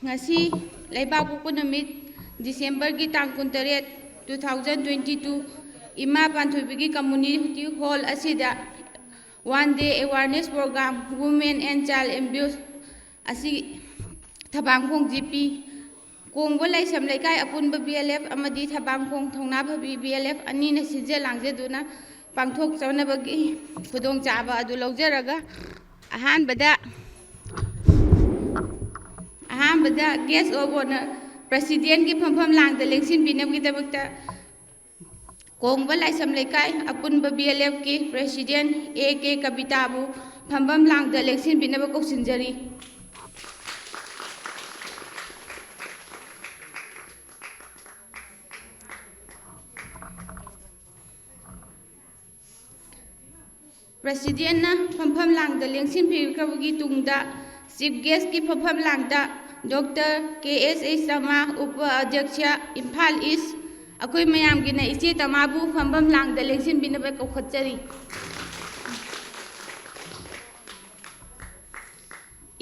ngasi Leibakpokpa Numit December ki tang 18 2022 Ima Panthoibigi Community Hall asida one day awareness program Women and Child Abuse asi Thabangkhong GP Kongba LAISHRAM LEIKAI Apunba BLF amadi Thabangkhong Thongna Phabi BLF ani na sije langjeduna pangthok chawnabagi khudong chaba adu lawjaraga अहमदा guest of honour president की फमफम लांगदा लेंसिन बिनम की दबकता कोंगबा लाइसम लेकाई अपुनबा BLF की प्रेसिडेंट ए के कविताबू फमफम लांगदा लेंसिन बिनम कोसिंजरी प्रेसिडेंट ना फमफम लांगदा लेंसिन फिरखबगी तुंगदा चीफ गेस्ट की फमफम लांगदा डॉक्टर के.एस. शर्मा उप अध्यक्ष इम्फाल ईस्ट अखोई मयाम की ना इचे तमाबू फमफम लांगदा लेंसिन बिनब कौखचरी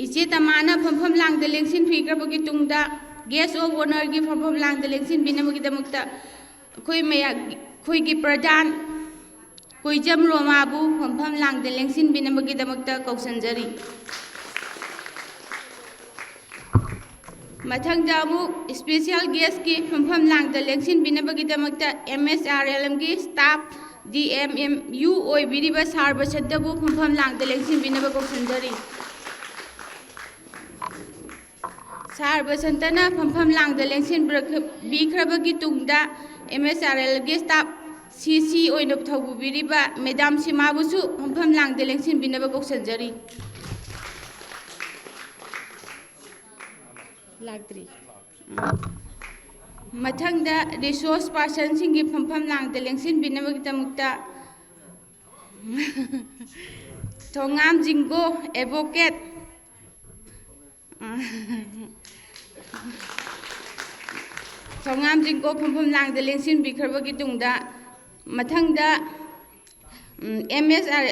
इचे तमाना फमफम लांगदा लेंसिन फिरखबगी तुंगदा गेस्ट ऑफ ऑनर की फमफम लांगदा लेंसिन बिनबगी दमकता अखोई मया खोई की प्रधान कोइजम रोमाबू फमफम लांगदा लेंसिन बिनबगी दमकता कौसंजरी मथंगदा अमुक स्पेशल गेस्ट की फमफम लांगदा लेंसिन बिनबगी दमकता MSRLM की स्टाफ DMMU ओइबिरिबा सारबसंतबू फमफम लांगदा लेंसिन बिनब कौसंजरी सारबसंतना फमफम लांगदा लेंसिन बिख्रबगी तुंगदा MSRL की स्टाफ CC ओइनो थौबुबिरिबा मैडम सिमाबुसु फमफम लांगदा लेंसिन बिनब कौसंजरी लागद्री मथंगदा रिसोर्स पर्सन सिंगी फमफम लांगदा लेंसिन बिनबगी दमकता थोंगाम जिंगो एडवोकेट थोंगाम जिंगो फमफम लांगदा लेंसिन बिख्रबगी तुंगदा मथंगदा MSR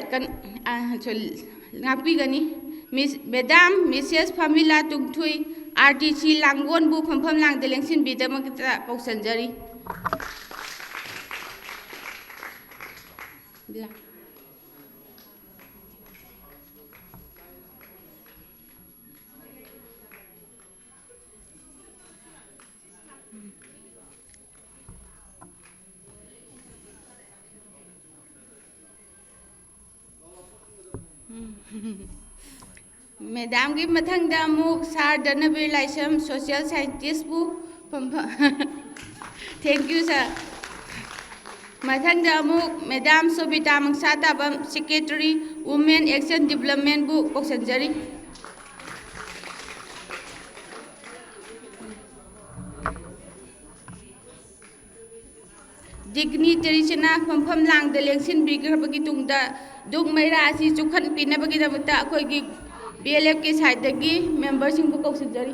ngapigani Madam Mrs. Pamela Tungthui RTC Langon bu फमफम लांगदा लेंसिन बिदमकता कौसंजरी मैडम की मथंगदा अमुक sir Dhanbir Laishram social scientist बु थैंक यू सर मथंगदा अमुक madam Sobita Mangsatabam secretary women action development बु कौसंजरी डिग्निटरीसना फमफम लांगदा लेंसिन बिख्रबगी तुंगदा दुग मैरा असि चुखन पिनबगी दमकता अखोइगी BLF की साइड की मेंबर सिंह को कौसंजरी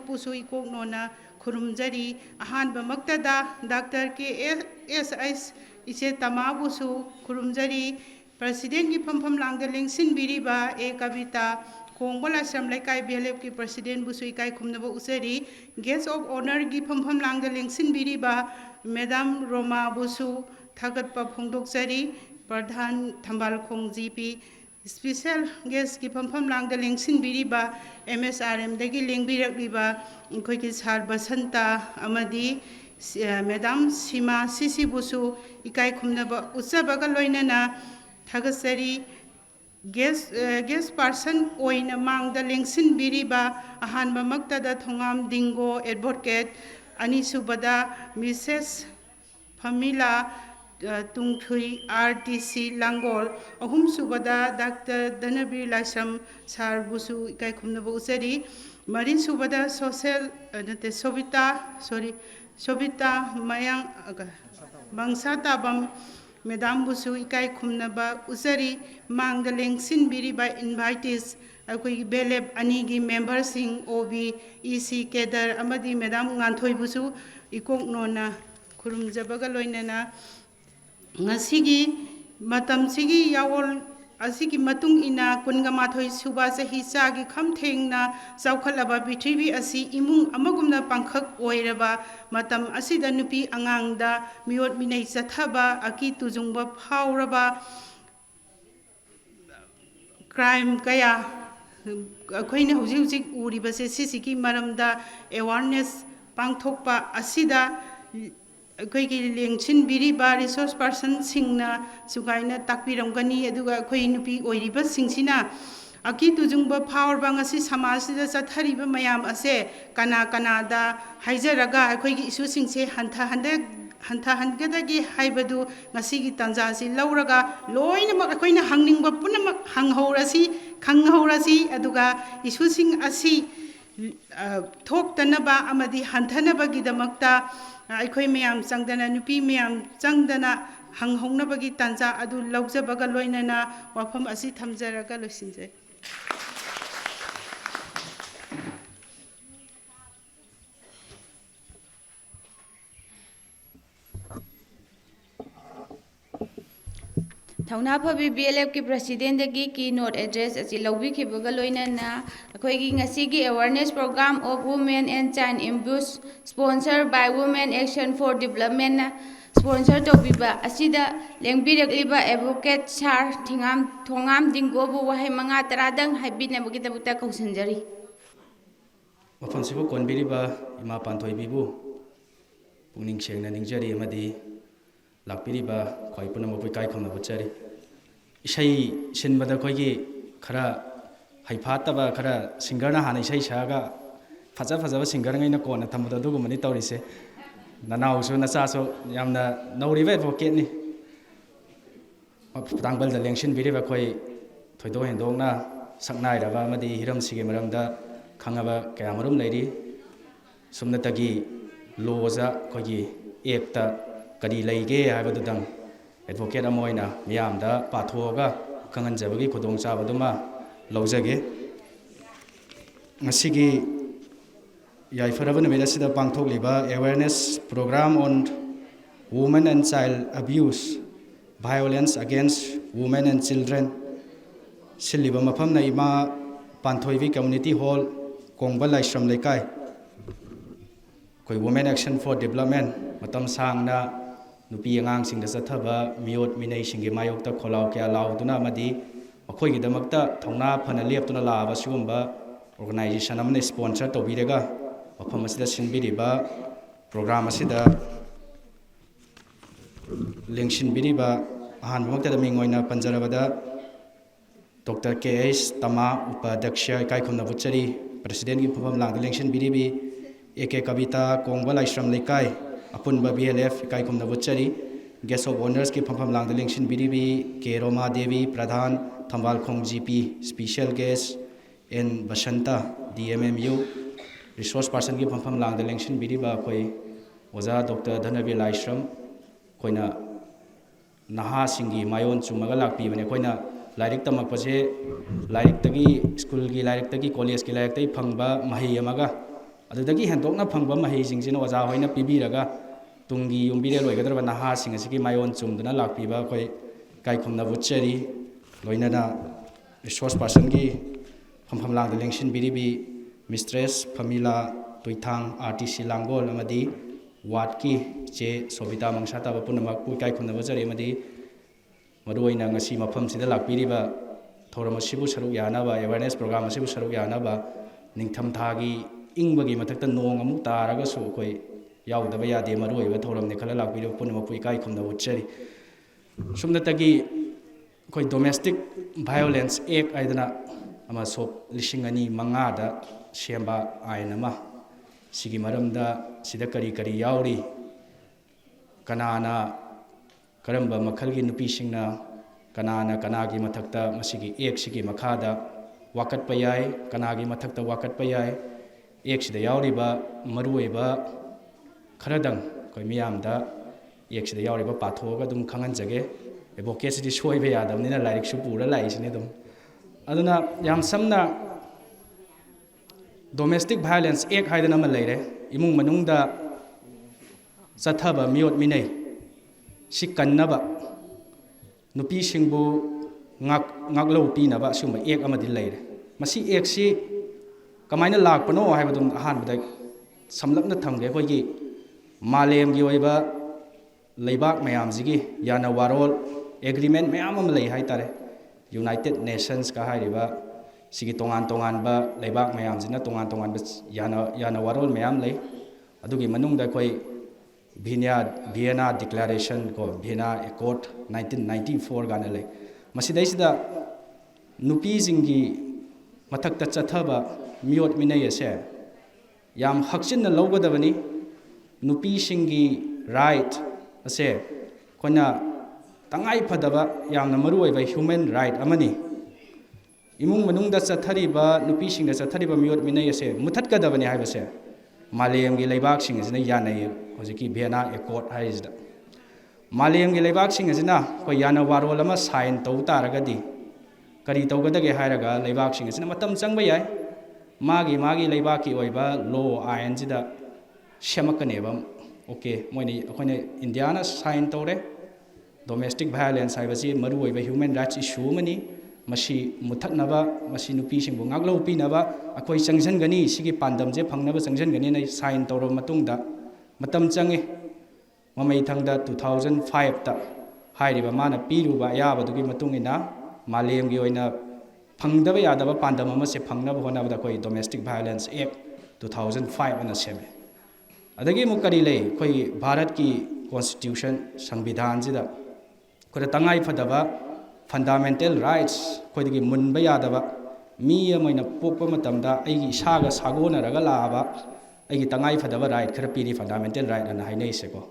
लोइनमक्पुसु इकोकनोना खुरुमजरी अहानबमक्तदा डॉक्टर KSS इसे तमाबुसु खुरुमजरी प्रेसिडेंट की फमफम लांगद लेंसिनबिरिबा ए कविता कोंगबा लाइश्रम लेकाई BLF की प्रेसिडेंट बुसु इकाई खुमनबो उसेरी गेस्ट ऑफ ऑनर की फमफम लांगद लेंसिनबिरिबा मैडम रोमा बुसु थागतपा फोंदोकजरी pradhan Thambalkhong GP special guest की फमफम लांगद लेंसिनबिरिबा MSRM दगी लेंबिरकलिबा अखोइगी सार बसंता अमदी मैडम सीमा सिसी बुसु इकाई खुमनबो उच्चबगा लोइनना थागसरी गेस्ट पर्सन ओइन मांगद लेंसिनबिरिबा अहानबमक्तदा थोंगाम दिंगो एडवोकेट अनिसुबदा Mrs Pamela Tungthui RTC Langol अहुम सुबदा डॉक्टर धनबीर लाइश्रम सार बुसु इकाई खुमनबो उचरी मरी सुबदा सोशल नते सोबिता मयांग बंसा ताबम मैडम बुसु इकाई खुमनबा उचरी मांगद लेंसिनबिरिबा इनवाइटिस अखोई BLF अनी की member Singh OB EC cadre अमदी मैडम गांथोई बुसु इकोकनोना खुरुमजबगा लोइनना ngasi matam sigi yawol asigi matung ina kunga mathoi suba sahi chagi khamthengna chawkhalaba prithibi asi imung amagumna pangkhak oiraba matam asida nupi angangda miot minai chathaba aki tujungba phauraba crime kaya akhoina hujik uriba se sisiki maramda awareness pangthokpa asida अखोई लेंसिन बिरिबा resource person सिंगना सुगाइना ताकपिरमगनी अदुगा अखोई नुपी ओइरिबा सिंगसिना अकी तुजुंगबा फावरबा ngasi समाजसिदा चथरिबा मयाम असे कना कनादा हाइजरगा अखोई issue सिंगसे हंथा हनगदगी हाइबदु ngasi की तंजासि लौरगा लोइनमक अखोइना हंगनिंगबा पुनमक हंगहौरसी खंगहौरसी अदुगा issue सिंग असि थोक्तनबा अमदि हंथनबगिदमक्ता अखोई ma'am चंगदना नुपी ma'am चंगदना हंगहौनबगी तंजा अदु लौजबगा लोइनना वाफम असि थमजरगा लोइसिनजे थौना फबी BLF की प्रेसिडेंट की नोट एड्रेस असी लौबिखिबगा लोइनना अखोइगी ngasiगी awareness programme of women and child abuse sponsor by women action for development sponsor तौबिबा असिदा लेंबिरकलिबा एडवोकेट सार थोंगाम दिंगोबु वहाय मंगा तरादंग हाइबिनबगिदबुता कौसनजरी मफमसिबु कोनबिरिबा इमा पांथोइबिबु पुनिंग सेंगना निंगजरी अमदी लाकपिरिबा खोइ पुनमबु काई खमना बुचरी इसै सिनबदा खोइगी खरा हाइफातबा खरा सिंगरना हाना इसै सागा फजा फजाबा सिंगर ngैना कोना थमबदा दुगुमनि तौरिसे ननाउसु नचासु यामना नौरिबा एडवोकेट नि तांबल द लेंसिन बिरिबा खोइ थोइदो हेंदोंना सकनाइरबा अमदी हिरम सिगे मरमदा खंगबा कयामरुम लैरी सुमनतगी लोजा खोइगी एक्टा करी लेगे हाबदुदंग एडवोकेट अमोइना मियामदा पाथोगा खंगनजबगी खुदोंचाबदुमा लौजगे ngasiगी याइफरबन मेदासिदा पांथोकलिबा awareness programme on women and child abuse violence against women and children सिलिबा मफमना इमा पांथोइबी कम्युनिटी हॉल कोंगबा लाइश्रम लेकाई कोई वुमेन एक्शन फॉर डेवलपमेंट मतम सांगना नुपी आंगांग चथब मियोट मिनई मायोक्ता खोलाव क्या लाउदुना अखोइगिदमक्ता थौना फना लेप्तुना लाबा सिगुम्बा ऑर्गेनाइजेशन अमने स्पॉन्सर तौबिरगा मफम असिदा सिनबिरिबा प्रोग्राम असिदा लेंसिनबिरिबा अहानबमक्ता मिंगोइना पंजरबदा डॉक्टर KS तमा उपाध्यक्ष इकाईखुमना बुचरी प्रेसिडेंट की फमम लांग लेंसिनबिरिबी AK कविता कोंगबा लाइश्रम लेकाई अपुनबा BLF इकाईखुमना बुचरी गेस्ट ऑफ ऑनर्स की फमफम लांग लेंसिनबिरिबी K Roma Devi pradhan Thambalkhong GP special guest N Basanta DMMU resource person की फमफम लांग लेंसिनबिरिबा कोई ओजा डॉक्टर धनबीर लाइश्रम कोइना नहा सिंगी मायोन चुमगा लाक्पीबने कोइना लाइरिक तमकपसे लाइरिक तगी स्कूल की लाइरिक तगी कॉलेज की लाइरिक तगी फंगबा महई अमगा ꯑꯗꯨꯗꯒꯤ ꯍꯦꯟꯗꯣꯛꯅ ꯐꯪꯕ ꯃꯍꯩꯁꯤꯡꯁꯤꯅ ꯑꯣꯖꯥ ꯍꯣꯏꯅ ꯄꯤꯕꯤꯔꯒ ꯇꯨꯡꯒꯤ ꯌꯨꯝꯕꯤꯔꯦꯜ ꯑꯣꯏꯒꯗꯧꯔꯕ ꯅꯍꯥꯁꯤꯡ ꯑꯁꯤꯒꯤ ꯃꯥꯏꯑꯣꯟ ꯆꯨꯝꯗꯨꯅ ꯂꯥꯛꯄꯤꯕ ꯑꯩꯈꯣꯏ ꯏꯀꯥꯏ ꯈꯨꯝꯅꯕ ꯎꯠꯆꯔꯤ ꯂꯣꯏꯅꯅ ꯔꯤꯁꯣꯔꯁ ꯄꯥꯔꯁꯟꯒꯤ ꯐꯝꯐꯝ ꯂꯥꯡꯗ ꯂꯦꯡꯁꯤꯟꯕꯤꯔꯤꯕꯤ ꯃꯤꯁꯇ꯭ꯔꯦꯁ ꯐꯃꯤꯂꯥ ꯇꯣꯏꯊꯥꯡ RTC ꯂꯥꯡꯒꯣꯜ ꯑꯃꯗꯤ ꯋꯥꯔꯗꯀꯤ ꯏꯆꯦ ꯁꯣꯕꯤꯇꯥ ꯃꯪꯁꯥ ꯇꯥꯕ ꯄꯨꯝꯅꯃꯛꯄꯨ ꯏꯀꯥꯏ ꯈꯨꯝꯅꯕ ꯎꯠꯆꯔꯤ ꯑꯃꯗꯤ ꯃꯔꯨꯑꯣꯏꯅ ꯉꯁꯤ ꯃꯐꯝꯁꯤꯗ ꯂꯥꯛꯄꯤꯔꯤꯕ ꯊꯧꯔꯝ ꯑꯁꯤꯕꯨ ꯁꯔꯨꯛ ꯌꯥꯅꯕ ꯑꯦꯋꯥꯔꯅꯦꯁ ꯄ꯭ꯔꯣꯒ꯭ꯔꯥꯝ ꯑꯁꯤꯕꯨ ꯁꯔꯨꯛ ꯌꯥꯅꯕ ꯅꯤꯡꯊꯝꯊꯥꯒꯤ ꯏꯪꯕꯒꯤ ꯃꯊꯛꯇ ꯅꯣꯡ ꯑꯃꯨꯛ ꯇꯥꯔꯒꯁꯨ ꯑꯩꯈꯣꯏ ꯌꯥꯎꯗꯕ ꯌꯥꯗꯦ ꯃꯔꯨꯑꯣꯏꯕ ꯊꯧꯔꯝꯅꯤ ꯈꯜꯂ ꯂꯥꯛꯄꯤꯔꯤꯕ ꯄꯨꯝꯅꯃꯛꯄꯨ ꯏꯀꯥꯏ ꯈꯨꯝꯅꯕ ꯎꯠꯆꯔꯤ ꯁꯨꯝꯅꯇꯒꯤ ꯑꯩꯈꯣꯏ ꯗꯣꯃꯦꯁꯇꯤꯛ ꯚꯥꯏꯑꯣꯂꯦꯟꯁ ꯑꯦꯛ ꯍꯥꯏꯗꯅ ꯑꯃ ꯁꯣꯛ 2005ꯗ ꯁꯦꯝꯕ ꯑꯥꯏꯟ ꯑꯃ ꯁꯤꯒꯤ ꯃꯔꯝꯗ ꯁꯤꯗ ꯀꯔꯤ ꯀꯔꯤ ꯌꯥꯎꯔꯤ ꯀꯅꯥꯅ ꯀꯔꯝꯕ ꯃꯈꯜꯒꯤ ꯅꯨꯄꯤꯁꯤꯡꯅ ꯀꯅꯥꯅ ꯀꯅꯥꯒꯤ ꯃꯊꯛꯇ ꯃꯁꯤꯒꯤ ꯑꯦꯛꯁꯤꯒꯤ ꯃꯈꯥꯗ ꯋꯥꯀꯠꯄ ꯌꯥꯏ ꯀꯅꯥꯒꯤ ꯃꯊꯛꯇ ꯋꯥꯀꯠꯄ ꯌꯥꯏ ꯑꯦꯛꯁꯤꯗ ꯌꯥꯎꯔꯤꯕ ꯃꯔꯨꯑꯣꯏꯕ ꯈꯔꯗꯪ ꯑꯩꯈꯣꯏ ꯃꯤꯌꯥꯝꯗ ꯑꯦꯛꯁꯤꯗ ꯌꯥꯎꯔꯤꯕ ꯄꯥꯊꯣꯛꯑꯒ ꯑꯗꯨꯝ ꯈꯪꯍꯟꯖꯒꯦ ꯑꯦꯗꯚꯣꯀꯦꯠꯁꯤꯗꯤ ꯁꯣꯏꯕ ꯌꯥꯗꯕꯅꯤꯅ ꯂꯥꯏꯔꯤꯛꯁꯨ ꯄꯨꯔ ꯂꯥꯛꯏꯁꯤꯅꯤ ꯑꯗꯨꯝ ꯑꯗꯨꯅ ꯌꯥꯝ ꯁꯝꯅ ꯗꯣꯃꯦꯁꯇꯤꯛ ꯚꯥꯏꯑꯣꯂꯦꯟꯁ ꯑꯦꯛ ꯍꯥꯏꯗꯅ ꯑꯃ ꯂꯩꯔꯦ ꯏꯃꯨꯡ ꯃꯅꯨꯡꯗ ꯆꯠꯊꯕ ꯃꯤꯑꯣꯠ ꯃꯤꯅꯩ ꯁꯤ ꯀꯟꯅꯕ ꯅꯨꯄꯤꯁꯤꯡꯕꯨ ꯉꯥꯛꯂꯧ ꯄꯤꯅꯕ ꯑꯁꯤꯒꯨꯝꯕ ꯑꯦꯛ ꯑꯃꯗꯤ ꯂꯩꯔꯦ ꯃꯁꯤ ꯑꯦꯛꯁꯤ ꯀꯃꯥꯏꯅ ꯂꯥꯛꯄꯅꯣ ꯍꯥꯏꯕꯗꯨ ꯑꯍꯥꯟꯕꯗ ꯁꯝꯂꯞꯅ ꯊꯝꯒꯦ ꯑꯩꯈꯣꯏꯒꯤ ꯃꯥꯂꯦꯝꯒꯤ ꯑꯣꯏꯕ ꯂꯩꯕꯥꯛ ꯃꯌꯥꯝꯁꯤꯒꯤ ꯌꯥꯅ ꯋꯥꯔꯣꯜ ꯑꯦꯒ꯭ꯔꯤꯃꯦꯟ ꯃꯌꯥꯝ ꯑꯃ ꯂꯩ ꯍꯥꯏꯇꯥꯔꯦ ꯌꯨꯅꯥꯏꯇꯦꯠ ꯅꯦꯁꯟꯁꯀ ꯍꯥꯏꯔꯤꯕ ꯁꯤꯒꯤ ꯇꯣꯉꯥꯟ ꯇꯣꯉꯥꯟꯕ ꯂꯩꯕꯥꯛ ꯃꯌꯥꯝꯁꯤꯅ ꯇꯣꯉꯥꯟ ꯇꯣꯉꯥꯟꯕ ꯌꯥꯅ ꯋꯥꯔꯣꯜ ꯃꯌꯥꯝ ꯂꯩ ꯑꯗꯨꯒꯤ ꯃꯅꯨꯡꯗ ꯑꯩꯈꯣꯏ ꯚꯤꯌꯦꯅꯥ ꯗꯤꯀ꯭ꯂꯥꯔꯦꯁꯟ ꯀꯣ ꯚꯤꯌꯦꯅꯥ ꯑꯦꯀꯣꯔꯠ 1994 ꯀꯥꯏꯅ ꯂꯩ ꯃꯁꯤꯗꯩꯁꯤꯗ ꯅꯨꯄꯤꯁꯤꯡꯒꯤ ꯃꯊꯛꯇ ꯆꯠꯊꯕ ꯃꯤꯑꯣꯠ ꯃꯤꯅꯩ ꯑꯁꯦ ꯌꯥꯝ ꯍꯛꯆꯤꯟꯅ ꯂꯧꯒꯗꯕꯅꯤ ꯅꯨꯄꯤꯁꯤꯡꯒꯤ ꯔꯥꯏꯠ ꯑꯁꯦ ꯑꯩꯈꯣꯏꯅ ꯇꯉꯥꯏ ꯐꯗꯕ ꯌꯥꯝꯅ ꯃꯔꯨꯑꯣꯏꯕ ꯍ꯭ꯌꯨꯃꯦꯟ ꯔꯥꯏꯠ ꯑꯃꯅꯤ ꯏꯃꯨꯡ ꯃꯅꯨꯡꯗ ꯆꯠꯊꯔꯤꯕ ꯅꯨꯄꯤꯁꯤꯡꯗ ꯆꯠꯊꯔꯤꯕ ꯃꯤꯑꯣꯠ ꯃꯤꯅꯩ ꯑꯁꯦ ꯃꯨꯊꯠꯀꯗꯕꯅꯤ ꯍꯥꯏꯕꯁꯦ ꯃꯥꯂꯦꯝꯒꯤ ꯂꯩꯕꯥꯛꯁꯤꯡ ꯑꯁꯤꯅ ꯌꯥꯅꯩ ꯍꯧꯖꯤꯛꯀꯤ ꯚꯤꯌꯦꯅꯥ ꯑꯦꯀꯣꯔꯠ ꯍꯥꯏꯔꯤꯁꯤꯗ ꯃꯥꯂꯦꯝꯒꯤ ꯂꯩꯕꯥꯛꯁꯤꯡ ꯑꯁꯤꯅ ꯑꯩꯈꯣꯏ ꯌꯥꯅ ꯋꯥꯔꯣꯜ ꯑꯃ ꯁꯥꯏꯟ ꯇꯧ ꯇꯥꯔꯒꯗꯤ ꯀꯔꯤ ꯇꯧꯒꯗꯒꯦ ꯍꯥꯏꯔꯒ ꯂꯩꯕꯥꯛꯁꯤꯡ ꯑꯁꯤꯅ ꯃꯇꯝ ꯆꯪꯕ ꯌꯥꯏ ꯃꯥꯒꯤ ꯂꯩꯕꯥꯛꯀꯤ ꯑꯣꯏꯕ ꯂꯣ ꯑꯥꯏꯟꯁꯤꯗ ꯁꯦꯝꯃꯛꯀꯅꯦꯕ ꯑꯣꯀꯦ ꯑꯩꯈꯣꯏꯅ ꯏꯟꯗꯤꯌꯥꯅ ꯁꯥꯏꯟ ꯇꯧꯔꯦ ꯗꯣꯃꯦꯁꯇꯤꯛ ꯚꯥꯏꯑꯣꯂꯦꯟꯁ ꯍꯥꯏꯕꯁꯤ ꯃꯔꯨꯑꯣꯏꯕ ꯍ꯭ꯌꯨꯃꯦꯟ ꯔꯥꯏꯠꯁ ꯏꯁꯨ ꯑꯃꯅꯤ ꯃꯁꯤ ꯃꯨꯊꯠꯅꯕ ꯃꯁꯤ ꯅꯨꯄꯤꯁꯤꯡꯕꯨ ꯉꯥꯛꯂꯧ ꯄꯤꯅꯕ ꯑꯩꯈꯣꯏ ꯆꯪꯁꯤꯟꯒꯅꯤ ꯁꯤꯒꯤ ꯄꯥꯟꯗꯝꯁꯦ ꯐꯪꯅꯕ ꯆꯪꯁꯤꯟꯒꯅꯤꯅ ꯁꯥꯏꯟ ꯇꯧꯔꯕ ꯃꯇꯨꯡꯗ ꯃꯇꯝ ꯆꯪꯉꯤ ꯃꯃꯩꯊꯪꯗ 2005ꯇ ꯍꯥꯏꯔꯤꯕ ꯃꯥꯅ ꯄꯤꯔꯨꯕ ꯑꯌꯥꯕꯗꯨꯒꯤ ꯃꯇꯨꯡ ꯏꯟꯅ ꯃꯥꯂꯦꯝꯒꯤ ꯑꯣꯏꯅ ꯐꯪꯗꯕ ꯌꯥꯗꯕ ꯄꯥꯟꯗꯝ ꯑꯃꯁꯦ ꯐꯪꯅꯕ ꯍꯣꯠꯅꯕꯗ ꯑꯩꯈꯣꯏ ꯗꯣꯃꯦꯁꯇꯤꯛ ꯚꯥꯏꯑꯣꯂꯦꯟꯁ ꯑꯦꯛ 2005 ꯑꯅ ꯁꯦꯝꯃꯦ ꯑꯗꯒꯤ ꯑꯃꯨꯛ ꯀꯔꯤ ꯂꯩ ꯑꯩꯈꯣꯏꯒꯤ ꯚꯥꯔꯠꯀꯤ ꯀꯣꯟꯁꯇꯤꯇ꯭ꯌꯨꯁꯟ ꯁꯪꯕꯤꯙꯥꯟꯁꯤꯗ ꯑꯩꯈꯣꯏꯗ ꯇꯉꯥꯏ ꯐꯗꯕ ꯐꯟꯗꯥꯃꯦꯟꯇꯦꯜ ꯔꯥꯏꯠꯁ ꯑꯩꯈꯣꯏꯗꯒꯤ ꯃꯨꯟꯕ ꯌꯥꯗꯕ ꯃꯤ ꯑꯃ ꯑꯣꯏꯅ ꯄꯣꯛꯄ ꯃꯇꯝꯗ ꯑꯩꯒꯤ ꯏꯁꯥꯒ ꯁꯥꯒꯣꯟꯅꯔꯒ ꯂꯥꯛꯑꯕ ꯑꯩꯒꯤ ꯇꯉꯥꯏ ꯐꯗꯕ ꯔꯥꯏꯠ ꯈꯔ ꯄꯤꯔꯤ ꯐꯟꯗꯥꯃꯦꯟꯇꯦꯜ ꯔꯥꯏꯠ ꯑꯅ ꯍꯥꯏꯅꯩꯁꯦꯀꯣ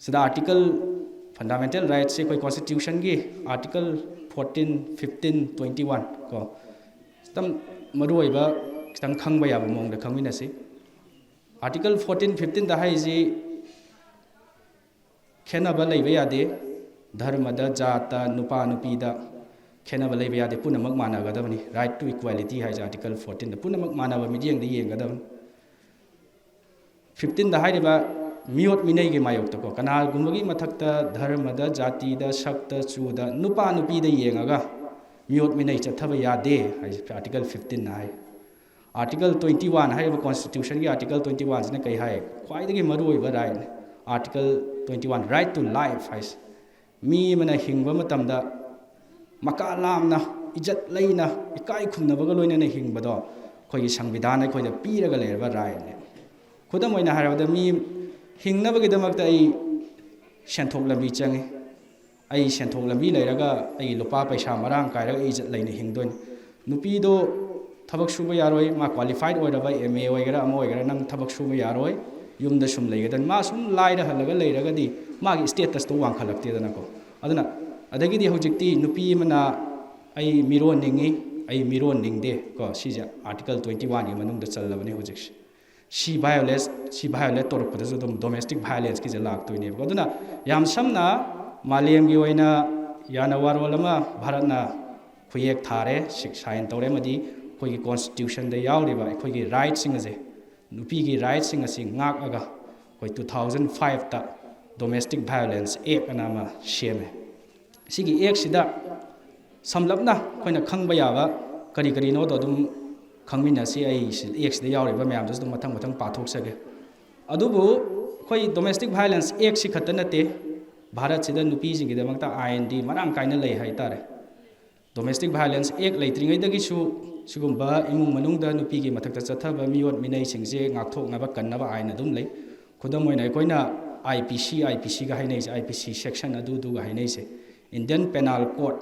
ꯁꯤꯗ आर्टिकल फंडामेंटल राइट्स से कोई कॉन्स्टिट्यूशन की आर्टिकल 14, 15, 21 को तम मरुआइबा खितंग खंगबा याबा मोंग दा खंगमिनसी आर्टिकल 14, 15 दा हाइजी खेनबा लैबा यादे धर्मदा जाता नुपा नुपीदा खेनबा लैबा यादे पुनमक मानगदबनी राइट टू इक्वालिटी हाइज आर्टिकल 14 दा पुनमक मानबा मिडियंग दा येंगदबन 15 दा हाइरिबा मियोट मिनई के मायोक्ता को कनागुम्बगी मथक्ता धर्मदा जातिदा शक्ता चूदा नुपा नुपीदा येंगागा मियोट मिनई चथबा यादे आर्टिकल 15 हाय आर्टिकल 21 हाय कॉन्स्टिट्यूशन की आर्टिकल 21 ने कई हाय ख्वाइदगी मरुओइबा right article 21 right to life हाय मी मना हिंगबा मतमदा मका लामना इज्जत लेना इकाई खुमनबगा लोइना हिंगबदो खोगी संविधान खोइदा पीरगा लेरबा राइट ने खुदम ओइना हारबदा मी हिंगनबगीदमक्ता आई सेंथोक लंबी चंगे आई सेंथोक लंबी लेरगा आई लुपा पैसा मरांग कायरगा इज्जत लेना हिंगदोइन नुपीदो थबक सुबा यारोय मा क्वालिफाइड ओइरबा एमए ओइगरा अमा ओइगरा नंग थबक सुबा यारोय युमदा सुम लेगदन मा सुम लाइरा हलगा लेरगदी मागी स्टेटस तो वांखलक्तेदनको अदना अदगिदी हौजिक्ति नुपी मना आई मिरोन निंगी आई मिरोन निंगदे को सिजा आर्टिकल 21 की मनुंगदा चल्लबने हौजिक्स सी भायोलेट तौरपदसु दम डोमेस्टिक भायोलेंस की लाक्तोइने अदुना याम समना मालेमगी ओइना याना वारोल अमा भारतना खुयेक थारे साइन तौरे मदी अखोइगी कॉन्स्टिट्यूशन दा यावरिबा अखोइगी राइट सिंग जे नुपीगी राइट्सिंग असि ngak-aga koi 2005 ta domestic violence act anama sheme sigi act sida samlapna koina khangba yaba kari kari no do dum khangmina si ai act sida yawriba mayam just mathang mathang pathok sage adubu koi domestic violence act si khatana te bharat sida nupi jingi da mangta IND marang kaina lei hai tare domestic violence act leitringai dagi su sigumba imung manungda nupi gi mathakta chathaba miyot minai singje ngakthok naba kannaba aina dum lei khudam moina koina IPC ga hainai se IPC section adu du ga hainai se Indian Penal Code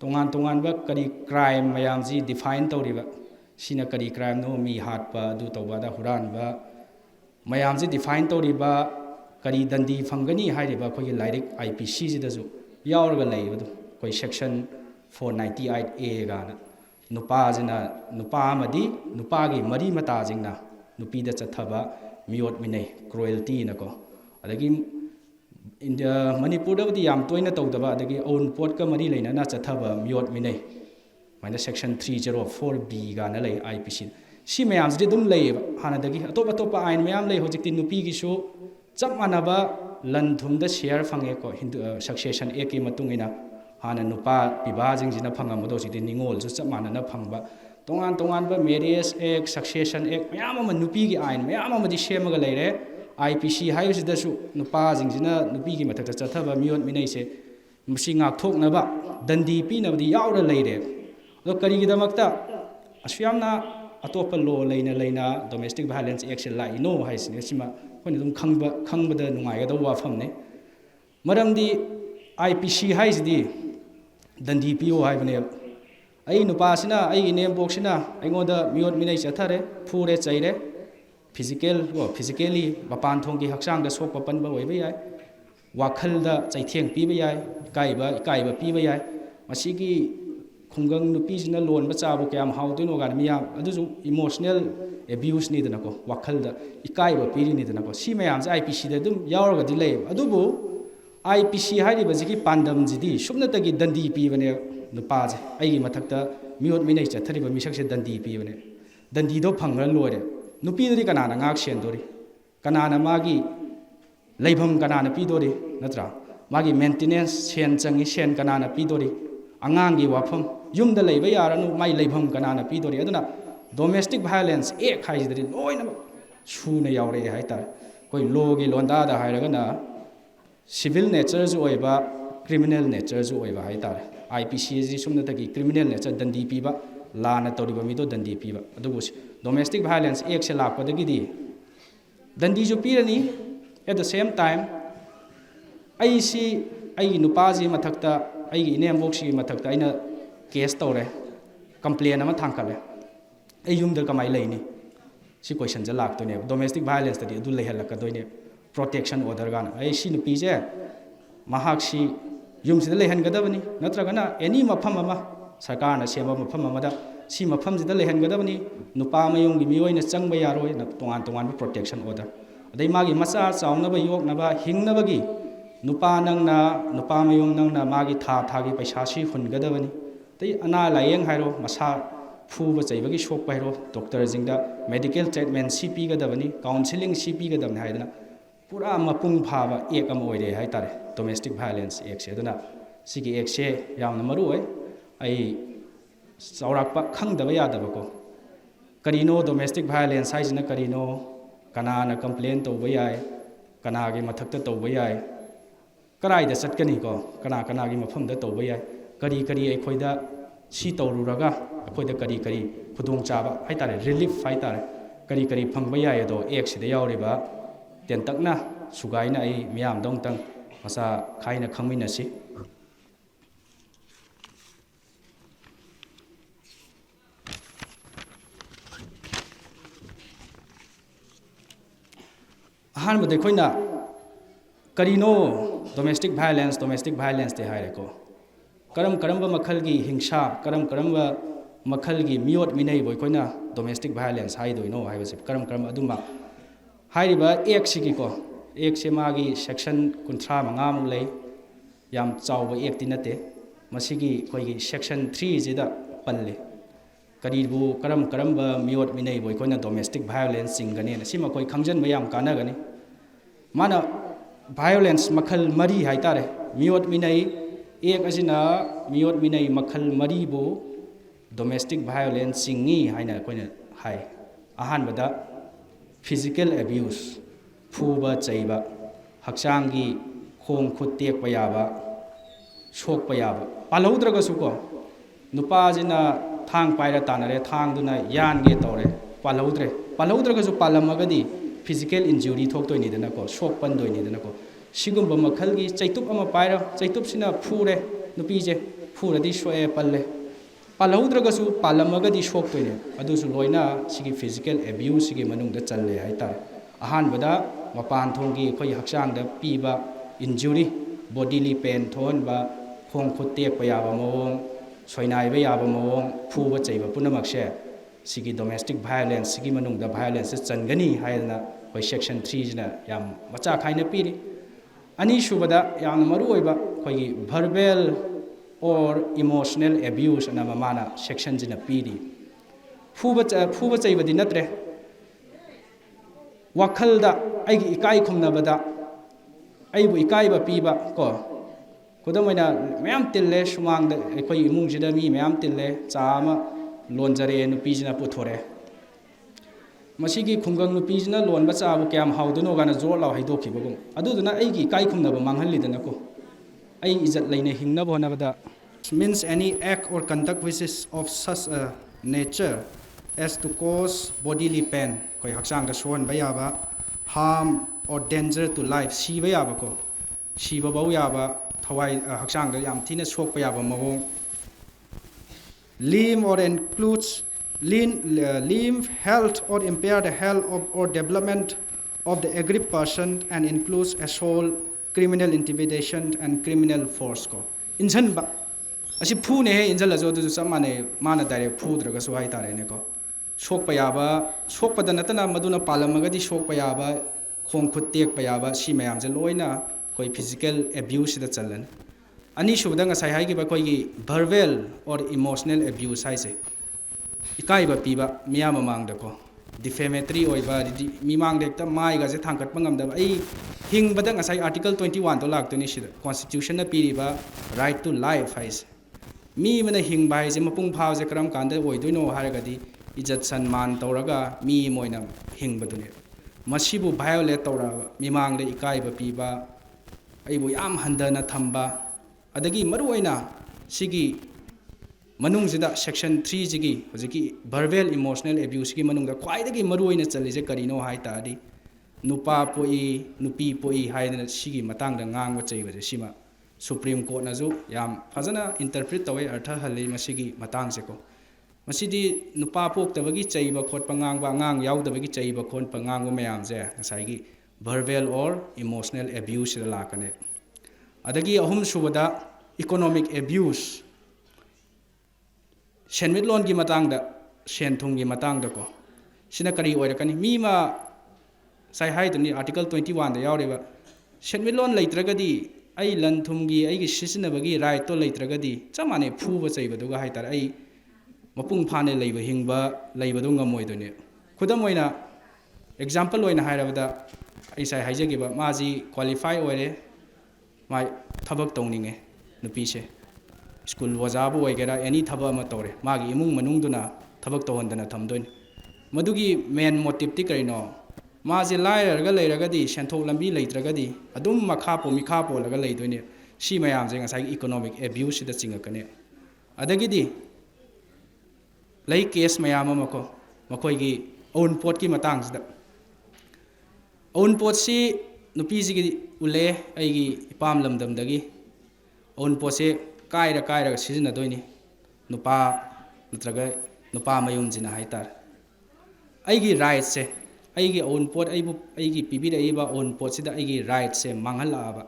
tongan tongan ba kari crime mayam ji define tawriba sina kari crime no mi hatpa du tawba da huran ba mayam ji define tawriba kari dandi phangani hairiba khoi lairik IPC ji da ju yaurga leibadu koi section 498A ga na nupa jina nupa amadi nupa gi mari mata jingna nupi da chathaba miyot minai cruelty na ko adagi India Manipur da di yam toina tawdaba adagi own port ka mari leina na chathaba miyot minai maina section 304B ga na lei IPC si mayam ji dum lei hana dagi atop atop ain mayam lei hojikti nupi gi so chap manaba lan thum da share phange ko hindu succession a ki matungina hana nupa piba jingjina phangamado sidi ningol ju chap manana phangba tongan tongan ba marriage act succession act mayam ma nupi gi ain mayam ma di shemaga leire IPC hayu da su nupa jingjina nupi gi mathakta chathaba miyot minai se musi ngak thoknaba dandi pina di yaura leire do kari gi damakta asyamna atopa law leina domestic violence act se lai no haisine sima kone dum khangba da nungai da wa famne maramdi IPC haisidi dandi pio haibane ai nupa sina ai name box sina aingoda miyot minai chathare phure chaire physically bapan thong gi haksang da sok papan ba oiba yai wakhal da chaithieng pi ba yai kaiba pi ba yai masigi khungang nupi sina lon ba chabu kyam hautuino gan miyam aduju emotional abuse ni dana ko wakhal da ikaiba piri ni dana ko si mayam ja IPC da dum yauraga di lei adubu IPC hairi bajiki pandam jidi subna tagi dandi pi bane nupa je ai mathakta miyot minai chathari ba misak se dandi pi bane dandi do phangra lore nupi dori kanana ngak sen dori kanana magi leibham kanana pi dori natra magi maintenance sen changi sen kanana pi dori angang gi wafam yumda leiba yaranu mai leibham kanana pi dori aduna domestic violence ek haidri loina suna yaure haitar koi logi londa da hairaga na civil nature ju oiba criminal nature ju oiba haitar IPC ji sumna tagi criminal nature dandi piba lana tawriba mi do dandi piba adubu domestic violence act se lakpa dagi di dandi ju pirani at the same time ai nupa ji mathakta ai inem box ji mathakta aina case tawre complaint ama thangkale ai yumda kamai leini si question ja lak to ne domestic violence tadi adu lehal ka doine protection order gan ai si nupi je mahak si yum sida lehan gadabani natragana any mafam ama sarkar na sema mafam ama da si mafam sida lehan gadabani nupa mayung gi mioi na changba yaroi na tongan protection order adai magi macha chaungna ba yok na ba hingna bagi nupa mayung nang na magi tha gi paisa si hun gadabani tai ana layeng hairo masa phuba chaibagi shok pairo doctor jingda medical treatment CP gadabani counseling CP gadabani haidana pura mapung phaba ek am oire hai tare domestic violence ek se dana sigi ek se yamna maru oi ai saurakpa khangdaba yadaba ko karino domestic violence haisina karino kanana complain tawba yai kana gi mathakta tawba yai karai da chatkani ko kana gi mafam da tawba yai kari ai khoida si tawruraga khoida kari khudong chaba hai tare relief hai tare kari phangba yai do ek sida yauriba tentakna sugaina ai miyam dong tang masa khaina khangmina si ahan bade khoina karino domestic violence te haire ko karam ba makhal gi hingsa karam ba makhal gi miyot minai boi khoina domestic violence hai doino hai base karam aduma hairiba ek sigi ko ek se magi section 35 mu lei yam chawba ek tinate masigi khoi gi section 3 jida palle ꯀꯔꯤꯕꯨ ꯀꯔꯝꯕ ꯃꯤꯑꯣꯠ ꯃꯤꯅꯩꯕꯨ ꯑꯩꯈꯣꯏꯅ domestic violence ꯆꯤꯡꯒꯅꯤꯅ ꯁꯤ ꯃꯈꯣꯏ ꯈꯪꯖꯤꯟꯕ ꯌꯥꯝ ꯀꯥꯟꯅꯒꯅꯤ ꯃꯥꯅ violence ꯃꯈꯜ ꯃꯔꯤ ꯍꯥꯏꯇꯥꯔꯦ ꯃꯤꯑꯣꯠ ꯃꯤꯅꯩ ꯑꯦꯛ ꯑꯁꯤꯅ ꯃꯤꯑꯣꯠ ꯃꯤꯅꯩ ꯃꯈꯜ ꯃꯔꯤꯕꯨ ꯗꯣꯃꯦꯁꯇꯤꯛ ꯚꯥꯏꯑꯣꯂꯦꯟꯁ ꯆꯤꯡꯉꯤ ꯍꯥꯏꯅ ꯑꯩꯈꯣꯏꯅ ꯍꯥꯏ ꯑꯍꯥꯟꯕꯗ ꯐꯤꯖꯤꯀꯦꯜ ꯑꯦꯕ꯭ꯌꯨꯁ ꯐꯨꯕ ꯆꯩꯕ ꯍꯛꯆꯥꯡꯒꯤ ꯈꯣꯡ ꯈꯨꯠ ꯇꯦꯛꯄ ꯌꯥꯕ ꯁꯣꯛꯄ ꯌꯥꯕ ꯄꯥꯜꯍꯧꯗ꯭ꯔꯒꯁꯨꯀꯣ ꯅꯨꯄꯥꯁꯤꯅ ꯊꯥꯡ ꯄꯥꯏꯔ ꯇꯥꯟꯅꯔꯦ ꯊꯥꯡꯗꯨꯅ ꯌꯥꯟꯒꯦ ꯇꯧꯔꯦ ꯄꯥꯜꯍꯧꯗ꯭ꯔꯒꯁꯨ ꯄꯥꯜꯂꯝꯃꯒꯗꯤ ꯐꯤꯖꯤꯀꯦꯜ ꯏꯟꯖꯨꯔꯤ ꯊꯣꯛꯇꯣꯏꯅꯤꯗꯅꯀꯣ ꯁꯣꯛ ꯄꯟꯗꯣꯏꯅꯤꯗꯅꯀꯣ ꯁꯤꯒꯨꯝꯕ ꯃꯈꯜꯒꯤ ꯆꯩꯇꯨꯞ ꯑꯃ ꯄꯥꯏꯔ ꯆꯩꯇꯨꯞꯁꯤꯅ ꯐꯨꯔꯦ ꯅꯨꯄꯤꯁꯦ ꯐꯨꯔꯗꯤ ꯁꯣꯛꯑꯦ ꯄꯜꯂꯦ ꯄꯥꯜꯍꯧꯗ꯭ꯔꯒꯁꯨ ꯄꯥꯜꯂꯝꯃꯒꯗꯤ ꯁꯣꯛꯇꯣꯏꯅꯦ ꯑꯗꯨꯁꯨ ꯂꯣꯏꯅ ꯁꯤꯒꯤ ꯐꯤꯖꯤꯀꯦꯜ ꯑꯦꯕ꯭ꯌꯨꯁꯁꯤꯒꯤ ꯃꯅꯨꯡꯗ ꯆꯜꯂꯦ ꯍꯥꯏꯇꯥꯔꯦ ꯑꯍꯥꯟꯕꯗ ꯃꯄꯥꯟ ꯊꯣꯡꯒꯤ ꯑꯩꯈꯣꯏ ꯍꯛꯆꯥꯡꯗ ꯄꯤꯕ ꯏꯟꯖꯨꯔꯤ ꯕꯣꯗꯤꯂꯤ ꯄꯦꯟ ꯊꯣꯛꯍꯟꯕ ꯈꯣꯡ ꯈꯨꯠ ꯇꯦꯛꯄ ꯌꯥꯕ ꯃꯑꯣꯡ ꯁꯣꯏꯅꯥꯏꯕ ꯌꯥꯕ ꯃꯑꯣꯡ ꯐꯨꯕ ꯆꯩꯕ ꯄꯨꯝꯅꯃꯛꯁꯦ ꯁꯤꯒꯤ ꯗꯣꯃꯦꯁꯇꯤꯛ ꯚꯥꯏꯑꯣꯂꯦꯟꯁꯁꯤꯒꯤ ꯃꯅꯨꯡꯗ ꯚꯥꯏꯑꯣꯂꯦꯟꯁꯁꯦ ꯆꯟꯒꯅꯤ ꯍꯥꯏꯗꯅ ꯑꯩꯈꯣꯏ ꯁꯦꯛꯁꯟ 3ꯁꯤꯅ ꯌꯥꯝ ꯃꯆꯥ ꯈꯥꯏꯅ ꯄꯤꯔꯤ ꯑꯅꯤꯁꯨꯕꯗ ꯌꯥꯝꯅ ꯃꯔꯨꯑꯣꯏꯕ ꯑꯩꯈꯣꯏꯒꯤ ꯚꯔꯕꯦꯜ ꯑꯣꯔ ꯏꯃꯣꯁꯅꯦꯜ ꯑꯦꯕ꯭ꯌꯨꯁ ꯑꯅ ꯃꯥꯅ ꯁꯦꯛꯁꯟꯁꯤꯅ ꯄꯤꯔꯤ ꯐꯨꯕ ꯆꯩꯕꯗꯤ ꯅꯠꯇ꯭ꯔꯦ ꯋꯥꯈꯜꯗ ꯑꯩꯒꯤ ꯏꯀꯥꯏ ꯈꯨꯝꯅꯕꯗ ꯑꯩꯕꯨ ꯏꯀꯥꯏꯕ ꯄꯤꯕ ꯀꯣ ꯈꯨꯗꯝ ꯑꯣꯏꯅ ꯃꯌꯥꯝ ꯇꯤꯜꯂꯦ ꯁꯨꯃꯥꯡꯗ ꯑꯩꯈꯣꯏ ꯏꯃꯨꯡꯁꯤꯗ ꯃꯤ ꯃꯌꯥꯝ ꯇꯤꯜꯂꯦ ꯆꯥ ꯑꯃ ꯂꯣꯟꯖꯔꯦ ꯅꯨꯄꯤꯁꯤꯅ ꯄꯨꯊꯣꯔꯛꯑꯦ ꯃꯁꯤꯒꯤ ꯈꯨꯡꯒꯪ ꯅꯨꯄꯤꯁꯤꯅ ꯂꯣꯟꯕ ꯆꯥꯕꯨ ꯀꯌꯥꯝ ꯍꯥꯎꯗꯣꯏꯅꯣ ꯀꯥꯏꯅ ꯖꯣꯔ ꯂꯥꯎ ꯍꯩꯗꯣꯛꯈꯤꯕꯒꯨꯝ ꯑꯗꯨꯗꯨꯅ ꯑꯩꯒꯤ ꯏꯀꯥꯏ ꯈꯨꯝꯅꯕ ꯃꯥꯡꯍꯜꯂꯤꯗꯅꯀꯣ ꯑꯩ ꯏꯖꯠ ꯂꯩꯅ ꯍꯤꯡꯅꯕ ꯍꯣꯠꯅꯕꯗ means any act or conduct which is of such a nature as to cause bodily pain ꯑꯩꯈꯣꯏ ꯍꯛꯆꯥꯡꯗ ꯁꯣꯛꯍꯟꯕ ꯌꯥꯕ harm or danger to life ꯁꯤꯕ ꯌꯥꯕꯀꯣ ꯁꯤꯕꯐꯧ ꯌꯥꯕ ꯊꯋꯥꯏ ꯍꯛꯆꯥꯡꯗ ꯌꯥꯝ ꯊꯤꯅ ꯁꯣꯛꯄ ꯌꯥꯕ ꯃꯑꯣꯡ limb or includes limb health or impair the health or development of the aggrieved person and includes assault criminal intimidation and criminal force ko injanba asi phune he injalajo adu chap mane mana direct phudragasu hai tarene ko sokpa yaba sokpada natana maduna palamagadi sokpa yaba khong khut tekpa yaba si mayam je loina koi physical abuse da chalan ani subda ngasai hai gi ba koi gi verbal or emotional abuse hai se ikai ba piba miyam amang da ko defamatory oiba mimang dekta mai ga je thangkat pangam da ai hing bada ngasai article 21 to lak to ni sida constitution na piriba right to life hai se mi mana hing bai je mapung phau je karam kanda oidoino haragadi ijat sanman tawraga mi moina hing badune masibu violate tawra mimang de ikai ba piba ai bu yam handana thamba adagi maru oina sigi manungsida section 3 jigi hojiki verbal emotional abuse gi manungda khwaidagi maru oina chalise karino hai tadi nupa poi nupi poi haidana sigi matangda ngangwa cheiba je sima supreme court na ju yam fazana interpret tawe artha hali masigi matang se ko masidi nupa poktabagi cheiba khotpa ngangwa ngang yaudabagi cheiba khotpa ngangwa mayam je ngasai gi verbal or emotional abuse la lakane adagi ahum subada economic abuse senmit loan gi matangda sen thung gi matangda ko sina kari oirakani mi ma sai hai tuni article 21 da yaureba senmit loan leitragadi ai lan thum gi ai gi sisinabagi right to leitragadi chamane phuba cheibaduga hai tar ai mapung phane leiba hingba leibadu ngamoi done khudam oina example oina hairabada ai sai haijagiba maji qualify oire mai thabak tongninge nupi se school wajabu oigera any thaba ama tore magi imung manungduna thabak tawandana thamdoin madugi main motive ti karino maji lairaga leiragadi senthok lambi leitragadi adum makha po mikha po laga leidoine si mayam je ngasai economic abuse da chingakane adagidi lei case mayam amako makoi gi own pot ki matang sida own pot si nupi ji gi ule ai gi ipam lamdam dagi own pot se kaira sijina doini nupa natraga nupa mayum jina haitar aigi right se aigi own pot aigi pibi da iba own pot sida aigi right se manghala ba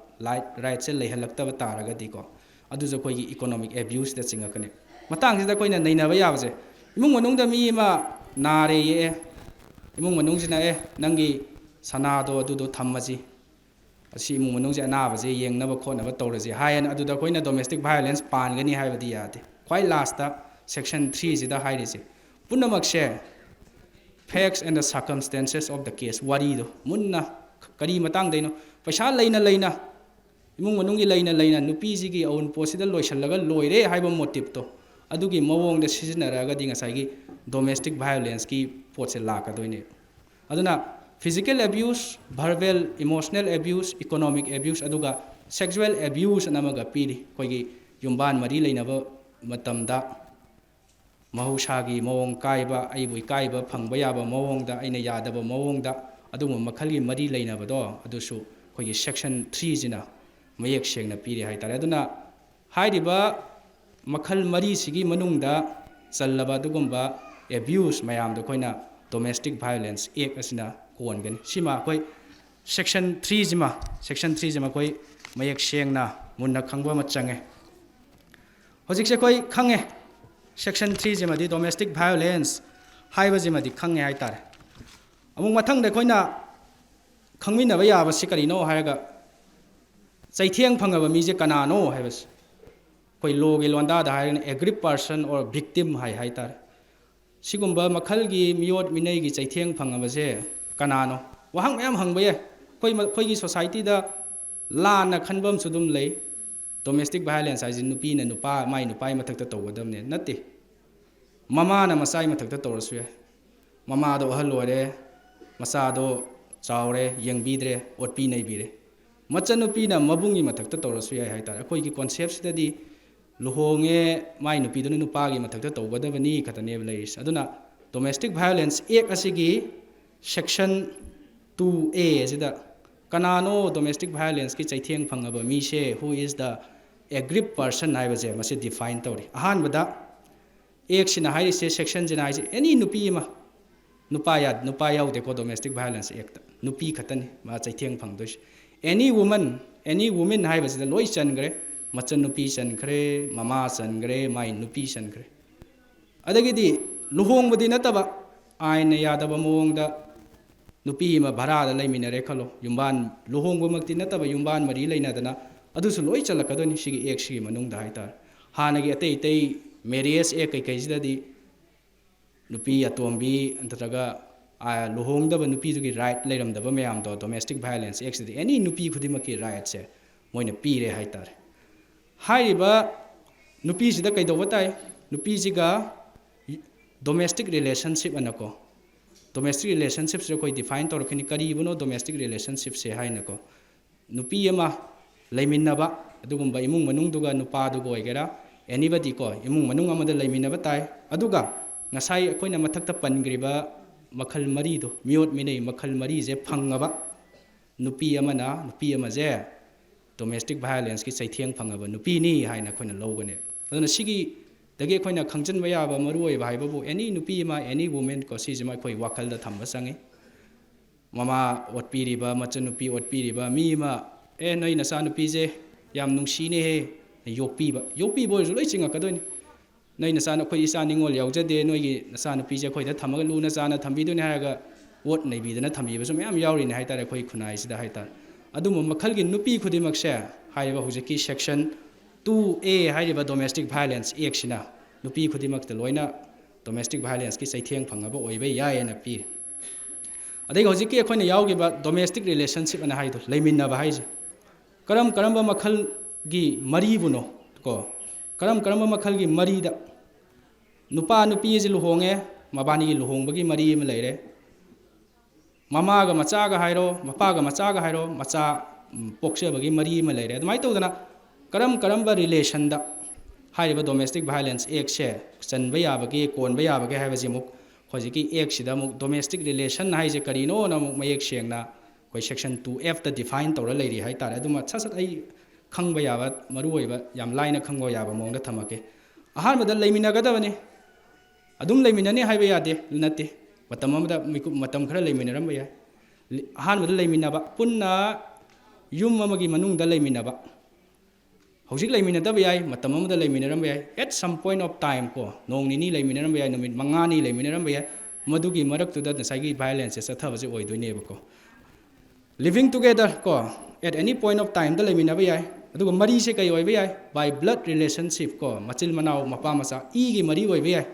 right se lehalakta taraga diko adu jo koi gi economic abuse da chingakane matang sida koina nainaba yabase imung manung da mi ma nare ye imung manung jina nangi sanado adu do thammaji asi imung manung je anaba je yengnaba khonaba tawraje hayan adu da koina domestic violence pangani haibadi yade khwai last ta section 3 sida hairisi punamakse facts and the circumstances of the case wari do munna kari matang deino paisa leina imung manungi leina nupi ji gi own posida loisalaga loire haiba motive to adugi mawong da sizinaraga di ngasai gi domestic violence ki potse laka doine aduna physical abuse verbal emotional abuse economic abuse aduga sexual abuse anamaga piri koigi yumban mari leinaba matamda mahusagi mawong kaiba aibui kaiba phangba yaba mawongda aina yadaba mawongda aduma makhalgi mari leinaba do adusu koigi section 3 jina mayek sengna piri haitare aduna hairiba makhal mari sigi manungda challaba dugumba abuse mayam do koina domestic violence act asina kongan sima koi section 3 jima koi mayek sengna munna khangba ma change hojik se koi khange section 3 jima di domestic violence haiba jima di khange haitare amung mathang de koina khangmina ba yaba sikari no haiga chaithiang phangaba mi je kanano haibas koi logi londa da hain aggrieved person or victim hai tar sigumba makhal gi miyot minai gi chaithiang phangaba je kanano wahang mayam hangba ye koi gi society da la na khanbam sudum lei domestic violence ai nupi na nupa mai nupai mathak ta tawdam ne natti mama na masai mathak ta tawrasu ye mama do hal lore masa do chaure yengbidre otpi nei bire machanupi na mabungi mathakta tawrasu yai haitar akoi ki concept sidadi luhonge mai nupi dunu nupa gi mathakta tawgadabani khatane leiris aduna domestic violence act asigi section 2A sida kanano domestic violence ki chaithiang phangaba mi se who is the aggrieved person haibaje mase define tawri ahan bada act sina hairi se section jina haise any nupi ma nupa yaude ko domestic violence act nupi khatani ma chaithiang phangdoi any woman hai basida loi changre machan nupi changre mama changre mai nupi changre adagidi luhong budi nataba aina yadaba mongda nupi ma bhara da laiminare khalo yumban luhong bumakti nataba yumban mari laina dana adusu loi chalakadoni sigi ek sigi manungda haitar hanagi atei marriage ek kai sida di nupi atombi antaga luhong da nupi dugi right leiram da mayam do domestic violence actually any nupi khudimaki right se moina pire haitar haiba nupi sida kai do batai nupi jiga domestic relationship anako domestic relationship se koi define tor khini kari buno domestic relationship se hainako nupi ama leiminaba adugumba imung manung duga nupa du goigera anybody ko imung manung amada leiminaba tai aduga ngasai koina mathakta pangriba makhal mari do miyot minei makhal mari je phangaba nupi ama je domestic violence ki chaithiang phangaba nupi ni haina khoina logane aduna sigi dage khoina khangjan baya ba maru oi bai babu any nupi ma any woman ko si jima khoi wakal da thamba sangi mama otpiri ba machan nupi otpiri ba mi ma noi na sa nupi je yam nungsi ne he yokpi bo loi chinga kadoni noi na sana khoi isa ningol yaujade noi gi na sana pije khoi da thamaga lu na sana thambi du ne haga wot nei bi da na thambi ba so mayam yauri ne haitare khoi khunai sida haitar adum makhal gi nupi khudimak se haiba hujiki section 2A haiba domestic violence act sina nupi khudimak te loina domestic violence ki saithiang phangaba oibe yae na pi adai hujiki khoina yaugi ba domestic relationship ana haido leiminna ba haije karam ba makhal gi mari buno ko karam makhal gi mari da nupa nupi ji luhonge mabani gi luhongbagi mari ma leire mama ga macha ga hairo mapa ga macha ga hairo macha pokse bagi mari ma leire admai tawdana karam ba relation da hairiba domestic violence act se chanba yabagi konba yabagi haibaji muk hojiki act sida muk domestic relation haije karino na muk mayek sengna koi section 2F da define tawra leiri haitare aduma chasat ai khangba yaba maru oiba yam laina khangbo yaba mongda thamake ahan badal leimina gadabani adum leiminani haiba yade nate matam amada matam khara leiminaram ba ya ahan badal leiminaba punna yum amagi manung da leiminaba hojik leiminada ba yai matam amada leiminaram ba yai at some point of time ko nong nini leiminaram ba yai numit mangani leiminaram ba yai madugi marak tu da nasagi violence sa thabaje oidoi ne ba ko living together ko at any point of time da leiminaba yai aduga mari se kai oiba yai by blood relationship ko machil manau mapa masa e gi mari oiba yai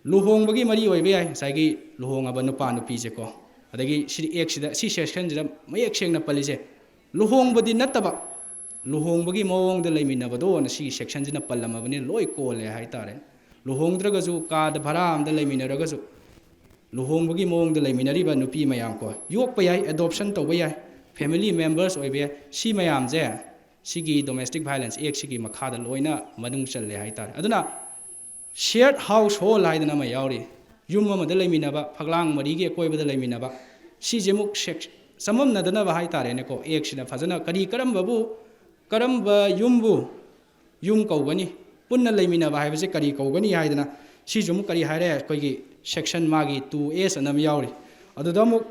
luhongbagi mari oibe ai saigi luhongaba nupa nupi je ko adagi si ek si section jida mayek sengna palise luhongbadi nataba luhongbagi mawong da leiminaba do na si section jina pallamabani loi kole hai tare luhongdraga ju ka da bharam da leiminaraga ju luhongbagi mawong da leiminariba nupi mayam ko yok pa yai adoption to yai family members oibe si mayam je sigi domestic violence ek sigi makha da loina madung challe hai tare aduna shared household haidana ma yauri yum amada leiminaba phaglang mari ge koibada leiminaba si jemuk samam nadana ba hai tare ne ko ek sina phajana kari karamba yumbu yum kaugani punna leiminaba haibase kari kaugani haidana si jumuk kari haire koigi section magi 2s anam yauri aduda muk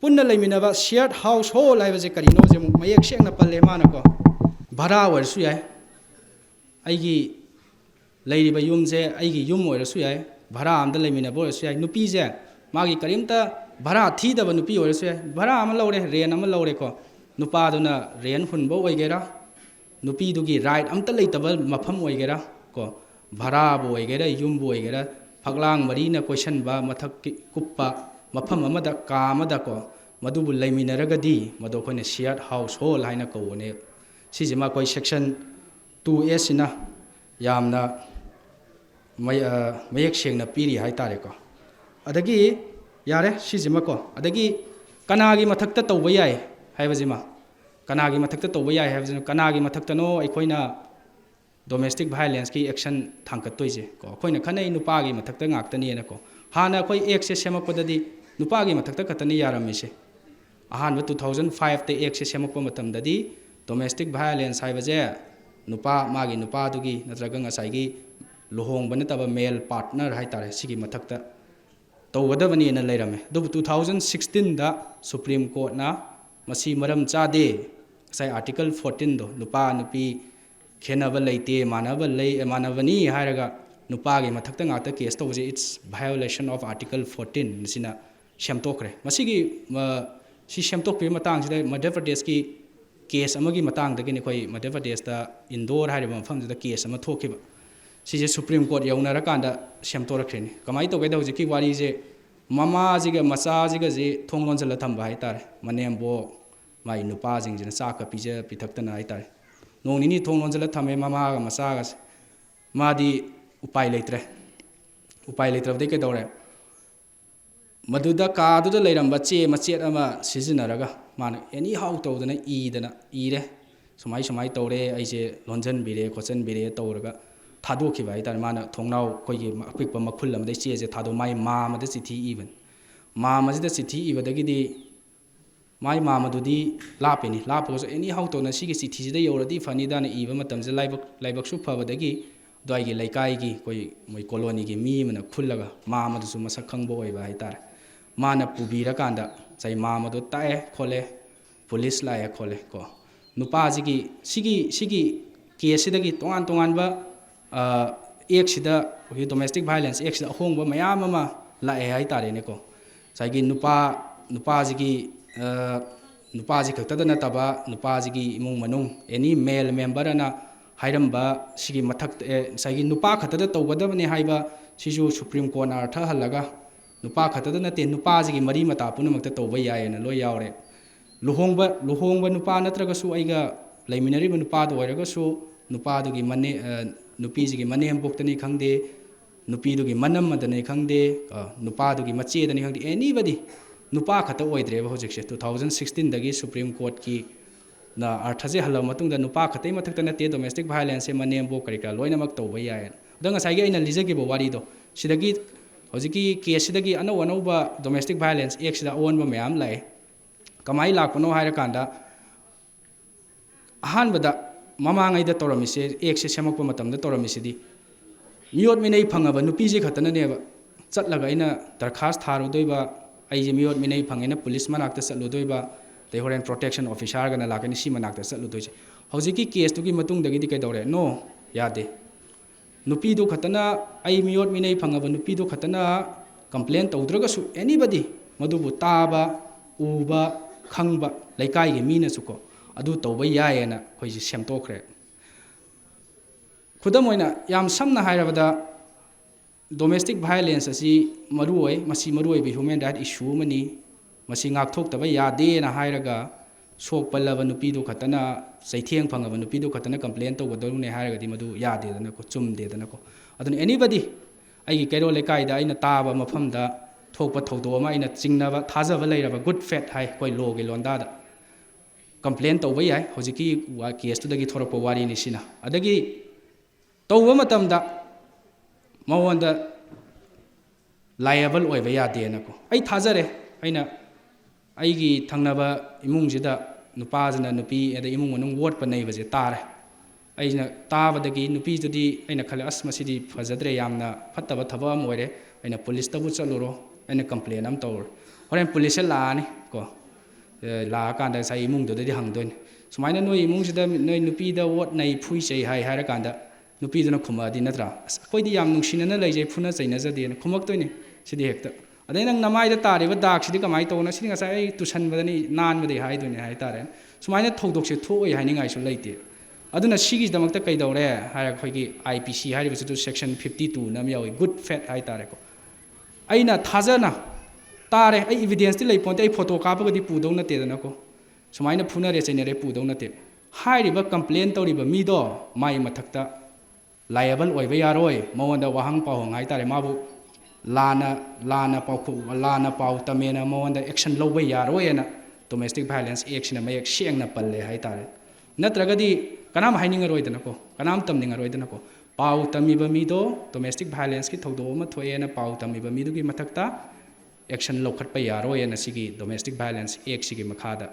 punna leiminaba shared household haibase kari no jemuk mayek shekna palle mana ko bhara warsu yai aigi leiriba yumje aigi yum oirasu yai bhara amda leiminaba oirasu yai nupi je magi karimta bhara thidaba nupi oirasu yai bhara ama lore ren ama lore ko nupa duna ren hunbo oigera nupi dugi right amta leitaba mafam oigera ko bhara bo oigera yum bo oigera phaglang mari na question ba mathak kuppa mafam amada ka amada ko madubu leiminaragadi mado khone shared household haina ko ne sijima koi section 2s ina yamna mayek sengna piri hai tare ko adagi yare sijima ko adagi kanagi mathakta tawba yai haibajima kanagi mathakta tawba yai haibajina kanagi mathakta no aikoina domestic violence ki action thangkat toije ko koina khanai nupa gi mathakta ngaktani na ko hana koi ek se semakpadadi nupa gi mathakta katani yaramise ahan 2005 te ek se semakpa matam dadi domestic violence haibaje nupa magi nupa dugi natraga ngasai gi luhong bana taba male partner hai tare sigi mathakta tawgadabani na leirame do 2016 da supreme court na masi maram chade sai article 14 do nupa nupi khenaba leite manavani hairaga nupa gi mathakta ngata case tawje it's violation of article 14 sina shamtokre masigi si shamtokpe matang sida madhya pradesh ki case amagi matang dagi ni khoi madhya pradesh da indore hairiba mafam da case ama thokiba sije supreme court yaunara kanda shamtorakheni kamai to gaida hojiki wari je mama jiga macha jiga je thonglon jala thamba hai tare manembo mai nupa jing jina chaka pije pithaktana hai tare nonini thonglon jala thame mama ga macha ga madi upai leitre de ke dore maduda ka du da leiramba che machet ama sijinaraga mana any how to dana ire sumai tore aise lonjan bire khochen bire tawraga thadokhiba hai tar mana thongnau koigi apikpa makhul amdai che je thado mai ma amada chithi even ma majida chithi ibadagidi mai ma madudi lapeni laposo any how to na sigi chithi jida yoradi fani dana iba matamje laibak su phabadagi doigi laikai gi koi moi colony gi mi mana khullaga ma amadu su masak khangbo oiba hai tar mana pubira kanda chai ma amadu tae khole police lae khole ko nupa jigi sigi case dagi tongan ba ek sida domestic violence ek sida hongba mayam ama lae hai tare ne ko saigi nupa ji khakta da na taba nupa ji imung manung any male member na hairamba sigi mathak saigi nupa khata da tawgadabani haiba sisu supreme court na artha halaga nupa khata da na te nupa ji mari mata punamakta tawba yae na loi yaure luhongba nupa natraga su aiga leiminari ba nupa do oiraga su nupa dugi mane nupi ji manem boktani khangde nupi dugi manam madani khangde nupa dugi mache dani khangde anybody nupa khata oidre ba hojik 2016 dagi supreme court ki na arthaje halam matung da nupa khatai mathakta na te domestic violence manem bo karika loina mak tawba yae danga sai gi aina lijagi bo wari do sidagi hojiki case sidagi anau ba domestic violence ek sida on ba mayam lai kamai lakpano haira kanda ahan bada mamangai da toramise ek se semakpa matam da toramise di miyot minai phangaba nupi je khatana ne ba chatlaga ina darkhas tharu doiba ai je miyot minai phangena police manakta chatlu doiba they horen protection officer gana lakani si manakta chatlu doise hojiki case tu gi matung dagi di kai dore no yade nupi du khatana ai miyot minai phangaba nupi du khatana complain tawdraga su anybody madubu taba uba khangba laikai ge mina su ko adu tawba yaena khoi ji semtokre khudam oina yam samna hairabada domestic violence asi maruoi masi maruoi bi human right issue mani masi ngak thok taba yade na hairaga sok pallaba nupi do khatana saithiang phangaba nupi do khatana complain to godol ne hairaga di madu yade dana ko chumde dana ko adun anybody ai gi kairo lekai da ina taba mafam da thokpa thodo ma ina chingnaba thajaba leiraba good faith hai koi lo ge londa da complain to bai hai hojiki wa case to dagi thorakpa wari ni sina adagi tawba matam da mawanda liable oiba yade na ko ai thajare aina aigi thangnaba imung jida nupa jana nupi eda imung manung word pa nei baje tare aina tabadagi nupi judi aina khale asma sidi fajadre yamna phattaba thaba am oire aina police tabu chaluro aina complain am tawr horen police la ni ko la kanda sai imung do de hangdoin sumaina noi imung jida noi nupi da word nei phui chei hai haira kanda nupi duna khuma di natra koidi yam nungsina na leije phuna chaina jade na khumak toini sidi hekta adai nang namai da tari ba dak sidi kamai to na sidi nga sai tusan badani nan bade hai duni hai tare sumaina thodok se thoi hai ningai su leite aduna sigi damakta kai dore hai khoigi IPC hai bi su section 52 nam yawi good faith hai tare ko aina thajana tare ai evidence ti lei ponte ai photo ka ba di pu dong na te na ko sumaina phuna re chaina re pu dong na te hai ri ba complain to ri ba mi do mai mathakta liable oiba yaroi mawanda wahang pawang hai tare mabu lana pau tamena mawanda action loba yaroi na domestic violence action ma ek siang na palle hai tare natragadi kanam haining roi dana ko kanam tamning roi dana ko pau tami ba mi do domestic violence ki thodo ma thoe na pau tami ba mi du gi mathakta action lokhat pa yaroi na sigi domestic violence ek sigi makhada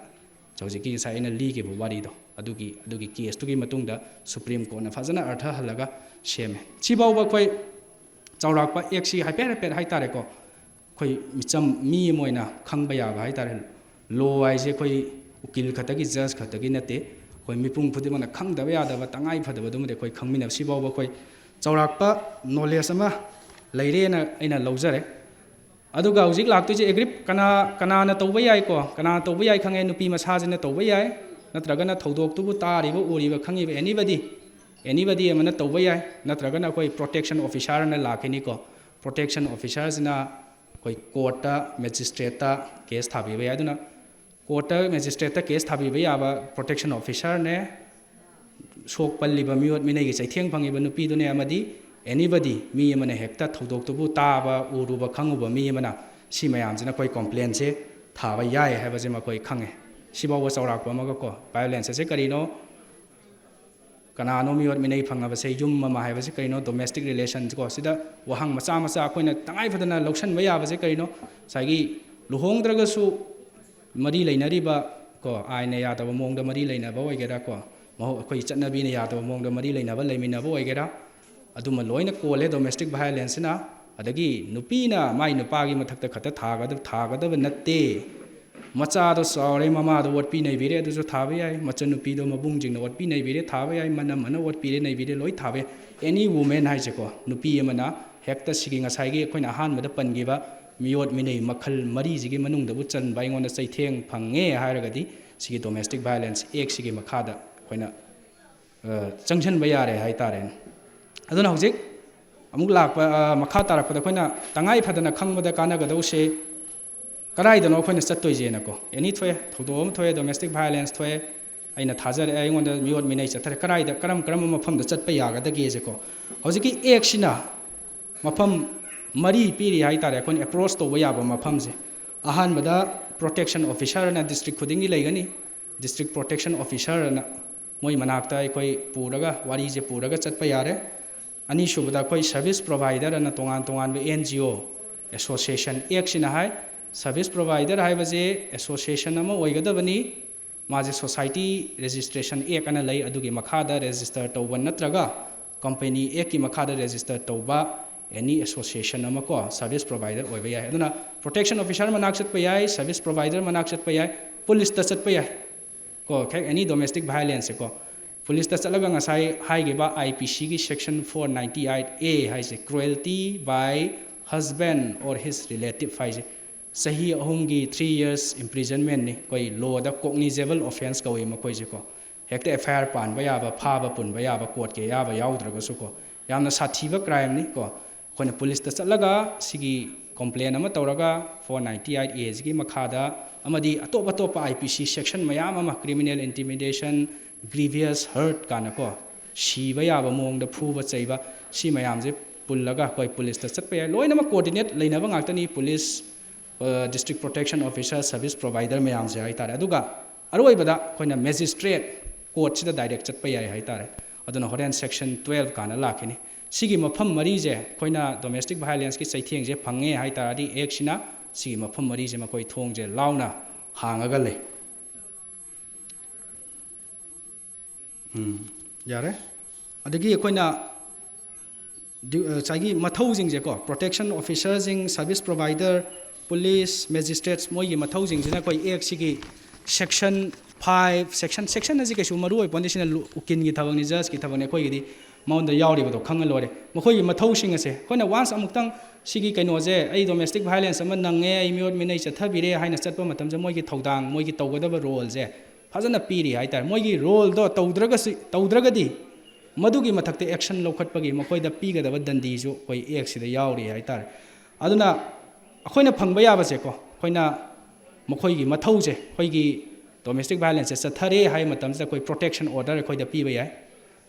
jojiki sai na li ge bu wari do adugi case to gi matungda supreme court na fazana artha halaga sheme chibaw ba khoi chawrak pa eksi hyper hai tare ko khoi micham mi moina khangba ya ba hai tare lo ai je khoi ukil khatagi judge khatagi nate khoi mipung phudi mana khangda ba ya da ba tangai phada ba dum de khoi khangmina sibaw ba khoi chawrak pa knowledge ama leire na aina lojare aduga hojik laktu je agrip kana na tawba yai ko kana tawba yai khange nupi masa jina tawba yai natragana thodok tu bu tari bu uri ba khangi ba anybody amana tawba yai natragana koi protection officer na lakhini ko protection officers na koi court ta magistrate ta case thabi ba aduna court ta magistrate ta case thabi ba ba protection officer ne sok palli ba miot minai gi chaitheng phangi ba nupi du ne amadi anybody mi amana hekta thodok tu bu ta ba uru ba khangu ba mi amana si mayam jina koi complaint se thaba yai ha ba je ma koi khange sibaw wa chawrak pa ma ko violence se karino kanano miot minai phanga ba sei jum ma hai ba se karino domestic relations ko sida wahang macha koina tangai phadana lokshan ba ya ba se karino sagi luhong draga su mari leinari ba ko aina ya da mong da mari leina ba oigera ko mo khoi chatnabi ne ya da mong da mari leina ba leimina ba oigera aduma loina ko le domestic violence na adagi nupi na mai nupa gi mathakta khata thaga da natte macha do sore mama do wat pi nei bire du so thabe ai macha nupi do mabung jing no wat pi nei bire thabe ai manam mana wat pi nei bire loi thabe any woman hai je ko nupi amana hekta sigi nga sai gi khoina han mada pan gi ba miot minei makhal mari ji gi manung da bu chan bai ngon da sai theng phange ha ra ga di sigi domestic violence ek sigi makhada khoina changchan ba yare hai taren aduna hojik amuk lak pa makha tarak pa khoina tangai phadana khangba da kana ga do se karai da no khoina chattoi je na ko any thoe thodom thoe domestic violence thoe aina thajare ai ngon da miot minai chathare karai da karam mafam da chatpa ya ga da ge je ko hojiki ek sina mafam mari piri hai tare kon approach to ya ba mafam je ahan bada protection officer na district khudingi leigani district protection officer na moi manakta ai koi puraga wari je puraga chatpa yare ani shubada koi service provider na tongan be NGO association ek sina hai service provider hai baje association ama oigadabani maje society registration ek ana lei adugi makhada register tawba natraga company ek ki makhada register tawba any association ama ko service provider oiba yai aduna protection officer manak chat pa yai service provider manak chat pa yai police ta chat pa yai ko khai any domestic violence ko police ta chalaga ngasai hai ge ba IPC gi section 498A hai se cruelty by husband or his relative hai se sahi ahungi 3 years imprisonment ni koi law da cognizable offense ko ma koi je ko hekta FIR pan ba ya ba pha ba pun ba ya ba court ke ya ba yaw dra ko su ko yamna sathiba crime ni ko ꯑꯩꯈꯣꯏꯅ ꯄꯨꯂꯤꯁꯇ ꯆꯠꯂꯒ ꯁꯤꯒꯤ complain ꯑꯃ ꯇꯧꯔꯒ 498A ꯁꯤꯒꯤ ꯃꯈꯥꯗ ꯑꯃꯗꯤ ꯑꯇꯣꯞ ꯑꯇꯣꯞꯄ IPC ꯁꯦꯛꯁꯟ ꯃꯌꯥꯝ ꯑꯃ ꯀ꯭ꯔꯤꯃꯤꯅꯦꯜ ꯏꯟꯇꯤꯃꯤꯗꯦꯁꯟ ꯒ꯭ꯔꯤꯚꯤꯌꯁ ꯍꯔꯠ ꯀꯥꯅꯀꯣ ꯁꯤꯕ ꯌꯥꯕ ꯃꯑꯣꯡꯗ ꯐꯨꯕ ꯆꯩꯕ ꯁꯤ ꯃꯌꯥꯝꯁꯦ ꯄꯨꯜꯂꯒ ꯑꯩꯈꯣꯏ ꯄꯨꯂꯤꯁꯇ ꯆꯠꯄ ꯌꯥꯏ ꯂꯣꯏꯅꯃꯛ ꯀꯣꯑꯣꯔꯗꯤꯅꯦꯠ ꯂꯩꯅꯕ ꯉꯥꯛꯇꯅꯤ police district protection officer service provider ꯃꯌꯥꯝꯁꯦ ꯍꯥꯏꯇꯥꯔꯦ ꯑꯗꯨꯒ ꯑꯔꯣꯏꯕꯗ ꯑꯩꯈꯣꯏꯅ ꯃꯦꯖꯤꯁꯇ꯭ꯔꯦꯠ ꯀꯣꯔꯠꯁꯤꯗ ꯗꯥꯏꯔꯦꯛ ꯆꯠꯄ ꯌꯥꯏ ꯍꯥꯏꯇꯥꯔꯦ ꯑꯗꯨꯅ ꯍꯣꯔꯦꯟ ꯁꯦꯛꯁꯟ 12 ꯀꯥꯟꯅ ꯂꯥꯛꯈꯤꯅꯤ ꯁꯤꯒꯤ ꯃꯐꯝ ꯃꯔꯤꯁꯦ ꯑꯩꯈꯣꯏꯅ ꯗꯣꯃꯦꯁꯇꯤꯛ ꯚꯥꯏꯂꯦꯟꯁꯀꯤ ꯆꯩꯊꯦꯡꯁꯦ ꯐꯪꯉꯦ ꯍꯥꯏꯇꯥꯔꯗꯤ ꯑꯦꯛꯁꯤꯅ ꯁꯤꯒꯤ ꯃꯐꯝ ꯃꯔꯤꯁꯦ ꯃꯈꯣꯏ ꯊꯣꯡꯁꯦ ꯂꯥꯎꯅ ꯍꯥꯡꯉꯒ ꯂꯩ ꯌꯥꯔꯦ ꯑꯗꯒꯤ ꯑꯩꯈꯣꯏꯅ ꯉꯁꯥꯏꯒꯤ ꯃꯊꯧꯁꯤꯡꯁꯦꯀꯣ ꯄ꯭ꯔꯣꯇꯦꯛꯁꯟ ꯑꯣꯐꯤꯁꯔꯁꯤꯡ ꯁꯔꯚꯤꯁ ꯄ꯭ꯔꯣꯚꯥꯏꯗꯔ ꯄꯨꯂꯤꯁ ꯃꯦꯖꯤꯁꯇ꯭ꯔꯦꯠꯁ ꯃꯣꯏꯒꯤ ꯃꯊꯧꯁꯤꯡꯁꯤꯅ ꯑꯩꯈꯣꯏ ꯑꯦꯛꯁꯤꯒꯤ ꯁꯦꯛꯁꯟ 5 ꯁꯦꯛꯁꯟ ꯑꯁꯤ ꯀꯩꯁꯨ ꯃꯔꯨ ꯑꯣꯏ ꯄꯣꯟꯗꯦ ꯁꯤꯅ ꯎꯀꯤꯜꯒꯤ ꯊꯕꯛꯅꯤ ꯖꯁꯀꯤ ꯊꯕꯛꯅꯤ ꯑꯩꯈꯣꯏꯒꯤꯗꯤ ꯃꯉꯣꯟꯗ ꯌꯥꯎꯔꯤꯕꯗꯣ ꯈꯪꯉ ꯂꯣꯏꯔꯦ ꯃꯈꯣꯏꯒꯤ ꯃꯊꯧꯁꯤꯡ ꯑꯁꯦ ꯑꯩꯈꯣꯏꯅ ꯋꯥꯟꯁ ꯑꯃꯨꯛꯇꯪ ꯁꯤꯒꯤ ꯀꯩꯅꯣꯁꯦ ꯑꯩ ꯗꯣꯃꯦꯁꯇꯤꯛ ꯚꯥꯏꯂꯦꯟꯁ ꯑꯃ ꯅꯪꯉꯦ ꯑꯩ ꯃꯤꯑꯣꯠ ꯃꯤꯅꯩ ꯆꯠꯊꯕꯤꯔꯦ ꯍꯥꯏꯅ ꯆꯠꯄ ꯃꯇꯝꯗ ꯃꯣꯏꯒꯤ ꯊꯧꯗꯥꯡ ꯃꯣꯏꯒꯤ ꯇꯧꯒꯗꯕ ꯔꯣꯜꯁꯦ ꯐꯖꯅ ꯄꯤꯔꯤ ꯍꯥꯏꯇꯥꯔꯦ ꯃꯣꯏꯒꯤ ꯔꯣꯜꯗꯣ ꯇꯧꯗ꯭ꯔꯒꯗꯤ ꯃꯗꯨꯒꯤ ꯃꯊꯛꯇ ꯑꯦꯛꯁꯟ ꯂꯧꯈꯠꯄꯒꯤ ꯃꯈꯣꯏꯗ ꯄꯤꯒꯗꯕ ꯗꯟꯗꯤꯁꯨ ꯑꯩꯈꯣꯏ ꯑꯦꯛꯁꯤꯗ ꯌꯥꯎꯔꯤ ꯍꯥꯏꯇꯥꯔꯦ ꯑꯗꯨꯅ ꯑꯩꯈꯣꯏꯅ ꯐꯪꯕ ꯌꯥꯕꯁꯦꯀꯣ ꯑꯩꯈꯣꯏꯅ ꯃꯈꯣꯏꯒꯤ ꯃꯊꯧꯁꯦ ꯑꯩꯈꯣꯏꯒꯤ ꯗꯣꯃꯦꯁꯇꯤꯛ ꯚꯥꯏꯂꯦꯟꯁꯁꯦ ꯆꯠꯊꯔꯦ ꯍꯥꯏꯕ ꯃꯇꯝꯁꯤꯗ ꯑꯩꯈꯣꯏ ꯄ꯭ꯔꯣꯇꯦꯛꯁꯟ ꯑꯣꯔꯗꯔ ꯑꯩꯈꯣꯏꯗ ꯄꯤꯕ ꯌꯥꯏ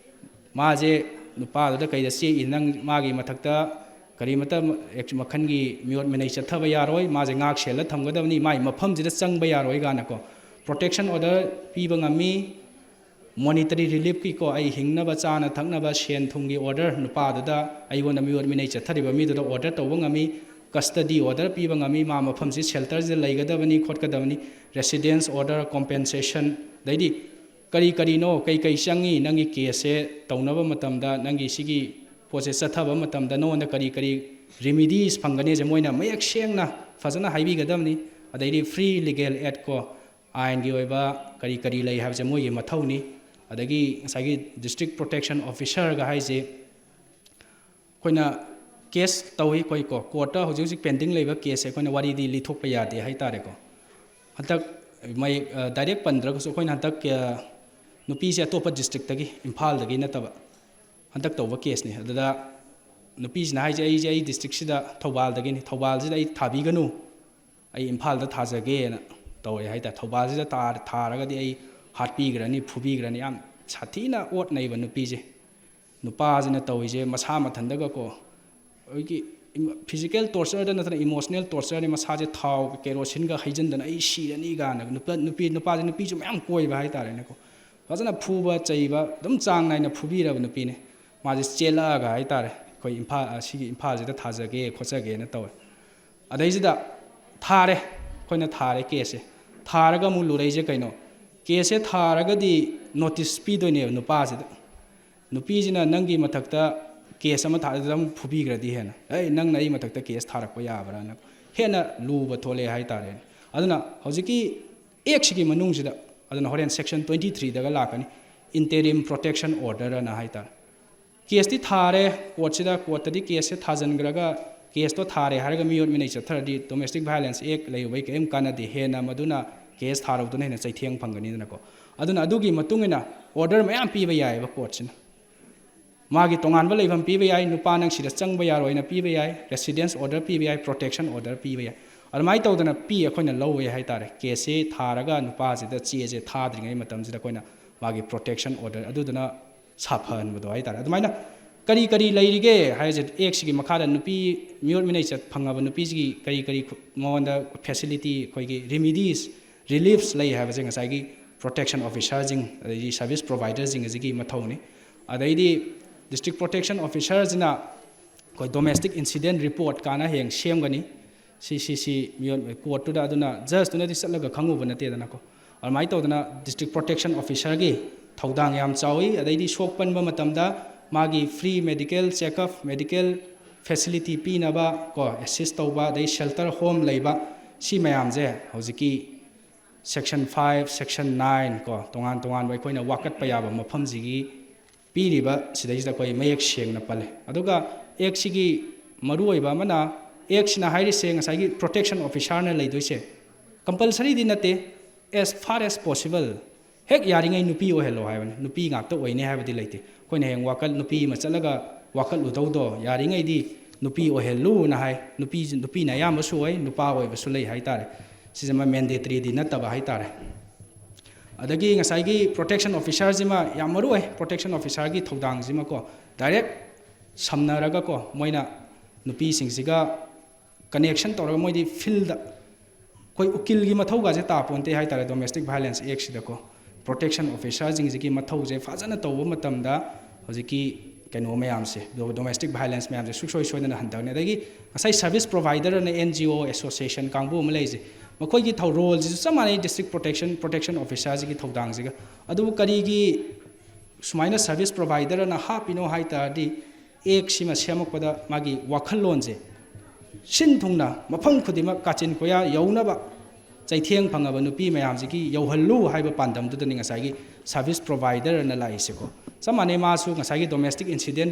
ꯃꯥꯁꯦ ꯅꯨꯄꯥꯗꯨꯗ ꯀꯩꯗ ꯆꯦꯛꯏ ꯅꯪ ꯃꯥꯒꯤ ꯃꯊꯛꯇ ꯀꯔꯤꯃꯠꯇ ꯃꯈꯜꯒꯤ ꯃꯤꯑꯣꯠ ꯃꯤꯅꯩ ꯆꯠꯊꯕ ꯌꯥꯔꯣꯏ ꯃꯥꯁꯦ ꯉꯥꯛ ꯁꯦꯜꯂ ꯊꯝꯒꯗꯕꯅꯤ ꯃꯥꯒꯤ ꯃꯐꯝꯁꯤꯗ ꯆꯪꯕ ꯌꯥꯔꯣꯏ ꯀꯥꯏꯅꯀꯣ ꯄ꯭ꯔꯣꯇꯦꯛꯁꯟ ꯑꯣꯔꯗꯔ ꯄꯤꯕ ꯉꯝꯃꯤ ꯃꯣꯅꯤꯇꯔꯤ ꯔꯤꯂꯤꯐꯀꯤꯀꯣ ꯑꯩ ꯍꯤꯡꯅꯕ ꯆꯥꯅ ꯊꯛꯅꯕ ꯁꯦꯟ ꯊꯨꯝꯒꯤ ꯑꯣꯔꯗꯔ ꯅꯨꯄꯥꯗꯨꯗ ꯑꯩꯉꯣꯟꯗ ꯃꯤꯑꯣꯠ ꯃꯤꯅꯩ ꯆꯠꯊꯔꯤꯕ ꯃꯤꯗꯨꯗ ꯑꯣꯔꯗꯔ ꯇꯧꯕ ꯉꯝꯃꯤ ꯀꯁꯇꯗꯤ ꯑꯣꯔꯗꯔ ꯄꯤꯕ ꯉꯝꯃꯤ ꯃꯥ ꯃꯐꯝꯁꯤ ꯁꯦꯜꯇꯔꯁꯤꯗ ꯂꯩꯒꯗꯕꯅꯤ ꯈꯣꯠꯀꯗꯕꯅꯤ ꯔꯦꯁꯤꯗꯦꯟꯁ ꯑꯣꯔꯗꯔ ꯀꯣꯝꯄꯦꯟꯁꯦꯁꯟ ꯑꯗꯩꯗꯤ ꯀꯔꯤꯅꯣ ꯀꯩ ꯆꯪꯉꯤ ꯅꯪꯒꯤ ꯀꯦꯁꯁꯦ ꯇꯧꯅꯕ ꯃꯇꯝꯗ ꯅꯪꯒꯤ ꯁꯤꯒꯤ ꯄꯣꯠꯁꯦ ꯆꯠꯊꯕ ꯃꯇꯝꯗ ꯅꯉꯣꯟꯗ ꯀꯔꯤ ꯔꯤꯃꯤꯗꯤꯁ ꯐꯪꯒꯅꯤꯁꯦ ꯃꯣꯏꯅ ꯃꯌꯦꯛ ꯁꯦꯡꯅ ꯐꯖꯅ ꯍꯥꯏꯕꯤꯒꯗꯕꯅꯤ ꯑꯗꯩꯗꯤ ꯐ꯭ꯔꯤ ꯂꯤꯒꯦꯜ ꯑꯦꯗ ꯀꯣ ꯑꯥꯏꯟꯒꯤ ꯑꯣꯏꯕ ꯀꯔꯤ ꯂꯩ ꯍꯥꯏꯕꯁꯦ ꯃꯣꯏꯒꯤ ꯃꯊꯧꯅꯤ ꯑꯗꯒꯤ ꯉꯁꯥꯏꯒꯤ ꯗꯤꯁꯇ꯭ꯔꯤꯛ ꯄ꯭ꯔꯣꯇꯦꯛꯁꯟ ꯑꯣꯐꯤꯁꯔꯒ ꯍꯥꯏꯁꯦ ꯑꯩꯈꯣꯏꯅ ꯀꯦꯁ ꯇꯧꯏ ꯑꯩꯈꯣꯏꯀꯣ ꯀꯣꯔꯠꯇ ꯍꯧꯖꯤꯛ ꯄꯦꯟꯗꯤꯡ ꯂꯩꯕ ꯀꯦꯁꯁꯦ ꯑꯩꯈꯣꯏꯅ ꯋꯥꯔꯤꯗꯤ ꯂꯤꯊꯣꯛꯄ ꯌꯥꯗꯦ ꯍꯥꯏꯇꯥꯔꯦꯀꯣ ꯍꯟꯗꯛ ꯗꯥꯏꯔꯦꯛ ꯄꯟꯗ꯭ꯔꯒꯁꯨ ꯑꯩꯈꯣꯏꯅ ꯍꯟꯗꯛ ꯅꯨꯄꯤꯁꯦ ꯑꯇꯣꯞꯄ ꯗꯤꯁꯇ꯭ꯔꯤꯛꯇꯒꯤ ꯏꯝꯐꯥꯜꯗꯒꯤ ꯅꯠꯇꯕ ꯍꯟꯗꯛ ꯇꯧꯕ ꯀꯦꯁꯅꯤ ꯑꯗꯨꯗ ꯅꯨꯄꯤꯁꯤꯅ ꯍꯥꯏꯁꯦ ꯑꯩ ꯗꯤꯁꯇ꯭ꯔꯤꯛꯁꯤꯗ ꯊꯧꯕꯥꯜꯗꯒꯤꯅꯤ ꯊꯧꯕꯥꯜꯁꯤꯗ ꯑꯩ ꯊꯥꯕꯤꯒꯅꯨ ꯑꯩ ꯏꯝꯐꯥꯜꯗ ꯊꯥꯖꯒꯦꯅ ꯇꯧꯔꯦ ꯍꯥꯏꯇꯥꯔꯦ ꯊꯧꯕꯥꯜꯁꯤꯗ ꯊꯥꯔꯒꯗꯤ ꯑꯩ ꯍꯥꯠꯄꯤꯈ꯭ꯔꯅꯤ ꯐꯨꯕꯤꯈ꯭ꯔꯅꯤ ꯌꯥꯝ ꯁꯥꯊꯤꯅ ꯑꯣꯠꯅꯩꯕ ꯅꯨꯄꯤꯁꯦ ꯅꯨꯄꯥꯁꯤꯅ ꯇꯧꯔꯤꯁꯦ ꯃꯁꯥ ꯃꯊꯟꯗꯒꯀꯣ ꯑꯩꯈꯣꯏꯒꯤ ꯐꯤꯖꯤꯀꯦꯜ ꯇꯣꯔꯆꯔꯗ ꯅꯠꯇꯅ ꯏꯃꯣꯁꯅꯦꯜ ꯇꯣꯔꯆꯔꯅꯤ ꯃꯁꯥꯁꯦ ꯊꯥꯎ ꯀꯦꯔꯣꯁꯤꯟꯒ ꯍꯩꯖꯤꯟꯗꯅ ꯑꯩ ꯁꯤꯔꯅꯤ ꯀꯥꯏꯅ ꯅꯨꯄꯥꯁꯦ ꯅꯨꯄꯤꯁꯨ ꯃꯌꯥꯝ ꯀꯣꯏꯕ ꯍꯥꯏꯇꯥꯔꯦꯅꯦꯀꯣ ꯐꯖꯅ ꯐꯨꯕ ꯆꯩꯕ ꯑꯗꯨꯝ ꯆꯥꯡ ꯅꯥꯏꯅ ꯐꯨꯕꯤꯔꯕ ꯅꯨꯄꯤꯅꯦ ꯃꯥꯁꯦ ꯆꯦꯜꯂꯛꯑꯒ ꯍꯥꯏꯇꯥꯔꯦ ꯑꯩꯈꯣꯏ ꯁꯤꯒꯤ ꯏꯝꯐꯥꯜꯁꯤꯗ ꯊꯥꯖꯒꯦ ꯈꯣꯠꯆꯒꯦꯅ ꯇꯧꯋꯦ ꯑꯗꯩꯁꯤꯗ ꯊꯥꯔꯦ ꯑꯩꯈꯣꯏꯅ ꯊꯥꯔꯦ ꯀꯦꯁꯁꯦ ꯊꯥꯔꯒ ꯑꯃꯨꯛ ꯂꯨꯔꯛꯏꯁꯦ ꯀꯩꯅꯣ ꯀꯦꯁꯁꯦ ꯊꯥꯔꯒꯗꯤ ꯅꯣꯇꯤꯁ ꯄꯤꯗꯣꯏꯅꯦꯕ ꯅꯨꯄꯥꯁꯤꯗ ꯅꯨꯄꯤꯁꯤꯅ ꯅꯪꯒꯤ ꯃꯊꯛꯇ ꯀꯦꯁ ꯑꯃ ꯊꯥꯔꯒ ꯑꯃꯨꯛ ꯐꯨꯕꯤꯈ꯭ꯔꯗꯤ ꯍꯦꯟꯅ ꯅꯪꯅ ꯑꯩ ꯃꯊꯛꯇ ꯀꯦꯁ ꯊꯥꯔꯛꯄ ꯌꯥꯕ꯭ꯔꯥꯅ ꯍꯦꯟꯅ ꯂꯨꯕ ꯊꯣꯛꯂꯛꯑꯦ ꯍꯥꯏꯇꯥꯔꯦꯅꯦ ꯑꯗꯨꯅ ꯍꯧꯖꯤꯛꯀꯤ ꯑꯦꯛꯁꯤꯒꯤ ꯃꯅꯨꯡꯁꯤꯗ ꯑꯗꯨꯅ ꯍꯣꯔꯦꯟ ꯁꯦꯛꯁꯟ 23ꯗꯒ ꯂꯥꯛꯀꯅꯤ ꯏꯟꯇꯦꯔꯤꯝ ꯄ꯭ꯔꯣꯇꯦꯛꯁꯟ ꯑꯣꯔꯗꯔꯅ ꯍꯥꯏꯇꯥꯔꯦ ꯀꯦꯁꯇꯤ ꯊꯥꯔꯦ ꯀꯣꯔꯠꯇꯗꯤ ꯀꯦꯁꯁꯦ ꯊꯥꯖꯤꯟꯈ꯭ꯔꯒ ꯀꯦꯁꯇꯣ ꯊꯥꯔꯦ ꯍꯥꯏꯔꯒ ꯃꯤꯑꯣꯠ ꯃꯤꯅꯩ ꯆꯠꯊꯔꯗꯤ ꯗꯣꯃꯦꯁꯇꯤꯛ ꯚꯥꯏꯂꯦꯟꯁ ꯑꯦꯛ ꯂꯩꯕꯩ ꯀꯔꯤꯝ ꯀꯥꯟꯅꯗꯦ ꯍꯦꯟꯅ ꯃꯗꯨꯅ ꯀꯦꯁ ꯊꯥꯔꯧꯗꯨꯅ ꯍꯦꯟꯅ ꯆꯩꯊꯦꯡ ꯐꯪꯒꯅꯤꯗꯅꯀꯣ ꯑꯗꯨꯅ ꯑꯗꯨꯒꯤ ꯃꯇꯨꯡ ꯏꯟꯅ ꯑꯣꯔꯗꯔ ꯃꯌꯥꯝ ꯄꯤꯕ ꯌꯥꯏꯑꯕ ꯀꯣꯔꯠꯁꯤꯅ ꯃꯥꯒꯤ ꯇꯣꯉꯥꯟꯕ ꯂꯩꯐꯝ ꯄꯤꯕ ꯌꯥꯏ ꯅꯨꯄꯥ ꯅꯪ ꯁꯤꯗ ꯆꯪꯕ ꯌꯥꯔꯣꯏꯅ ꯄꯤꯕ ꯌꯥꯏ ꯔꯦꯁꯤꯗꯦꯟꯁ ꯑꯣꯔꯗꯔ ꯄꯤꯕ ꯌꯥꯏ ꯄ꯭ꯔꯣꯇꯦꯛꯁꯟ ꯑꯣꯔꯗꯔ ꯄꯤꯕ ꯌꯥꯏ ꯑꯗꯨꯃꯥꯏꯅ ꯇꯧꯗꯅ ꯑꯩꯈꯣꯏꯅ ꯂꯧꯋꯦ ꯍꯥꯏꯇꯥꯔꯦ ꯀꯦꯁꯁꯤ ꯊꯥꯔꯒ ꯅꯨꯄꯥꯁꯤꯗ ꯆꯦꯁꯦ ꯊꯥꯗ꯭ꯔꯤꯉꯩ ꯃꯇꯝꯁꯤꯗ ꯑꯩꯈꯣꯏꯅ ꯃꯥꯒꯤ ꯄ꯭ꯔꯣꯇꯦꯛꯁꯟ ꯑꯣꯔꯗꯔ ꯑꯗꯨꯗꯨꯅ ꯁꯥꯐꯍꯟꯕꯗꯣ ꯍꯥꯏꯇꯥꯔꯦ ꯑꯗꯨꯃꯥꯏꯅ ꯀꯔꯤ ꯂꯩꯔꯤꯒꯦ ꯍꯥꯏꯁꯦ ꯑꯦꯛꯁꯤꯒꯤ ꯃꯈꯥꯗ ꯅꯨꯄꯤ ꯃꯤꯑꯣꯠ ꯃꯤꯅꯩ ꯐꯪꯉꯕ ꯅꯨꯄꯤꯁꯤꯒꯤ ꯀꯔꯤ ꯃꯉꯣꯟꯗ ꯐꯦꯁꯤꯂꯤꯇꯤ ꯑꯩꯈꯣꯏꯒꯤ ꯔꯤꯃꯤꯗꯤꯁ ꯔꯤꯂꯤꯐꯁ ꯂꯩ ꯍꯥꯏꯕꯁꯦ ꯉꯁꯥꯏꯒꯤ ꯄ꯭ꯔꯣꯇꯦꯛꯁꯟ ꯑꯣꯐꯤꯁꯥꯔꯁꯤꯡ ꯑꯗꯩꯗꯤ ꯁꯥꯔꯚꯤꯁ ꯄ꯭ꯔꯣꯚꯥꯏꯗꯔꯁꯤꯡ ꯑꯁꯤꯒꯤ ꯃꯊꯧꯅꯤ ꯑꯗꯩꯗꯤ ꯗꯤꯁꯇ꯭ꯔꯤꯛ ꯄ꯭ꯔꯣꯇꯦꯛꯁꯟ ꯑꯣꯐꯤꯁꯥꯔꯁꯤꯅ ꯑꯩꯈꯣꯏ ꯗꯣꯃꯦꯁꯇꯤꯛ ꯏꯟꯁꯤꯗꯦꯟ ꯔꯤꯄꯣꯔꯠ ꯀꯥꯅ ꯍꯌꯦꯡ ꯁꯦꯝꯒꯅꯤ ꯁꯤ ꯀꯣꯔꯠꯇꯨꯗ ꯑꯗꯨꯅ ꯖꯁꯇꯨꯅꯗꯤ ꯆꯠꯂꯒ ꯈꯪꯉꯨꯕ ꯅꯠꯇꯦꯗꯅꯀꯣ ꯑꯗꯨꯃꯥꯏꯅ ꯇꯧꯗꯅ ꯗꯤꯁꯇ꯭ꯔꯤꯛ ꯄ꯭ꯔꯣꯇꯦꯛꯁꯟ ꯑꯣꯐꯤꯁꯥꯔꯒꯤ ꯊꯧꯗꯥꯡ ꯌꯥꯝ ꯆꯥꯎꯏ ꯑꯗꯩꯗꯤ ꯁꯣꯛꯄꯟꯕ ꯃꯇꯝꯗ ꯃꯥꯒꯤ free medical checkup medical facility ꯄꯤꯅꯕ ꯑꯦꯁꯤꯁ ꯇꯧꯕ ꯑꯗꯩ ꯁꯦꯜꯇꯔ ꯍꯣꯝ ꯂꯩꯕ ꯁꯤ ꯃꯌꯥꯝꯁꯦ ꯍꯧꯖꯤꯛꯀꯤ ꯁꯦꯛꯁꯟ 5 ꯁꯦꯛꯁꯟ 9 ꯇꯣꯉꯥꯟ ꯇꯣꯉꯥꯟꯕ ꯑꯩꯈꯣꯏꯅ ꯋꯥꯀꯠꯄ ꯌꯥꯕ ꯃꯐꯝꯁꯤꯒꯤ ꯄꯤꯔꯤꯕ ꯁꯤꯗꯩꯁꯤꯗ ꯑꯩꯈꯣꯏ ꯃꯌꯦꯛ ꯁꯦꯡꯅ ꯄꯜꯂꯦ ꯑꯗꯨꯒ ꯑꯦꯛꯁꯤꯒꯤ ꯃꯔꯨꯑꯣꯏꯕ ꯑꯃꯅ ꯑꯦꯛꯁꯤꯅ ꯍꯥꯏꯔꯤꯁꯦ ꯉꯁꯥꯏꯒꯤ ꯄ꯭ꯔꯣꯇꯦꯛꯁꯟ ꯑꯣꯐꯤꯁꯥꯔꯅ ꯂꯩꯗꯣꯏꯁꯦ ꯀꯝꯄꯜꯁꯔꯤꯗꯤ ꯅꯠꯇꯦ ꯑꯦꯁ ꯐꯥꯔ ꯑꯦꯁ ꯄꯣꯁꯤꯕꯜ ꯍꯦꯛ ꯌꯥꯔꯤꯉꯩ ꯅꯨꯄꯤ ꯑꯣꯏꯍꯜꯂꯣ ꯍꯥꯏꯕꯅꯤ ꯅꯨꯄꯤ ꯉꯥꯛꯇ ꯑꯣꯏꯅꯤ ꯍꯥꯏꯕꯗꯤ ꯂꯩꯇꯦ ꯑꯩꯈꯣꯏꯅ ꯍꯌꯦꯡ ꯅꯨꯄꯤ ꯑꯃ ꯆꯠꯂꯒ ꯋꯥꯀꯠꯂꯨꯗꯧꯗꯣ ꯌꯥꯔꯤꯉꯩꯗꯤ nupi ohelu na hai nupi na yam su oi nupa oi ba su lei hai tare si jama mandatory di na ta ba hai tare adagi ngasai gi protection officer jima yam maru oi protection officer gi thodang jima ko direct samna raga ko moina nupi sing siga connection tawra moi di field da koi ukil gi mathau ga je ta ponte hai tare domestic violence act sida ko protection officer jing ji gi mathau je fajana tawba matam da hojiki keno mayam se domestic violence mayam je suksoi soina handang ne dagi asai service provider na NGO association kangbu ma lei je makoi gi thau role ji samani district protection officer ji gi thodang ji ga adu kari gi sumaina service provider na ha pino hai ta di ek sima semak pada magi wakhal lon je sin thungna mafam khudima kachin koya yauna ba chaitheng phangaba nupi mayam ji gi yauhallu haiba pandam du ni ngasai gi service provider na lai se ko samane ma su ngasai gi domestic incident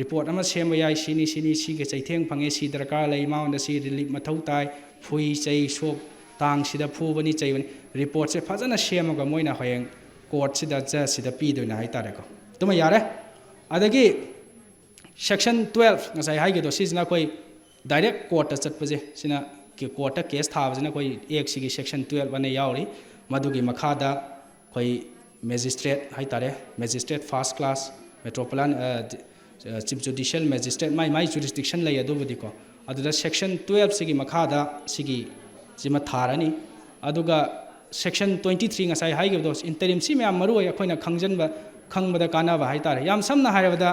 report ama sema yai sini si ge chaitheng phange si darkar lai ma on si relief mathau tai phui chai sok tang sida phu bani chai bani report se phajana sema ga moina hoyeng court sida ja sida pi doina hai tare ko tuma yare adagi section 12 ngasai hai ge do sina koi direct court chat paje sina ki court case tha bajina koi ek sigi section 12 bane yauri madugi makhada koi magistrate hai tare magistrate first class metropolitan chief judicial magistrate my jurisdiction lay adu budi ko aduda section 12 sigi makhada sigi jima tharani aduga section 23 ngasai hai ge do interim si me maru ai khoina khangjanba khangbada kana ba hai tare yam samna hairabada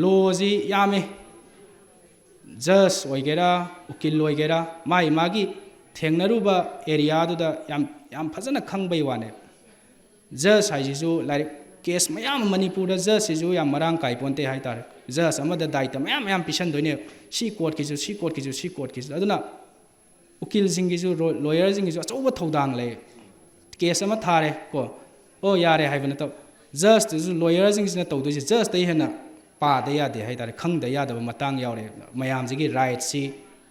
law ji yame judge oigera ukil oigera mai magi thengnaruba area duda yam phajana khangbai wane judge haiju like case mayam Manipur da judge ju yam marang kai ponte hai tar judge amada daita mayam pisan doine si court ki ju aduna ukil jing gi ju lawyer jing gi ju achoba thodang le case ama thare ko o yare haibana to judge ju lawyer jing na tawdu ji judge dai hena pa da ya de hai tar khang da ya da matang yaure mayam ji gi right si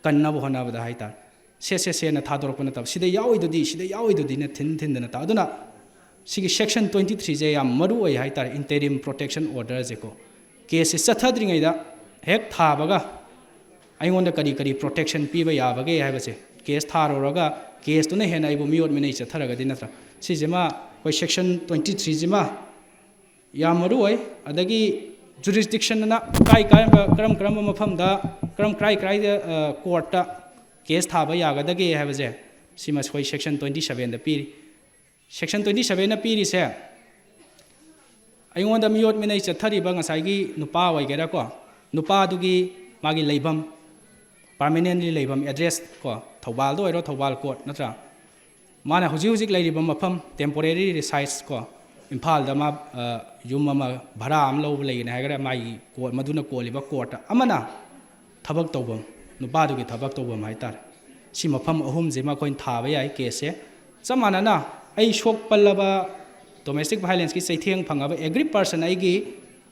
kanna bo hona ba hai tar se na thador ko na tab sida yawi do di na thin na ta aduna sigi section 23 je yam maru oi hai tar interim protection order je ko case chathadri ngai da hek tha baga aingon da kari protection pi ba ya bage hai ba che case tharo raga case to ne hena ibu miot me nei chatharaga di natra si jema koi section 23 jema yam maru oi adagi jurisdiction na kai karam mafam da karam krai da court ta case thaba yaga dage hai ba je sima koi section 27 da pi section 27 na piri se aingon da miot me nei chathari ba ngasai gi nupa waigera ko nupa dugi magi leibam permanently leibam address ko thobal do ero thobal court natra mana hujik leiribam mafam temporary resides ko IMPHAL da ma yum ma bhara am lo lei na hagara mai ko maduna ko liba court amana thabak tobam nupa dugi thabak tobam hai tar si mafam ahum je ma koin thaba yai case samana na ai shok pallaba domestic violence ki saitheng phangaba every person ai gi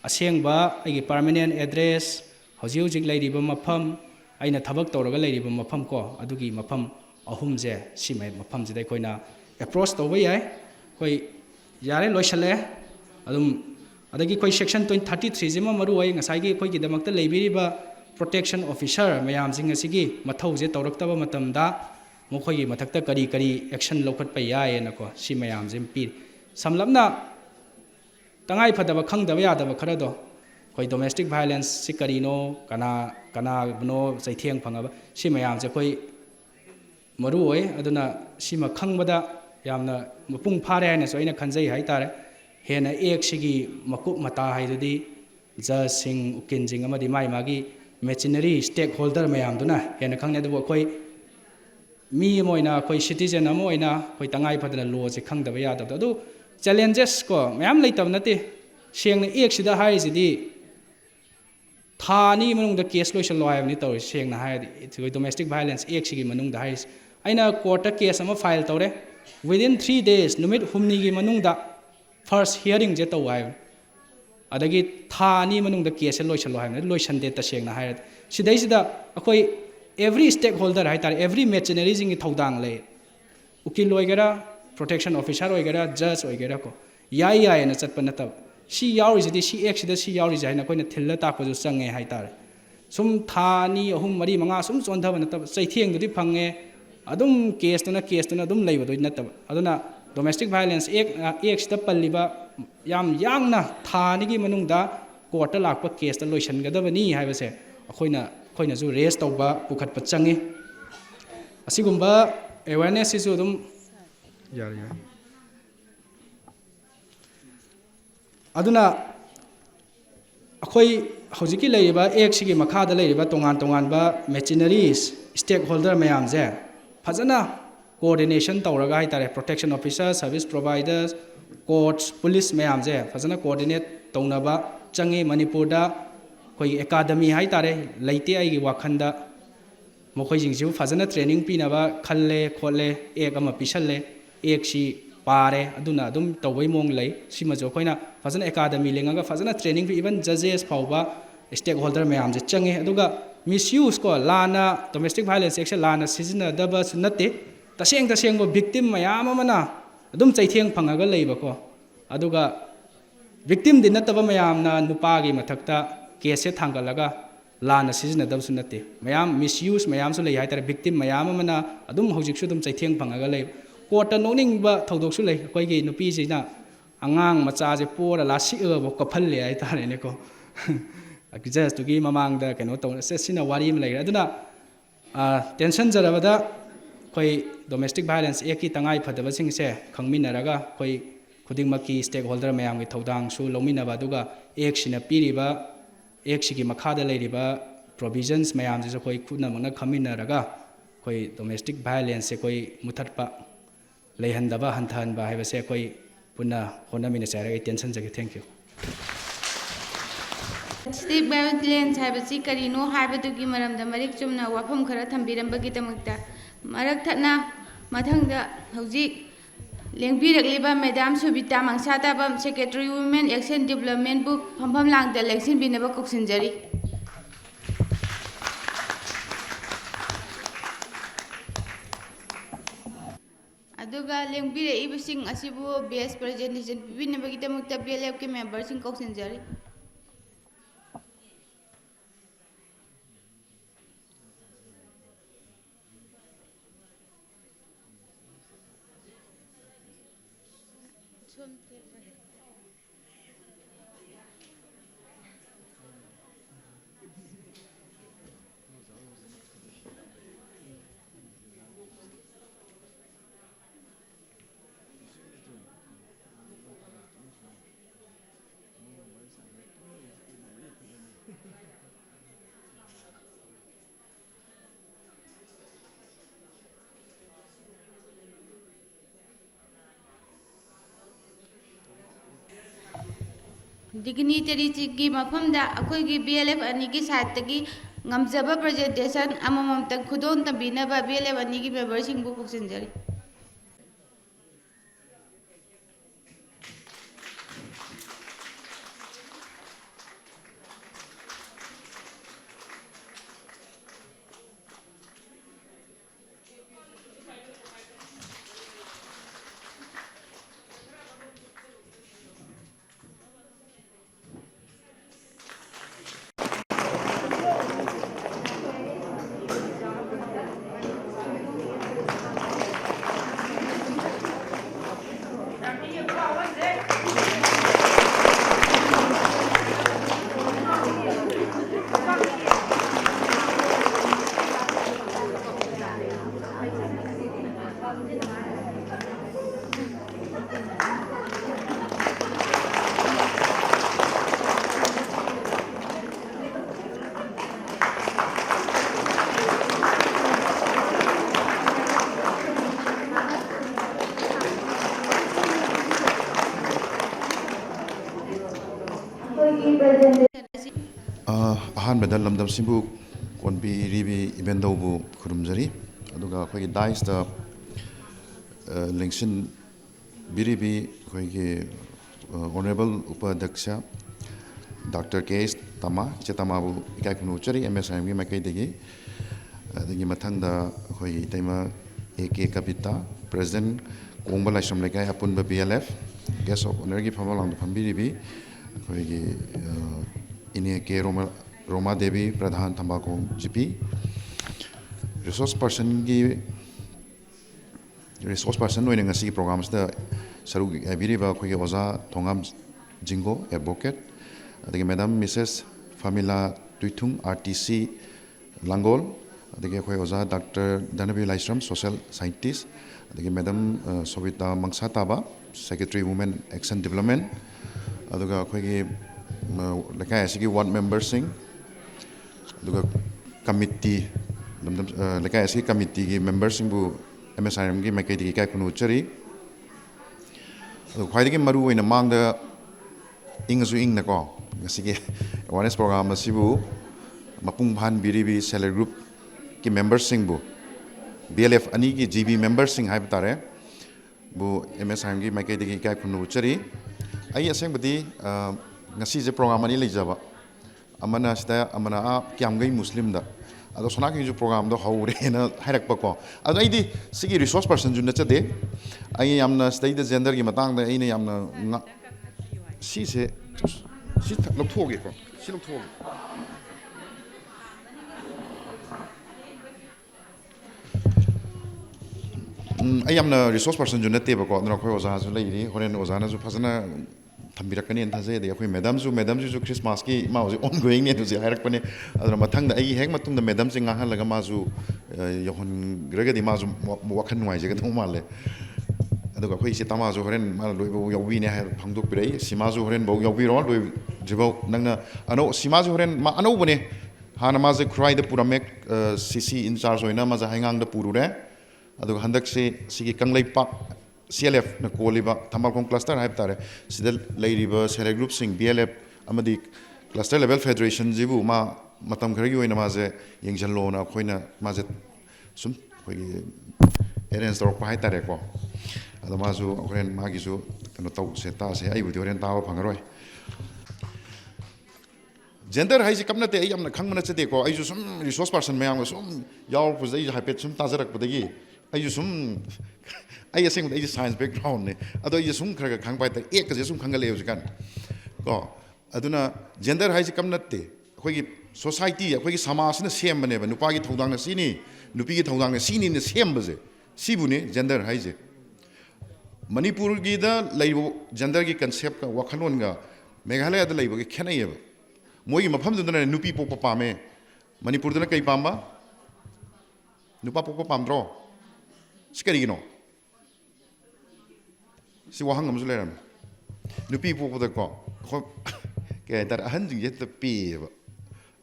asengba ai gi permanent address hojik leiriba mafam aina thabak tawraga leiriba mafam ko adugi mafam ahum je simai mafam je dai koina approach tawba yai koi yare loisale adum adagi koi section 33 jema maru ai ngasai gi koi gi damakta leibiriba protection officer mayam jing asigi mathau je tawraktaba matamda mokhoi gi mathakta kari action lokhat pa yae na ko si mayam jim pi samlamna tangai phadaba khangdaba yadaba khara do koi domestic violence si karino kana bno saitheng phangaba si mayam je koi maru oi aduna sima khangbada yamna mapung phare na so ina khanjai hai tare hena ek sigi makup mata hai dudi ja sing ukin jing amadi mai magi machinery stakeholder mayam duna hena khangne du koi mi moina koi citizen amoina koi tangai phadana law je khangdaba ya da du challenges ko mayam leitab nate sengna ek sida hai jidi thani manung da case loisal lo hai ni taw sengna hai di domestic violence ek sigi manung da hai aina court case ama file tawre within 3 days numit humni gi manung da first hearing je taw hai adagi thani manung da case loisal lo hai ni loisan de ta sengna hai sidai sida akoi every stakeholder hai tar every machinery jing thodang le ukil oigera protection officer oigera judge oigera ko yai na chatpa na tab si yauri jidi si ek sida si yauri jai na koina thilla ta ko ju change hai tar sum thani ahum mari manga sum chondhaba natab chaitheng dudi phange adum case tuna adum leiba doi natab aduna domestic violence ek sta palliba yam yangna thani gi manungda court ta lakpa case ta loisan gadabani haibase akhoi na ju raise tawba pukhat pa changi asigumba awareness isu dum yar aduna akhoi hojiki leiba ek sigi makhada leiba tongan ba machineries stakeholder mayam je fajana coordination tawraga hai tare protection officers service providers courts police mayam je fajana coordinate tawnaba changi Manipur da koi academy hai tare leite ai gi wakhanda mokhoi jingju fajana training pinaba khalle kholle ek ama pisalle ek si pare aduna adum tawai mong lei sima jo koina fajana academy lengaga fajana training fi even judges pauba stakeholder mayam je change aduga misuse ko lana domestic violence section lana sizina daba sunate taseng bo victim mayam amana adum chaitheng phangaga leiba ko aduga victim din nataba mayam na nupa gi mathakta case se thangalaga lana sizina dab sunate mayam misuse mayam su lei hai tar victim mayam amana adum hojik su dum chaitheng phangaga lei court noning ba thodok su lei koi gi nupi sina angang macha je pora la si bo ka phalle ai tare ne ko just to gi mamang da keno to se sina wari ma lei aduna tension jarabada koi domestic violence eki tangai phadaba sing se khangminaraga koi khuding maki stakeholder mayam gi thodang su lomina ba duga ek sina piriba ek sigi makhada leiriba provisions mayam je koi khuna mangna khaminaraga koi domestic violence se koi muthatpa leihandaba hanthan ba haibase koi punna honamina sare tension jage thank you State violence haibasi karino haibadugi maramda marik chumna wafam khara thambirambagi tamakta marak thatna mathangda hojik lengbirakliba madam Subita Mangsatabam Secretary Women Action Development Book phampham langda election binaba koksinjari aduga lengbire ibusing asibu base presentation binabagi tamakta BLF ke members sing koksinjari dignitary ki mafamda akoi gi BLF ani gi side tagi ngamjaba presentation amamam tang khudon tambina ba BLF ani gi member sing bu koksinjari ꯑꯍꯥꯟꯕꯗ ꯂꯝꯗꯝꯁꯤꯕꯨ ꯀꯣꯟꯕꯤꯔꯤꯕꯤ ꯏꯕꯦꯟꯗꯧꯕꯨ ꯈꯨꯔꯨꯝꯖꯔꯤ ꯑꯗꯨꯒ ꯑꯩꯈꯣꯏꯒꯤ ꯗꯥꯏꯁꯇ ꯂꯦꯡꯁꯤꯟꯕꯤꯔꯤꯕꯤ ꯑꯩꯈꯣꯏꯒꯤ honourable ꯎꯄꯥꯙ꯭ꯌꯛꯁ doctor ꯀꯦ.ꯑꯦꯁ. ꯇꯃꯥ ꯏꯆꯦ ꯇꯃꯥꯕꯨ ꯏꯀꯥꯏ ꯈꯨꯝꯅꯧꯖꯔꯤ MSIMꯒꯤ ꯃꯥꯏꯀꯩꯗꯒꯤ ꯑꯗꯒꯤ ꯃꯊꯪꯗ ꯑꯩꯈꯣꯏꯒꯤ ꯏꯇꯩꯃ A.K. ꯀꯕꯤꯇꯥ ꯄ꯭ꯔꯦꯁꯤꯗꯦꯟꯠ ꯀꯣꯡꯕ ꯂꯥꯏꯁ꯭ꯔꯝ ꯂꯩꯀꯥꯏ ꯑꯄꯨꯟꯕ BLF ꯒꯦꯁ ꯑꯣꯐ ꯑꯣꯅꯔꯒꯤ ꯐꯝꯐꯝꯂꯥꯡꯗ ꯐꯝꯕꯤꯔꯤꯕꯤ ꯑꯩꯈꯣꯏꯒꯤ ꯏꯅꯦ ꯀꯦ Roma Devi Pradhan Thambakong GP resource person gi resource person noi ngasi programs da saru biriba khoi oza thongam jingo advocate adagi madam Mrs Famila Tuitung RTC Langol adagi khoi oza Dr Danabi LAISHRAM social scientist adagi madam Sovita Mangsataba Secretary Women Action Development aduga khoi gi lekai asigi ward member sing aduga committee lekai asigi committee gi members sing bu MSIM gi makai di kai kunu chari khoi gi maru oina mangda ingsu ing na ko asigi awareness program asibu mapung phan biribi seller group ki members sing bu BLF ani gi GB members sing hai batare bu MSIM gi makai di kai kunu chari ai aseng badi ngasi je program ani leijaba amana sta amana a kyamgai muslim da ado sona ki ju program do haure na hairak pa ko ado ai di sigi resource person ju na chade ai yamna state the gender gi matang da ai ne yamna si se si lok thoge ko si lok thoge ai yamna resource person ju na te ba ko na khoi oza ju leiri horen oza na ju phasana thambirakkani an thase de akhoi madam ju Christmas ki ma hoji ongoing ne ju hairakpane adra mathang da ai hek matung da madam sing nga halaga ma ju yohon grega di ma ju wakhan nuai je ga thong male aduga khoi si tama ju horen ma loi bo yobi ne ha phangdok pirei sima ju horen bo yobi ro loi jibo nangna ano sima ju horen ma ano bune hana ma je khrai da pura mek CC in charge hoina ma ja hangang da puru re aduga handak se sigi kanglei pak CLF na koliba Thambalkong cluster haib tare sidal leiriba select group sing BLF amadi cluster level federation jibu ma matam khari oina ma je yengjan lo na khoina ma je sum khoi arrange tor pa hai tare ko ado ma ju khoren ma gi ju kano tau se ta se ai bu horen ta ba phangaroi gender hai ji kamna te ai amna khangmana chate ko ai ju sum resource person mayam sum yaw pu jai haipet sum tajarak budagi ai ju sum ai asing ai science background ne ado ai sum khara khang pai ta ek je sum khangal le kan ko aduna gender hai ji kamna te khoi gi society khoi gi samaj na sem bane ba nupa gi thodang na sini nupi gi thodang na sini ne sem ba je sibu ne gender hai je Manipur gi da laibo gender gi concept ka wakhalon ga Meghalaya da laibo gi khenai ba moi gi mafam du na nupi pok pa me Manipur da kai pamba nupa pok pa pamdro sikari gi no si wahang ngam zule ram nupi pok da ko ke dar ahan jing yet pi ba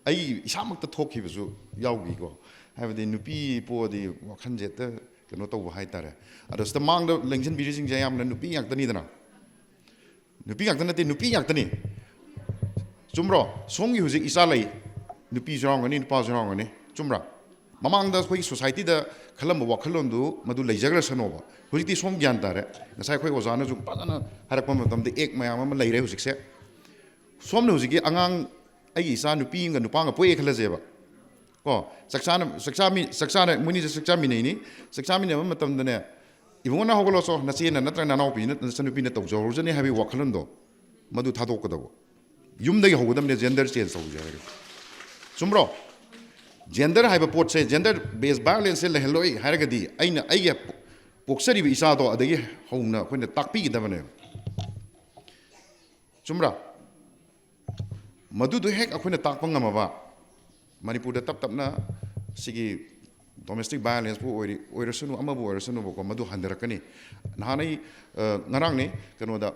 ai isamak ta thok hi bu yaw gi ko ha ba de nupi po di wakhan je ta kano to hai tare ado sta mang da lengchen bi jing jayam na nupi yak tani dana nupi yak tani nupi yak tani chumro song gi huji isa lai nupi jong ani nupa jong ani chumra mamang da khoi society da khalam wakhalon du madu leijagra sanoba hujiti som gyan tare ngasai khoi ozana ju padana harakpa matam de ek mayam ma leire hujik se som ne hujiki angang ai isa nupi nga nupa nga poe khala jeba ko saksana muni je saksa mi nei saksa mi ne matam dane ibona hogolo so na chena natra na naw pi na sanupi na tawjo rojani habi wakhalon do madu thadok ka dawo yum dagi hogodam ne gender change so jare sumro gender haiba pot se gender based violence le heloi haragadi aina aiya poksari bi isa do adagi hongna khoina takpi gi dabane chumra madu do hek akhoina takpa ngama ba Manipur da tap na sigi domestic violence bu oirasunu ama bu oirasunu ko madu handarakani nahanai ngarang ne kano da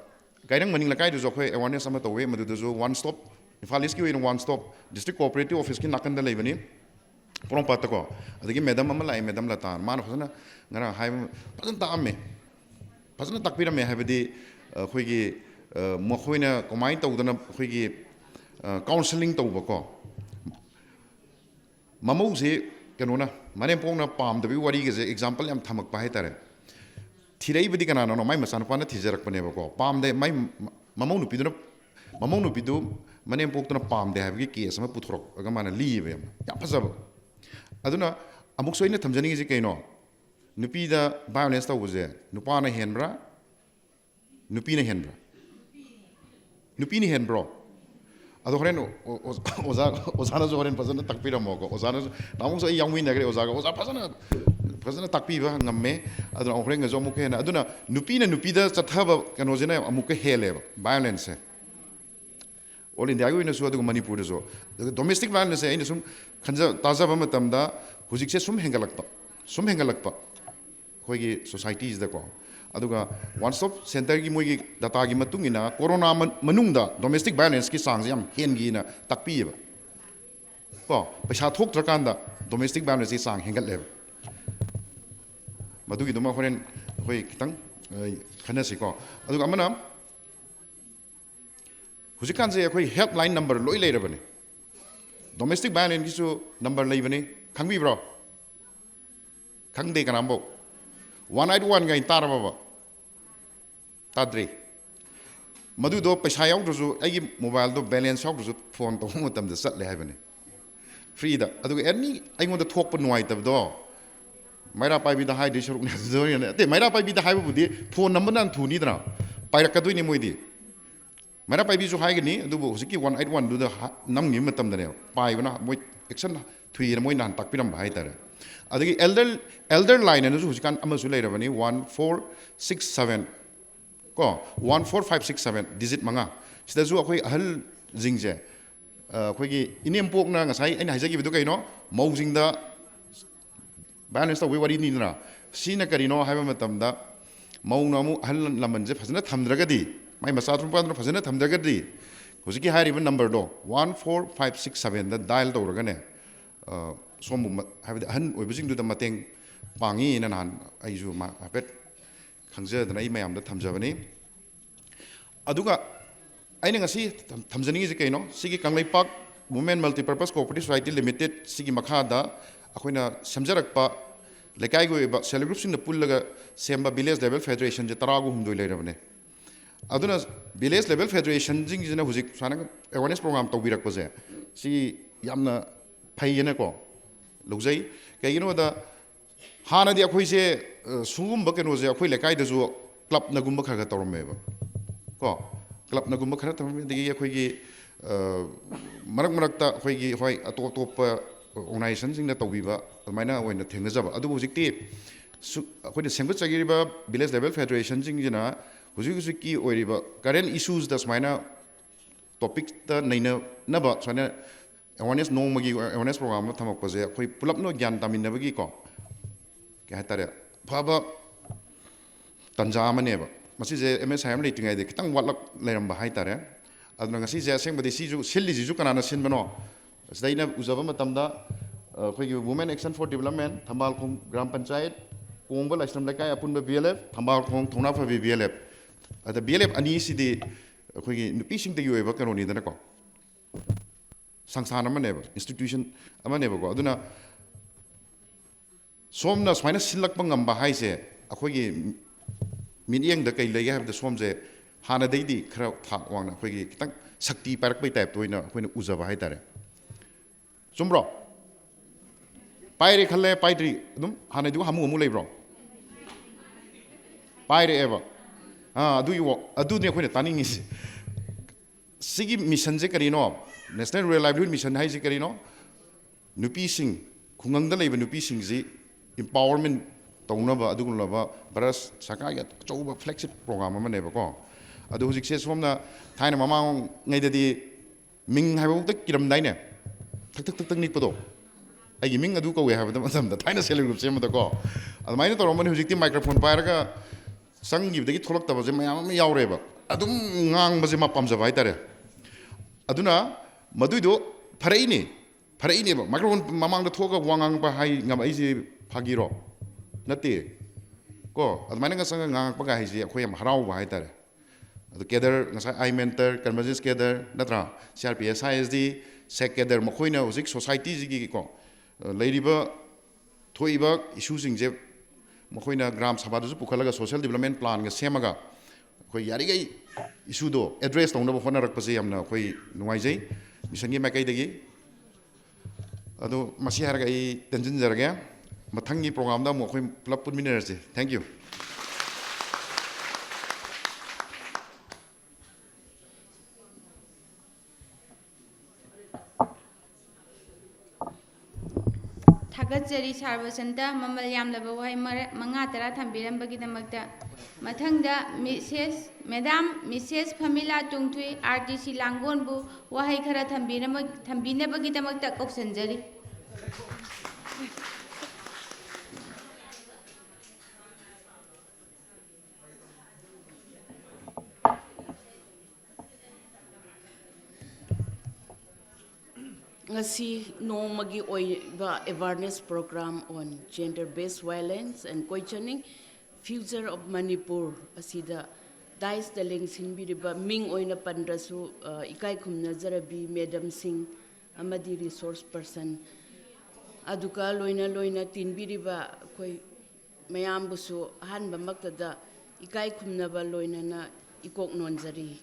gairang maning lakai du jokhoi awareness ama towe madu do one stop IMPHAL ki one stop district cooperative office ki nakan da leibani Porong pata ko, adagi madam ama lai madam latan, mana pasana ngara hai pasan tak ame, pasana tak pira me hai bedi, koi ki makoi na komai tau dana koi ki counseling tau bako, mamau se kanona, mana pong na pam tapi wari ke se example yang thamak pahe tare, thirai bedi kanana no mai masan pana thijarak pane bako, pam de mai mamau nupi do, mana pong tu na pam de hai begi case sama putrok, agak mana leave ya, yang pasal. Aduna amuk soina thamjani ji kaino nupi da violence ta uje nupa na henbra nupi na henbra nupi ni henbro ꯑꯗꯣ ꯍꯣꯔꯦꯟ ꯑꯣꯖꯥꯅꯁꯨ ꯍꯣꯔꯦꯟ ꯐꯖꯅ ꯇꯥꯛꯄꯤꯔꯝꯃꯣꯀꯣ ꯑꯣꯖꯥꯅꯁꯨ ꯅꯍꯥꯟꯃꯨꯛꯁꯨ ꯑꯩ ꯌꯥꯎꯃꯤꯟꯅꯈ꯭ꯔꯦ ꯑꯣꯖꯥ ꯐꯖꯅ ꯇꯥꯛꯄꯤꯕ ꯉꯝꯃꯦ ꯑꯗꯨꯅ ꯍꯣꯔꯦꯟꯒꯁꯨ ꯑꯃꯨꯛꯀ ꯍꯦꯟꯅ ꯑꯗꯨꯅ ꯅꯨꯄꯤꯗ ꯆꯠꯊꯕ ꯀꯩꯅꯣꯁꯤꯅ ꯑꯃꯨꯛꯀ ꯍꯦꯜꯂꯦꯕ ꯚꯥꯏꯑꯣꯂꯦꯟꯁꯁꯦ ꯑꯣꯜ ꯏꯟꯗꯤꯌꯥꯒꯤ ꯑꯣꯏꯅꯁꯨ ꯑꯗꯨꯒ ꯃꯅꯤꯄꯨꯔꯗꯁꯨ ꯑꯗꯨꯒ ꯗꯣꯃꯦꯁꯇꯤꯛ ꯚꯥꯏꯑꯣꯂꯦꯟꯁꯁꯦ ꯑꯩꯅ ꯁꯨꯝ ꯇꯥꯖꯕ ꯃꯇꯝꯗ ꯍꯧꯖꯤꯛꯁꯦ ꯁꯨꯝ ꯍꯦꯟꯒꯠꯂꯛꯄ ꯑꯩꯈꯣꯏꯒꯤ ꯁꯣꯁꯥꯏꯇꯤꯁꯤꯗꯀꯣ ꯑꯗꯨꯒ ꯋꯥꯟ ꯁ꯭ꯇꯣꯞ ꯁꯦꯟꯇꯔꯒꯤ ꯃꯣꯏꯒꯤ ꯗꯥꯇꯥꯒꯤ ꯃꯇꯨꯡ ꯏꯟꯅ ꯀꯣꯔꯣꯅꯥ ꯃꯅꯨꯡꯗ ꯗꯣꯃꯦꯁꯇꯤꯛ ꯚꯥꯏꯑꯣꯂꯦꯟꯁꯀꯤ ꯆꯥꯡꯁꯦ ꯌꯥꯝ ꯍꯦꯟꯒꯤꯅ ꯇꯥꯛꯄꯤꯌꯦꯕ ꯀꯣ ꯄꯩꯁꯥ ꯊꯣꯛꯇ꯭ꯔꯀꯥꯟꯗ ꯗꯣꯃꯦꯁꯇꯤꯛ ꯚꯥꯏꯑꯣꯂꯦꯟꯁꯀꯤ ꯆꯥꯡ ꯍꯦꯟꯒꯠꯂꯦꯕ ꯃꯗꯨꯒꯤꯗꯨꯃ ꯍꯣꯔꯦꯟ ꯑꯩꯈꯣই ꯈꯤꯇꯪ ꯈꯟꯅꯁꯤꯀꯣ ꯑꯗꯨꯒ ꯑꯃꯅ ꯍꯧꯖꯤꯛꯀꯥꯟꯁꯦ ꯑꯩꯈꯣꯏ ꯍꯦꯜꯞ ꯂꯥꯏꯟ ꯅꯝꯕꯔ ꯂꯣꯏ ꯂꯩꯔꯕꯅꯤ ꯗꯣꯃꯦꯁꯇꯤꯛ ꯚꯥꯏꯑꯣꯂꯦꯟꯁꯀꯤꯁꯨ ꯅꯝꯕꯔ ꯂꯩꯕꯅꯤ ꯈꯪꯕꯤꯕ꯭ꯔꯣ ꯈꯪꯗꯦ ꯀꯅꯥꯝꯐꯥꯎ 181 ꯒꯥꯏ ꯇꯥꯔꯕꯕ ꯇꯥꯗ꯭ꯔꯤ ꯃꯗꯨꯗꯣ ꯄꯩꯁꯥ ꯌꯥꯎꯗ꯭ꯔꯁꯨ ꯑꯩꯒꯤ ꯃꯣꯕꯥꯏꯜꯗꯣ ꯕꯦꯂꯦꯟꯁ ꯌꯥꯎꯗ꯭ꯔꯁꯨ ꯐꯣꯟ ꯇꯧꯕ ꯃꯇꯝꯗ ꯆꯠꯂꯦ ꯍꯥꯏꯕꯅꯤ ꯐ꯭ꯔꯤꯗ ꯑꯗꯨꯒ ꯑꯦꯅꯤ ꯑꯩꯉꯣꯟꯗ ꯊꯣꯛꯄ ꯅꯨꯡꯉꯥꯏꯇꯕꯗꯣ ꯃꯩꯔꯥ ꯄꯥꯏꯕꯤꯗ ꯍꯥꯏꯗꯣꯏ ꯁꯔꯨꯛꯅꯦ ꯑꯗꯨꯗ ꯑꯇꯩ ꯃꯩꯔꯥ ꯄꯥꯏꯕꯤꯗ ꯍꯥꯏꯕꯕꯨꯗꯤ ꯐꯣꯟ ꯅꯝꯕꯔꯅ ꯊꯨꯅꯤꯗꯅ ꯄꯥꯏꯔꯛꯀꯗꯣꯏꯅꯤ ꯃꯣꯏꯗꯤ ꯃꯩꯔꯥ ꯄꯥꯏꯕꯤꯁꯨ ꯍꯥꯏꯒꯅꯤ ꯑꯗꯨꯕꯨ ꯍꯧꯖꯤꯛꯀꯤ 181ꯗꯨꯗ ꯅꯝꯈꯤꯕ ꯃꯇꯝꯗꯅꯦꯕ ꯄꯥꯏꯕꯅ ꯃꯣꯏ ꯑꯦꯛꯁꯟ ꯊꯨꯏꯅ ꯃꯣꯏ ꯅꯍꯥꯟ ꯇꯥꯛꯄꯤꯔꯝꯕ ꯍꯥꯏꯇꯥꯔꯦ ꯑꯗꯒꯤ ꯑꯦꯜꯗꯔ ꯂꯥꯏꯟ ꯑꯅꯁꯨ ꯍꯧꯖꯤꯛꯀꯥꯟ ꯑꯃꯁꯨ ꯂꯩꯔꯕꯅꯤ 1467 ꯀꯣ 14567 ꯗꯤꯖꯤꯠ 5 ꯁꯤꯗꯁꯨ ꯑꯩꯈꯣꯏ ꯑꯍꯜꯁꯤꯡꯁꯦ ꯑꯩꯈꯣꯏꯒꯤ ꯏꯅꯦꯝꯄꯣꯛꯅ ꯉꯁꯥꯏ ꯑꯩꯅ ꯍꯥꯏꯖꯈꯤꯕꯗꯨ ꯀꯩꯅꯣ ꯃꯧꯁꯤꯡꯗ ꯚꯥꯏꯑꯣꯂꯦꯟꯁ ꯇꯧꯕꯒꯤ ꯋꯥꯔꯤꯅꯤꯗꯅ ꯁꯤꯅ ꯀꯔꯤꯅೋ ꯍꯥꯏꯕ ꯃꯇꯝꯗ ꯃꯧꯅ ꯑꯃꯨꯛ ꯑꯍꯜ ꯂꯃꯟꯁꯦ ꯐꯖꯅ ꯊꯝꯗ꯭ꯔꯒꯗꯤ ꯃꯥꯏ ꯃꯆꯥꯅꯨꯄꯥꯗꯨꯅ ꯐꯖꯅ ꯊꯝꯗ꯭ꯔꯒꯗꯤ ꯍꯧꯖꯤꯛꯀꯤ ꯍꯥꯏꯔꯤꯕ ꯅꯝꯕꯔꯗꯣ 14567ꯗ ꯗꯥꯏꯜ ꯇꯧꯔꯒꯅꯦ ꯁꯣꯝꯕꯨ ꯍꯥꯏꯕꯗꯤ ꯑꯍꯟ ꯑꯣꯏꯕꯁꯤꯡꯗꯨꯗ ꯃꯇꯦꯡ ꯄꯥꯡꯉꯤꯅ ꯅꯍꯥꯟ ꯑꯩꯁꯨ ꯍꯥꯏꯐꯦꯠ ꯈꯪꯖꯗꯅ ꯑꯩ ꯃꯌꯥꯝꯗ ꯊꯝꯖꯕꯅꯤ ꯑꯗꯨꯒ ꯑꯩꯅ ꯉꯁꯤ ꯊꯝꯖꯅꯤꯡꯉꯤꯁꯤ ꯀꯩꯅꯣ ꯁꯤꯒꯤ Kangleipak women multipurpose ꯀꯣꯑꯣꯄꯔꯦꯇꯤভ society limited ꯁꯤꯒꯤ ꯃꯈꯥꯗ ꯑꯩꯈꯣꯏꯅ ꯁꯦꯝꯖꯔꯛꯄ ꯂꯩꯀꯥꯏꯒꯤ ꯑꯣꯏꯕ ꯁꯦꯜꯐ ꯍꯦꯜꯞ ꯒ꯭ꯔꯨꯞꯁꯤꯡꯅ ꯄꯨꯜꯂꯒ ꯁꯦꯝꯕ ꯚꯤꯂꯦꯖ ꯂꯦꯚꯦꯜ ꯐꯦꯗꯔꯦꯁꯟꯁꯦ 19 ꯂꯩꯔꯕꯅꯦ ꯑꯗꯨꯅ ꯚꯤꯂꯦꯖ ꯂꯦꯚꯦꯜ ꯐꯦꯗꯔꯦꯁꯟꯁꯤꯡꯁꯤꯅ ꯍꯧꯖꯤꯛ ꯁꯨꯃꯥꯏꯅ ꯑꯦꯋꯥꯔꯅꯦꯁ ꯄ꯭ꯔꯣꯒ꯭ꯔꯥꯝ ꯇꯧꯕꯤꯔꯛꯄꯁꯦ ꯁꯤ ꯌꯥꯝꯅ ꯐꯩꯌꯦꯅꯀꯣ ꯂꯧꯖꯩ ꯀꯩꯒꯤꯅꯣꯗ ꯍꯥꯟꯅꯗꯤ ꯑꯩꯈꯣꯏꯁꯦ ꯁꯨꯒꯨꯝꯕ ꯀꯩꯅꯣꯁꯦ ꯑꯩꯈꯣꯏ ꯂꯩꯀꯥꯏꯗꯁꯨ ꯀ꯭ꯂꯕꯅꯒꯨꯝꯕ ꯈꯔ ꯇꯧꯔꯝꯃꯦꯕ ꯀꯣ ꯀ꯭ꯂꯕꯅꯒꯨꯝꯕ ꯈꯔ ꯇꯧꯔꯝꯃꯦ ꯑꯗꯒꯤ ꯑꯩꯈꯣꯏꯒꯤ ꯃꯔꯛꯇ ꯑꯩꯈꯣꯏꯒꯤ ꯍꯣꯏ ꯑꯇꯣꯞꯄ ꯑꯣꯔꯒꯅꯥꯏꯖꯦꯁꯟꯁꯤꯡꯅ ꯇꯧꯕꯤꯕ ꯑꯗꯨꯃꯥꯏꯅ ꯑꯣꯏꯅ ꯊꯦꯡꯅꯖꯕ ꯑꯗꯨꯕꯨ ꯍꯧꯖꯤꯛꯇꯤ ꯑꯩꯈꯣꯏꯅ ꯁꯦꯝꯒꯠꯆꯈꯤꯕ ꯚꯤꯂꯦꯖ ꯂꯦꯚꯦꯜ ꯐꯦꯗꯔꯦꯁꯟꯁꯤꯡꯁꯤꯅ ꯍꯧꯖꯤꯛꯀꯤ ꯑꯣꯏꯔꯤꯕ ꯀꯔꯦꯟ ꯏꯁꯨꯁꯗ ꯁꯨꯃꯥꯏꯅ ꯇꯣꯄꯤꯛꯇ ꯅꯩꯅꯅꯕ ꯁꯨꯃꯥꯏꯅ ꯑꯦꯋꯥꯔꯅꯦꯁ ꯅꯣꯡꯃꯒꯤ ꯑꯦꯋꯥꯔꯅꯦꯁ ꯄ꯭ꯔꯣꯒ꯭ꯔꯥꯝ ꯑꯃ ꯊꯝꯃꯛꯄꯁꯦ ꯑꯩꯈꯣꯏ ꯄꯨꯂꯞꯅ ꯒ꯭ꯌꯥꯟ ꯇꯥꯃꯤꯟꯅꯕꯒꯤꯀꯣ ꯀꯩ ꯍꯥꯏꯇꯥꯔꯦ ꯐꯕ ꯇꯟꯖꯥ ꯑꯃꯅꯦꯕ ꯃꯁꯤꯁꯦ MSIM ꯂꯩꯇ꯭ꯔꯤꯉꯩꯗ ꯈꯤꯇꯪ ꯂꯩꯔꯝꯕ ꯍꯥꯏꯇꯥꯔꯦ ꯑꯗꯨꯅ ꯉꯁꯤꯁꯦ ꯑꯁꯦꯡꯕꯗꯤ ꯁꯤꯜꯂꯤꯁꯤꯁꯨ ꯀꯅꯥꯅ ꯁꯤꯟꯕꯅꯣ ꯁꯤꯗ ꯑꯩꯅ ꯎꯖꯕ ꯃꯇꯝꯗ ꯑꯩꯈꯣꯏꯒꯤ women action for development Thambalkhong gram panchayat Kongba Laishram Leikai ꯑꯄꯨꯟꯕ BLF ꯊꯝꯕꯥꯜꯈꯣꯡ ꯊꯧꯅꯥꯐꯕꯤ BLF ꯑꯗ BLF ꯑꯅꯤꯁꯤꯗꯤ ꯑꯩꯈꯣꯏꯒꯤ ꯅꯨꯄꯤꯁꯤꯡꯇꯒꯤ ꯑꯣꯏꯕ ꯀꯩꯅꯣꯅꯤꯗꯅꯀꯣ ꯁꯪꯁꯊꯥꯟ ꯑꯃꯅꯦꯕ ꯏꯟꯁꯇꯤꯇ꯭ꯌꯨꯁꯟ ꯑꯃꯅꯦꯕꯀꯣ ꯑꯗꯨꯅ ꯁꯣꯝꯅ ꯁꯨꯃꯥꯏꯅ ꯁꯤꯜꯂꯛꯄ ꯉꯝꯕ ꯍꯥꯏꯁꯦ ꯑꯩꯈꯣꯏꯒꯤ ꯃꯤꯠꯌꯦꯡꯗ ꯀꯩ ꯂꯩꯒꯦ ꯍꯥꯏꯕꯗ ꯁꯣꯝꯁꯦ ꯍꯥꯟꯅꯗꯩꯗꯤ ꯈꯔ ꯊꯥꯛ ꯋꯥꯡꯅ ꯑꯩꯈꯣꯏꯒꯤ ꯈꯤꯇꯪ ꯁꯛꯇꯤ ꯄꯥꯏꯔꯛꯄꯩ ꯇꯥꯏꯞꯇ ꯑꯣꯏꯅ ꯑꯩꯈꯣꯏꯅ ꯎꯖꯕ ꯍꯥꯏꯇꯥꯔꯦ ꯆꯨꯝꯕ꯭ꯔꯣ ꯄꯥꯏꯔꯦ ꯈꯜꯂꯦ ꯄꯥꯏꯗ꯭ꯔꯤ ꯑꯗꯨꯝ ꯍꯥꯟꯅꯗꯨꯒ ꯍꯥꯃꯨ ꯂꯩꯕ꯭ꯔꯣ ꯄꯥꯏꯔꯛꯑꯦꯕ ꯑꯗꯨꯅꯤ ꯑꯩꯈꯣꯏꯅ ꯇꯥꯅꯤꯡꯉꯤꯁꯤ ꯁꯤꯒꯤ ꯃꯤꯁꯟꯁꯦ ꯀꯔꯤꯅꯣ ꯅꯦꯁꯅꯦꯜ ꯔꯨꯔꯦꯜ ꯂꯥꯏꯚꯂꯤꯍꯨꯗ ꯃꯤꯁꯟ ꯍꯥꯏꯁꯤ ꯀꯔꯤꯅೋ ꯅꯨꯄꯤꯁꯤꯡ ꯈꯨꯡꯒꯪꯗ ꯂꯩꯕ ꯅꯨꯄꯤꯁꯤꯡꯁꯤ ꯏꯝꯄꯥꯋꯔꯃꯦꯟ ꯇꯧꯅꯕ ꯑꯗꯨꯒꯨꯝꯂꯕ ꯚꯥꯔꯠ ꯁꯔꯀꯥꯔꯒꯤ ꯑꯆꯧꯕ ꯐ꯭ꯂꯦꯒꯁꯤꯞ ꯄ꯭ꯔꯣꯒ꯭ꯔꯥꯝ ꯑꯃꯅꯦꯕꯀꯣ ꯑꯗꯣ ꯍꯧꯖꯤꯛꯁꯦ ꯁꯣꯝꯅ ꯊꯥꯏꯅ ꯃꯃꯥꯡꯉꯩꯗꯗꯤ ꯃꯤꯡ ꯍꯥꯏꯕꯐꯥꯎꯗ ꯀꯤꯔꯝꯗꯥꯏꯅꯦ ꯊꯛ ꯅꯤꯛꯄꯗꯣ ꯑꯩꯒꯤ ꯃꯤꯡ ꯑꯗꯨ ꯀꯧꯋꯦ ꯍꯥꯏꯕ ꯃꯇꯝꯗ ꯊꯥꯏꯅ ꯁꯦꯜꯐ ꯍꯦꯜꯞ ꯒ꯭ꯔꯨꯞ ꯁꯦꯝꯕꯗꯀꯣ ꯑꯗꯨꯃꯥꯏꯅ ꯇꯧꯔꯝꯕꯅꯤ ꯍꯧꯖꯤꯛꯇꯤ ꯃꯥꯏꯀ꯭ꯔꯣꯐꯣꯟ ꯄꯥꯏꯔꯒ ꯆꯪꯈꯤꯕꯗꯒꯤ ꯊꯣꯛꯂꯛꯇꯕꯁꯦ ꯃꯌꯥꯝ ꯑꯃ ꯌꯥꯎꯔꯦꯕ ꯑꯗꯨꯝ ꯉꯥꯡꯕꯁꯦ ꯃꯥ ꯄꯥꯝꯖꯕ ꯍꯥꯏꯇꯥꯔꯦ ꯑꯗꯨꯅ ꯃꯗꯨꯏꯗꯣ ꯐꯔꯛꯏꯅꯦꯕ ꯃꯥꯏꯀ꯭ꯔꯣꯐꯣꯟ ꯃꯃꯥꯡꯗ ꯊꯣꯛꯑꯒ ꯋꯥ ꯉꯥꯡꯕ ꯉꯝꯃꯛꯏꯁꯦ ꯐꯥꯒꯤꯔꯣ ꯅꯠꯇꯦ ꯀꯣ ꯑꯗꯨꯃꯥꯏꯅ ꯉꯥꯡꯉꯛꯄꯒ ꯍꯥꯏꯁꯦ ꯑꯩꯈꯣই ꯌꯥꯝ ꯍꯔꯥꯎꯕ ꯍꯥꯏꯇꯥꯔꯦ ꯑꯗꯣ ꯀꯦꯗꯔ ꯉꯁꯥꯏ ꯑꯥꯏ ꯃꯦꯟꯇꯔ ꯀꯟꯚꯔꯖꯦꯟꯁ ꯀꯦꯗꯔ ꯅꯠꯇ꯭ꯔꯥ CRPS ISD ꯁꯦꯛ ꯀꯦꯗꯔ ꯃꯈꯣꯏꯅ ꯍꯧꯖꯤꯛ ꯁꯣꯁꯥꯏꯇꯤꯁꯤꯒꯤꯀꯣ ꯂꯩꯔꯤꯕ ꯊꯣꯛꯏꯕ ꯏꯁꯨꯁꯤꯡꯁꯦ ꯃꯈꯣꯏꯅ ꯒ꯭ꯔꯥꯝ ꯁꯚꯥꯗꯁꯨ ꯄꯨꯈꯠꯂꯒ ꯁꯣꯁꯤꯌꯦꯜ ꯗꯤꯕꯂꯞꯃꯦꯟ ꯄ꯭ꯂꯥꯟꯒ ꯁꯦꯝꯃꯒ ꯑꯩꯈꯣꯏ ꯌꯥꯔꯤꯈꯩ ꯏꯁꯨꯗꯣ ꯑꯦꯗ꯭ꯔꯦꯁ ꯇꯧꯅꯕ ꯍꯣꯠꯅꯔꯛꯄꯁꯦ ꯌꯥꯝꯅ ꯑꯩꯈꯣꯏ ꯅꯨꯡꯉꯥꯏꯖꯩ ꯃꯤꯁꯟꯒꯤ ꯃꯥꯏꯀꯩꯗꯒꯤ ꯑꯗꯣ ꯃꯁꯤ ꯍꯥꯏꯔꯒ ꯑꯩ ꯇꯦꯟꯁꯤꯟꯖꯔꯒꯦ ꯃꯊꯪꯒꯤ ꯄ꯭ꯔꯣꯒ꯭ꯔꯥꯝꯗ ꯑꯃꯨꯛ ꯑꯩꯈꯣꯏ ꯄꯨꯂꯞ ꯄꯨꯟꯃꯤꯟꯅꯔꯁꯤ thank you Thagatsari Sarvasanta Mamal Yamlaba Wai Mangatara Tambirambagidamagda Mathangda Madam Mrs. Pamela Tungtui RTC Langonbu Wahai Kara Tambinabagidamagda Koksanjari. Ngasi nomagi oiba awareness program on gender-based violence and questioning future of Manipur asida dais daleng sinbiriba ming oina pandrasu ikai khumna jarabi madam singh amadi resource person aduka loina tinbiriba koi mayam busu hanba maktada ikai khumna ba loina na ikok nonjari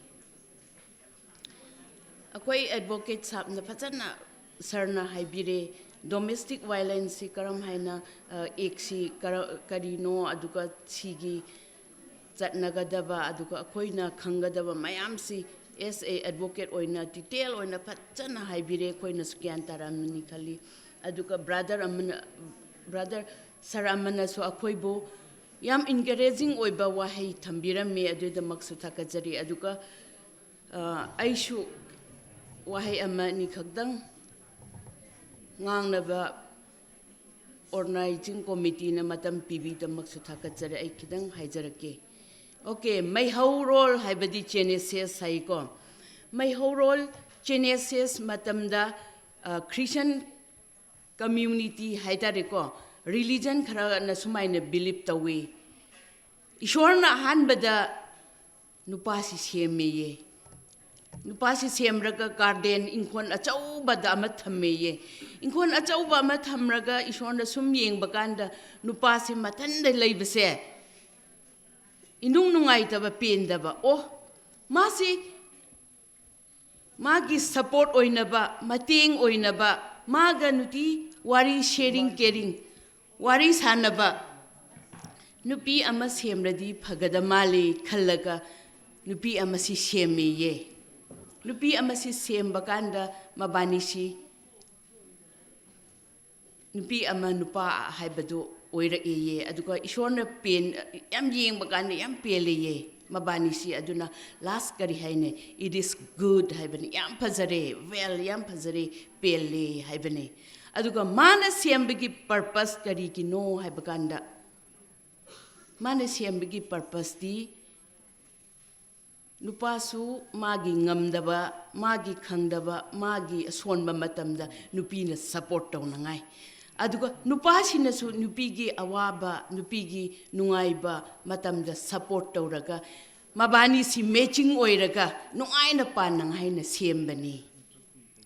akoi advocate sabna phajana Sarna haibire domestic violence karam haina eksi karino aduka sigi chatnagadaba aduka koina khangadaba mayamsi as a advocate oina detail oina phachana haibire koina skyan taramni khali aduka brother saramana so akoibo yam encouraging oiba wahai thambirame aduda maksu thakajari aduka aishu wahai amani khagdang ngangnaba organizing committee na matam PB damaksu thakajare ai kidang haijarake okay mai how role haibadi genesis haiko mai how role genesis matamda Christian community haitareko religion khara na sumaina believe tawe ishorna hanbada nupasi semeye nupasi semraga garden inkhon achauba da amathame inkhon achauba amathamraga ishorna sum yeng bakanda nupasi mathanda leibase inung nungai taba pendaba oh magi support oinaba mateng oinaba maga nuti wari sharing caring wari sanaba nupi ama semradi phagada male khallaga nupi ama si semeye Lupi amasi semba kanda mabani si nupi ama nupa haibado oira eye aduka ishorna pen yam yeng bakanda yam pele ye mabani si aduna last kari haine it is good haibani yam phazare well yam phazare pele haibani aduka mana sembagi purpose kari ki no haibakanda mana sembagi purpose di nupasu magi ngamdaba magi khangdaba magi asonba matamda nupina support tawnangai aduga nupasina su nupigi awaba nupigi nungaiba matamda support tawraga mabani si matching oiraga nungaina panang haina sembani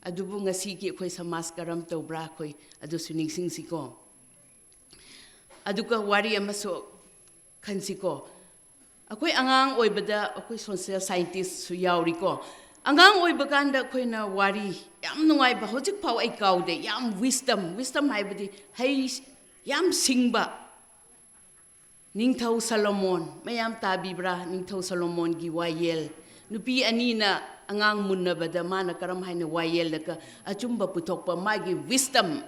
adubu ngasi ki khoi samas karam tawbra khoi adu suningsing siko aduga wari amaso khansiko akoi angang oibada akoi social scientist su yauri ko angang oibakanda koina wari yam nungai ba hojik pau ai kaude yam wisdom haibadi hai yam singba ningthau solomon mayam tabibra ningthau solomon gi wayel nupi anina angang munnabada mana karam haina wayel laka achumba puthokpa magi wisdom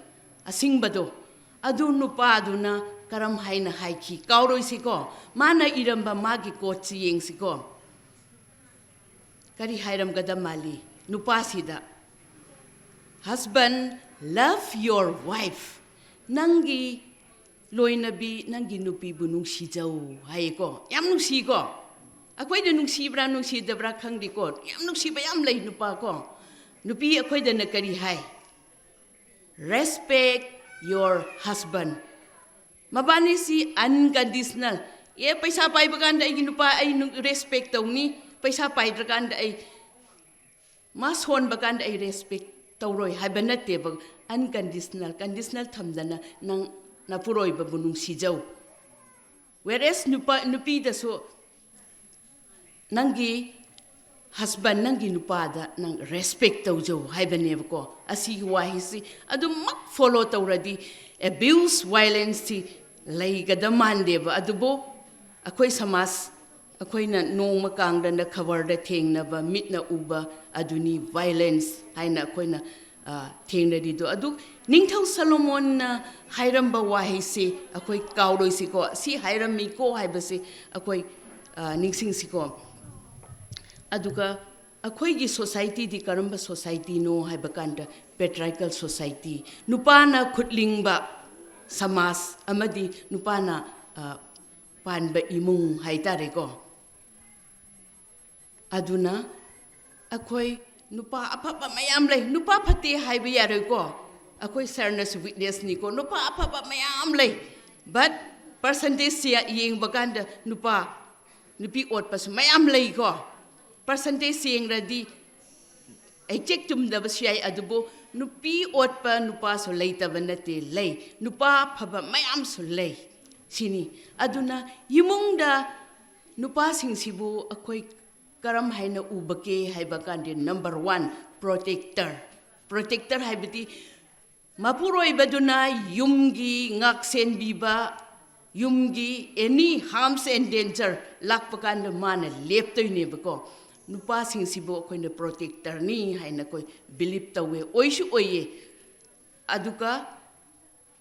asingbado adu nupa aduna karam haina haiki kauroi siko mana iramba magi kochi yeng siko kari hairam gada mali nupasida husband love your wife nangi loinabi nangi nupi bu nungsi jau haiko yam nungsi ko akoi da nungsi dabra khangdi ko yam nungsi ba yam lei nupa ko nupi akoi da na kari hai respect your husband mabani si unconditional ye paisa pai baganda ai nupa ai respect tawni paisa pai draganda ai mas hon baganda ai respect tawroi habana te bag unconditional conditional thamdana nang na puroi ba bunung sijau whereas nupi da so nangi husband nangi nupa da nang respect tawjo habane ko asi wahisi adu mak follow tawradi abuse violence leigadaman deba adubo akoi samas akoi na nong makang da cover da theng na ba mit na uba aduni violence haina akoi na ꯊꯦꯡꯅꯔꯤꯗꯣ ꯑꯗꯨ ꯅꯤꯡꯊꯧ ꯁꯣꯂꯣꯃꯣꯟꯅ ꯍꯥꯏꯔꯝꯕ ꯋꯥꯍꯩꯁꯤ ꯑꯩꯈꯣꯏ ꯀꯥꯎꯔꯣꯏꯁꯤꯀꯣ ꯁꯤ ꯍꯥꯏꯔꯝꯃꯤꯀꯣ ꯍꯥꯏꯕꯁꯤ ꯑꯩꯈꯣꯏ ꯅꯤꯡꯁꯤꯡꯁꯤꯀꯣ ꯑꯗꯨꯒ ꯑꯩꯈꯣꯏꯒꯤ ꯁꯣꯁꯥꯏꯇꯤꯗꯤ ꯀꯔꯝꯕ ꯁꯣꯁꯥꯏꯇꯤꯅꯣ ꯍꯥꯏꯕ ꯀꯥꯟꯗ ꯄꯦꯇ꯭ꯔꯥꯏꯀꯦꯜ ꯁꯣꯁꯥꯏꯇꯤ ꯅꯨꯄꯥꯅ ꯈꯨꯠꯂꯤꯡꯕ ꯁꯃꯥꯖ ꯑꯃꯗꯤ ꯅꯨꯄꯥꯅ ꯄꯥꯟꯕ ꯏꯃꯨꯡ ꯍꯥꯏꯇꯥꯔꯦꯀꯣ ꯑꯗꯨꯅ ꯑꯩꯈꯣꯏ ꯅꯨꯄꯥ ꯑꯐꯕ ꯃꯌꯥꯝ ꯂꯩ ꯅꯨꯄꯥ ꯐꯠꯇꯦ ꯍꯥꯏꯕ ꯌꯥꯔꯣꯏꯀꯣ ꯑꯩꯈꯣꯏ ꯁꯔꯅꯁꯨ ꯋꯤꯠꯅꯦꯁꯅꯤꯀꯣ ꯅꯨꯄꯥ ꯑꯐꯕ ꯃꯌꯥꯝ ꯂꯩ ꯕꯠ ꯄꯔꯁꯦꯟꯇꯦꯖ ꯌꯦꯡꯕ ꯀꯥꯟꯗ ꯅꯨꯄꯤ ꯑꯣꯠꯄꯁꯨ ꯃꯌꯥꯝ ꯂꯩꯀꯣ ꯄꯔꯁꯦꯟꯇꯦꯖ ꯌꯦꯡꯔꯗꯤ ꯑꯦꯛꯖꯦꯛ ꯆꯨꯝꯗꯕꯁꯨ ꯌꯥꯏ ꯑꯗꯨꯕꯨ ꯅꯨꯄꯤ ꯑꯣꯠꯄ ꯅꯨꯄꯥꯁꯨ ꯂꯩꯇꯕ ꯅꯠꯇꯦ ꯂꯩ ꯅꯨꯄꯥ ꯐꯕ ꯃꯌꯥꯝꯁꯨ ꯂꯩ ꯁꯤꯅꯤ ꯑꯗꯨꯅ ꯏꯃꯨꯡꯗ ꯅꯨꯄꯥꯁꯤꯡꯁꯤꯕꯨ ꯑꯩꯈꯣꯏ ꯀꯔꯝ ꯍꯥꯏꯅ ꯎꯕꯒꯦ ꯍꯥꯏꯕ ꯀꯥꯟꯗ ꯅꯝꯕꯔ 1 ꯄ꯭ꯔꯣꯇꯦꯛꯇꯔ ꯍꯥꯏꯕꯗꯤ ꯃꯄꯨꯔꯣꯏꯕꯗꯨꯅ ꯌꯨꯝꯒꯤ ꯉꯥꯛꯁꯦꯟꯕꯤꯕ ꯌꯨꯝꯒꯤ ꯑꯦꯅꯤ ꯍꯥꯔꯝꯁ ꯑꯦꯟ ꯗꯦꯟꯖꯔ ꯂꯥꯛꯄ ꯀꯥꯟꯗ ꯃꯥꯅ ꯂꯦꯞꯇꯣꯏꯅꯦꯕꯀꯣ ꯅꯨꯄꯥꯁꯤꯡꯁꯤꯕꯨ ꯑꯩꯈꯣꯏꯅ ꯄ꯭ꯔꯣꯇꯦꯛꯇꯔꯅꯤ ꯍꯥꯏꯅ ꯑꯩꯈꯣꯏ ꯕꯤꯂꯤꯞ ꯇꯧꯋꯦ ꯑꯣꯏꯁꯨ ꯑꯣꯏꯌꯦ ꯑꯗꯨꯒ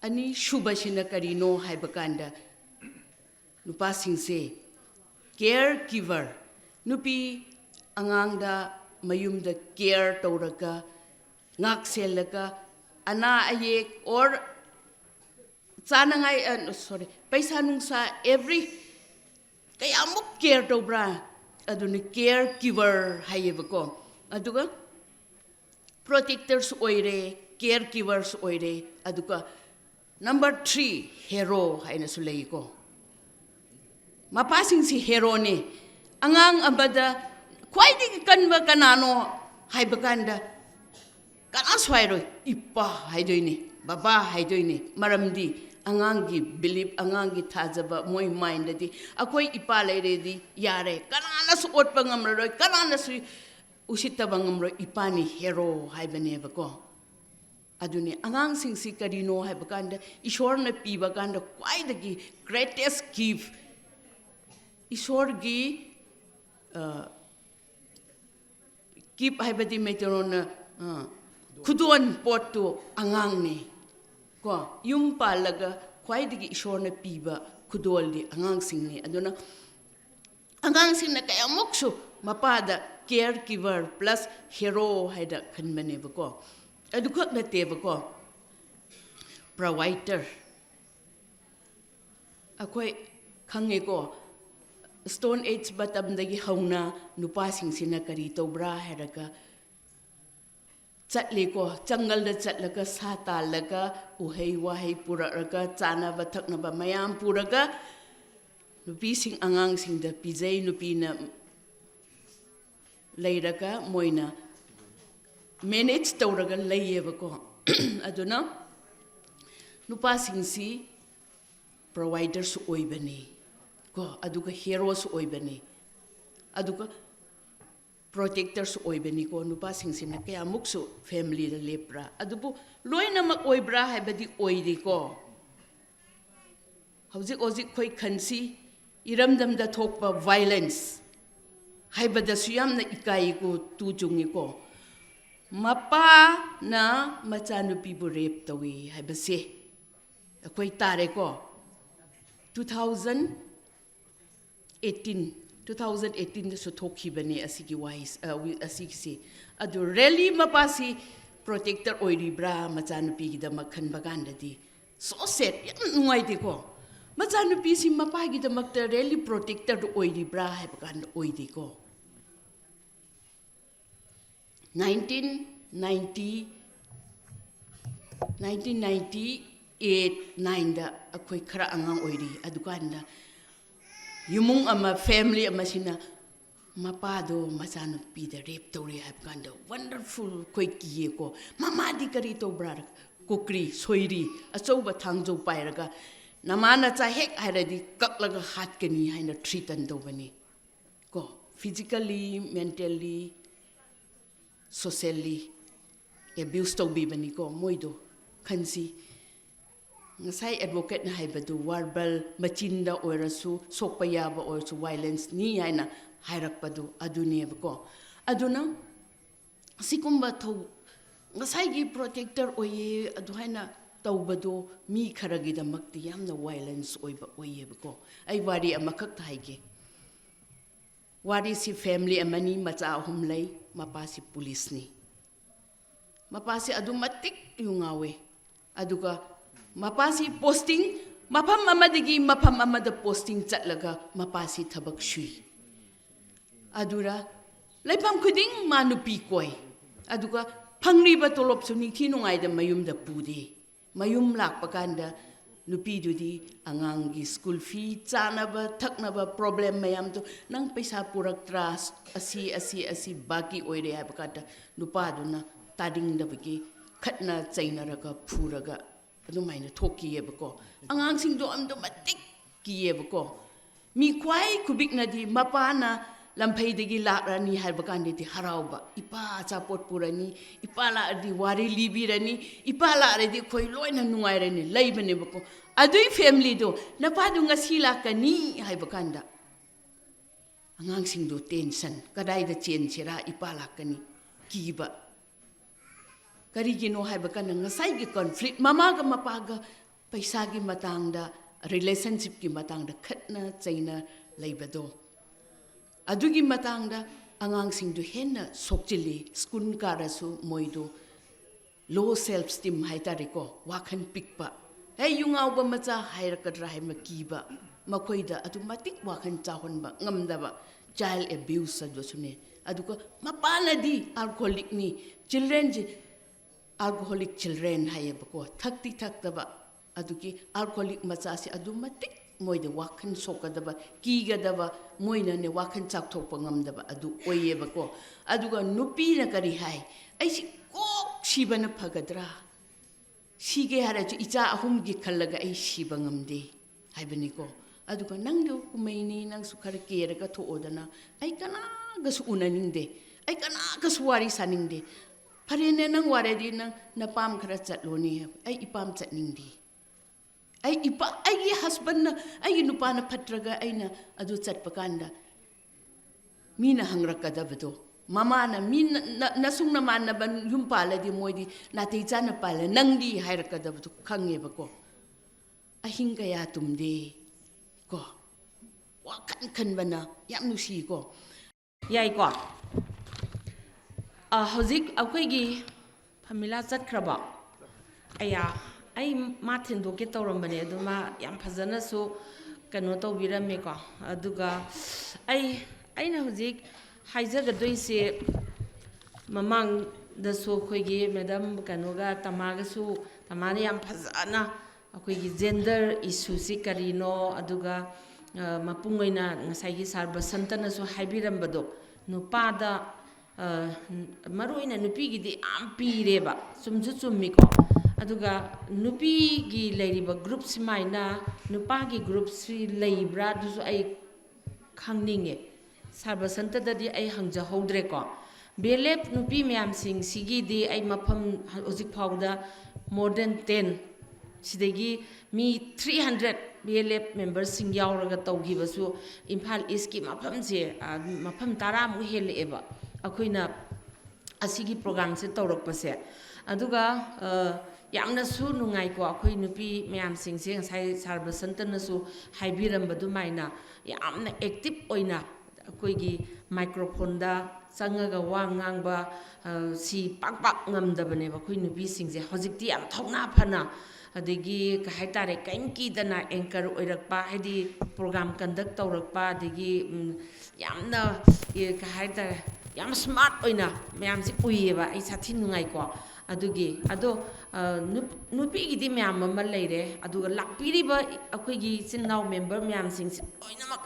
ꯑꯅꯤꯁꯨꯕꯁꯤꯅ ꯀꯔꯤꯅꯣ ꯍꯥꯏꯕ ꯀꯥꯟꯗ ꯅꯨꯄꯥꯁꯤꯡꯁꯦ ꯀꯦꯌꯔ ꯒꯤꯚꯔ ꯅꯨꯄꯤ ꯑꯉꯥꯡꯗ ꯃꯌꯨꯝꯗ ꯀꯦꯌꯔ ꯇꯧꯔꯒ ꯉꯥꯛꯁꯦꯜꯂꯒ ꯑꯅꯥ ꯑꯌꯦꯛ ꯑꯣꯔ ꯆꯥꯅꯉꯥꯏ ꯄꯩꯁా ꯅꯨꯡꯁꯥ ꯑꯦꯚ꯭ꯔꯤ ꯀꯌꯥꯃꯨꯛ ꯀꯦꯌꯔ ꯇꯧꯕ꯭ꯔꯥ ꯑꯗꯨꯅ ꯀꯦꯌꯔ ꯒꯤꯚꯔ ꯍꯥꯏꯌꯦꯕꯀோ ꯑꯗꯨꯒ ꯄ꯭ꯔꯣꯇꯦꯛꯇꯔꯁꯨ ꯑꯣꯏꯔꯦ ꯀꯦꯌꯔ ꯒꯤꯚꯔꯁꯨ ꯑꯣꯏꯔꯦ ꯑꯗꯨꯒ ꯅꯝꯕꯔ 3 ꯍꯦꯔꯣ ꯍꯥꯏꯅꯁꯨ ꯂꯩꯀꯣ ꯃꯄꯥꯁꯤꯡꯁꯤ ꯍꯦꯔꯣꯅꯤ ꯑꯉꯥꯡ ꯑꯃꯗ ꯈ꯭ꯋꯥꯏꯗꯒꯤ ꯀꯟꯕ ꯀꯅꯥꯅꯣ ꯍꯥꯏꯕ ꯀꯥꯟꯗ ꯀꯅꯥꯁꯨ ꯍꯥꯏꯔꯣꯏ ꯏꯄꯥ ꯍꯥꯏꯗꯣꯏꯅꯤ ꯕꯕꯥ ꯍꯥꯏꯗꯣꯏꯅꯤ ꯃꯔꯝꯗꯤ ꯑꯉꯥꯡꯒꯤ ꯕꯤꯂꯤꯞ ꯑꯉꯥꯡꯒꯤ ꯊꯥꯖꯕ ꯃꯣꯏ ꯃꯥꯏꯟꯗꯗꯤ ꯑꯩꯈꯣꯏ ꯏꯄꯥ ꯂꯩꯔꯦꯗꯤ ꯌꯥꯔꯦ ꯀꯅꯥꯅꯁꯨ ꯑꯣꯠꯄ ꯉꯝꯂꯔꯣꯏ ꯀꯅꯥꯅꯁꯨ ꯎꯁꯤꯠꯇꯕ ꯉꯝꯂꯣꯏ ꯏꯄꯥꯅꯤ ꯍꯦꯔꯣ ꯍꯥꯏꯕꯅꯦꯕꯀꯣ ꯑꯗꯨꯅꯤ ꯑꯉꯥꯡꯁꯤꯡꯁꯤ ꯀꯔꯤꯅꯣ ꯍꯥꯏꯕ ꯀꯥꯟꯗ ꯏꯁꯣꯔꯅ ꯄꯤꯕ ꯀꯥꯟꯗ ꯈ꯭ꯋꯥꯏꯗꯒꯤ ꯒ꯭ꯔꯦꯇꯦꯁ ꯒꯤꯐ ꯏꯁꯣꯔꯒꯤ ꯒꯤꯐ ꯍꯥꯏꯕꯗꯤ ꯃꯩꯇꯩꯂꯣꯟꯅ ꯈꯨꯗꯣꯟ ꯄꯣꯠꯇꯨ ꯑꯉꯥꯡꯅꯤ ꯀꯣ ꯌꯨꯝ ꯄꯥꯜꯂꯒ ꯈ꯭ꯋꯥꯏꯗꯒꯤ ꯏꯁꯣꯔꯅ ꯄꯤꯕ ꯈꯨꯗꯣꯜꯗꯤ ꯑꯉꯥꯡꯁꯤꯡꯅꯤ ꯑꯗꯨꯅ ꯑꯉꯥꯡꯁꯤꯡꯅ ꯀꯌꯥꯃꯨꯛꯁꯨ ꯃꯄꯥꯗ ꯀꯦꯌꯔ ꯒꯤꯚꯔ ꯄ꯭ꯂꯁ ꯍꯦꯔꯣ ꯍꯥꯏꯅ ꯈꯟꯕꯅꯦꯕꯀꯣ ꯑꯗꯨꯈꯛ ꯅꯠꯇꯦꯕꯀꯣ ꯄ꯭ꯔꯣꯚꯥꯏꯗꯔ ꯑꯩꯈꯣꯏ ꯈꯪꯉꯦꯀꯣ ꯁ꯭ꯇꯣꯟ ꯑꯦꯖ ꯃꯇꯝꯗꯒꯤ ꯍꯧꯅ ꯅꯨꯄꯥꯁꯤꯡꯁꯤꯅ ꯀꯔꯤ ꯇꯧꯕ꯭ꯔꯥ ꯍꯥꯏꯔꯒ ꯆꯠꯂꯦꯀꯣ ꯖꯪꯒꯜꯗ ꯆꯠꯂꯒ ꯁꯥ ꯇꯥꯜꯂꯒ ꯎꯍꯩ ꯋꯥꯍꯩ ꯄꯨꯔꯛꯑꯒ ꯆꯥꯅꯕ ꯊꯛꯅꯕ ꯃꯌꯥꯝ ꯄꯨꯔꯒ ꯅꯨꯄꯤꯁꯤꯡ ꯑꯉꯥꯡꯁꯤꯡꯗ ꯄꯤꯖꯩ ꯅꯨꯄꯤꯅ ꯂꯩꯔꯒ ꯃꯣꯏꯅ ꯃꯦꯅꯦꯖ ꯇꯧꯔꯒ ꯂꯩꯌꯦꯕꯀꯣ ꯑꯗꯨꯅ ꯅꯨꯄꯥꯁꯤꯡꯁꯤ ꯄ꯭ꯔꯣꯚꯥꯏꯗꯔꯁꯨ ꯑꯣꯏꯕꯅꯤ ꯀꯣ ꯑꯗꯨꯒ ꯍꯦꯔꯣꯁꯨ ꯑꯣꯏꯕꯅꯤ ꯑꯗꯨꯒ ꯄ꯭ꯔꯣꯇꯦꯛꯇꯔꯁꯨ ꯑꯣꯏꯕꯅꯤꯀꯣ ꯅꯨꯄꯥꯁꯤꯡꯁꯤꯅ ꯀꯌꯥꯃꯨꯛꯁꯨ ꯐꯦꯃꯤꯂꯤꯗ ꯂꯦꯞꯄ꯭ꯔꯥ ꯑꯗꯨꯕꯨ ꯂꯣꯏꯅꯃꯛ ꯑꯣꯏꯕ꯭ꯔꯥ ꯍꯥꯏꯕꯗꯤ ꯑꯣꯏꯗꯦꯀꯣ ꯍꯧꯖꯤꯛ ꯑꯩꯈꯣꯏ ꯈꯟꯁꯤ ꯏꯔꯝꯗꯝꯗ ꯊꯣꯛꯄ ꯚꯥꯏꯂꯦꯟꯁ ꯍꯥꯏꯕꯗꯁꯨ ꯌꯥꯝꯅ ꯏꯀꯥꯏꯀꯣ ꯇꯨ ꯆꯨꯡꯉꯤꯀꯣ ꯃꯄꯥꯅ ꯃꯆꯥꯅꯨꯄꯤꯕꯨ ꯔꯦꯞ ꯇꯧꯏ ꯍꯥꯏꯕꯁꯦ ꯑꯩꯈꯣꯏ ꯇꯥꯔꯦꯀꯣ 2018ꯗꯁꯨ ꯊꯣꯛꯈꯤꯕꯅꯦ ꯑꯁꯤꯒꯤ ꯑꯁꯤꯒꯤꯁꯤ ꯑꯗꯨ ꯔꯦꯂꯤ ꯃꯄꯥꯁꯤ ꯄ꯭ꯔꯣꯇꯦꯛꯇꯔ ꯑꯣꯏꯔꯤꯕ꯭ꯔꯥ ꯃꯆꯥꯅꯨꯄꯤꯒꯤꯗꯃꯛ ꯈꯟꯕ ꯀꯥꯟꯗꯗꯤ ꯁꯣ ꯁꯦꯠ ꯌꯥꯝ ꯅꯨꯡꯉꯥꯏꯇꯦꯀꯣ ꯃꯆꯥꯅꯨꯄꯤꯁꯤ ꯃꯄꯥꯒꯤꯗꯃꯛꯇ ꯔꯦꯂꯤ ꯄ꯭ꯔꯣꯇꯦꯛꯇꯔ ꯑꯣꯏꯔꯤꯕ꯭ꯔꯥ ꯍꯥꯏꯕ ꯀꯥꯟꯗ ꯑꯣꯏꯗꯦꯀꯣ 1998-9ꯗ ꯑꯩꯈꯣই ꯈꯔ ꯑꯉꯥꯡ ꯑꯣꯏꯔꯤ ꯑꯗꯨꯀꯥꯟꯗ ꯌꯨꯃꯨꯡ ꯑꯃ ꯐꯦꯃꯤꯂꯤ ꯑꯃꯁꯤꯅ ꯃꯄꯥꯗꯣ ꯃꯆꯥꯅꯨꯄꯤꯗ ꯔꯦꯞ ꯇꯧꯔꯦ ꯍꯥꯏꯕ ꯀꯥꯟꯗ ꯋꯟꯗꯔꯐꯨꯜ ꯑꯩꯈꯣꯏ ꯀꯤꯌꯦꯀꯣ ꯃꯃꯥꯗꯤ ꯀꯔꯤ ꯇꯧꯕ꯭ꯔꯥ ꯀꯨꯀ꯭ꯔꯤ ꯁꯣꯏꯔꯤ ꯑꯆꯧꯕ ꯊꯥꯡꯖꯧ ꯄꯥꯏꯔꯒ ꯅꯃꯥꯅꯆꯥ ꯍꯦꯛ ꯍꯥꯏꯔꯗꯤ ꯀꯛꯂꯒ ꯍꯥꯠꯀꯅꯤ ꯍꯥꯏꯅ ꯊ꯭ꯔꯤꯇꯟ ꯇꯧꯕꯅꯤ ꯀꯣ ꯐꯤꯖꯤꯀꯦꯜꯂꯤ ꯃꯦꯟꯇꯦꯜꯂꯤ ꯁꯣꯁꯤꯌꯦꯜꯂꯤ ꯑꯦꯕ꯭ꯌꯨꯁ ꯇꯧꯕꯤꯕꯅꯤꯀꯣ ꯃꯣꯏꯗꯣ ꯈꯟꯁꯤ ꯉꯁꯥꯏ ꯑꯦꯗꯚꯣꯀꯦꯠꯅ ꯍꯥꯏꯕꯗꯨ ꯋꯥꯔꯕꯜ ꯃꯆꯤꯟꯗ ꯑꯣꯏꯔꯁꯨ ꯁꯣꯛꯄ ꯌꯥꯕ ꯑꯣꯏꯔꯁꯨ ꯚꯥꯏꯂꯦꯟꯁꯅꯤ ꯍꯥꯏꯅ ꯍꯥꯏꯔꯛꯄꯗꯨ ꯑꯗꯨꯅꯦꯕꯀꯣ ꯑꯗꯨꯅ ꯑꯁꯤꯒꯨꯝꯕ ngasai gi protector oye adu haina tawbado mi kharagi da makti yamna violence oiba oye bako ai wari amakak thaige wari si family amani macha hum lei mapa si police ni mapa si adu matik yungawe aduga mapa si posting mapam amadigi mapam amada posting chatlaga mapa si thabak shui adura leipam khuding manupi koi aduga phangriba tolop suni thi nungai da mayum da pude mayum lakpa kanda nupi dudi angangi school fee chanaba thaknaba problem mayam to nang paisa puraktra asi baki oire ha bakata nupa duna tading da bagi khatna chainaraga phuraga adumaina thoki yebako angang sing do am do matik ki yebako mi kwai kubik na di mapana lamphai degi lakrani har bakande di harauba ipa chapot purani ipa la di wari libirani ipa la re di khoi loina nungai rani leibane bako adui family do napa du ngasi la kani hai bakanda angang sing do tension kadai da chen chira ipa la kani kiba kari gino hai bakanda ngasai gi conflict mama ga mapa ga paisa gi matangda relationship gi matangda khatna chaina leibado adugi matangda angang sing du henna sokchili skun karasu moido low self esteem haitariko wakhan pikpa hey yungau ba macha hairakadra hai makiba makoida adu matik wakhan chahonba ngamdaba child abuse adu sune aduko mapanadi alcoholic ni children alcoholic children hayabako thakti thaktaba aduki alcoholic macha si adu matik moida wakhan sokadaba kigadaba moina ne wakhan chakthokpa ngamdaba adu oyebako aduga nupi na kari hai aisi kok sibana phagadra sige hara chu icha ahum gi khallaga ai siba ngamde haibani ko aduga nangdo kumaini nang sukhar keraga thoodana ai kana ga su unaningde ai kana ga su wari saningde pharene nang waredi nang napam khara chatloni ai ipam chatningdi ai ipa ai husband na ai nupa na phatraga aina adu chatpakanda mina hangrakadabdo mama na min nasung na man na ban yum pala di moidi na te chana pala nangdi hairakadabdo khange bako ahing kaya tumde ko wakan khan bana yam nusi ko yai ko hozik akhoi gi famila chatkraba aya ai ma thindo ke tawrambane aduma yam phajana su kano tawbirame ko aduga aina hozik haijagadoi mamang da su khoigi madam kanoga tamaga su tamane yam phajana akoigi gender issue si karino aduga mapungoina ngasai gi sarba santana su haibirambado nupada maruina nupi gi di am pireba sumju chummiko aduga nupi gi leiriba group simaina nupa gi group si leibra dusu ai khangninge sarba santa dadi ai hangja hodre ko belep nupi myam sing sigi di ai mafam hojik phawda more than 10 sidegi mi 300 belep members sing yauraga tawgibasu imphal east ki mafam je mafam tara mu heleba akoina asigi program se tawrakpase aduga yamna su nungai ko akhoi nupi myam sing se ngai sarba santana su haibirambadu maina yamna active oina akhoi gi microphone da changaga wa ngangba si pak ngamdabane ba akhoi nupi sing se hojikti yam thokna phana adegi ka haitare kainki dana anchor oirakpa haidi program conduct tawrakpa adegi yamna ka haitare yam smart oina myam si puiyeba ai sathi nungai ko adugi ado nupi gi di myam ma leire aduga lakpiriba akhoi gi sinnaw member myam sing oinamak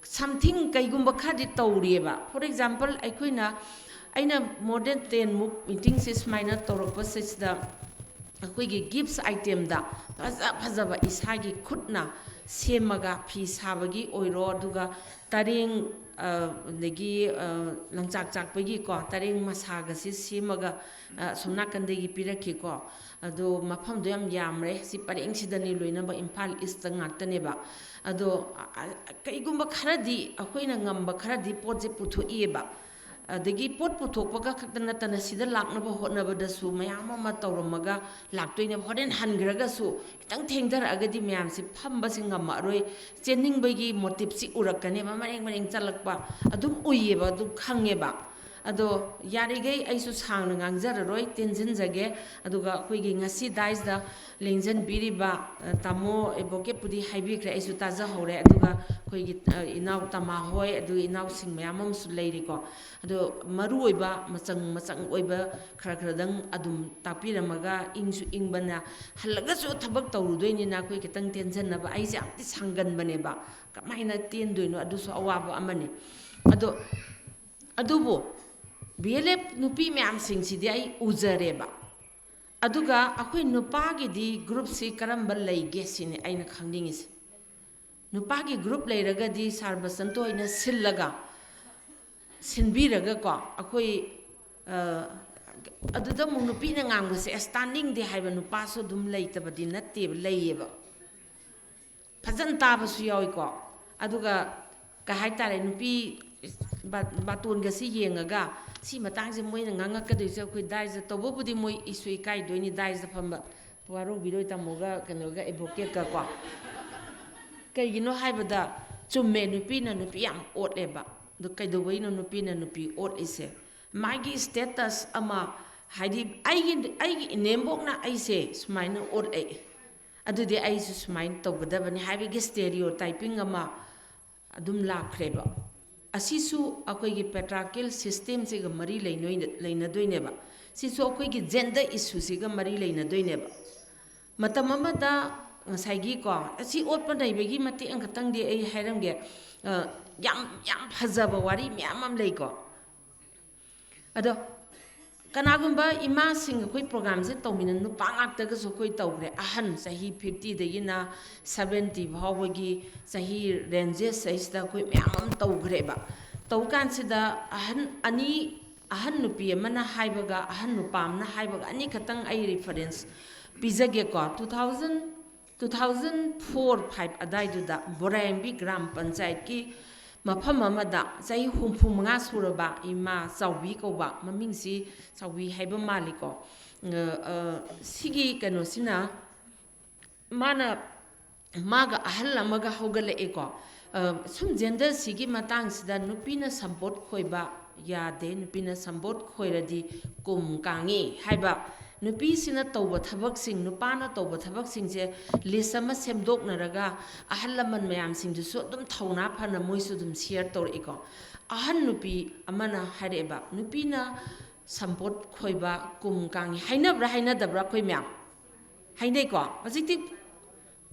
something kaigumba khadi tawrieba for example aina more than 10 muk meeting sis minor tawrakpa sida akhoi gi gifts item da phajaba isagi khutna semaga phi sabagi oiro aduga tareng degi langchak chakpagi ko tareng masaga si semaga somna kandegi piraki ko ado mafam do yamre si pareng sidani loina ba imphal east ngaktane ba ado kaigumba kharadi akoina ngamba kharadi poje putho ieba adagi pot puthokpaga khakta natana sida laknaba hotnabadasu mayam ama tawramaga laktoine horen hangraga su kitang thengdaragadi mayam si phamba singama roi cheningbagi motive si urakane ba mareng chalakpa adum uyeba adum khangeba ado yarigei aisu sangna ngangjara tension jage aduga koigi ngasi dice da lengjan biriba tamo evoke pudi haibikre aisu taja hore aduga koigi inaw tama hoi adu inaw sing mayamam su leiri ko ado maru oiba macang oiba khara dang adum tapiramaga ingsu ingbana halaga su thabak tawrudoini na koi kitang tension na ba aise amti sangan bane ba kamaina tendoino adu su awaba amani ado adubo BLF nupi mayam sing si ai uzareba aduga akoi nupagi di group si karamba leige sini aina khangdingis nupagi group leiraga di sarbasanto ina sillaga sinbiraga ko akoi aduda mu nupi na ngangse standing de haiba nupa so dum leitabadi natte leieba fajan taba su yawi ko aduga ka haitare nupi baton ga si yengaga si matangse moina ngangakadoi se khoi daisa tobobudi moi isui kai doini daisa phamba waro biroi tamoga kanoga advocate ka ko kaigino haibada chumme nupi na nupi am otleba do kaidowai no nupi na nupi ot ise magi status ama haidi aigi inembok na aise sumaina ot ai adudi aisu sumain tobadabani haibigi stereotyping ama adum lakreba asisu akoigi patriarchal system se ga mari leina doineba sisu akoigi gender issue se ga mari leina doineba matamamada ngasai ko asi otpa daibagi mati angkatang de ai hairamge yam phajaba wari myamam lei ko ado kanagumba ima sing koi program se tawmina nu pangak ta so koi tawre ahan sahi 50 de gina 70 bhawagi sahi ranges size da koi myamam tawgre ba tawkan sida ahan nupi amana haibaga ahan nupamna haibaga ani khatang ai reference pizage ko 2004 5 adai du da Borayambi gram panchayat ki mafam amada sai humphumnga suraba ima chawbi ko ba maming si chawbi haiba maliko sigi kano sina mana maga ahal amaga hogale eko sum gender sigi matang sida nupina support khoiba yade nupina support khoiradi kum kangi haiba nupi sina tawba thabak sing nupana tawba thabak sing je list ama semdoknaraga ahal laman mayam sing ju so dum thauna phana moisu dum share tor iko ahan nupi amana hareba nupina support khoiba kum kangi hainabra hainadabra khoi myam hainai ko hojikti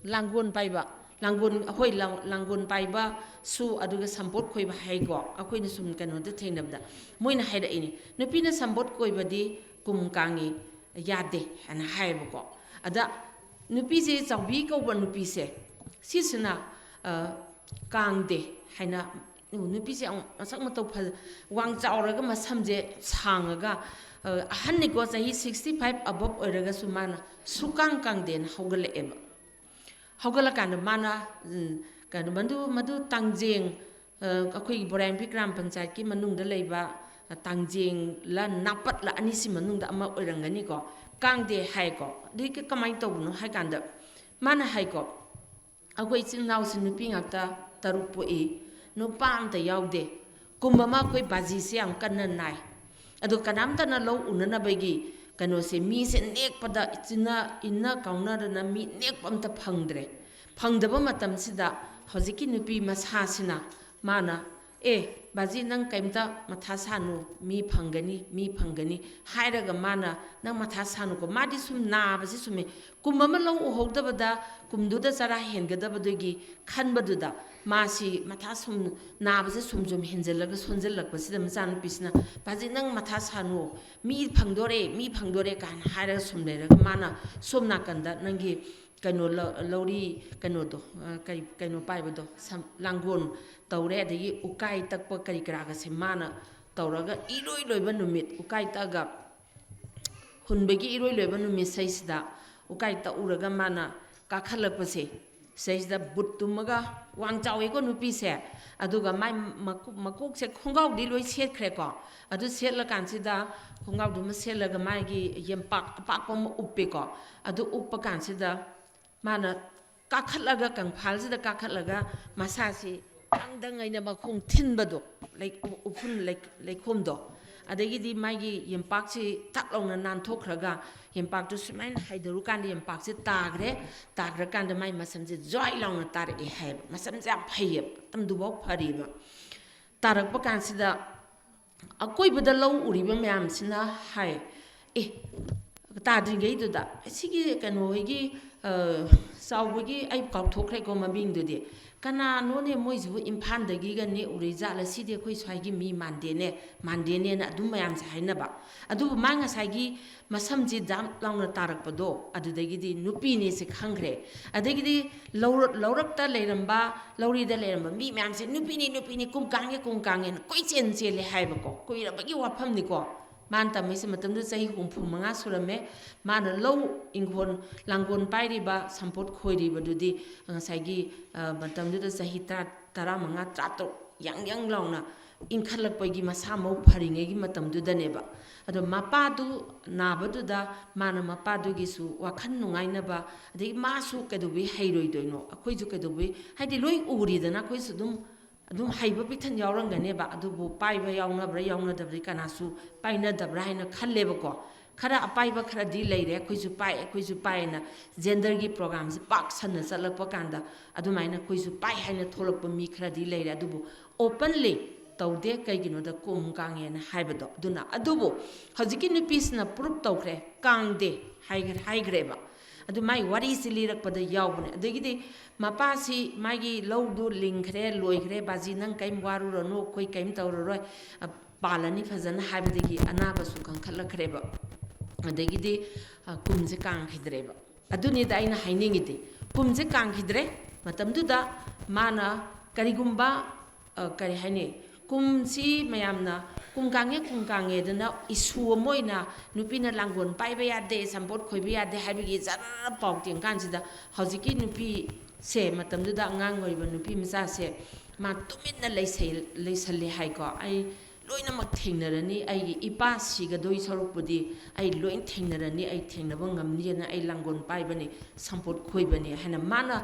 langgon paiba langgon hoi langgon paiba su aduga support khoiba haigo akoina sum kano de thengnabda moina haira ini nupina support khoiba di kum kangi yade ana haiba ko ada nupi se chawbi ko ba nupi se sisna kangde haina nupi se asak ma to wang chawraga masamje sangaga ahanni ko sahi 65 above oiraga sumana sukang kangden hogale eba hogala kan mana kan madu tangjeng akoi Borayambi gram panchayat ki manungda leiba tangjeng la napat la anisi manungda ama oirangani ko kangde hai ko di ke kamai tawno hai kanda mana hai ko akoi chinnaw sinupi ngakta tarupo e no pam ta yaude kumbama koi baji se ang kanna nai adu kanam ta na lo unana bagi kano se mi se nek pada china inna kauna na mi nek pam ta phangdaba matam sida hojiki nupi masa sina mana baji nang kaimta matha sanu mi phangani hairaga mana nang matha sanu ko madi sum na basi sume kumama lo uhogdabada kumduda sara hengadabadegi khanbaduda masi matha sum na basi sumjum henjelaga sonjelak basida machan pisna baji nang matha sanu mi phangdore kan hairaga sumleraga mana somna kanda nangi kano lori kano do kano paibodo langgon tawre adagi ukai takpa kari karaga se mana tawraga iroi loiba numit ukai taga hunbegi iroi loiba numit saisida ukai ta uraga mana kakhalakpase ꯁꯩꯁꯤꯗ ꯕꯨꯠ ꯇꯨꯝꯃꯒ ꯋꯥꯡ ꯆꯥꯎꯋꯦꯀꯣ ꯅꯨꯄꯤꯁꯦ ꯑꯗꯨꯒ ꯃꯥꯏ ꯃꯀꯣꯛꯁꯦ ꯈꯣꯡꯒ꯭ꯔꯥꯎꯗꯤ ꯂꯣꯏ ꯁꯦꯠꯈ꯭ꯔꯦꯀꯣ ꯑꯗꯨ ꯁꯦꯠꯂꯀꯥꯟꯁꯤꯗ ꯈꯣꯡꯒ꯭ꯔꯥꯎꯗꯨꯃ ꯁꯦꯠꯂꯒ ꯃꯥꯒꯤ ꯌꯦꯝꯄꯥꯛ ꯑꯄꯥꯛꯄ ꯑꯃ ꯎꯞꯄꯦꯀꯣ ꯑꯗꯨ ꯎꯞꯄ ꯀꯥꯟꯁꯤꯗ ꯃꯥꯅ ꯀꯥꯈꯠꯂꯒ ꯀꯪꯐꯥꯜꯁꯤꯗ ꯀꯥꯈꯠꯂꯒ ꯃꯁꯥꯁꯤ ꯇꯪꯗꯪꯉꯩꯅ ꯃꯈꯣꯡ ꯊꯤꯟꯕꯗꯣ ꯎꯐꯨꯜ ꯂꯩꯈꯣꯝꯗꯣ ꯑꯗꯒꯤꯗꯤ ꯃꯥꯒꯤ ꯌꯦꯝꯄꯥꯛꯁꯤ ꯇꯛ ꯂꯥꯎꯅ ꯅꯥꯟꯊꯣꯛꯈ꯭ꯔꯒ ꯌꯦꯝꯄꯥꯛꯇꯨ ꯁꯨꯃꯥꯏꯅ ꯍꯥꯏꯗꯔꯨꯀꯥꯟꯗ ꯌꯦꯝꯄꯥꯛꯁꯤ ꯇꯥꯈ꯭ꯔꯀꯥꯟꯗ ꯃꯥꯒꯤ ꯃꯁꯝꯁꯦ ꯖ꯭ꯋꯥꯏ ꯂꯥꯎꯅ ꯇꯥꯔꯛꯑꯦ ꯍꯥꯏꯌꯦꯕ ꯃꯁꯝꯁꯦ ꯌꯥꯝ ꯐꯩꯌꯦꯕ ꯃꯇꯝꯗꯨꯐꯥꯎ ꯐꯔꯤꯕ ꯇꯥꯔꯛꯄ ꯀꯥꯟꯁꯤꯗ ꯑꯀꯣꯏꯕꯗ ꯂꯧ ꯎꯔꯤꯕ ꯃꯌꯥꯝꯁꯤꯅ ꯍꯥꯏ ꯇꯥꯗ꯭ꯔꯤꯉꯩꯗꯨꯗ ꯁꯤꯒꯤ ꯀꯩꯅꯣ ꯍꯣꯏꯒꯤ ꯆꯥꯎꯕꯒꯤ ꯑꯩ ꯀꯥꯎꯊꯣꯛꯈ꯭ꯔꯦꯀꯣ ꯃꯃꯤꯡꯗꯨꯗꯤ ꯀꯅꯥꯅꯣꯅꯦ ꯃꯣꯏꯁꯤꯕꯨ ꯏꯝꯐꯥꯜꯗꯒꯤꯒ ꯅꯦꯛꯎꯔꯤ ꯖꯥꯠꯂ ꯁꯤꯗꯤ ꯑꯩꯈꯣꯏ ꯁ꯭ꯋꯥꯏꯒꯤ ꯃꯤ ꯃꯥꯟꯗꯦꯅꯦꯅ ꯑꯗꯨꯝ ꯃꯌꯥꯝꯁꯦ ꯍꯥꯏꯅꯕ ꯑꯗꯨꯕꯨ ꯃꯥ ꯉꯁꯥꯏꯒꯤ ꯃꯁꯝꯁꯤ ꯖꯥꯝ ꯂꯥꯎꯅ ꯇꯥꯔꯛꯄꯗꯣ ꯑꯗꯨꯗꯒꯤꯗꯤ ꯅꯨꯄꯤꯅꯦꯁꯦ ꯈꯪꯈ꯭ꯔꯦ ꯑꯗꯒꯤꯗꯤ ꯂꯧꯔꯛꯇ ꯂꯩꯔꯝꯕ ꯂꯧꯔꯤꯗ ꯂꯩꯔꯝꯕ ꯃꯤ ꯃꯌꯥꯝꯁꯦ ꯅꯨꯄꯤꯅꯤ ꯀꯨꯝꯀꯥꯡꯉꯦꯅ ꯀꯣꯏꯆꯦꯟ ꯆꯦꯜꯂꯦ ꯍꯥꯏꯕꯀꯣ ꯀꯨꯏꯔꯕꯒꯤ ꯋꯥꯐꯝꯅꯤꯀோ ꯃꯥꯅ ꯇꯝꯃꯤꯁꯦ ꯃꯇꯝꯗꯨꯗ ꯆꯍꯤ 65 ꯁꯨꯔꯝꯃꯦ ꯃꯥꯅ ꯂꯧ ꯏꯪꯈꯣꯜ ꯂꯥꯡꯒꯣꯜ ꯄꯥꯏꯔꯤꯕ ꯁꯝꯄꯣꯠ ꯈꯣꯏꯔꯤꯕꯗꯨꯗꯤ ꯉꯁꯥꯏꯒꯤ ꯃꯇꯝꯗꯨꯗ ꯆꯍꯤ 15 13 ꯌꯪ ꯂꯥꯎꯅ ꯏꯟꯈꯠꯂꯛꯄꯒꯤ ꯃꯁꯥ ꯃꯎ ꯐꯔꯤꯉꯩꯒꯤ ꯃꯇꯝꯗꯨꯗꯅꯦꯕ ꯑꯗꯣ ꯃꯄꯥꯗꯨ ꯅꯥꯕꯗꯨꯗ ꯃꯥꯅ ꯃꯄꯥꯗꯨꯒꯤꯁꯨ ꯋꯥꯈꯜ ꯅꯨꯡꯉꯥꯏꯅꯕ ꯑꯗꯒꯤ ꯃꯥꯁꯨ ꯀꯩꯗꯧꯕꯩ ꯍꯩꯔꯣꯏꯗꯣꯏꯅꯣ ꯑꯩꯈꯣꯏꯁꯨ ꯀꯩꯗꯧꯕꯩ ꯍꯥꯏꯗꯤ ꯂꯣꯏ ꯎꯔꯤꯗꯅ ꯑꯩꯈꯣꯏꯁꯨ ꯑꯗꯨꯝ ꯍꯩꯕ ꯄꯤꯊꯟ ꯌꯥꯎꯔꯝꯒꯅꯦꯕ ꯑꯗꯨꯕꯨ ꯄꯥꯏꯕ ꯌꯥꯎꯅꯕ꯭ꯔꯥ ꯌꯥꯎꯅꯗꯕ꯭ꯔꯥ ꯀꯅꯥꯁꯨ ꯄꯥꯏꯅꯗꯕ꯭ꯔꯥ ꯍꯥꯏꯅ ꯈꯜꯂꯦꯕꯀꯣ ꯈꯔ ꯑꯄꯥꯏꯕ ꯈꯔꯗꯤ ꯂꯩꯔꯦ ꯑꯩꯈꯣꯏꯁꯨ ꯄꯥꯏꯑꯅ ꯖꯦꯟꯗꯔꯒꯤ ꯄ꯭ꯔꯣꯒ꯭ꯔꯥꯝꯁꯦ ꯄꯥꯛ ꯁꯟꯅ ꯆꯠꯂꯛꯄ ꯀꯥꯟꯗ ꯑꯗꯨꯃꯥꯏꯅ ꯑꯩꯈꯣꯏꯁꯨ ꯄꯥꯏ ꯍꯥꯏꯅ ꯊꯣꯛꯂꯛꯄ ꯃꯤ ꯈꯔꯗꯤ ꯂꯩꯔꯦ ꯑꯗꯨꯕꯨ ꯑꯣꯄꯟꯂꯤ ꯇꯧꯗꯦ ꯀꯩꯒꯤꯅꯣꯗ ꯀꯣꯝ ꯀꯥꯡꯉꯦꯅ ꯍꯥꯏꯕꯗꯣ ꯑꯗꯨꯕꯨ ꯍꯧꯖꯤꯛꯀꯤ ꯅꯨꯄꯤꯁꯤꯅ ꯄ꯭ꯔꯨꯞ ꯇꯧꯈ꯭ꯔꯦ ꯀꯥꯡꯗꯦ ꯍꯥꯏꯈ꯭ꯔꯦꯕ ꯑꯗꯨ ꯃꯥꯒꯤ ꯋꯥꯔꯤꯁꯤ ꯂꯤꯔꯛꯄꯗ ꯌꯥꯎꯕꯅꯦ ꯑꯗꯒꯤꯗꯤ ꯃꯄꯥꯁꯤ ꯃꯥꯒꯤ ꯂꯧꯗꯨ ꯂꯤꯡꯈ꯭ꯔꯦ ꯂꯣꯏꯈ꯭ꯔꯦ ꯕꯥꯖꯤ ꯅꯪ ꯀꯩꯝ ꯋꯥꯔꯨꯔꯅꯨ ꯑꯩꯈꯣꯏ ꯀꯩꯝ ꯇꯧꯔꯔꯣꯏ ꯄꯥꯜꯂꯅꯤ ꯐꯖꯅ ꯍꯥꯏꯕꯗꯒꯤ ꯑꯅꯥꯕꯁꯨ ꯀꯟꯈꯠꯂꯛꯈ꯭ꯔꯦꯕ ꯑꯗꯒꯤꯗꯤ ꯀꯨꯝꯁꯦ ꯀꯥꯡꯈꯤꯗ꯭ꯔꯦꯕ ꯑꯗꯨꯅꯤꯗ ꯑꯩꯅ ꯍꯥꯏꯅꯤꯡꯉꯤꯗꯤ ꯀꯨꯝꯁꯦ ꯀꯥꯡꯈꯤꯗ꯭ꯔꯦ ꯃꯇꯝꯗꯨꯗ ꯃꯥꯅ ꯀꯔꯤꯒꯨꯝꯕ ꯀꯔꯤ ꯍꯥꯏꯅꯤ ꯀꯨꯝꯁꯤ ꯃꯌꯥꯝꯅ ꯀꯨꯝ ꯀꯥꯡꯉꯦꯗꯅ ꯏꯁꯨ ꯑꯃ ꯑꯣꯏꯅ ꯅꯨꯄꯤꯅ ꯂꯥꯡꯒꯣꯜ ꯄꯥꯏꯕ ꯌꯥꯗꯦ ꯁꯝꯄꯣꯠ ꯈꯣꯏꯕ ꯌꯥꯗꯦ ꯍꯥꯏꯕꯒꯤ ꯖꯔ ꯄꯥꯎ ꯇꯦꯡꯀꯥꯟꯁꯤꯗ ꯍꯧꯖꯤꯛꯀꯤ ꯅꯨꯄꯤꯁꯦ ꯃꯇꯝꯗꯨꯗ ꯑꯉꯥꯡ ꯑꯣꯏꯔꯤꯕ ꯅꯨꯄꯤ ꯃꯆꯥꯁꯦ ꯃꯥ ꯇꯨꯃꯤꯟꯅ ꯂꯩꯁꯜꯂꯦ ꯍꯥꯏꯀꯣ ꯑꯩ ꯂꯣꯏꯅꯃꯛ ꯊꯦꯡꯅꯔꯅꯤ ꯑꯩꯒꯤ ꯏꯄꯥ ꯁꯤꯒꯗꯣꯏ ꯁꯔꯨꯛꯄꯨꯗꯤ ꯑꯩ ꯂꯣꯏ ꯊꯦꯡꯅꯔꯅꯤ ꯑꯩ ꯊꯦꯡꯅꯕ ꯉꯝꯅꯤꯅ ꯑꯩ ꯂꯥꯡꯒꯣꯜ ꯄꯥꯏꯕꯅꯤ ꯁꯝꯄꯣꯠ ꯈꯣꯏꯕꯅꯤ ꯍꯥꯏꯅ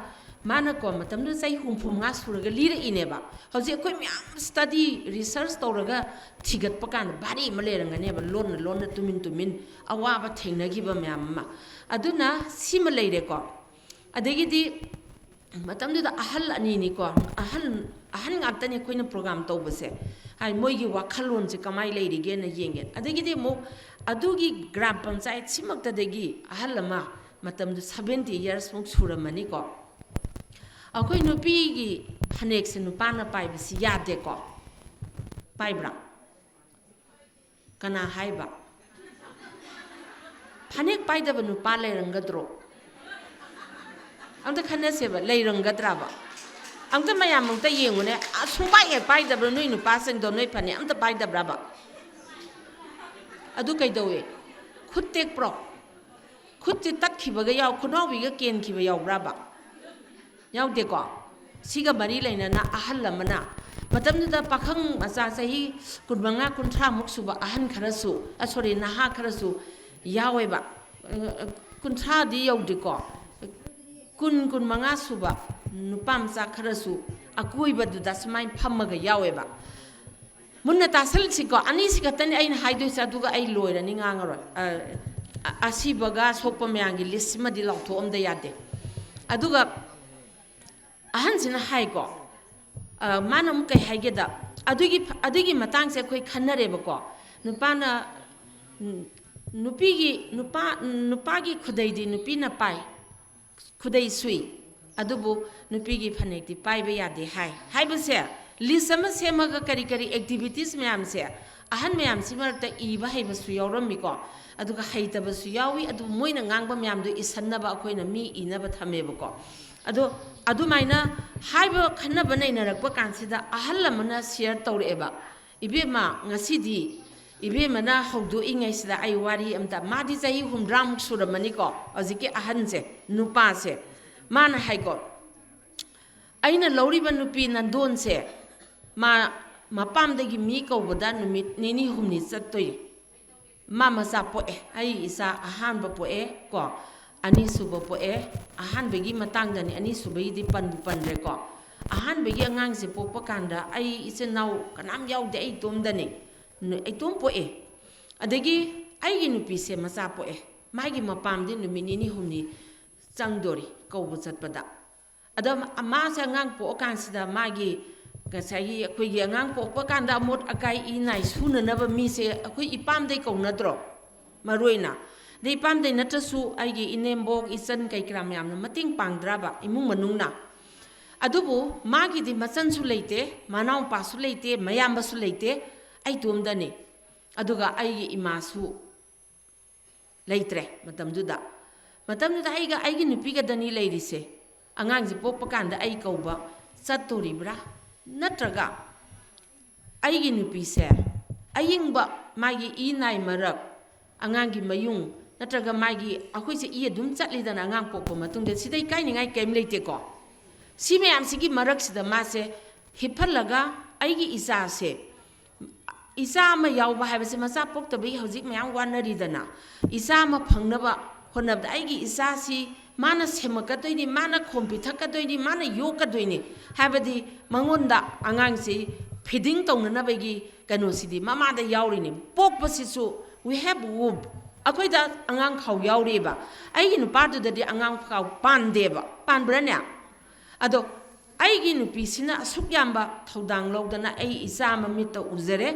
ꯃꯥꯅꯀꯣꯃꯇꯝꯗꯨꯗ ꯆꯍꯤ 65 ꯁꯨꯔꯒ ꯂꯤꯔꯛꯏꯅꯦꯕ ꯍꯧꯖꯤꯛ ꯑꯩꯈꯣꯏ ꯃꯌꯥꯝ ꯁ꯭ꯇꯗꯤ ꯔꯤꯁꯔꯁ ꯇꯧꯔꯒ ꯊꯤꯒꯠꯄ ꯀꯥꯟꯗ ꯚꯥꯔꯤ ꯑꯃ ꯂꯩꯔꯝꯒꯅꯦꯕ ꯂꯣꯟꯅ ꯇꯨꯃꯤꯟ ꯑꯋꯥꯕ ꯊꯦꯡꯅꯈꯤꯕ ꯃꯌꯥꯝ ꯑꯃ ꯑꯗꯨꯅ ꯁꯤꯃ ꯂꯩꯔꯦꯀꯣ ꯑꯗꯒꯤꯗꯤ ꯃꯇꯝꯗꯨꯗ ꯑꯍꯜ ꯑꯅꯤꯅꯤꯀꯣ ꯑꯍꯜ ꯉꯥꯛꯇꯅꯤ ꯑꯩꯈꯣꯏꯅ ꯄ꯭ꯔꯣꯒ꯭ꯔꯥꯝ ꯇꯧꯕꯁꯦ ꯃꯣꯏꯒꯤ ꯋꯥꯈꯜꯂꯣꯟꯁꯦ ꯀꯃꯥꯏꯅ ꯂꯩꯔꯤꯒꯦꯅ ꯌꯦꯡꯒꯦ ꯑꯗꯒꯤꯗꯤ ꯑꯃꯨꯛ ꯑꯗꯨꯒꯤ ꯒ꯭ꯔꯥꯝ ꯄꯟꯆꯥꯌꯠ ꯁꯤꯃꯛꯇꯗꯒꯤ ꯑꯍꯜ ꯑꯃ ꯃꯇꯝꯗꯨ 70 ꯌꯔꯁꯃꯨꯛ ꯁꯨꯔꯝꯃꯅꯤꯀꯣ ꯑꯩꯈꯣই ꯅꯨꯄꯤꯒꯤ ꯐꯅꯦꯛꯁꯦ ꯅꯨꯄꯥꯅ ꯄꯥꯏꯕꯁꯤ ꯌꯥꯗꯦꯀꯣ ꯄꯥꯏꯕ꯭ꯔꯥ ꯀꯅꯥ ꯍꯥꯏꯕ ꯐꯅꯦꯛ ꯄꯥꯏꯗꯕ ꯅꯨꯄꯥ ꯂꯩꯔꯝꯒꯗ꯭ꯔꯣ ꯑꯝꯇ ꯈꯟꯅꯁꯦꯕ ꯂꯩꯔꯝꯒꯗ꯭ꯔꯕ ꯑꯝꯇ ꯃꯌꯥꯝ ꯑꯝꯇ ꯌꯦꯡꯉꯨꯅꯦ ꯁꯨꯡꯄꯥꯏ ꯍꯦꯛ ꯄꯥꯏꯗꯕ꯭ꯔꯥ ꯅꯣꯏ ꯅꯨꯄꯥꯁꯤꯡꯗꯣ ꯅꯣꯏ ꯐꯅꯦꯛ ꯑꯝꯇ ꯄꯥꯏꯗꯕ꯭ꯔꯕ ꯑꯗꯨ ꯀꯩꯗꯧꯋꯦ ꯈꯨꯠ ꯇꯦꯛꯄ꯭ꯔꯣ ꯈꯨꯠꯁꯦ ꯇꯠꯈꯤꯕꯒ ꯈꯨꯅꯥꯎꯕꯤꯒ ꯀꯦꯟꯈꯤꯕ ꯌꯥꯎꯕ꯭ꯔꯕ ꯌꯥꯎꯗꯦꯀꯣ ꯁꯤꯒ ꯃꯔꯤ ꯂꯩꯅꯅ ꯑꯍꯜ ꯑꯃꯅ ꯃꯇꯝꯗꯨꯗ ꯄꯥꯈꯪ ꯃꯆꯥ ꯆꯍꯤ 25-30 ꯁꯨꯕ ꯑꯍꯟ ꯈꯔꯁꯨ ꯅꯍꯥ ꯈꯔꯁꯨ ꯌꯥꯎꯋꯦꯕ 30ꯗꯤ ꯌꯧꯗ꯭ꯔꯤꯀꯣ 20-25 ꯁꯨꯕ ꯅꯨꯄꯥ ꯃꯆꯥ ꯈꯔꯁꯨ ꯑꯀꯣꯏꯕꯗꯨꯗ ꯁꯨꯃꯥꯏꯅ ꯐꯝꯃꯒ ꯌꯥꯎꯋꯦꯕ ꯃꯨꯟꯅ ꯇꯥꯁꯜꯂꯤꯁꯤꯀꯣ ꯑꯅꯤꯁꯤ ꯈꯛꯇꯅꯤ ꯑꯩꯅ ꯍꯥꯏꯗꯣꯏꯁꯦ ꯑꯗꯨꯒ ꯑꯩ ꯂꯣꯏꯔꯅꯤ ꯉꯥꯡꯉꯔꯣꯏ ꯑꯁꯤꯕꯒ ꯁꯣꯛꯄ ꯃꯌꯥꯝꯒꯤ ꯂꯤꯁꯁꯤꯃꯗꯤ ꯂꯥꯎꯊꯣꯛꯑꯝꯗ ꯌꯥꯗꯦ ꯑꯗꯨꯒ ꯑꯍꯟꯁꯤꯅ ꯍꯥꯏꯀꯣ ꯃꯥꯅ ꯑꯃꯨꯛ ꯀꯩ ꯍꯥꯏꯒꯦꯗ ꯑꯗꯨꯒꯤ ꯃꯇꯥꯡꯁꯦ ꯑꯩꯈꯣই ꯈꯟꯅꯔꯦꯕꯀꯣ ꯅꯨꯄꯥꯅ ꯅꯨꯄꯥꯒꯤ ꯈꯨꯗꯩꯗꯤ ꯅꯨꯄꯤꯅ ꯄꯥꯏ ꯈꯨꯗꯩ ꯁꯨꯏ ꯑꯗꯨꯕꯨ ꯅꯨꯄꯤꯒꯤ ꯐꯅꯦꯛꯇꯤ ꯄꯥꯏꯕ ꯌꯥꯗꯦ ꯍꯥꯏꯕꯁꯦ ꯂꯤꯁ ꯑꯃ ꯁꯦꯝꯃꯒ ꯀꯔꯤ ꯑꯦꯛꯇꯤꯚꯤꯇꯤꯁ ꯃꯌꯥꯝꯁꯦ ꯑꯍꯟ ꯃꯌꯥꯝꯁꯤ ꯃꯔꯛꯇ ꯏꯕ ꯍꯩꯕꯁꯨ ꯌꯥꯎꯔꯝꯃꯤꯀꯣ ꯑꯗꯨꯒ ꯍꯩꯇꯕꯁꯨ ꯌꯥꯎꯏ ꯑꯗꯨꯕꯨ ꯃꯣꯏꯅ ꯉꯥꯡꯕ ꯃꯌꯥꯝꯗꯨ ꯏꯁꯟꯅꯕ ꯑꯩꯈꯣꯏꯅ ꯃꯤ ꯏꯅꯕ ꯊꯝꯃꯦꯕꯀꯣ ꯑꯗꯣ ꯑꯗꯨꯃꯥꯏꯅ ꯍꯥꯏꯕ ꯈꯟꯅꯕ ꯅꯩꯅꯔꯛꯄ ꯀꯥꯟꯁꯤꯗ ꯑꯍꯜ ꯑꯃꯅ ꯁꯤꯌꯔ ꯇꯧꯔꯛꯑꯦꯕ ꯏꯕꯦꯝꯃ ꯉꯁꯤꯗꯤ ꯏꯕꯦꯝꯃꯅ ꯍꯧꯗꯣꯛꯏꯉꯩꯁꯤꯗ ꯑꯩ ꯋꯥꯔꯤ ꯑꯝꯇ ꯃꯥꯗꯤ ꯆꯍꯤ 60 ꯁꯨꯔꯝꯃꯅꯤꯀꯣ ꯍꯧꯖꯤꯛꯀꯤ ꯑꯍꯟꯁꯦ ꯅꯨꯄꯥꯁꯦ ꯃꯥꯅ ꯍꯥꯏꯀꯣ aina lauriba nupi nandon se mapamdagi mi kaubada numit nini humni chattoi ma macha poe ai isa ahanba poe ko ani suba poe ahanbagi matangdani ani subai di panre ko ahanbagi angang se pokpa kanda ai ise naw kanam yaude ai tomdani ai tom poe adagi ai gi nupi se macha poe magi mapamdi numi nini humni changdori kaubu chatpada adam ama sa ngang po kansida magi gasai akoi gi ngang po pa kanda mot akai inai sunanaba mi se akoi ipam dei kaunadro maroina dei pam dei natasu ai gi inembok isan kai kram yam na mating pangdraba imung manungna adubu magi di masan su leite manau pa su leite mayamba su leite ai tumdani aduga ai gi imasu leitre matamduda ai gi nupi ga dani leirise angang ji pokpa kanda ai kauba chatoribra natraga ai gi nupi se ayingba magi inai marak angang gi mayung natraga magi akoi se i dum chatli dana angang pokpa matungde sidai kai ningai kem leite ko si me am sigi marak sida ma se hiphalaga ai gi isa se isa ma yauba habase masa pokta bi hojik mayang wanari dana isa ma phangnaba honabda ai gi isa si mana semakatoini mana khompi thakatoini mana yokadoini habadi mangonda angang si feeding tongna bagi kano sidi mama da yaurini pokpa sisu we have womb akoi da angang khau yaureba ai gi nupa du dadi angang khau pandeba panbranya ado ai gi nupi sina asuk yamba thodang lodana ai isa mamita uzare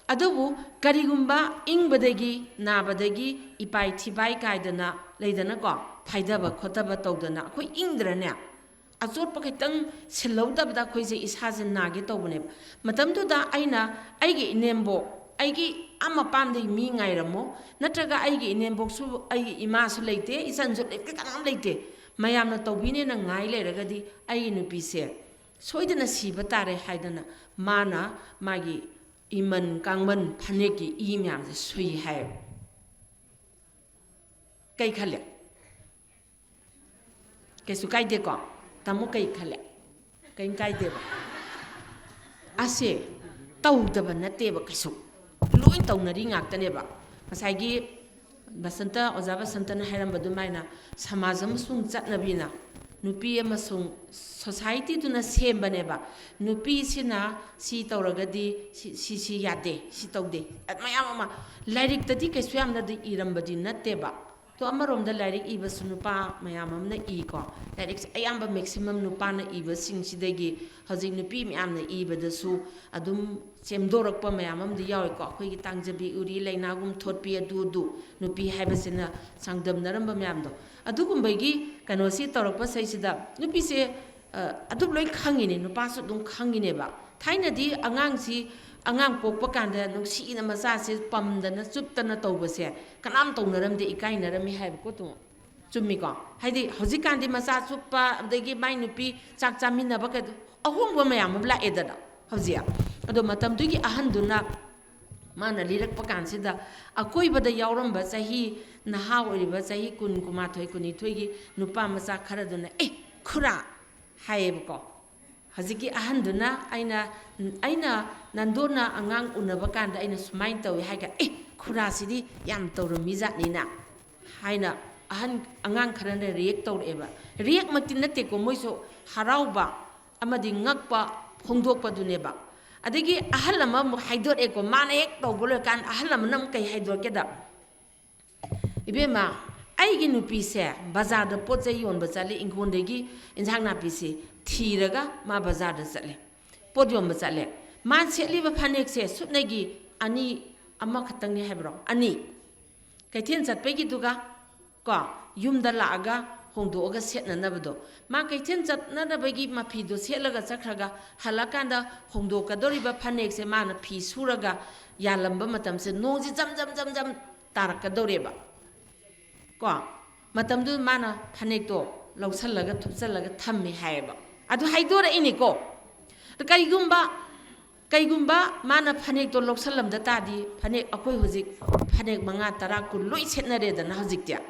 adubu karigumba ingbadagi nabadagi ipai thibai kaidana leidana ko faidaba khotaba tawdana khoi ingdrane azot pa khitang silawdabda khoi je isaje nage tawbane matamdu da aina aigi inembo aigi ama pamde mi ngairamo natraga aigi inembo su aigi ima su leite isan jot leite kanam leite mayamna tawbine na ngai leragadi aigi nupi se soidana siba tare haidana mana magi iman kangman phaneki i myam se sui hai kai khale kai su kai de ko tamu kai khale kai de ba ase tau da ba na te ba kai su loi tau na ri ngak ta ne ba masai gi basanta oza basanta na hairam ba du maina samajam sung chat na bina nupi amasung society tuna semba ne ba nupi sina si tauragadi si yade si taude mayam ama lairik tadi ke swam na di irambadi natte ba to amarom da lairik iba sunupa mayam amna i ko lairik ayamba maximum nupa na iba sing sidagi hajing nupi mayam na iba da su adum semdorak pa mayam am di yaw ko khoi gi tangjabi uri laina gum thotpi adu nupi haibasina sangdam naramba mayam do adugumbagi kanosi torokpa saisida nupi se adub loi khangine nupa su dum khangine ba thaina di angang pokpa kanda nusi ina masa se pamdana chuptana tawbase kanam tawnaram de ikainarami haib ko tu chummi ko haidi hojikandi masa chuppa degi mai nupi chak chamina ba ka ahongba mayam la edana hojia ado matam dugi ahanduna mana lirak pakan sida akoi bada yauram ba sahi naha oriba sahi kun kuma thoi kuni thoigi nupa masa kharaduna khura haib ko haziki ahanduna aina nandona angang unaba kanda aina sumain tawi haiga khura sidi yam tawro mizat nina haina angang kharane react tawreba react matin nate ko moiso harauba amadi ngakpa phongdokpa duneba adagi ahal ama mu haidor eko mana ek tawbolo kan ahal ama nam kai haidor keda ibema aigi nupi se bazar da potse yon bazali ingondegi injang na pisi thiraga ma bazar da chale podium bazale man seli ba phanek se supnegi ani ama khatang ni hebro ani kaithen chatpegi duga ko yumda laaga hongdoga setna nabdo ma kaithen chatna nabagi mafi do selaga chakhraga halakanda hongdoka doriba phanek se mana phi suraga yalamba matam se nongji jam taraka doreba ko matamdu mana phanek to lausalaga thupsalaga thammi haiba adu haidora ini ko kaigumba mana phanek to lausalamda tadi phanek akoi hojik phanek manga tara ku loi setnare dana hojik tia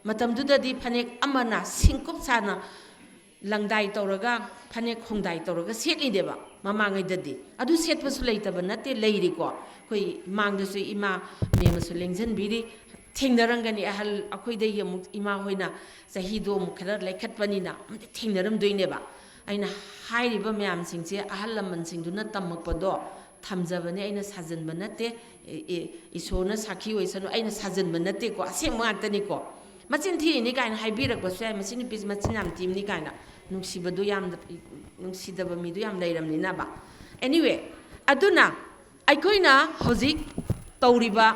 matamdu dadi phanek amana singkup sana langdai tawraga phane khongdai tawraga setli deba mamangai dadi adu setpasu leitaba natte leiri ko koi mangdasu ima memasu lengjan biri thengdarangani ahal akhoi dai yamuk ima hoina sahi do mu khara laikhatpanina amte thengdaram doineba aina hairiba mayam singse ahal laman singduna tamakpado thamjabane aina sajanba natte isona sakhi oisanu aina sajanba natte ko asema ngantani ko machin thi ni kaina haibirakbasu ai machini pis machin yam tim ni kaina nungsibadu yam nungsidaba midu yam leiramni na ba anyway aduna aikoina hozik tawriba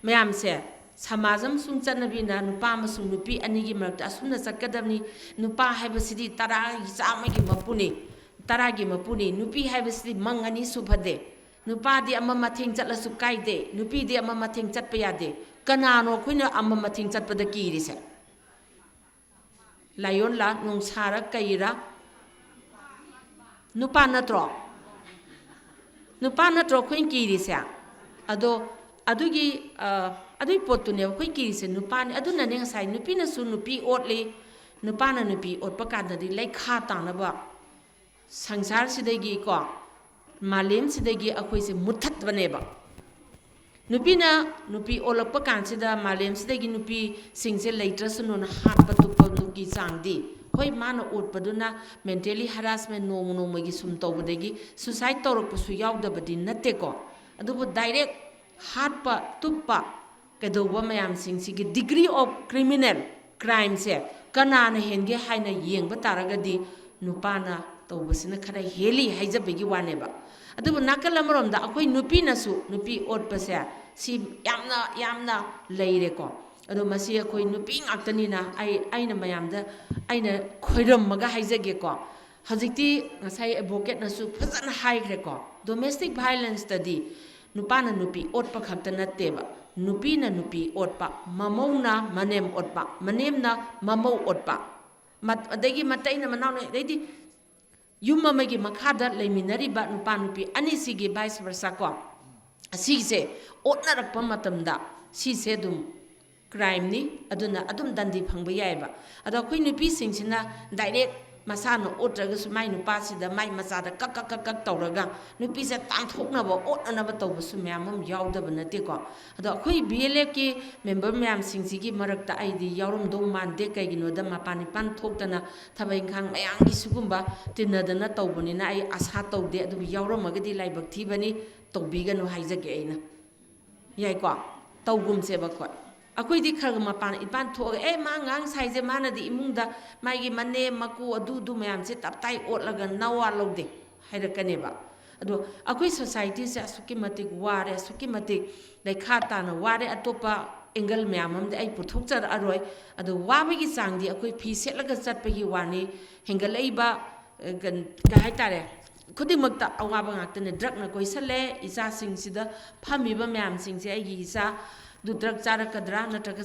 mayam se samajam sung chanabina nupa amasung nupi anigi marakta asumna chakadabni nupa haibasidi tara chamagi mapuni taragi mapuni nupi haibasidi mangani subhade nupa di amma mathing chatlasu kaide nupi di amma mathing chatpa yade kanano khoina amma mathing chatpada kirise layon la nung sara kaira nupa natro khoin kirise ado adugi adui potune khoi kirise nupa ni aduna ne ngasai nupi na su nupi otle nupa na nupi otpa kada di laikha tanaba sangsar sidagi ko malem sidagi akhoi se muthat baneba nupi na nupi olakpa kansida malem sidagi nupi singse laitra sunon hatpa tukpa nuki changdi hoi mana utpaduna mentally harassment no magi sum tawbadagi suicide tawrakpasu yawdabadi natte ko adubu direct hatpa tuppa kadoba mayam singsi degree of criminal crime se kanana henge haina yengba taragadi nupana tawbasina khara heli haijabegi waneba adubu nakalamromda akoi nupi nasu nupi otpase si yamna leire ko ado masi akoi nupi ngaktani na aina mayamda aina khoirammaga haijage ko hajikti ngasai advocate nasu fazana haigre ko domestic violence study nupana nupi otpa khakta natteba nupi na nupi otpa mamona manem otpa manemna mamau otpa adagi mataina manawna dei yumma magi makhada leiminari ba nupa nupi ani sigi vice versa ko asise otnarakpa matamda sise dum crime ni aduna adum dandi phangba yaiba ado khoi nupi singsina direct masano otraga sumai nupa sida mai machada kak tawraga nupi se tangthoknaba otnaba tawbasu myamam yawdaba nate ko ado khoi BLA ki member myam singsi marakta aidi yawrum dong mande kaigino da mapani pan thoktana thabai khang mayang isugumba tinadana tawbani na ai asa tawde adu yawramagadi laibak thibani tawbiganu haijage aina yai ko tawgumse ba ko akoi di khar mapan ipan tho mangang saije mana di imungda maigi mane maku adu mayam se taptai otlaga nawa logde hairakane ba ado akoi society se asuki matik ware asuki matik laikha ta na ware atopa angle mayamam de ai puthok char aroi ado wabagi changdi akoi phi setlaga chatpagi wani hengalaiba ka haitare khudimakta awaba ngaktane drug na koisale isa singsida phamiba mayam singse ai isa du drug charakadra natraga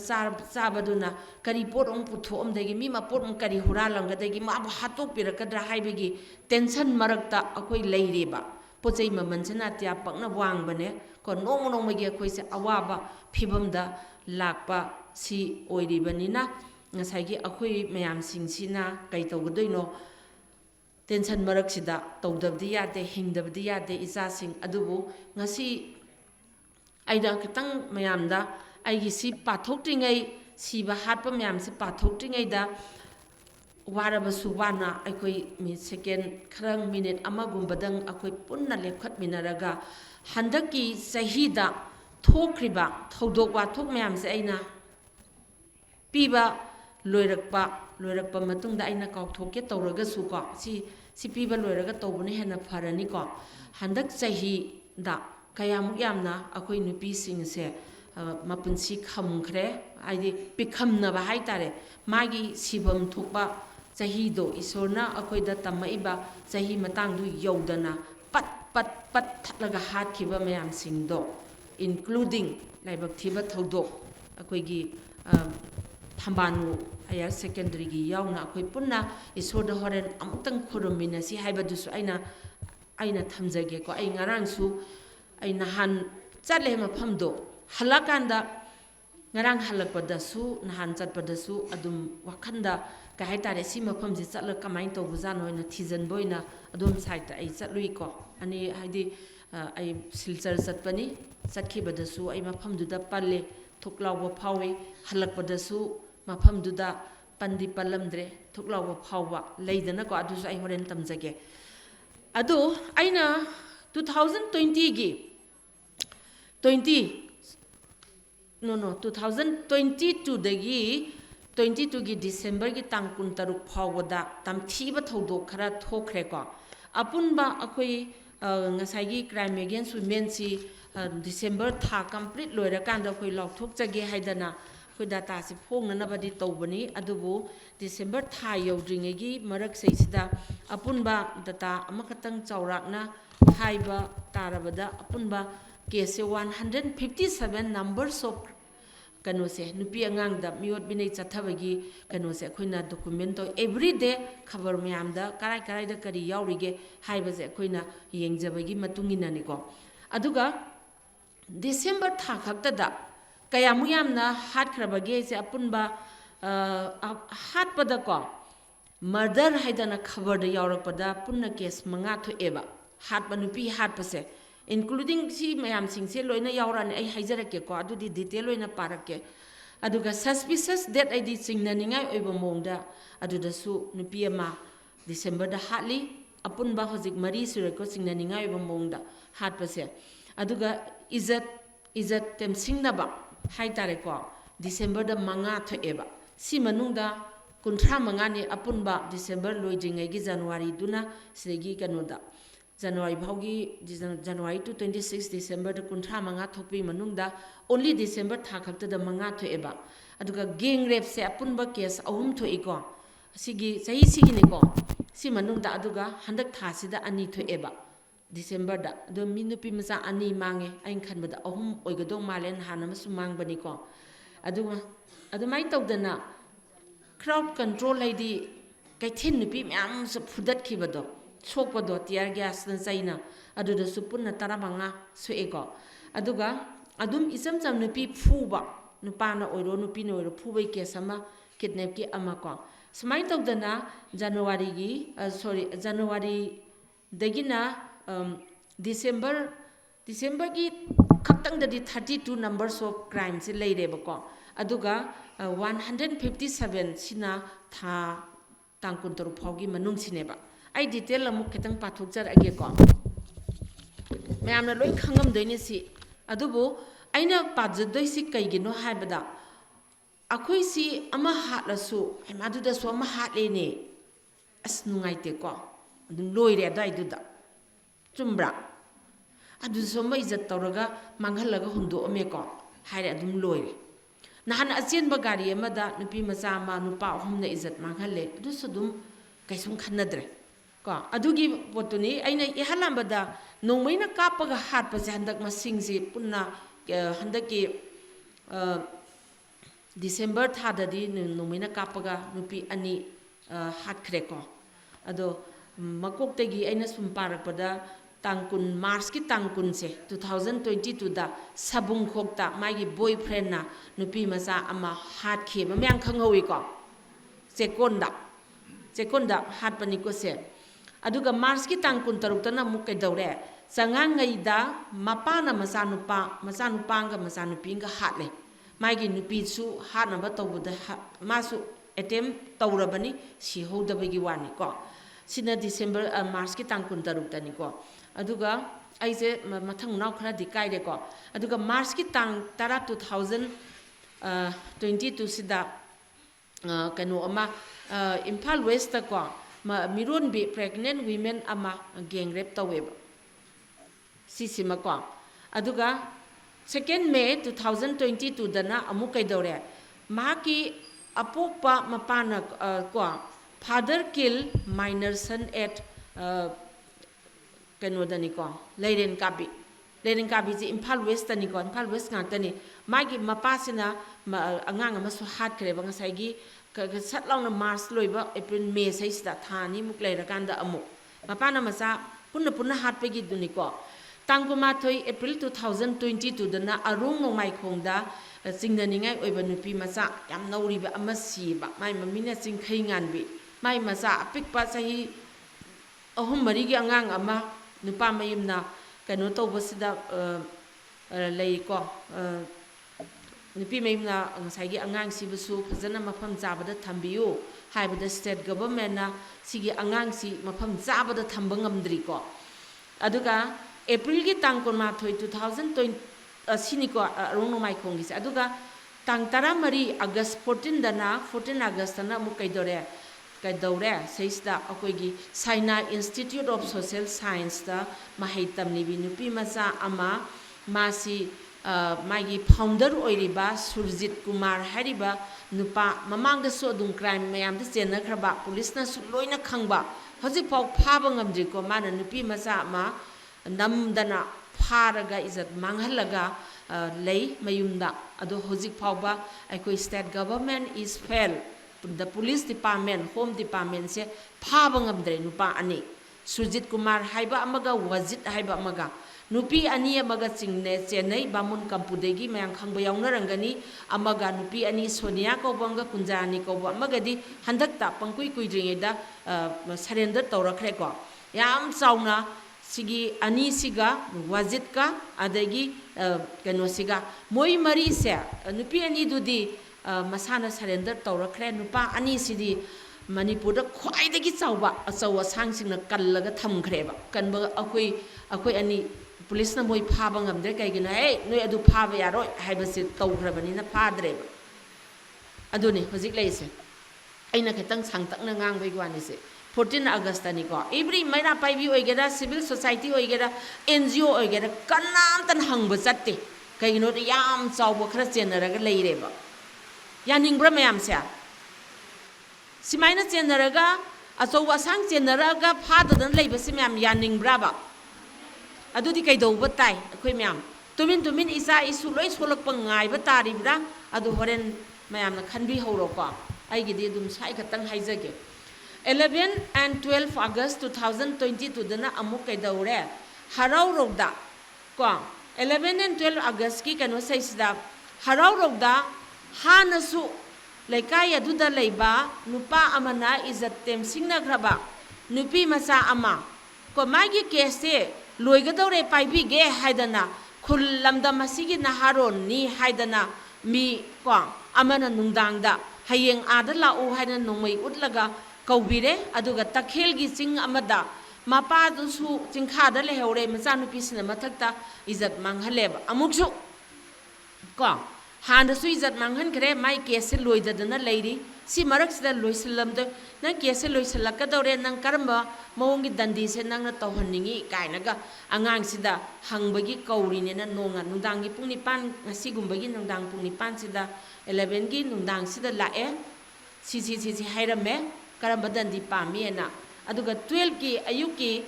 chabaduna kari pot ong puthom degi mi ma pot ong kari huralamga degi ma hatok pirakadra haibegi tension marakta akoi leireba pochei mamansana tia pakna wangbane ko nong magi akoi se awaba phibamda lakpa si oiribanina ngasai akoi mayam singsina kai tawgadoino tension maraksida tawdabdi yade hingdabdi yade isa sing adubu ngasi aida kitang mayamda aigi si pathoktingai siba hatpa mayam si pathoktingai da waraba subana akoi mi second kharang minute amagumbadang akoi punna lepkhat minaraga handaki sahida thokriba thodok wa thok mayam se aina piba loirakpa matungda aina kauthoke tawraga su ko si piba loiraga tawbuni hena pharani ko handak sahi da kayamuk yamna akoi nupi singse mapunsi khamkhre aidi pikhamnaba haitare magi sibam thokpa chahido isorna akoi da tamaiba chahi matangdu yodana pat thatlaga hatkiba mayam singdo including laibak thiba thodok akoi gi thambanu higher secondary gi yauna akoi punna isorda horen amtang khurumina si haibadusu aina thamjage ko ai ngarang su ai nahan chale mafamdo halakanda ngarang halakpadasu nahan chatpadasu adum wakhanda ka haitare si mafamji chatla kamai to buzan hoina thijan boina adum site ai chatlui ko ani haidi ai silchar chatpani chatkibadasu ai mafamduda palle thuklawa phawi halakpadasu mafamduda pandi palamdre thuklawa phawwa leidana ko adusu ai horen tamjage adu aina 2020 gi 2022 dagi 22 gi December gi tang kun taruk phawada tamthiba thodok khara thokre ko apunba akoi ngasai gi crime against women si December tha complete loira kanda khoi lokthok jage haidana khoi data si phongna na badi tawbani adubu December tha yodringe gi marak seisida apunba data amakatang chawrakna haiba tarabada apunba case 157 numbers of kano se nupi angang da miot binai chathabagi kano se khoina document to every day khabar mayam da karai da kari yaurige haiba se khoina yengjabagi matungina ni ko aduga December tha khakta da kayamu yamna hat khrabage se apunba hat pada ko murder haidana khabar da yaurakpada punna case manga tho eba hat banupi hat pase including si mayam sing se loina yauran ai haijarake ko adu di detail loina parake aduga suspicious death id singna ningai oiba mongda aduda su nupi ama December da hatli apunba hojik mari sure ko singna ningai oiba mongda hat pase aduga izat tem singna ba haitare ko December da manga tho eba si manungda kunthra manga ni apunba December loijingai gi January duna segi kanoda January bhaugi January to 26 December da kunthra manga thokpi manungda only December tha khakta da manga thoeba aduga gang rape se apunba case ahum thoiko sigi sahi sigi ni ko si manungda aduga handak tha sida ani thoeba December da do minupi macha ani mange ain khanbada ahum oigadong malen hanama sumang bani ko aduga adumai tawdana crowd control lady kaithin nupi myam sa phudat khibado sokpado tear gas na chaina aduda supunna taramanga soeko aduga adum isam cham nupi phuba nupana oiro nupi no oiro phubai case ama kidnap ki ama ko smai tawdana January dagina December gi khaktang dadi 32 numbers of crimes leireba ko aduga 157 sina tha tangkun toru phaugi manung sineba ai detail amuk ketang pathok jar age ko mayamna loi khangam doini si adubu aina pajadoi si kaigino haibada akhoi si ama hatlasu madu su ama hatle ne as nungaite ko adum loire dai duda chumbra adu so mai izat tawraga manghalaga hundo ame ko haire adum loire nahan achen bagari amada nupi macha ma nupa humna izat manghalle adu sudum kaisum khanadre ko adugi potuni aina ihalambada nongmaina kapaga hatpase handak masingsi punna handaki December thadadi nongmaina kapaga nupi ani hatkre ko ado makoktegi aina sum parakpada tangkun March ki tangkun se 2022 da sabung khokta magi boyfriend na nupi macha ama hatke mamyang khanghawi ko sekonda hatpani ko se aduga March ki tangkun tarukta na mukai daure sangangai da mapana masanupa nga masanupinga hatle magi nupi su hatna ba tawbuda masu attempt tawrabani si hodabagi wani ko sina December March ki tangkun tarukta ni ko aduga aise mathang naw khara dikai de ko aduga March ki tang tara 2022 sida kanu ama Imphal West ta ko miron be pregnant women ama gang rape taweba sisima ko aduga 2nd May 2022 dana amukai dore maki apokpa mapana ko father kill minor son at kanodani ko Leiren Kabi ji Imphal West tani ko Imphal West ngantani magi mapasina angang amasu hat kreba ngasai sat launa March loiba April May saisida thani muk leira kanda amu mapana masa punna hat pegi duni ko tangkuma thoi April 2022 dana arung nongmai khongda ꯆꯤꯡꯅꯅꯤꯡꯉꯥꯏ ꯑꯣꯏꯕ ꯅꯨꯄꯤ ꯃꯆꯥ ꯌꯥꯝ ꯅꯧꯔꯤꯕ ꯑꯃ ꯁꯤꯕ ꯃꯥꯏ ꯃꯃꯤꯡꯅ ꯆꯤꯡꯈꯩ ꯉꯥꯟꯕꯤ ꯃꯥꯏ ꯃꯆꯥ ꯑꯄꯤꯛꯄ ꯆꯍꯤ 3-4ꯒꯤ ꯑꯉꯥꯡ ꯑꯃ ꯅꯨꯄꯥ ꯃꯌꯨꯝꯅ ꯀꯩꯅꯣ ꯇꯧꯕꯁꯤꯗ ꯂꯩꯀꯣ ꯅꯨꯄꯤ ꯃꯌꯨꯝꯅ ꯉꯁꯥꯏꯒꯤ ꯑꯉꯥꯡꯁꯤꯕꯨꯁꯨ ꯐꯖꯅ ꯃꯐꯝ ꯆꯥꯕꯗ ꯊꯝꯕꯤꯌꯨ ꯍꯥꯏꯕꯗ ꯁ꯭ꯇꯦꯠ ꯒꯚꯔꯟꯃꯦꯟꯠꯅ ꯁꯤꯒꯤ ꯑꯉꯥꯡꯁꯤ ꯃꯐꯝ ꯆꯥꯕꯗ ꯊꯝꯕ ꯉꯝꯗ꯭ꯔꯤꯀꯣ ꯑꯗꯨꯒ ꯑꯦꯄ꯭ꯔꯤꯜꯒꯤ ꯇꯥꯡ 12 2020 ꯑꯁꯤꯅꯤꯀꯣ ꯑꯔꯣꯡ ꯅꯣꯡꯃꯥꯏꯈꯣꯡꯒꯤꯁꯦ ꯑꯗꯨꯒ ꯇꯥꯡ 14 ꯑꯥꯒꯁ 14 ꯑꯥꯒꯁꯇꯅ ꯑꯃꯨꯛ ꯀꯩꯗꯧꯔꯦ ꯁꯤꯁꯤꯗ ꯑꯩꯈꯣꯏꯒꯤ ꯁꯥꯏꯅꯥ ꯏꯟꯁꯇꯤꯇ꯭ꯌꯨꯠ ꯑꯣꯐ ꯁꯣꯁꯤꯌꯦꯜ ꯁꯥꯏꯟꯁꯇ ꯃꯍꯩ ꯇꯝꯂꯤꯕꯤ ꯅꯨꯄꯤ ꯃꯆꯥ ꯑꯃ ꯃꯥꯁꯤ ꯃꯥꯒꯤ ꯐꯥꯎꯟꯗꯔ ꯑꯣꯏꯔꯤꯕ ꯁꯨꯔꯖꯤꯠ ꯀꯨꯃꯥꯔ ꯍꯥꯏꯔꯤꯕ ꯅꯨꯄꯥ ꯃꯃꯥꯡꯗꯁꯨ ꯑꯗꯨꯝ ꯀ꯭ꯔꯥꯏꯝ ꯃꯌꯥꯝꯗ ꯆꯦꯟꯅꯈ꯭ꯔꯕ ꯄꯨꯂꯤꯁꯅꯁꯨ ꯂꯣꯏꯅ ꯈꯪꯕ ꯍꯧꯖꯤꯛꯐꯥꯎ ꯐꯥꯕ ꯉꯝꯗ꯭ꯔꯤꯀꯣ ꯃꯥꯅ ꯅꯨꯄꯤ ꯃꯆꯥ ꯑꯃ ꯅꯝꯗꯅ ꯐꯥꯔꯒ ꯏꯖꯠ ꯃꯥꯡꯍꯜꯂꯒ ꯂꯩ ꯃꯌꯨꯝꯗ ꯑꯗꯣ ꯍꯧꯖꯤꯛ ꯐꯥꯎꯕ ꯑꯩꯈꯣꯏ ꯁ꯭ꯇꯦꯠ ꯒꯚꯔꯟꯃꯦꯟꯠ ꯏꯁ ꯐꯦꯜ ꯗ ꯄꯨꯂꯤꯁ ꯗꯤꯄꯥꯔꯠꯃꯦꯟꯠ ꯍꯣꯝ ꯗꯤꯄꯥꯔꯠꯃꯦꯟꯠꯁꯦ ꯐꯥꯕ ꯉꯝꯗ꯭ꯔꯦ ꯅꯨꯄꯥ ꯑꯅꯤ ꯁꯨꯔꯖꯤꯠ ꯀꯨꯃꯥꯔ ꯍꯥꯏꯕ ꯑꯃꯒ ꯋꯥꯖꯤꯠ ꯍꯥꯏꯕ ꯑꯃꯒ ꯅꯨꯄꯤ ꯑꯅꯤ ꯑꯃꯒ ꯆꯦꯟꯅꯩ ꯕꯥꯃꯨꯟ ꯀꯝꯄꯨꯗꯒꯤ ꯃꯌꯥꯝ ꯈꯪꯕ ꯌꯥꯎꯅꯔꯝꯒꯅꯤ ꯑꯃꯒ ꯅꯨꯄꯤ ꯑꯅꯤ ꯁꯣꯅꯤꯌꯥ ꯀꯧꯕ ꯑꯃꯒ ꯀꯨꯟꯖꯥꯅꯤ ꯀꯧꯕ ꯑꯃꯒꯗꯤ ꯍꯟꯗꯛꯇ ꯀꯨꯏꯗ꯭ꯔꯤꯉꯩꯗ ꯁꯔꯦꯟꯗꯔ ꯇꯧꯔꯛꯈ꯭ꯔꯦꯀꯣ ꯌꯥꯝ ꯆꯥꯎꯅ ꯁꯤꯒꯤ ꯑꯅꯤꯁꯤꯒ ꯋꯥꯖꯤꯠꯀ ꯑꯗꯒꯤ ꯀꯩꯅꯣꯁꯤꯒ ꯃꯣꯏ ꯃꯔꯤꯁꯦ ꯅꯨꯄꯤ ꯑꯅꯤꯗꯨꯗꯤ ꯃꯁꯥꯅ ꯁꯔꯦꯟꯗꯔ ꯇꯧꯔꯛꯈ꯭ꯔꯦ ꯅꯨꯄꯥ ꯑꯅꯤꯁꯤꯗꯤ ꯃꯅꯤꯄꯨꯔꯗ ꯈ꯭ꯋꯥꯏꯗꯒꯤ ꯆꯥꯎꯕ ꯑꯆꯧ ꯑꯁꯥꯡꯁꯤꯡꯅ ꯀꯜꯂꯒ ꯊꯝꯈ꯭ꯔꯦꯕ ꯀꯟꯕ ꯑꯩꯈꯣꯏ ꯑꯅꯤ ꯄꯨꯂꯤꯁꯅ ꯃꯣꯏ ꯐꯥꯕ ꯉꯝꯗ꯭ꯔꯦ ꯀꯩꯒꯤꯅꯣ ꯅꯣꯏ ꯑꯗꯨ ꯐꯥꯕ ꯌꯥꯔꯣꯏ ꯍꯥꯏꯕꯁꯤ ꯇꯧꯈ꯭ꯔꯕꯅꯤꯅ ꯐꯥꯗ꯭ꯔꯦꯕ ꯑꯗꯨꯅꯤ ꯍꯧꯖꯤꯛ ꯂꯩꯔꯤꯁꯦ ꯑꯩꯅ ꯈꯤꯇꯪ ꯁꯥꯡꯇꯛꯅ ꯉꯥꯡꯕꯒꯤ ꯋꯥꯅꯤꯁꯦ 14 ꯑꯥꯒꯁꯇꯅꯤꯀꯣ ꯑꯦꯕ꯭ꯔꯤ ꯃꯩꯔꯥ ꯄꯥꯏꯕꯤ ꯑꯣꯏꯒꯦꯔꯥ ꯁꯤꯚꯤꯜ ꯁꯣꯁꯥꯏꯇꯤ ꯑꯣꯏꯒꯦꯔꯥ NGO ꯑꯣꯏꯒꯦꯔꯥ ꯀꯅꯥꯝꯇꯅ ꯍꯪꯕ ꯆꯠꯇꯦ ꯀꯩꯒꯤꯅꯣꯗ ꯌꯥꯝ ꯆꯥꯎꯕ ꯈꯔ ꯆꯦꯟꯅꯔꯒ ꯂꯩꯔꯦꯕ ꯌꯥꯅꯤꯡꯕ꯭ꯔꯥ ꯃꯌꯥꯝꯁꯦ ꯁꯨꯃꯥꯏꯅ ꯆꯦꯟꯅꯔꯒ ꯑꯆꯧꯕ ꯑꯁꯥꯡ ꯆꯦꯟꯅꯔꯒ ꯐꯥꯗꯗꯅ ꯂꯩꯕꯁꯤ ꯃꯌꯥꯝ ꯌꯥꯅꯤꯡꯕ꯭ꯔꯥꯕ ꯑꯗꯨꯗꯤ ꯀꯩꯗꯧꯕ ꯇꯥꯏ ꯑꯩꯈꯣꯏ ꯃꯌꯥꯝ ꯇꯨꯃꯤꯟ ꯏꯆꯥ ꯏꯁꯨ ꯂꯣꯏ ꯁꯣꯛꯂꯛꯄ ꯉꯥꯏꯕ ꯇꯥꯔꯤꯕ꯭ꯔꯥ ꯑꯗꯨ ꯍꯣꯔꯦꯟ ꯃꯌꯥꯝꯅ ꯈꯟꯕꯤꯍꯧꯔꯣꯀꯣ ꯑꯩꯒꯤꯗꯤ ꯑꯗꯨꯝ ꯁ꯭ꯋꯥꯏ ꯈꯛꯇꯪ ꯍꯥꯏꯖꯒꯦ 11 and 12 August 2022ꯗꯅ ꯑꯃꯨꯛ ꯀꯩꯗꯧꯔꯦ ꯍꯔꯥꯎꯔꯧꯗ ꯀꯣ 11 and 12 ꯑꯥꯒꯁꯀꯤ ꯀꯩꯅꯣꯁꯤꯗ ꯍꯔꯥꯎꯔꯧꯗ ꯍꯥꯟꯅꯁꯨ ꯂꯩꯀꯥꯏ ꯑꯗꯨꯗ ꯂꯩꯕ ꯅꯨꯄꯥ ꯑꯃꯅ ꯏꯖꯠ ꯇꯦꯝꯁꯤꯡꯅꯈ꯭ꯔꯕ ꯅꯨꯄꯤ ꯃꯆꯥ ꯑꯃ ꯀꯣ ꯃꯥꯒꯤ ꯀꯦꯁꯁꯦ ꯂꯣꯏꯒꯗꯧꯔꯦ ꯄꯥꯏꯕꯤꯒꯦ ꯍꯥꯏꯗꯅ ꯈꯨꯜ ꯂꯝꯗꯝ ꯑꯁꯤꯒꯤ ꯅꯍꯥꯔꯣꯟꯅꯤ ꯍꯥꯏꯗꯅ ꯃꯤ ꯀꯣ ꯑꯃꯅ ꯅꯨꯡꯗꯥꯡꯗ ꯍꯌꯦꯡ ꯑꯥꯗ ꯂꯥꯛꯎ ꯍꯥꯏꯅ ꯅꯣꯡꯃꯩ ꯎꯠꯂꯒ ꯀꯧꯕꯤꯔꯦ ꯑꯗꯨꯒ ꯇꯈꯦꯜꯒꯤ ꯆꯤꯡ ꯑꯃꯗ ꯃꯄꯥꯗꯨꯁꯨ ꯆꯤꯡꯈꯥꯗ ꯂꯩꯍꯧꯔꯦ ꯃꯆꯥꯅꯨꯄꯤꯁꯤꯅ ꯃꯊꯛꯇ ꯏꯖꯠ ꯃꯥꯡꯍꯜꯂꯦꯕ ꯑꯃꯨꯛꯁꯨ ꯀꯣ ꯍꯥꯟꯅꯁꯨ ꯏꯖꯠ ꯃꯥꯡꯍꯟꯈ꯭ꯔꯦ ꯃꯥꯏ ꯀꯦꯁꯁꯦ ꯂꯣꯏꯗꯗꯅ ꯂꯩꯔꯤ ꯁꯤ ꯃꯔꯛꯁꯤꯗ ꯂꯣꯏꯁꯤꯜꯂꯝꯗꯣꯏ ꯅꯪ ꯀꯦꯁꯁꯦ ꯂꯣꯏꯁꯤꯜꯂꯛꯀꯗꯧꯔꯦ ꯅꯪ ꯀꯔꯝꯕ ꯃꯑꯣꯡꯒꯤ ꯗꯟꯗꯤꯁꯦ ꯅꯪꯅ ꯇꯧꯍꯟꯅꯤꯡꯉꯤ ꯀꯥꯏꯅꯒ ꯑꯉꯥꯡꯁꯤꯗ ꯍꯪꯕꯒꯤ ꯀꯧꯔꯤꯅꯦꯅ ꯅꯨꯡꯗꯥꯡꯒꯤ ꯄꯨꯡ 9 ꯉꯁꯤꯒꯨꯝꯕꯒꯤ ꯅꯨꯡꯗꯥꯡ ꯄꯨꯡ 9ꯁꯤꯗ 11ꯒꯤ ꯅꯨꯡꯗꯥꯡꯁꯤda ꯂꯥꯛꯑꯦ ꯁꯤ ꯍꯥꯏꯔꯝꯃꯦ ꯀꯔꯝꯕ ꯗꯟꯗꯤ ꯄꯥꯝꯃꯤꯅ ꯑꯗꯨꯒ 12ꯒꯤ ꯑꯌꯨꯛꯀꯤ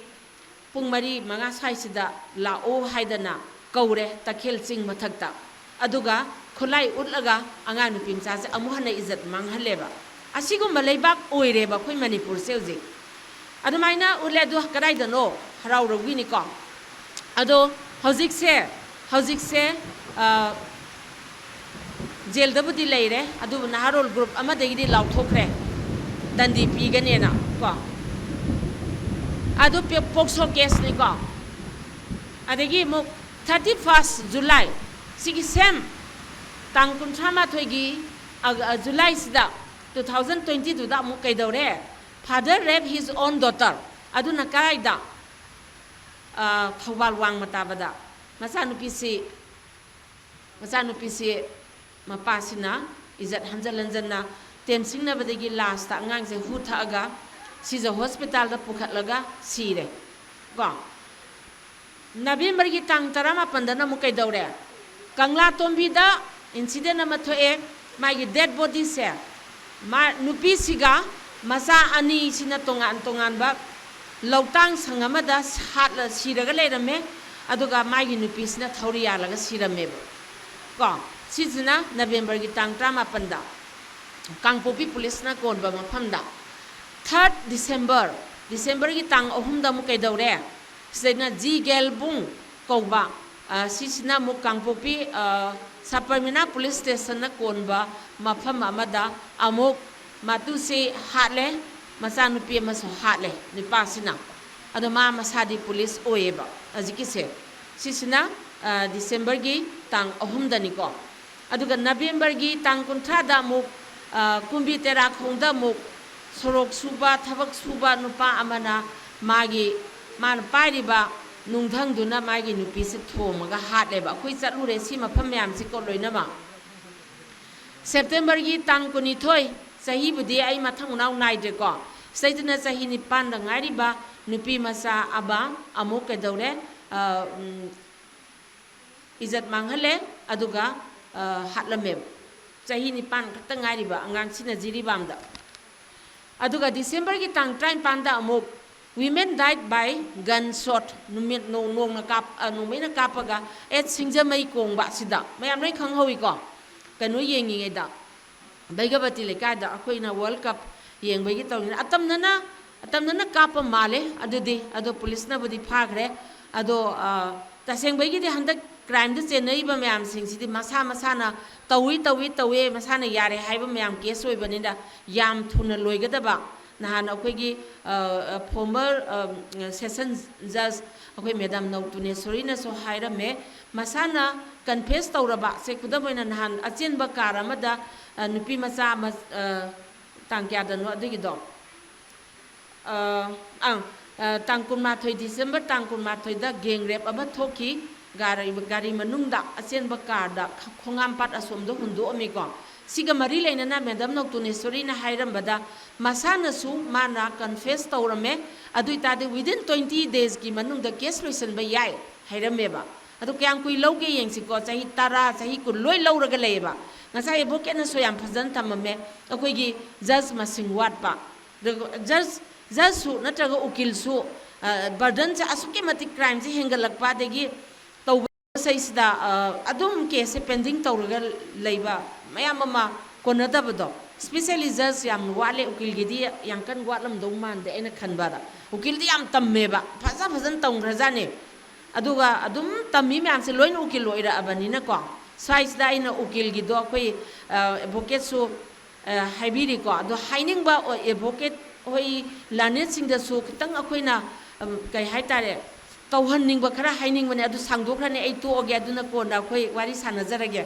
ꯄꯨꯡ 4-5 ꯁ꯭ꯋꯥꯏꯁꯤꯗ ꯂꯥꯛꯑꯣ ꯍꯥꯏꯗꯅ ꯀꯧꯔꯦ ꯇꯈꯦꯜ ꯆꯤꯡ ꯃꯊꯛꯇ ꯑꯗꯨꯒ ꯈꯨꯠꯂꯥꯏ ꯎꯠꯂꯒ ꯑꯉꯥꯡ ꯅꯨꯄꯤ ꯃꯆꯥꯁꯦ ꯑꯃꯨꯛ ꯍꯟꯅ ꯏꯖꯠ ꯃꯥꯡꯍꯜꯂꯦꯕ ꯑꯁꯤꯒꯨꯝꯕ ꯂꯩꯕꯥꯛ ꯑꯣꯏꯔꯦꯕ ꯑꯩꯈꯣꯏ ꯃꯅꯤꯄꯨꯔꯁꯦ ꯍꯧꯖꯤꯛ ꯑꯗꯨꯃꯥꯏꯅ ꯎꯠꯂꯦ ꯑꯗꯨ ꯀꯗꯥꯏꯗꯅꯣ ꯍꯔꯥꯎꯔꯧꯒꯤꯅꯤꯀꯣ ꯑꯗꯣ ꯍꯧꯖꯤꯛꯁꯦ ꯖꯦꯜꯗꯕꯨꯗꯤ ꯂꯩꯔꯦ ꯑꯗꯨꯕꯨ ꯅꯍꯥꯔꯣꯜ ꯒ꯭ꯔꯨꯞ ꯑꯃꯗꯒꯤꯗꯤ ꯂꯥꯎꯊꯣꯛꯈ꯭ꯔꯦ ꯗꯟꯗꯤ ꯄꯤꯒꯅꯦꯅ ꯀꯣ ꯑꯗꯨ ꯄꯣꯛꯁꯣ ꯀꯦꯁꯅꯤꯀꯣ ꯑꯗꯒꯤ ꯑꯃꯨꯛ 31 July ꯁꯤꯒꯤ ꯁꯦꯝ ꯇꯥꯡ 38ꯒꯤ ꯖꯨꯂꯥꯏꯁꯤꯗ 2022ꯗ ꯑꯃꯨꯛ ꯀꯩꯗꯧꯔꯦ ꯐꯥꯗꯔ ꯔꯦꯞ ꯍꯤꯖ ꯑꯣꯟ ꯗꯣꯇꯔ ꯑꯗꯨꯅ ꯀꯗꯥꯏꯗ ꯊꯧꯕꯥꯜ ꯋꯥꯡꯃ ꯇꯥꯕꯗ ꯃꯆꯥꯅꯨꯄꯤꯁꯤ ꯃꯄꯥꯁꯤꯅ ꯏꯖꯠ ꯍꯟꯖꯟꯅ ꯇꯦꯝꯁꯤꯡꯅꯕꯗꯒꯤ ꯂꯥꯁꯇ ꯑꯉꯥꯡꯁꯦ ꯍꯨ ꯊꯛꯑꯒ ꯁꯤꯖ ꯍꯣꯁꯄꯤꯇꯥꯜꯗ ꯄꯨꯈꯠꯂꯒ ꯁꯤꯔꯦ ꯀꯣ ꯅꯕꯦꯝꯕꯔꯒꯤ ꯇꯥꯡ 18ꯗꯅ ꯑꯃꯨꯛ ꯀꯩꯗꯧꯔꯦ ꯀꯪꯂꯥ ꯇꯣꯝꯕꯤꯗ ꯏꯟꯁꯤꯗꯦꯟ ꯑꯃ ꯊꯣꯛꯑꯦ ꯃꯥꯒꯤ ꯗꯦꯠ ꯕꯣꯗꯤꯁꯦ ꯅꯨꯄꯤꯁꯤꯒ ꯃꯆꯥ ꯑꯅꯤꯁꯤꯅ ꯇꯣꯉꯥꯟꯕ ꯂꯧꯇꯥꯡ ꯁꯪ ꯑꯃꯗ ꯁꯤꯔꯒ ꯂꯩꯔꯝꯃꯦ ꯑꯗꯨꯒ ꯃꯥꯒꯤ ꯅꯨꯄꯤꯁꯤꯅ ꯊꯧꯔꯤ ꯌꯥꯜꯂꯒ ꯁꯤꯔꯝꯃꯦꯕ ꯀꯣ ꯁꯤꯁꯤꯅ ꯅꯕꯦꯝꯕꯔꯒꯤ ꯇꯥꯡ 18ꯗ ꯀꯥꯡꯄꯣꯛꯄꯤ ꯄꯨꯂꯤꯁꯅ ꯀꯣꯟꯕ ꯃꯐꯝꯗ 3rd ꯗꯤꯁꯦꯝꯕꯔꯒꯤ ꯇꯥꯡ 3ꯗ ꯑꯃꯨꯛ ꯀꯩꯗꯧꯔꯦ ꯁꯤꯗꯩꯅ ꯖꯤ ꯒꯦꯜꯕꯨꯡ ꯀꯧꯕ ꯁꯤꯁꯤꯅ ꯑꯃꯨꯛ ꯀꯥꯡꯄꯣꯛꯄꯤ Saparmina Police Station na konba mafam amada amok matuse hatle masanupi maso hatle ni pasina ado ma masadi police oeba aziki se sisina December gi tang ahum dani ko aduga November gi tang kuntra da muk kumbi tera khongda muk sorok suba thabak suba nupa amana magi man pairiba nungthang duna magi nupi se thomaga hatleba khoi chatlure si mafam yam si ko loinama September gi tang kuni thoi sahi budi ai mathang naw nai de ko saidina sahi ni pan da ngari ba nupi masa aba amuk ke daure izat manghale aduga hatlamem sahi ni pan khata ngari ba angang sina jiri bamda aduga December gi tang train panda amuk women died by gunshot numit nong na kap numina kapaga et singjamai kongba sida mayam nei khanghowi ko kanu yengi da baigabati lekai da akoina world cup yeng bagi tawni atam nana kapa male adudi ado police na budi phagre ado taseng bagi di handak crime de chenai ba mayam sing sidi masa na tawi masa na yare haiba mayam case oi banida yam thuna loigada ba nahan akoigi former session judge akoi madam Nautuneswari na so haira me masana confess tawraba se kudaboina nahan achenba karamada nupi macha tangkya dano adigi do tangkun mathoi December tangkun mathoi da gang rape aba thoki gari manungda achenba karda khongam pat asomdo hundo amiko siga mari lainana madam Nautuneswari na hairambada masana su mana confess tawrame adui tade within 20 days ki manungda case loisan ba yai hairameba adu kyang kui lauge yengsi ko chahi tara chahi kun loi lauraga leiba ngasa advocate na so yam phazan tamame akoi gi judge masing wat pa judge su natraga ukil su burden cha asuke matik crime ji hengalak pa degi tawba saisida adum case pending tawraga leiba mayam mama konadabado especially judge yam wale ukil gidi yang kan watlam dong man de ena khanbara ukil di yam tammeba phazan tawgrajane aduga adum tammi myam se loin ukil loira abanina ko size da ina ukil gi do koi advocate su haibiri ko do haining ba advocate hoi lanet sing da su kitang akoina kai haitare tawhanning ba khara haining bane adu sangdokrane ai to oge aduna ko na koi wari sanajarage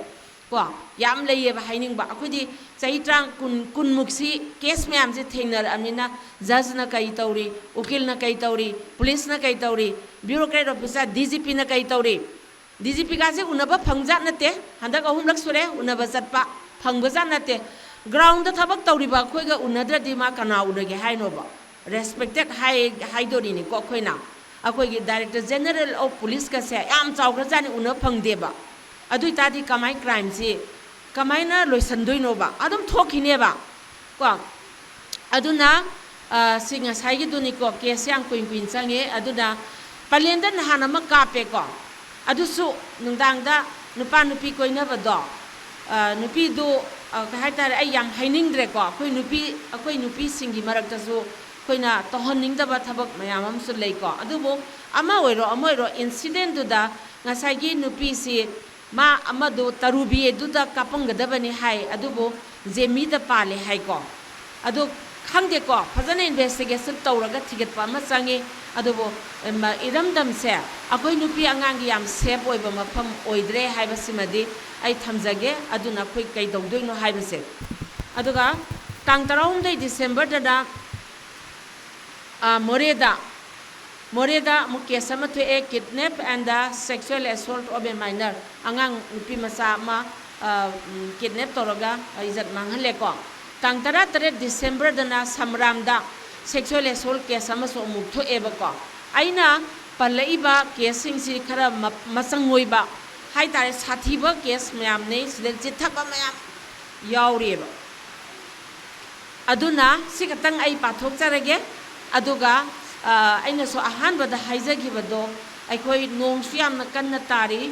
ko yam leiye ba haining ba akodi chaitrang kun muksi case myam se thengnar amina judge na kai tawri ukil na kai tawri police na kai tawri bureaucrat officer DGP na kai tawri DGP ka se unaba phangjat nate handak ahum lak sure unaba satpa phangbajat nate ground da thabak tawri ba khoi ga unadra di ma kana unage haino ba respected high dori ni ko khoina akoi gi director general of police ka se am chawgra jani una phangde ba adui tadi kamai crime si kamai na loisandoi no ba adum thokhine ba ko aduna singa sai gi duni ko ke syang kuin change aduna palenda na hanama kape ko adusu nungdang da nupa nupi koina ba do nupi do ka haitare ai yam haining dre ko akoi nupi singi marak ta su koina tohoning da ba thabak mayam am su lei ko adubo ama oiro incident du da ngasai gi nupi si ma amado tarubi edu da kapang da bani hai adubo jemi da pale hai ko adu khangde ko phajana investigation tawraga thiget pa ma changi adubo iramdam se akoi nupi angang gi yam safe oi ba mafam oidre hai ba simadi ai thamjage aduna khoi kai dongdoino hai ba se aduga tang tarawum dei December da Moreda mukesama to a kidnap and the sexual assault of a minor angang nupi masa ma kidnap toroga izat manghale ko tang tara tare December dana samramda sexual assault case ama so mukto eba ko aina palaiba casing si khara masangoiba hai tare sathiba case mayam ne sidel chithaba mayam yaureba aduna sikatang ai pathok charage aduga aina so ahan bada haizagi bado aikoi nong siam na kanna tari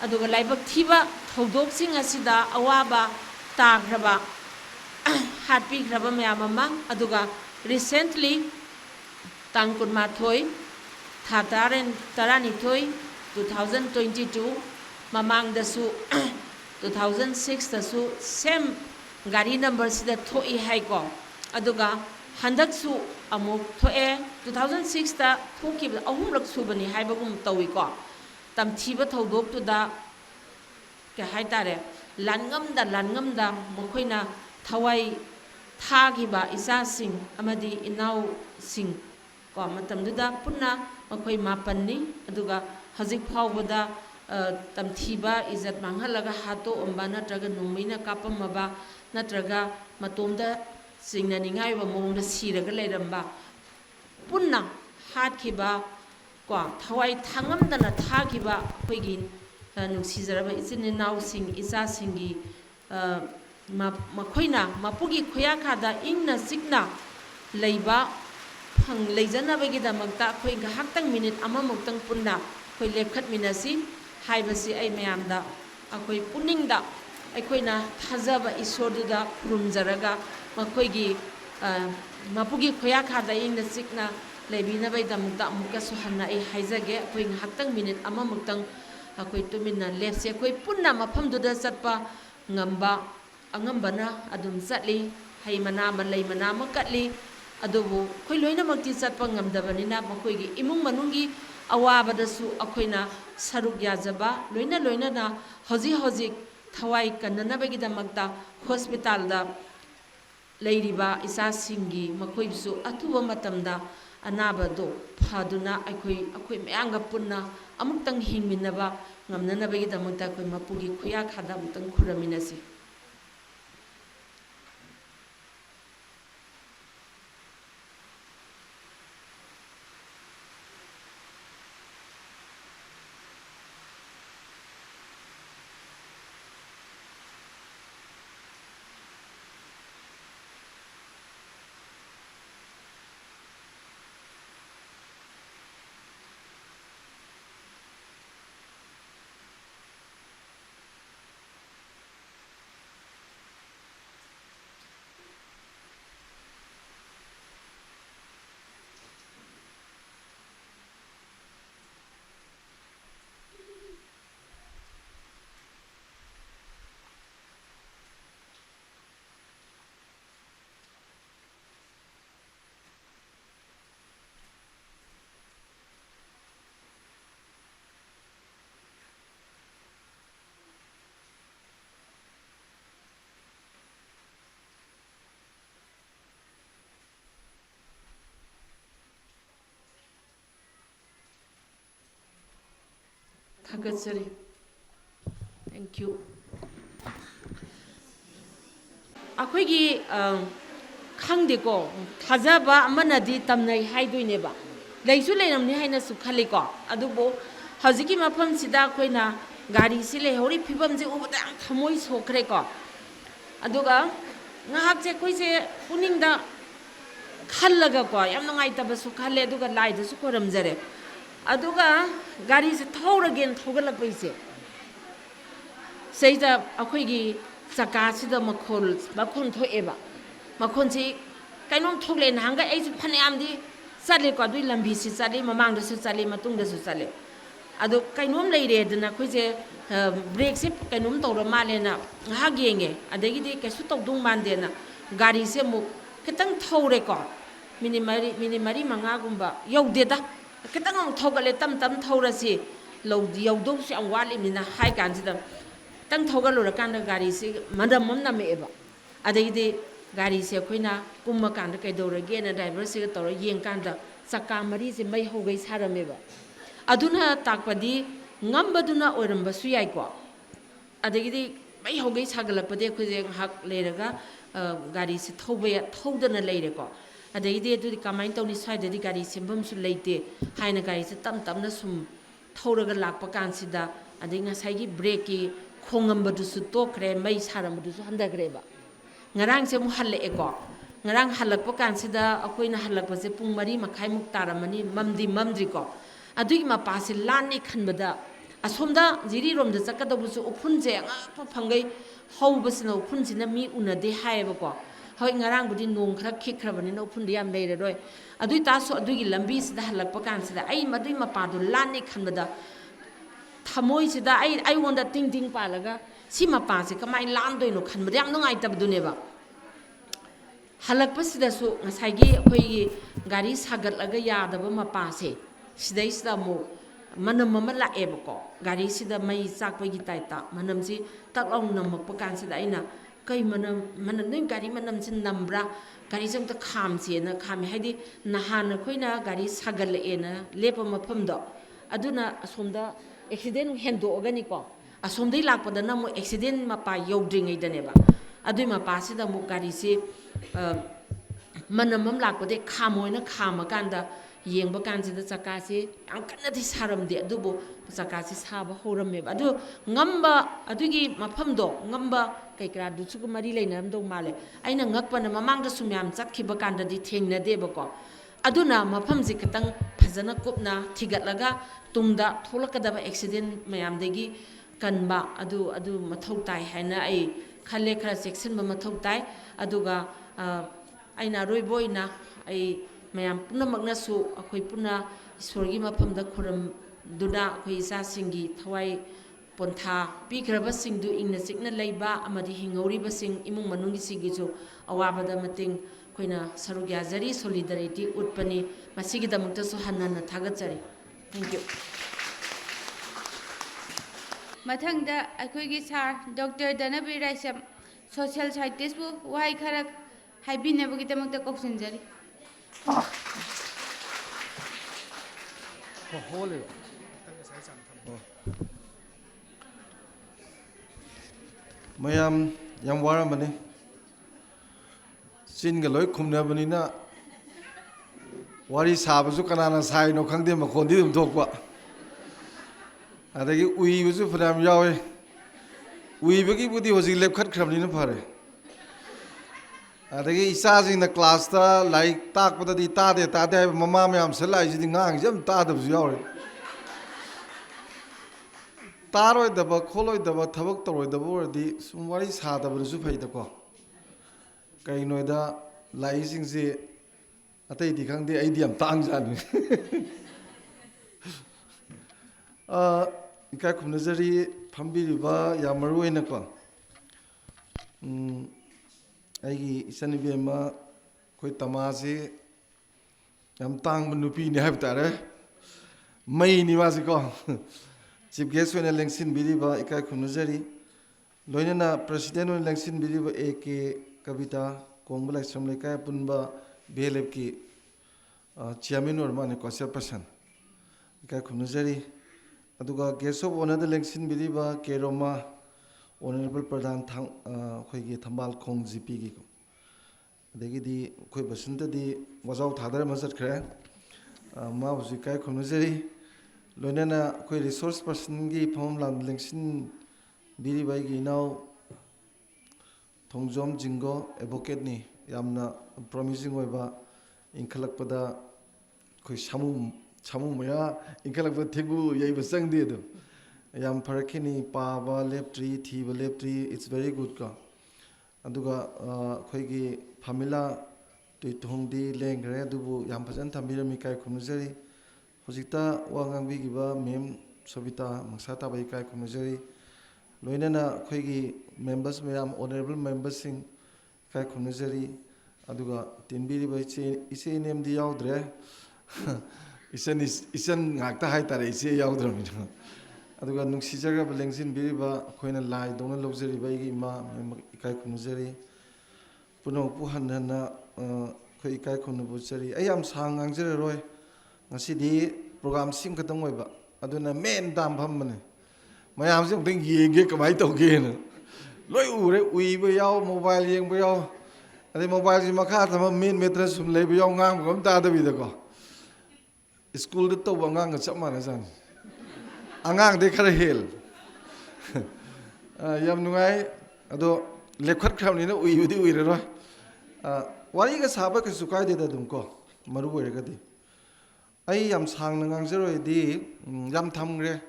aduga laibak thiba thodok sing asida awaba tagraba hatpi graba mayamama aduga recently tangkun mathoi thataren tarani thoi 2022 mamang dasu 2006 same gari number sida thoi hai ko aduga handak su amuk thoe 2006 ta thoki ahum rak su bani hai bagum tawi ko tam thiba thodok tu da ke hai tare langam da mokhoina thawai thagiba isa sing amadi inau sing ko matam duda punna makhoi mapanni aduga hajik phawbada tamthiba izat manghalaga hato omba natraga nungmeina kapamaba natraga matomda singna ningai ba mongda siraga leiramba punna hatkiba ko thawai thangamdana thagiba khoigi nungsizaraba ichini nau sing isa singi makhoina mapugi khoya khada ingna sikna leiba phang leijanabagi damakta khoi gahaktang minute amamuktang punna khoi lepkhat minasi haibasi ai mayamda akhoi puningda aikoina thajaba isorduda rumjaraga makhoigi mapugi khoya khada ingna sikna leibina bai damukta amuka suhanna ai haijage akhoi gahaktang minute amamuktang akhoi tumina lepse akhoi punna maphamduda chatpa ngamba angambana adum chatli haimana malaimana makatli adubu khoi loina makti chatpa ngamdabanina makhoigi imung manungi awabadasu akoina saruk yajaba loina na hoji thawai kananabagi damakta hospital da leiriba isa singi makoisu atuba matamda anabado phaduna akoi mayanga punna amuktang hingminaba ngamnanabagi damakta koi mapugi khuya khada mutang khuraminasi Thagatsari. Thank you. Akoigi khangdeko thajaba amanadi tamnai haidoineba leisu leiramni haina su khaliko adubo hajiki mafam sida koina gari sile hori phibam je ubada thamoi sokre ko aduga ngahak je koise puningda khallaga ko yam nangai tabasu khalle aduga laida su koramjare aduga gari se thawragen thogalakpaise seida akoigi saka sida makhon thoeba makhon si kainom thogle nanga aisu phaneamdi chale ko dui lambi si chale mamang da su chale matung da su chale adu kainom leire dana khoise break se kainom tawra male na ha genge adagi de kaisu tawdung mande na gari se mu kitang thawre ko minimari manga gumba yaude da kitang thogale tam thawrasi lodi yaudou si am wali mina hai kan sida tang thogalura kanda gari se madam mamna meba adagi gari se khoina kumma kanda kaidorage na driver se tawra yeng kanda saka mari se mai hogai sarameba aduna takpadi ngambaduna oiramba su yai ko adagi mai hogai sagalapade khoje hak leiraga gari se thodana leire ko adagi adu kamain tawni saida di gari sembam su leite haina gari se tamna sum thoraga lakpa kansida adagi ngasai gi break ki khongambadu su tokre mai saramadu su handagreba ngarang se mu halle eko ngarang halakpa kansida akoina halakpa se pung mari makhai muk taramani mamdri ko adui ma pasi lani khanbada asomda jiri romda chakadabu su uphunje nga phangai hobasina uphunjina mi unade haeba ko hoi ngarang budi nong khra khikhrabani no uphundi yam leire roi adui taso adui lambi sida halakpa kansida ai madui ma padu lani khanbada thamoi sida ai wonda ting palaga si mapase kamai landoi no khanbada yam nungai tabduneba halakpasidasu ngasai gi gari sagatlaga yadaba mapase sidai sida mo manam mama laebako gari sida mai chakpagi taita manamsi taklaw namakpa kansida aina kai manam gari manam sin nambra gari jam ta kham se na khami haidi nahana khoina gari sagale ena lepa mafamdo aduna asomda accident hendo ogani ko asomdai lakpada na mo accident mapa yodringai daneba adui mapa sida mo gari se manamam lakpade khamoina khamakanda yengba kansida chakase yam kanadi saramde adubo chakase saba horammeba adu ngamba adugi mafamdo ngamba kaikra duchugu mari leinamdo male aina ngakpana mamangda sumyam chakhiba kandadi thengnadebako aduna mafamji katang phajana kupna thigatlaga tungda tholakadaba accident mayamdegi kanba adu mathau tai haina ai khale khara section ma mathau tai aduga aina roiboina ai mayam punamakna su akhoi puna isorgi mafamda khuram duna akhoi isa singi thawai pontha pikraba singdu ingna sikna leiba amadi hingori sing imung manungi sigijo awabada mating koina sarugya jari solidarity utpani masigi damakta su hanana thagatsari thank you mathangda akhoi sar Dr. Danabi Raisam social scientist bu wahai khara haibinabagi damakta koksinjari mayam yam waramani singa loi khumnabanina wari sabasu kanana sai no khangde makhon di dum thokwa adagi ui busu phram yawe ui bagi budi hoji lep khat khramni na phare adagi isa jing na class ta like tak pada di ta de mama mayam selai ji ngang jam ta da bu yawe taroi daba kholoi daba thabak toroi daba ordi sum wari sa daba su phai da ko kai noida lai sing se atai di khang de ai diam tang jan ikai khum nazari phambi riba ya maru ena ko aigi isani bema koi tamasi yam tang nupi ni hab tare mai ni wasi ko Chief Guest when election biriba ikai khunuzari loinana President when election biriba AK Kavita KONGBA LAISHRAM LEIKAI punba BLF ki chairman or mane council person ikai khunuzari aduga guest of honor election biriba Keroma honorable Pradhan thang khoigi Thambal Khong GP gi ko adegi di khoi basinta di wazau thadar masat khre ma busi kai khunuzari loinana koi resource person gi phom lam lengsin biri bai gi now thongjom jingo advocate ni yamna promising oiba inkhalakpada koi samu maya inkhalakpa thegu yai basang de do yam farakini pa ba leptri thi ba leptri it's very good ka aduga koi gi famila tu thongdi lengre adubu yam phajan thambiram kai khumjari hojikta wangang bigiba mem sobita mangsata bai kai khumjari loinana khoigi members mayam honorable members sing kai khumjari aduga tinbiri bai che ise nem di yaudre isan ngakta hai tare ise yaudre mi aduga nungsi jaga belengsin biriba khoina lai dona lojari bai gi ma kai khumjari puno puhanna khoi kai khumnu buchari ayam sangang jere roi ngasi program sing katang oiba aduna main dam phammane mayam sing thing yenge kamai tawge na loi ure ui ba yaw mobile yeng ba yaw ade mobile ji makha thama main metra sum lei ba yaw ngang gam ta da bi da ko school de to ba ngang ga chap mana jan angang de khara hel yam nungai ado lekhat khram ni na ui udi ui ro wari ga saba ka sukai de da dum ko maru ore ga di ai yam sang nang zero di yam thamgre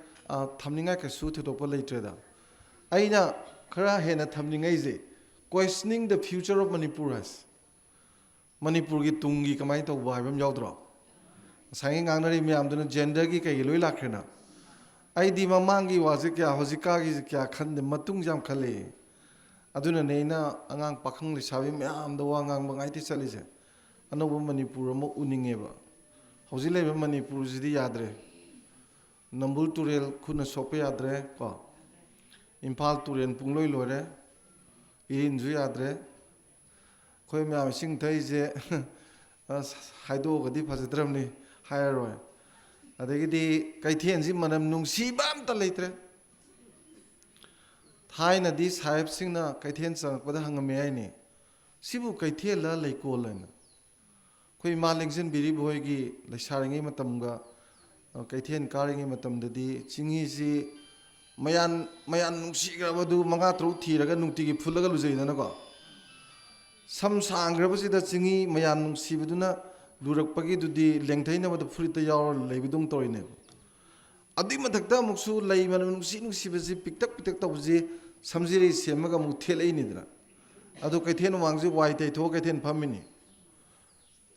thamninga ka su thu topa leitreda aina khara hena thamninga je questioning the future of Manipur has Manipur gi tungi kamai to ba bam yaudro sangi ngang nari myam dun gender gi kai loi lakrena ꯑꯩꯗꯤ ꯃꯃꯥꯡꯒꯤ ꯋꯥꯁꯦ ꯀꯌꯥ ꯍꯧꯖꯤꯛꯀꯥꯒꯤꯁꯦ ꯀꯌꯥ ꯈꯟꯗꯦ ꯃꯇꯨꯡꯁꯦ ꯌꯥꯝ ꯈꯜꯂꯦ ꯑꯗꯨꯅꯅꯦ ꯑꯩꯅ ꯑꯉꯥꯡ ꯄꯥꯈꯪ ꯂꯩꯁꯥꯕꯤ ꯃꯌꯥꯝꯗ ꯋꯥ ꯉꯥꯡꯕ ꯉꯥꯏꯇꯤ ꯆꯠꯂꯤꯁꯦ ꯑꯅꯧꯕ ꯃꯅꯤꯄꯨꯔ ꯑꯃ ꯎꯅꯤꯡꯉꯦꯕ ꯍꯧꯖꯤꯛ ꯂꯩꯕ ꯃꯅꯤꯄꯨꯔꯁꯤꯗꯤ ꯌꯥꯗ꯭ꯔꯦ ꯅꯝꯕꯨꯜ ꯇꯨꯔꯦꯜ ꯈꯨꯠꯅ ꯁꯣꯛꯄ ꯌꯥꯗ꯭ꯔꯦ ꯀꯣ ꯏꯝꯐꯥꯜ ꯇꯨꯔꯦꯜ ꯄꯨꯡꯂꯣꯏ ꯂꯣꯏꯔꯦ ꯏꯔꯤꯟꯁꯨ ꯌꯥꯗ꯭ꯔꯦ ꯑꯩꯈꯣꯏ ꯃꯌꯥꯝ ꯏꯁꯤꯡ ꯊꯛꯏꯁꯦ ꯍꯥꯏꯗꯣꯛꯑꯒꯗꯤ ꯐꯖꯗ꯭ꯔꯕꯅꯤ ꯍꯥꯏꯔꯔꯣꯏ ꯑꯗꯒꯤꯗꯤ ꯀꯩꯊꯦꯜꯁꯤ ꯃꯅꯝ ꯅꯨꯡꯁꯤꯕ ꯑꯝꯇ ꯂꯩꯇ꯭ꯔꯦ ꯊꯥꯏꯅꯗꯤ ꯁꯥꯍꯦꯕꯁꯤꯡꯅ ꯀꯩꯊꯦꯜ ꯆꯪꯉꯛꯄꯗ ꯍꯪꯉꯝꯃꯦ ꯍꯥꯏꯅꯤ ꯁꯤꯕꯨ ꯀꯩꯊꯦꯜꯂ ꯂꯩꯀꯣꯜ ꯍꯥꯏꯅ ꯑꯩꯈꯣꯏ ꯏꯃꯥ ꯂꯦꯡꯖꯟꯕꯤꯔꯤꯕ ꯍꯣꯏꯒꯤ ꯂꯩꯁꯥꯔꯤꯉꯩ ꯃꯇꯝꯒ ꯀꯩꯊꯦꯜ ꯀꯥꯔꯤꯉꯩ ꯃꯇꯝꯗꯗꯤ ꯆꯤꯡꯍꯤꯁꯤ ꯃꯌꯥꯟ ꯅꯨꯡꯁꯤꯈ꯭ꯔꯕꯗꯨ 5-6 ꯊꯤꯔꯒ ꯅꯨꯡꯇꯤꯒꯤ ꯐꯨꯜꯂꯒ ꯂꯨꯖꯩꯗꯅꯀꯣ ꯁꯝ ꯁꯥꯡꯈ꯭ꯔꯕꯁꯤꯗ ꯆꯤꯡꯍꯤ ꯃꯌꯥꯟ ꯅꯨꯡꯁꯤꯕꯗꯨꯅ ꯂꯨꯔꯛꯄꯒꯤꯗꯨꯗꯤ ꯂꯦꯡꯊꯩꯅꯕꯗ ꯐꯨꯔꯤꯠꯇ ꯌꯥꯎꯔ ꯂꯩꯕꯗꯧ ꯇꯧꯔꯤꯅꯦꯕ ꯑꯗꯨꯏ ꯃꯊꯛꯇ ꯑꯃꯨꯛꯁꯨ ꯂꯩ ꯃꯅꯝ ꯅꯨꯡꯁꯤꯕꯁꯤ ꯄꯤꯛꯇꯛ ꯇꯧꯕꯁꯤ ꯁꯝꯖꯤꯔꯤ ꯁꯦꯝꯃꯒ ꯑꯃꯨꯛ ꯊꯦꯠꯂꯛꯏꯅꯤꯗꯅ ꯑꯗꯨ ꯀꯩꯊꯦꯜ ꯃꯃꯥꯡꯁꯤ ꯋꯥꯏ ꯇꯩꯊꯣꯛꯑ ꯀꯩꯊꯦꯜ ꯐꯝꯃꯤꯅꯤ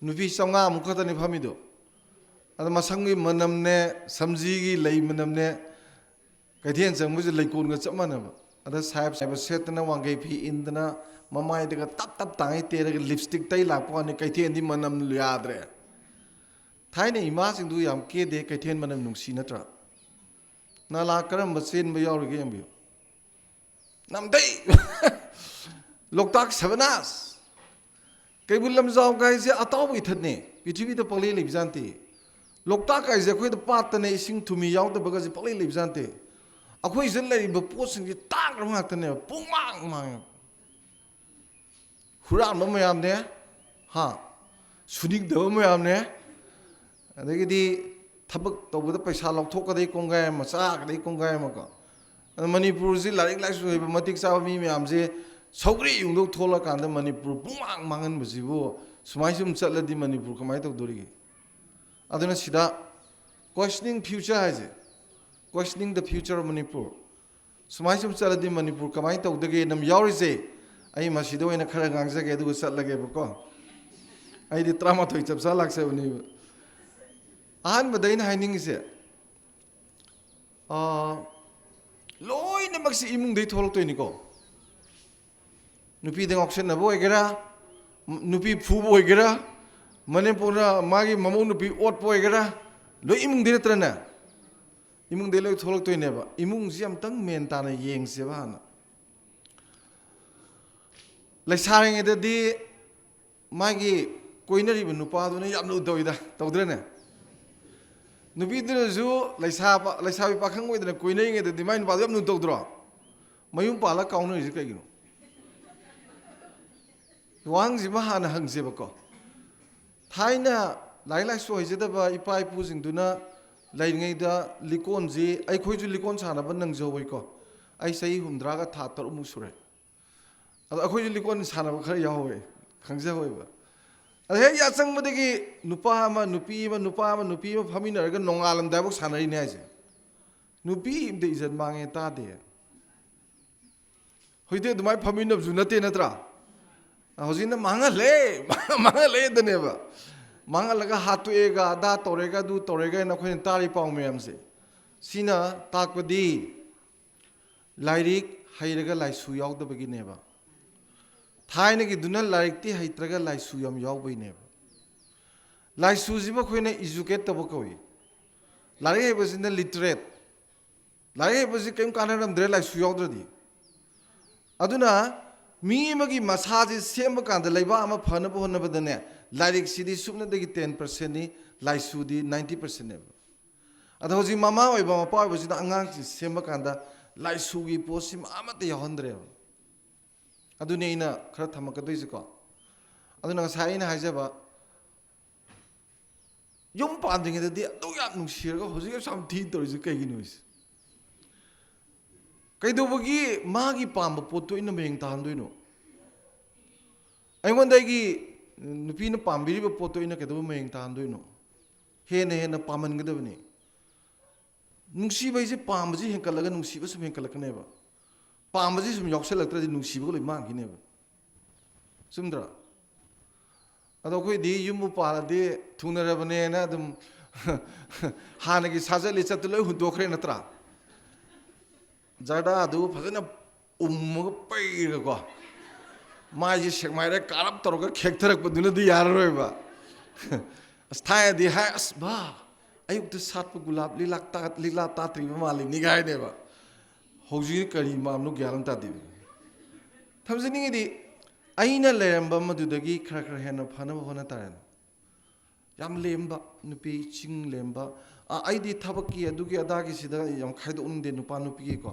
ꯅꯨꯄꯤ 500 ꯈꯛꯇꯅꯤ ꯐꯝꯃꯤꯗꯣ ꯑꯗ ꯃꯁꯝꯒꯤ ꯃꯅꯝꯅꯦ ꯁꯝꯖꯤꯒꯤ ꯂꯩ ꯃꯅꯝꯅꯦ ꯀꯩꯊꯦꯜ ꯆꯪꯕꯁꯤ ꯂꯩꯀꯣꯜꯒ ꯆꯞ ꯃꯥꯟꯅꯕ ꯑꯗ ꯁꯥꯍꯦꯕ ꯁꯦꯠꯇꯅ ꯋꯥꯡꯈꯩ ꯐꯤ ꯏꯟꯗꯅ ꯃꯃꯥꯏꯗꯒ ꯇꯞ ꯇꯥꯡꯉꯩ ꯇꯦꯔꯒ ꯂꯤꯞꯁꯇꯤꯛ ꯇꯩ ꯂꯥꯛꯄ ꯋꯥꯅꯤ ꯀꯩꯊꯦꯜꯗꯤ ꯃꯅꯝ ꯌꯥꯗ꯭ꯔꯦ ꯊꯥꯏꯅ ꯏꯃꯥꯁꯤꯡꯗꯨ ꯌꯥꯝ ꯀꯦꯗꯦ ꯀꯩꯊꯦꯜ ꯃꯅꯝ ꯅꯨꯡꯁꯤ ꯅꯠꯇ꯭ꯔꯥ ꯅꯥꯂꯥ ꯀꯔꯝꯕ ꯆꯦꯟꯕ ꯌꯥꯎꯔꯤꯒꯦ ꯌꯦꯡꯕꯤꯌꯨ ꯅꯝꯗꯩ ꯂꯣꯛꯇꯥꯛ ꯁꯕꯅꯥꯁ ꯀꯩꯕꯨꯜ ꯂꯝꯖꯥꯎ ꯀꯥꯏꯁꯦ ꯑꯇꯥꯎꯕ ꯏꯊꯠꯅꯦ ꯄ꯭ꯔꯤꯊꯤꯕꯤꯗ ꯄꯛꯂꯩ ꯂꯩꯕꯖꯥꯟꯇꯦ ꯂꯣꯛꯇꯥꯛ ꯀꯥꯏꯁꯦ ꯑꯩꯈꯣꯏꯗ ꯄꯥꯠꯇꯅꯦ ꯏꯁꯤꯡ ꯊꯨꯝꯃꯤ ꯌꯥꯎꯗꯕꯒꯁꯦ ꯄꯛꯂꯩ ꯂꯩꯕꯖꯥꯟꯇꯦ ꯑꯩꯈꯣꯏꯁꯤꯗ ꯂꯩꯔꯤꯕ ꯄꯣꯠꯁꯤꯡꯁꯦ ꯇꯥꯡꯈ꯭ꯔꯕ ꯉꯥꯛꯇꯅꯦꯕ ꯄꯨꯡꯃꯥꯡ ꯍꯨꯔꯥꯟꯕ ꯃꯌꯥꯝꯅꯦ ꯁꯨꯅꯤꯡꯗꯕ ꯃꯌꯥꯝꯅꯦ ꯑꯗꯒꯤꯗꯤ ꯊꯕꯛ ꯇꯧꯕꯗ ꯄꯩꯁꯥ ꯂꯧꯊꯣꯛꯀꯗꯩ ꯀꯣꯡꯒꯥꯏ ꯑꯃ ꯆꯥꯒꯗꯩ ꯀꯣꯡꯒꯥꯏ ꯑꯃꯀꯣ ꯑꯗ ꯃꯅꯤꯄꯨꯔꯁꯤ ꯂꯥꯏꯔꯤꯛ ꯂꯥꯏꯁꯨ ꯍꯩꯕ ꯃꯇꯤꯛ ꯆꯥꯕ ꯃꯤ ꯃꯌꯥꯝꯁꯦ ꯁꯧꯒ꯭ꯔꯤ ꯌꯨꯡꯗꯧ ꯊꯣꯛꯂꯀꯥꯟꯗ ꯃꯅꯤꯄꯨꯔ ꯄꯨꯡꯃꯥꯡ ꯃꯥꯡꯍꯟꯕꯁꯤꯕꯨ ꯁꯨꯃꯥꯏꯅ ꯁꯨꯝ ꯆꯠꯂꯗꯤ ꯃꯅꯤꯄꯨꯔ ꯀꯃꯥꯏꯅ ꯇꯧꯗꯣꯔꯤꯒꯦ ꯑꯗꯨꯅ ꯁꯤꯗ ꯀ꯭ꯋꯦꯁꯅꯤꯡ ꯐ꯭ꯌꯨꯆꯔ ꯍꯥꯏꯁꯦ ꯀ꯭ꯋꯦꯁꯅꯤꯡ ꯗ ꯐ꯭ꯌꯨꯆꯔ ꯑꯣꯐ ꯃꯅꯤꯄꯨꯔ ꯁꯨꯃꯥꯏꯅ ꯁꯨꯝ ꯆꯠꯂꯗꯤ ꯃꯅꯤꯄꯨꯔ ꯀꯃꯥꯏꯅ ꯇꯧꯗꯒꯦ ꯅꯝ ꯌꯥꯎꯔꯤꯁꯦ ꯑꯩ ꯃꯁꯤꯗ ꯑꯣꯏꯅ ꯈꯔ ꯉꯥꯡꯖꯒꯦ ꯑꯗꯨꯒ ꯆꯠꯂꯒꯦꯕꯀꯣ ꯑꯩꯗꯤ 13 ꯆꯞ ꯆꯥ ꯂꯥꯛꯆꯕꯅꯦꯕ ꯑꯍꯥꯟꯕꯗ ꯑꯩꯅ ꯍꯥꯏꯅꯤꯡꯉꯤꯁꯦ ꯂꯣꯏꯅꯃꯛꯁꯤ ꯏꯃꯨꯡꯗꯩ ꯊꯣꯛꯂꯛꯇꯣꯏꯅꯤꯀꯣ ꯅꯨꯄꯤꯗ ꯉꯥꯎꯁꯟꯅꯕ ꯑꯣꯏꯒꯦꯔꯥ ꯅꯨꯄꯤ ꯐꯨꯕ ꯑꯣꯏꯒꯦꯔꯥ ꯃꯅꯤꯄꯨꯔꯅ ꯃꯥꯒꯤ ꯃꯃꯧ ꯅꯨꯄꯤ ꯑꯣꯠꯄ ꯑꯣꯏꯒꯦꯔꯥ ꯂꯣꯏ ꯏꯃꯨꯡꯗꯩ ꯅꯠꯇ꯭ꯔꯅꯦ ꯏꯃꯨꯡꯗꯩ ꯂꯣꯏ ꯊꯣꯛꯂꯛꯇꯣꯏꯅꯦꯕ ꯏꯃꯨꯡꯁꯤ ꯑꯝꯇꯪ ꯃꯦꯟ ꯇꯥꯅ ꯌꯦꯡꯁꯦꯕ ꯍꯥꯟꯅ ꯂꯩꯁꯥꯔꯤꯉꯩꯗꯗꯤ ꯃꯥꯒꯤ ꯀꯣꯏꯅꯔꯤꯕ ꯅꯨꯄꯥꯗꯨꯅ ꯌꯥꯝ ꯂꯨ ꯇꯧꯏꯗ ꯇꯧꯗ꯭ꯔꯅꯦ ꯅꯨꯄꯤꯗꯨꯅꯁꯨ ꯂꯩꯁꯥꯕꯤ ꯄꯥꯈꯪ ꯑꯣꯏꯗꯅ ꯀꯣꯏꯅꯔꯤꯉꯩꯗꯗꯤ ꯃꯥꯏ ꯅꯨꯄꯥꯗꯨ ꯌꯥꯝ ꯂꯨ ꯇꯧꯗ꯭ꯔꯣ ꯃꯌꯨꯝ ꯄꯥꯜꯂꯒ ꯀꯥꯎꯅꯔꯤꯁꯦ ꯀꯩꯒꯤꯅꯣ ꯋꯥꯍꯪꯁꯤꯃ ꯍꯥꯟꯅ ꯍꯪꯁꯦꯕꯀꯣ ꯊꯥꯏꯅ ꯂꯥꯏꯔꯤꯛ ꯂꯥꯏꯁꯨ ꯍꯩꯖꯗꯕ ꯏꯄꯥ ꯏꯄꯨꯁꯤꯡꯗꯨꯅ ꯂꯩꯔꯤꯉꯩꯗ ꯂꯤꯀꯣꯟꯁꯤ ꯑꯩꯈꯣꯏꯁꯨ ꯂꯤꯀꯣꯟ ꯁꯥꯟꯅꯕ ꯅꯪꯖꯍꯧꯏꯀꯣ ꯑꯩ ꯆꯍꯤ 63 ꯁꯨꯔꯦ ꯑꯗꯣ ꯑꯩꯈꯣꯏꯁꯨ ꯂꯤꯀꯣꯟ ꯁꯥꯟꯅꯕ ꯈꯔ ꯌꯥꯎꯍꯧꯋꯦ ꯈꯪꯖꯍꯧꯋꯦꯕ ꯑꯗ ꯍꯦꯛ ꯌꯥꯆꯪꯕꯗꯒꯤ ꯅꯨꯄꯥ ꯑꯃ ꯅꯨꯄꯤ ꯑꯃ ꯐꯝꯃꯤꯟꯅꯔꯒ ꯅꯣꯡꯉꯥꯜꯂꯝꯗꯥꯏꯐꯥꯎ ꯁꯥꯟꯅꯔꯤꯅꯦ ꯍꯥꯏꯁꯦ ꯅꯨꯄꯤ ꯑꯃꯗ ꯏꯖꯠ ꯃꯥꯡꯉꯦ ꯇꯥꯗꯦ ꯍꯧꯖꯤꯛꯇꯤ ꯑꯗꯨꯃꯥꯏꯅ ꯐꯝꯃꯤꯟꯅꯕꯁꯨ ꯅꯠꯇ꯭ꯔꯥ ꯍꯧꯖꯤꯛꯅ ꯃꯥꯡꯍꯜꯂꯦꯗꯅꯦꯕ ꯃꯥꯡꯍꯜꯂꯒ ꯍꯥꯠꯇꯣꯛꯑꯦꯒ ꯑꯗꯥ ꯇꯧꯔꯦꯒ ꯑꯗꯨ ꯇꯧꯔꯦꯒꯅ ꯑꯩꯈꯣꯏꯅ ꯇꯥꯔꯤ ꯄꯥꯎ ꯃꯌꯥꯝꯁꯦ ꯁꯤꯅ ꯇꯥꯛꯄꯗꯤ ꯂꯥꯏꯔꯤꯛ ꯍꯩꯔꯒ ꯂꯥꯏꯁꯨ ꯌꯥꯎꯗꯕꯒꯤꯅꯦꯕ ꯊꯥꯏꯅꯒꯤꯗꯨꯅ ꯂꯥꯏꯔꯤꯛꯇꯤ ꯍꯩꯇ꯭ꯔꯒ ꯂꯥꯏꯁꯨ ꯌꯥꯝ ꯌꯥꯎꯕꯩꯅꯦꯕ ꯂꯥꯏꯁꯨꯁꯤꯕꯨ ꯑꯩꯈꯣꯏꯅ ꯏꯖꯨꯀꯦꯠ ꯇꯧꯕ ꯀꯧꯏ ꯂꯥꯏꯔꯤꯛ ꯍꯩꯕꯁꯤꯅ ꯂꯤꯇꯔꯦꯠ ꯂꯥꯏꯔꯤꯛ ꯍꯩꯕꯁꯤ ꯀꯔꯤꯝ ꯀꯥꯟꯅꯔꯝꯗ꯭ꯔꯦ ꯂꯥꯏꯁꯨ ꯌꯥꯎꯗ꯭ꯔꯗꯤ ꯑꯗꯨꯅ ꯃꯤ ꯑꯃꯒꯤ ꯃꯁꯥꯁꯤ ꯁꯦꯝꯕ ꯀꯥꯟꯗ ꯂꯩꯕꯥꯛ ꯑꯃ ꯐꯅꯕ ꯍꯣꯠꯅꯕꯗꯅꯦ ꯂꯥꯏꯔꯤꯛꯁꯤꯗꯤ ꯁꯨꯞꯅꯗꯒꯤ 10%ꯅꯤ ꯂꯥꯏꯁꯨꯗꯤ 90%ꯅꯦꯕ ꯑꯗꯣ ꯍꯧꯖꯤꯛ ꯃꯃꯥ ꯑꯣꯏꯕ ꯃꯄꯥ ꯑꯣꯏꯕꯁꯤꯗ ꯑꯉꯥꯡꯁꯤ ꯁꯦꯝꯕ ꯀꯥꯟꯗ ꯂꯥꯏꯁꯨꯒꯤ ꯄꯣꯠꯁꯤ ꯑꯃꯠꯇ ꯌꯥꯎꯍꯟꯗ꯭ꯔꯦꯕ ꯑꯗꯨꯅꯤ ꯑꯩꯅ ꯈꯔ ꯊꯝꯃꯛꯀꯗꯣꯏꯁꯦꯀꯣ ꯑꯗꯨꯅ ꯉꯁꯥꯏ ꯑꯩꯅ ꯍꯥꯏꯖꯕ ꯌꯨꯝ ꯄꯥꯟꯗ꯭ꯔꯤꯉꯩꯗꯗꯤ ꯑꯗꯨꯛ ꯌꯥꯝ ꯅꯨꯡꯁꯤꯔꯒ ꯍꯧꯖꯤꯛ ꯌꯥꯝ ꯊꯤ ꯇꯧꯔꯤꯁꯦ ꯀꯩꯒꯤꯅꯣ ꯀꯩꯗꯧꯕꯒꯤ ꯃꯥꯒꯤ ꯄꯥꯝꯕ ꯄꯣꯠꯇꯣ ꯑꯩꯅ ꯃꯌꯦꯡ ꯇꯥꯍꯟꯗꯣꯏꯅꯣ ꯑꯩꯉꯣꯟꯗ ꯑꯩꯒꯤ ꯅꯨꯄꯤꯅ ꯄꯥꯝꯕꯤꯔꯤꯕ ꯄꯣꯠꯇꯣ ꯑꯩꯅ ꯀꯩꯗꯧꯕ ꯃꯌꯦꯡ ꯇꯥꯍꯟꯗꯣꯏꯅꯣ ꯍꯦꯟꯅ ꯄꯥꯝꯍꯟꯒꯗꯕꯅꯤ ꯅꯨꯡꯁꯤꯕ ꯍꯥꯏꯁꯦ ꯄꯥꯝꯕꯁꯤ ꯍꯦꯟꯀꯠꯂꯒ ꯅꯨꯡꯁꯤꯕ ꯁꯨꯝ ꯍꯦꯟꯀꯠꯂꯛꯀꯅꯦꯕ ꯄꯥꯝꯕꯁꯤ ꯁꯨꯝ ꯌꯥꯎꯁꯜꯂꯛꯇ꯭ꯔꯗꯤ ꯅꯨꯡꯁꯤꯕꯒ ꯂꯣꯏ ꯃꯥꯡꯈꯤꯅꯦꯕ ꯆꯨꯝꯗ꯭ꯔꯥ ꯑꯗꯣ ꯑꯩꯈꯣꯏꯗꯤ ꯌꯨꯝꯕꯨ ꯄꯥꯜꯂꯗꯤ ꯊꯨꯡꯅꯔꯕꯅꯦꯅ ꯑꯗꯨꯝ ꯍꯥꯟꯅꯒꯤ ꯁꯥꯖꯠ ꯂꯤꯆꯠꯇꯨ ꯂꯣꯏ ꯍꯨꯟꯗꯣꯛꯈ꯭ꯔꯦ ꯅꯠꯇ꯭ꯔꯥ ꯖꯔꯗꯥ ꯑꯗꯨ ꯐꯖꯅ ꯎꯝꯃꯒ ꯄꯩꯔꯒꯀꯣ ꯃꯥꯏꯁꯦ ꯁꯦꯛꯃꯥꯏꯗ ꯀꯥꯔꯞ ꯇꯧꯔꯒ ꯈꯦꯛꯊꯔꯛꯄꯗꯨꯅꯗꯤ ꯌꯥꯔꯔꯣꯏꯕ ꯑꯁ ꯊꯥꯏꯅꯗꯤ ꯍꯥꯏ ꯑꯁ ꯕꯥ ꯑꯌꯨꯛꯇ ꯁꯥꯠꯄ ꯒꯨꯂꯥꯞ ꯂꯤꯛꯂꯥ ꯇꯥꯠꯇ꯭ꯔꯤꯕ ꯃꯥꯜꯂꯤꯅꯤ ꯒꯥꯏꯅꯦꯕ ꯍꯧꯖꯤꯛ ꯀꯔꯤ ꯃꯥꯝꯅꯣ ꯒ꯭ꯌꯥꯟ ꯑꯃ ꯇꯥꯗꯦ ꯊꯝꯖꯅꯤꯡꯉꯤꯗꯤ ꯑꯩꯅ ꯂꯩꯔꯝꯕ ꯃꯗꯨꯗꯒꯤ ꯈꯔ ꯈꯔ ꯍꯦꯟꯅ ꯐꯅꯕ ꯍꯣꯠꯅ ꯇꯥꯔꯦꯅ ꯌꯥꯝ ꯂꯦꯝꯕ ꯅꯨꯄꯤ ꯆꯤꯡ ꯂꯦꯝꯕ ꯑꯩꯗꯤ ꯊꯕꯛꯀꯤ ꯑꯗꯨꯒꯤ ꯑꯗꯥꯒꯤꯁꯤꯗ ꯌꯥꯝ ꯈꯥꯏꯗꯣꯛꯅꯤꯡꯗꯦ ꯅꯨꯄꯥ ꯅꯨꯄꯤꯒꯤꯀꯣ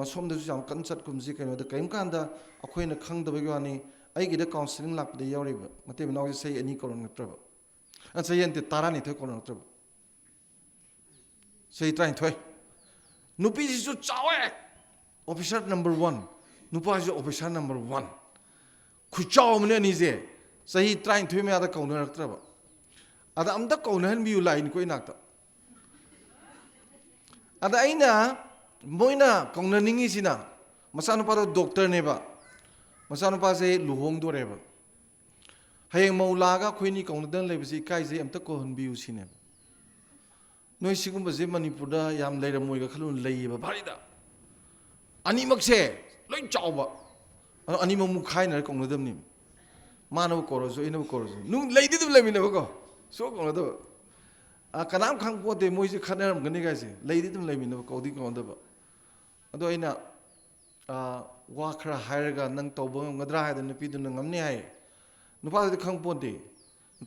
ꯃꯁꯣꯝꯗꯁꯨ ꯌꯥꯝ ꯀꯟꯅ ꯆꯠꯀꯨꯝꯁꯤ ꯀꯩꯅꯣꯗ ꯀꯔꯤꯝ ꯀꯥꯟꯗ ꯑꯩꯈꯣꯏꯅ ꯈꯪꯗꯕꯒꯤ ꯋꯥꯅꯤ ꯑꯩꯒꯤꯗ ꯀꯥꯎꯟꯁꯤꯂꯤꯡ ꯂꯥꯛꯄꯗ ꯌꯥꯎꯔꯤꯕ ꯃꯇꯩ ꯃꯅꯥꯎꯁꯦ ꯆꯍꯤ 2 ꯀꯧꯔꯛꯇ꯭ꯔꯕ ꯆꯍꯤ 12 ꯀꯧꯔꯛꯇ꯭ꯔꯕ ꯆꯍꯤ 19 ꯅꯨꯄꯤꯁꯤꯁꯨ ꯆꯥꯎꯋꯦ ꯑꯣꯐꯤꯁꯥꯔ ꯅꯝꯕꯔ 1 ꯅꯨꯄꯥꯁꯤꯁꯨ ꯑꯣꯐꯤꯁꯥꯔ ꯅꯝꯕر 1 ꯈꯨꯆꯥꯎ ꯑꯃꯅꯦ ꯑꯅꯤꯁꯦ ꯆꯍꯤ 19 ꯃꯌꯥꯗ ꯀꯧꯅꯔꯛꯇ꯭ꯔꯕ ꯑꯗ ꯑꯝꯇ ꯀꯧꯅꯍꯟꯕꯤꯌꯨ ꯂꯥꯛꯏꯅꯤꯀꯣ ꯏꯅꯥꯛꯇ ꯑꯗ ꯑꯩꯅ ꯃꯣꯏꯅ ꯀꯧꯅꯅꯤꯡꯉꯤꯁꯤꯅ ꯃꯆꯥꯅꯨꯄꯥꯗꯣ ꯗꯣꯛꯇꯔꯅꯦꯕ ꯃꯆꯥꯅꯨꯄꯥꯁꯦ ꯂꯨꯍꯣꯡꯗꯣꯔꯦꯕ ꯍꯌꯦꯡ ꯃꯧ ꯂꯥꯛꯑꯒ ꯑꯩꯈꯣꯏꯅꯤ ꯀꯧꯅꯗꯅ ꯂꯩꯕꯁꯤ ꯏꯀꯥꯏꯖꯩ ꯑꯝꯇ ꯀꯧꯍꯟꯕꯤꯌꯨ ꯁꯤꯅꯦꯕ ꯅꯣꯏ ꯁꯤꯒꯨꯝꯕꯁꯦ ꯃꯅꯤꯄꯨꯔꯗ ꯌꯥꯝ ꯂꯩꯔꯝꯃꯣꯏꯒ ꯈꯜꯂꯨ ꯂꯩꯌꯦꯕ ꯚꯥꯔꯤꯗ ꯑꯅꯤꯃꯛꯁꯦ ꯂꯣꯏ ꯆꯥꯎꯕ ꯑꯗꯣ ꯑꯅꯤꯃꯛ ꯃꯨꯛꯈꯥꯏꯅꯔ ꯀꯧꯅꯗꯕꯅꯤ ꯃꯥꯅꯕꯨ ꯀꯧꯔꯁꯨ ꯑꯩꯅꯕꯨ ꯀꯧꯔꯁꯨ ꯂꯩꯗꯤ ꯑꯗꯨꯝ ꯂꯩꯃꯤꯟꯅꯕꯀꯣ ꯁꯨꯛ ꯀꯧꯅꯗꯕ ꯀꯅꯥꯝ ꯈꯪꯄꯣꯠꯇꯦ ꯃꯣꯏꯁꯦ ꯈꯠꯅꯔꯝꯒꯅꯤ ꯒꯥꯏꯁꯦ ꯂꯩꯗꯤ ꯑꯗꯨꯝ ꯂꯩꯃꯤꯟꯅꯕ ꯀꯧꯗꯤ ꯀꯧꯅꯗꯕ ꯑꯗꯣ ꯑꯩꯅ ꯋꯥ ꯈꯔ ꯍꯥꯏꯔꯒ ꯅꯪ ꯇꯧꯕ ꯉꯝꯒꯗ꯭ꯔꯥ ꯍꯥꯏꯗꯅ ꯅꯨꯄꯤꯗꯨꯅ ꯉꯝꯅꯤ ꯍꯥꯏ ꯅꯨꯄꯥꯗꯨꯗꯤ ꯈꯪꯄꯣꯠꯇꯦ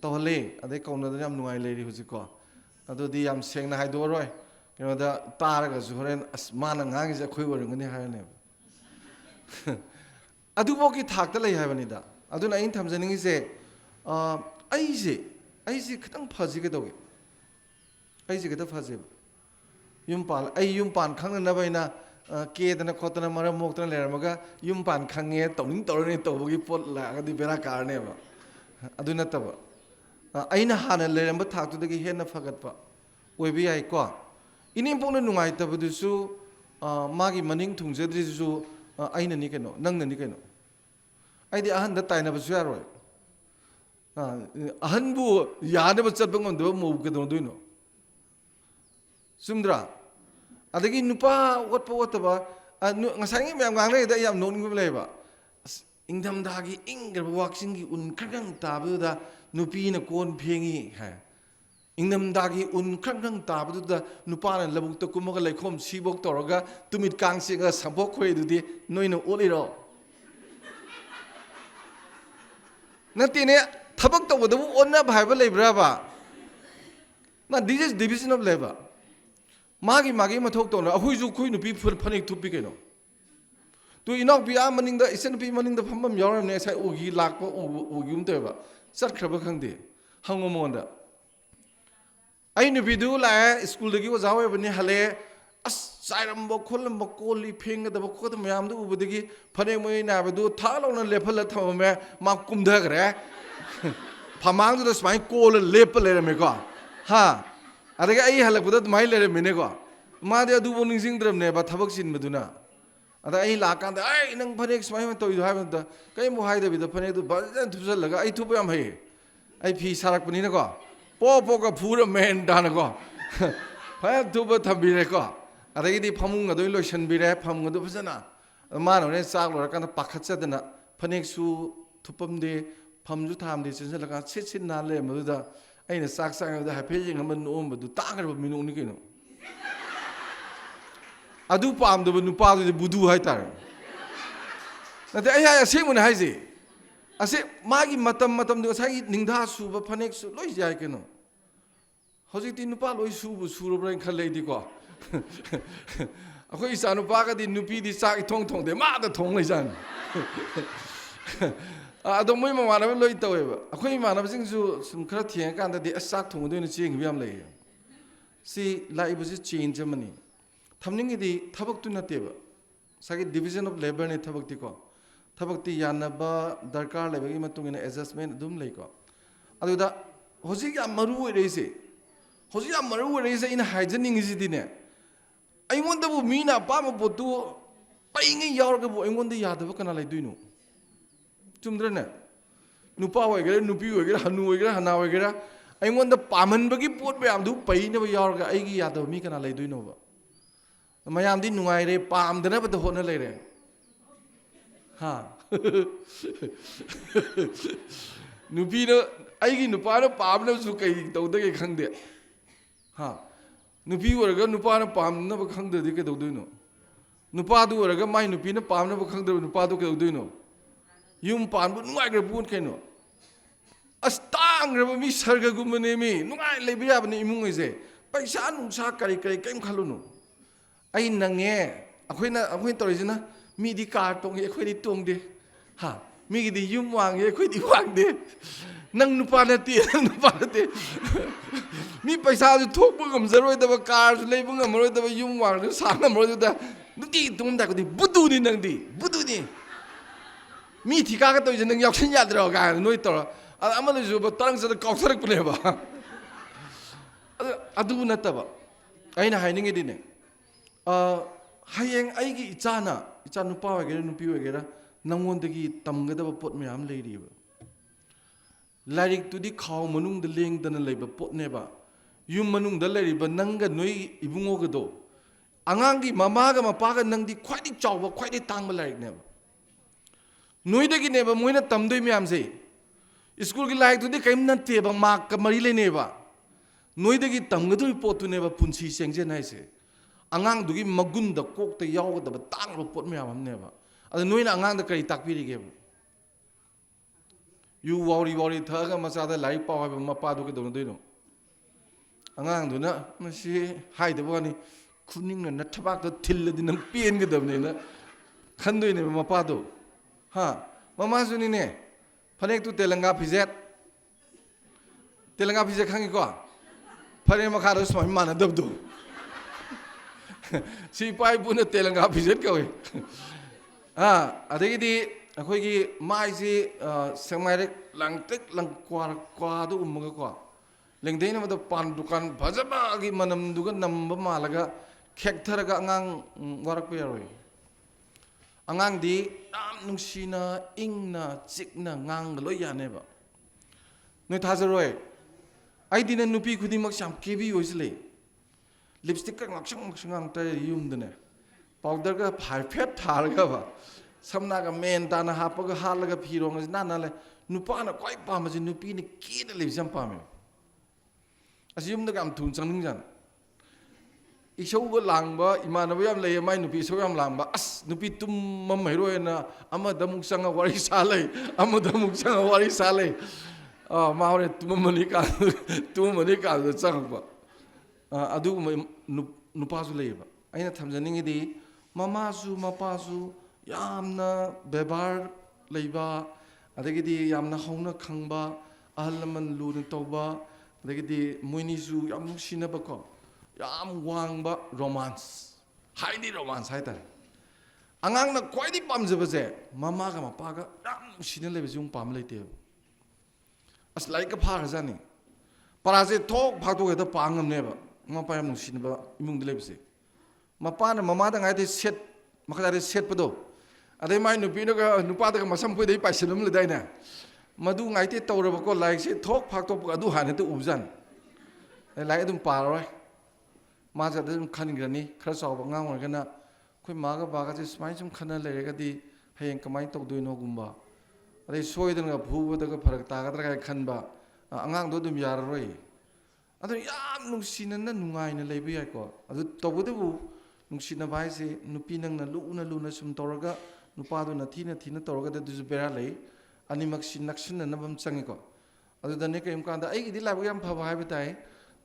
ꯇꯧꯍꯜꯂꯦ ꯑꯗꯩ ꯀꯧꯅꯗꯅ ꯌꯥꯝ ꯅꯨꯡꯉꯥꯏ ꯂꯩꯔꯤ ꯍꯧꯖꯤꯛꯀꯣ ꯑꯗꯨꯗꯤ ꯌꯥꯝ ꯁꯦꯡꯅ ꯍꯥꯏꯗꯣꯛꯑꯔꯣꯏ ꯀꯩꯅꯣꯗ ꯇꯥꯔꯒꯁꯨ ꯍꯣꯔꯦꯟ ꯑꯁ ꯃꯥꯅ ꯉꯥꯡꯉꯤꯁꯦ ꯑꯩꯈꯣꯏ ꯑꯣꯏꯔꯝꯒꯅꯤ ꯍꯥꯏꯔꯅꯦꯕ ꯑꯗꯨꯐꯥꯎꯒꯤ ꯊꯥꯛꯇ ꯂꯩ ꯍꯥꯏꯕꯅꯤꯗ ꯑꯗꯨꯅ ꯑꯩꯅ ꯊꯝꯖꯅꯤꯡꯉꯤꯁꯦ ꯑꯩꯁꯦ ꯈꯤꯇꯪ ꯐꯁꯤ ꯀꯩꯗꯧꯒꯦ ꯑꯩꯁꯦ ꯈꯤꯇꯪ ꯐꯖꯦꯕ ꯑꯩ ꯌꯨꯝ ꯄꯥꯟ ꯈꯪꯅꯅꯕ ꯑꯩꯅ ꯀꯦꯗꯅ ꯈꯣꯠꯇꯅ ꯃꯔꯝ ꯃꯣꯛꯇꯅ ꯂꯩꯔꯝꯃꯒ ꯌꯨꯝ ꯄꯥꯟ ꯈꯪꯉꯦ ꯇꯧꯔꯅꯤ ꯇꯧꯕꯒꯤ ꯄꯣꯠ ꯂꯥꯛꯑꯒꯗꯤ ꯕꯦꯔꯥ ꯀꯥꯔꯅꯦꯕ ꯑꯗꯨ ꯅꯠꯇꯕ ꯑꯩꯅ ꯍꯥꯟꯅ ꯂꯩꯔꯝꯕ ꯊꯥꯛꯇꯨꯗꯒꯤ ꯍꯦꯟꯅ ꯐꯒꯠꯄ ꯑꯣꯏꯕ ꯌꯥꯏꯀꯣ ꯏꯅꯦꯝꯄꯣꯛꯅ ꯅꯨꯡꯉꯥꯏꯇꯕꯗꯨꯁꯨ ꯃꯥꯒꯤ ꯃꯅꯤꯡ ꯊꯨꯡꯖꯗ꯭ꯔꯤꯗꯨꯁꯨ ꯑꯩꯅꯅꯤ ꯀꯩꯅꯣ ꯅꯪꯅꯅꯤ ꯀꯩꯅꯣ ꯑꯩꯗꯤ ꯑꯍꯟꯗ ꯇꯥꯏꯅꯕꯁꯨ ꯌꯥꯔꯣꯏ ꯑꯍꯟꯕꯨ ꯌꯥꯅꯕ ꯆꯠꯄ ꯉꯝꯗꯕ ꯃꯧ ꯀꯩꯗꯧꯗꯣꯏꯅꯣ ꯆꯨꯝꯗ꯭ꯔꯥ ꯑꯗꯒꯤ ꯅꯨꯄꯥ ꯑꯣꯠꯇꯕ ꯉꯁꯥꯏꯒꯤ ꯃꯌꯥꯝ ꯉꯥꯡꯅꯩꯗ ꯑꯩ ꯌꯥꯝ ꯅꯣꯛꯅꯤꯡꯕ ꯂꯩꯌꯦꯕ ꯑꯁ ꯏꯪꯊꯝꯊꯥꯒꯤ ꯏꯪꯈ꯭ꯔꯕ ꯋꯥꯛꯆꯤꯡꯒꯤ ꯎꯟ ꯈꯔ ꯇꯥꯕꯗꯨꯗ ꯅꯨꯄꯤꯅ ꯀꯣꯟ ꯐꯦꯡꯉꯤ ꯍꯥꯏ ꯏꯪꯊꯝꯊꯥꯒꯤ ꯎꯟ ꯈꯔ ꯇꯥꯕꯗꯨꯗ ꯅꯨꯄꯥꯅ ꯂꯧꯕꯨꯛꯇ ꯀꯨꯝꯃꯒ ꯂꯩꯈꯣꯝ ꯁꯤꯕꯣꯛ ꯇꯧꯔꯒ ꯇꯨꯃꯤꯠ ꯀꯥꯡ ꯆꯤꯡꯉꯒ ꯁꯝꯄꯣꯛ ꯈꯣꯏꯗꯨꯗꯤ ꯅꯣꯏꯅ ꯑꯣꯠꯂꯤꯔꯣ ꯅꯠꯇꯦꯅꯦ ꯊꯕꯛ ꯇꯧꯕꯗꯕꯨ ꯑꯣꯟꯅꯕ ꯍꯥꯏꯕ ꯂꯩꯕ꯭ꯔꯥꯕ this is division of labour ꯃꯥꯒꯤ ꯃꯊꯧ ꯇꯧꯅ ꯑꯩꯈꯣꯏ ꯅꯨꯄꯤ ꯐꯅꯦꯛ ꯊꯨꯞꯄꯤ ꯀꯩꯅꯣ ꯇꯨ ꯏꯅꯥꯎꯄꯤ ꯃꯅꯤꯡꯗ ꯏꯆꯟꯅꯨꯄꯤ ꯃꯅꯤꯡꯗ ꯐꯝꯐꯝ ꯌꯥꯎꯔꯝꯅꯦ ꯉꯁꯥꯏ ꯎꯒꯤ ꯂꯥꯛꯄ ꯎꯒꯤꯒꯨꯝ ꯇꯧꯋꯦꯕ ꯆꯠꯈ꯭ꯔꯕ ꯈꯪꯗꯦ ꯍꯪꯉꯣ ꯃꯉꯣꯟꯗ ꯑꯩ ꯅꯨꯄꯤꯗꯨ ꯂꯥꯛꯑꯦ ꯁ꯭ꯀꯨꯜꯗꯒꯤ ꯑꯣꯖꯥ ꯑꯣꯏꯕꯅꯤ ꯍꯜꯂꯛꯑꯦ ꯑꯁ ꯆꯥꯏꯔꯝꯕ ꯈꯣꯠꯂꯝꯕ ꯀꯣꯜꯂꯤ ꯐꯦꯡꯒꯗꯕ ꯈꯣꯠꯇꯕ ꯃꯌꯥꯝꯗꯨ ꯎꯕꯗꯒꯤ ꯐꯅꯦꯛ ꯃꯣꯏ ꯅꯥꯕꯗꯨ ꯊꯥ ꯂꯥꯎꯅ ꯂꯦꯞꯍꯜꯂ ꯊꯝꯃꯝꯃꯦ ꯃꯥ ꯀꯨꯝꯊꯈ꯭ꯔꯦ ꯐꯃꯥꯡꯗꯨꯗ ꯁꯨꯃꯥꯏꯅ ꯀꯣꯜꯂ ꯂꯦꯞꯄ ꯂꯩꯔꯝꯃꯦꯀꯣ ꯑꯗꯒꯤ ꯑꯩ ꯍꯜꯂꯛꯄꯗ ꯑꯗꯨꯃꯥꯏꯅ ꯂꯩꯔꯝꯃꯤꯅꯦꯀோ ꯃꯥꯗꯤ ꯑꯗꯨꯐꯥꯎ ꯅꯤꯡꯁꯤꯡꯗ꯭ꯔꯕꯅꯦꯕ ꯊꯕꯛ ꯆꯤꯟꯕꯗꯨꯅ ꯑꯗ ꯑꯩ ꯂꯥꯛꯀꯥꯟꯗ ꯅꯪ ꯐꯅꯦꯛ ꯁꯨꯃꯥꯏꯅ ꯇꯧꯔꯤꯗꯣ ꯍꯥꯏꯕ ꯃꯇꯝꯗ ꯀꯔꯤꯝꯐꯥꯎ ꯍꯥꯏꯗꯕꯤꯗ ꯐꯅꯦꯛꯇꯨ ꯐꯖꯅ ꯊꯨꯞꯆꯜꯂꯒ ꯑꯩ ꯊꯨꯞꯄ ꯌꯥꯝ ꯍꯩꯌꯦ ꯑꯩ ꯐꯤ ꯁꯥꯔꯛꯄꯅꯤꯅꯀꯣ ꯄꯣꯛꯀ ꯐꯨꯔ ꯃꯦꯟ ꯇꯥꯅꯀꯣ ꯐꯖꯅ ꯊꯨꯞꯄ ꯊꯝꯕꯤꯔꯦꯀꯣ ꯑꯗꯒꯤꯗꯤ ꯐꯃꯨꯡ ꯑꯗꯨ ꯂꯣꯏꯁꯤꯟꯕꯤꯔꯦ ꯐꯃꯨꯡ ꯑꯗꯨ ꯐꯖꯅ ꯃꯥꯅ ꯍꯣꯔꯦꯟ ꯆꯥꯛ ꯂꯣꯏꯔꯀꯥꯟꯗ ꯄꯥꯈꯠꯆꯗꯅ ꯐꯅꯦꯛꯁꯨ ꯊꯨꯞꯄꯝꯗꯦ ꯐꯝꯁꯨ ꯊꯥꯝꯗꯦ ꯆꯦꯟꯁꯤꯜꯂꯀꯥꯟꯗ ꯁꯤꯠ ꯅꯥꯟꯅ ꯂꯩꯔꯝꯕꯗꯨꯗ ꯑꯩꯅ ꯆꯥꯛ ꯆꯥꯉꯩꯗ ꯍꯥꯏꯐꯦꯠ ꯌꯦꯡꯉꯝꯕ ꯅꯣꯛꯑꯝꯕꯗꯨ ꯇꯥꯈ꯭ꯔꯕ ꯃꯤꯅꯣꯛꯅꯤ ꯀꯩꯅꯣ ꯑꯗꯨ ꯄꯥꯝꯗꯕ ꯅꯨꯄꯥꯗꯨꯗꯤ ꯕꯨꯙꯨ ꯍꯥꯏꯇꯥꯔꯦ ꯅꯠꯇꯦ ꯑꯩ ꯑꯁꯦꯡꯕꯅꯦ ꯍꯥꯏꯁꯦ ꯃꯥꯒꯤ ꯃꯇꯝꯗꯨ ꯉꯁꯥꯏꯒꯤ ꯅꯤꯡꯊꯥ ꯁꯨꯕ ꯐꯅꯦꯛꯁꯨ ꯂꯣꯏ ꯌꯥꯏ ꯀꯩꯅꯣ ꯍꯧꯖꯤꯛꯇꯤ ꯅꯨꯄꯥ ꯂꯣꯏ ꯁꯨꯔꯕ꯭ꯔꯥ ꯍꯥꯏꯅ ꯈꯜꯂꯦ ꯑꯩꯗꯤꯀꯣ ꯑꯩꯈꯣꯏ ꯏꯆꯥ ꯅꯨꯄꯥꯒꯗꯤ ꯅꯨꯄꯤꯗꯤ ꯆꯥꯛ ꯏꯊꯣꯡ ꯊꯣꯡꯗꯦ ꯃꯥꯗ ꯊꯣꯡ ꯂꯩꯖꯥꯅꯤ ꯑꯗꯣ ꯃꯣꯏ ꯃꯃꯥꯟꯅꯕ ꯂꯣꯏ ꯇꯧꯋꯦꯕ ꯑꯩꯈꯣꯏ ꯏꯃꯥꯟꯅꯕꯁꯤꯡꯁꯨ ꯁꯨꯝ ꯈꯔ ꯊꯦꯡꯉꯀꯥꯟꯗꯗꯤ ꯑꯁ ꯆꯥꯛ ꯊꯣꯡꯕꯗ ꯑꯣꯏꯅ ꯆꯦꯟꯈꯤꯕ ꯌꯥꯝ ꯂꯩꯌꯦ ꯁꯤ ꯂꯥꯛꯏꯕꯁꯤ ꯆꯦꯟꯖ ꯑꯃꯅꯤ ꯊꯝꯅꯤꯡꯉꯤꯗꯤ ꯊꯕꯛꯇꯨ ꯅꯠꯇꯦꯕ ꯉꯁꯥꯏꯒꯤ ꯗꯤꯚꯤꯖꯟ ꯑꯣꯐ ꯂꯦꯕꯔꯅꯤ ꯊꯕꯛꯇꯤꯀꯣ ꯊꯕꯛꯇꯤ ꯌꯥꯟꯅꯕ ꯗꯔꯀꯥꯔ ꯂꯩꯕꯒꯤ ꯃꯇꯨꯡ ꯏꯟꯅ ꯑꯦꯗꯖꯁꯃꯦꯟ ꯑꯗꯨꯝ ꯂꯩꯀꯣ ꯑꯗꯨꯗ ꯍꯧꯖꯤꯛ ꯌꯥꯝ ꯃꯔꯨ ꯑꯣꯏꯔꯛꯏꯁꯦ ꯑꯩꯅ ꯍꯥꯏꯖꯅꯤꯡꯉꯤꯁꯤꯗꯤꯅꯦ ꯑꯩꯉꯣꯟꯗꯕꯨ ꯃꯤꯅ ꯑꯄꯥꯝꯕ ꯄꯣꯠꯇꯨ ꯄꯩꯉꯩ ꯌꯥꯎꯔꯒꯕꯨ ꯑꯩꯉꯣꯟꯗ ꯌꯥꯗꯕ ꯀꯅꯥ ꯂꯩꯗꯣꯏꯅꯣ ꯆꯨꯝꯗ꯭ꯔꯅꯦ ꯅꯨꯄꯥ ꯑꯣꯏꯒꯦꯔꯥ ꯅꯨꯄꯤ ꯑꯣꯏꯒꯦꯔꯥ ꯍꯅꯨ ꯑꯣꯏꯒꯦꯔꯥ ꯍꯅꯥ ꯑꯣꯏꯒꯦꯔꯥ ꯑꯩꯉꯣꯟꯗ ꯄꯥꯝꯍꯟꯕꯒꯤ ꯄꯣꯠ ꯃꯌꯥꯝꯗꯨ ꯄꯩꯅꯕ ꯌꯥꯎꯔꯒ ꯑꯩꯒꯤ ꯌꯥꯗꯕ ꯃꯤ ꯀꯅꯥ ꯂꯩꯗꯣꯏꯅꯣꯕ mayam di nungai re pam dana ba ho na le re ha nupi no ai gi nupa no pam na su kai tau da ke khang de ha nupi wor ga nupa na pam na ba khang de ke tau no nupa du wor ga mai nupi na pam na ba khang de nupa du ke tau no yum pam bu nungai ga bun ke no astang re ba mi sarga gu mane mi nungai le bi ya ba ni imung ise paisa nung sa kari kari kem khalu no ai nange akhoi torisina mi di car tong ye akhoi di tong de ha mi gi di yum wang ye akhoi di wang de nang nupa na ti nupa na ti mi paisa ju thok bu ngam zaroi da ba car su lei bu ngam roi da ba yum wang de sa ngam roi da nu ti tum da ko di budu ni nang di budu ni mi thi ka to je nang yak sin ya dro ga noi to ama le ju ba tarang sa da kaw sarak pne ba adu na ta ba ai na hai ning di ne hayeng aigi icha nupa wagera nupi wagera nangondagi tamgadaba pot mayam leiriba larik tudi khaw manung da leng dana leiba pot neba yum manung da leiriba nanga noi ibungo gado angangi mamaga mapaga nangdi khwaidi chawba khwaidi tangba larik neba noi dagi neba moina tamdoi mayam se school gi larik tudi kaim nan teba mak ka mari le neba noi dagi tamgadoi pot tu neba punsi sengje nai se angang dugi magun da kok ta yaw da tang ro pot mayam am neba ada noina angang da kari takpiri ge yu wari thaga macha da lai pa ba ma pa du ke do no angang du na masi hai da bani kuning na thabak da thil di nang pien ge dam ne na khan doi ne ma pa do ha mama su ni ne phanek tu telanga phijet khangi ko phare ma kha ro smai ma na dab do si pai puna telanga phijet ka we adagi di akhoi gi mai si semai rek lang tek lang kwa du umga ko lengdei na da pan dukan bhajaba gi manam duga namba malaga khek tharaga angang warak pe roi angang di nam nungsina ingna chikna ngang loi ya ne ba noi thazaroi ai dinan nupi khudi mak sam kebi hoisle lipstick ka ngak ta yum dane powder ka perfect thar ga ba samna ga men ta na hap ga hal ga phirong na na le nupa na kwai pa ma ji nupi ni ki na le jam pa me asiyum da gam thun chang ning jan isau ga lang ba imana ba yam le mai nupi so yam lang ba as nupi tum mam mai ro na ama da muk sang wari sa le ama da muk sang wari sa le ma hore tum mani ka da chang ba adu nupa su le ba aina thamjaning di mama su mapa su yamna bebar leiba adagidi yamna hauna khangba ahlaman lu tawba adagidi moini su yam nushina ba ko yam wangba romance highly romance haita angang na kwaidi pamjaba je mama ga mapa ga yam nushina lebe jung pam leite as like a phar jani paraje thok phagdo ga da pangam ne ba mapa yam nushina ba imung de lebse mapa na mama da ngai de set makada de set pado adai mai nupi no ga nupa da masam pui dei paisinum le dai na madu ngai te tawra ba ko like se thok phak to adu han te ubjan lai adum pa roi ma ja dum khan grani khara saw ba ngang ga na khoi ma ga ba ga se smai sum khana le ga di hayeng kamai tok doi no gumba adai soi dan ga bhu ba da ga pharak ta ga tra ga khan ba angang do dum yar roi adu yam nungsina na nungai na leibu ya ko adu tobu de bu nungsina bai se nupi nang na lu na sum toraga nupa do na thina toraga da du bera lei ani mak sin naksin na bam changi ko adu da ne kai am kan da ai di la yam pha ba hai batai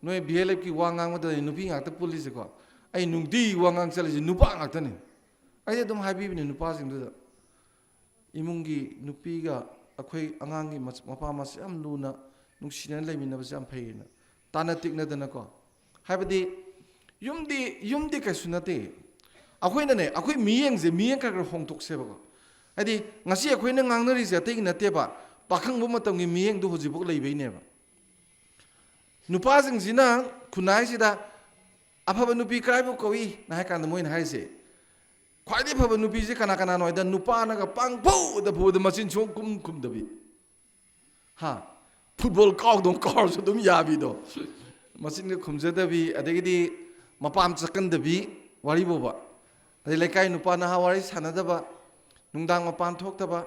noi blf ki wangang ma da nupi ngak ta police ko ai nungdi wangang chale ji nupa ngak ta ni ai dum hai bi ni nupa sing da imungi nupi ga akhoi angang gi mapa ma sam lu na nungsina lai min na ba sam phai na tana tikna dana ko haibadi yumdi ka sunate akhoi na ne akhoi miyeng ka hong tok se ba ko adi ngasi akhoi na ngang na ri ja te na te ba pakhang bu matam gi miyeng du hoji bok lei be ne ba nupa jing jina khunai sida aphaba nupi krai bu koi na ha kan moi na hai se khwai de phaba nupi je kana noi da nupa na ga pang phu da machin chong kum da bi ha football kau dong kau so dum ya bi do machin ga khumja da bi adegi di mapam chakan da bi wari boba adi lekai nupa na wari sanadaba nungdang mapan thoktaba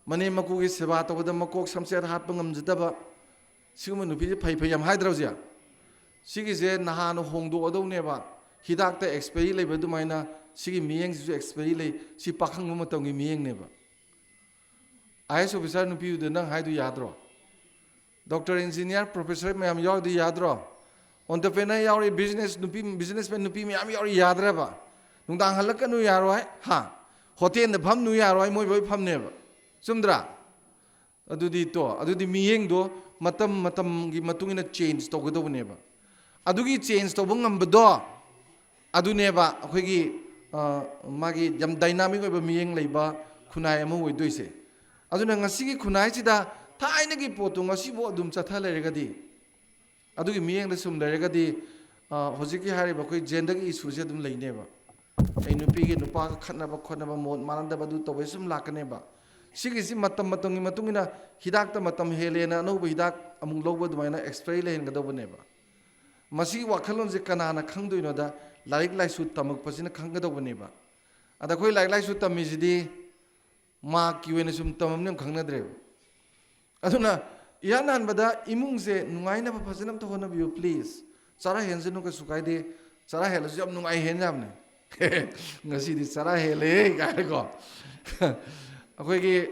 mane makugi seba tawada makok samset hat bangamjadaba siguma nupi je phai phai yam haidraujia sigi je nahano hongdo adoneba hidakta expiry leba dumaina sigi miyeng ju expiry le si pakhang ma tawgi miyeng neba IS officer nupi ude nang haidu yadro doctor engineer professor mayam yawdi yadro entrepreneur yawri businessman nupi mayam yawri yadraba nungdang halakanu yaroi ha hotel na pham nu yaroi moi boi pham neba sumdra adudi miyeng do matam gi matungina change tawgadobneba adugi change tawbang ngambado aduneba akhoi magi yam dynamic oiba miyeng leiba khunai ama oidoise aduna ngasigi khunai sida thaina gi potu ngasi bo adum chatha leregadi adugi miyeng da sum leregadi hojiki hariba khoi gender gi issue se adum leineba ai nupi gi nupa ka khatnaba khonaba mod manandaba du tawai sum lakaneba sigi si matam matongi matungina hidak ta matam helena no hidak amung loba dumaina expiry len gadobneba masi wakhalon je kanana khangdoino da laik laisu tamak pasina khanggadobneba ada khoi laik laisu tamijidi ma kiwena sum tamamnem khangnadre aduna yanan bada imungse nungaina ba fasinam to hona biu please sara henzenu ka sukaide sara helasu jam nungai henjamne ngasi di sara hele ga ko akhoi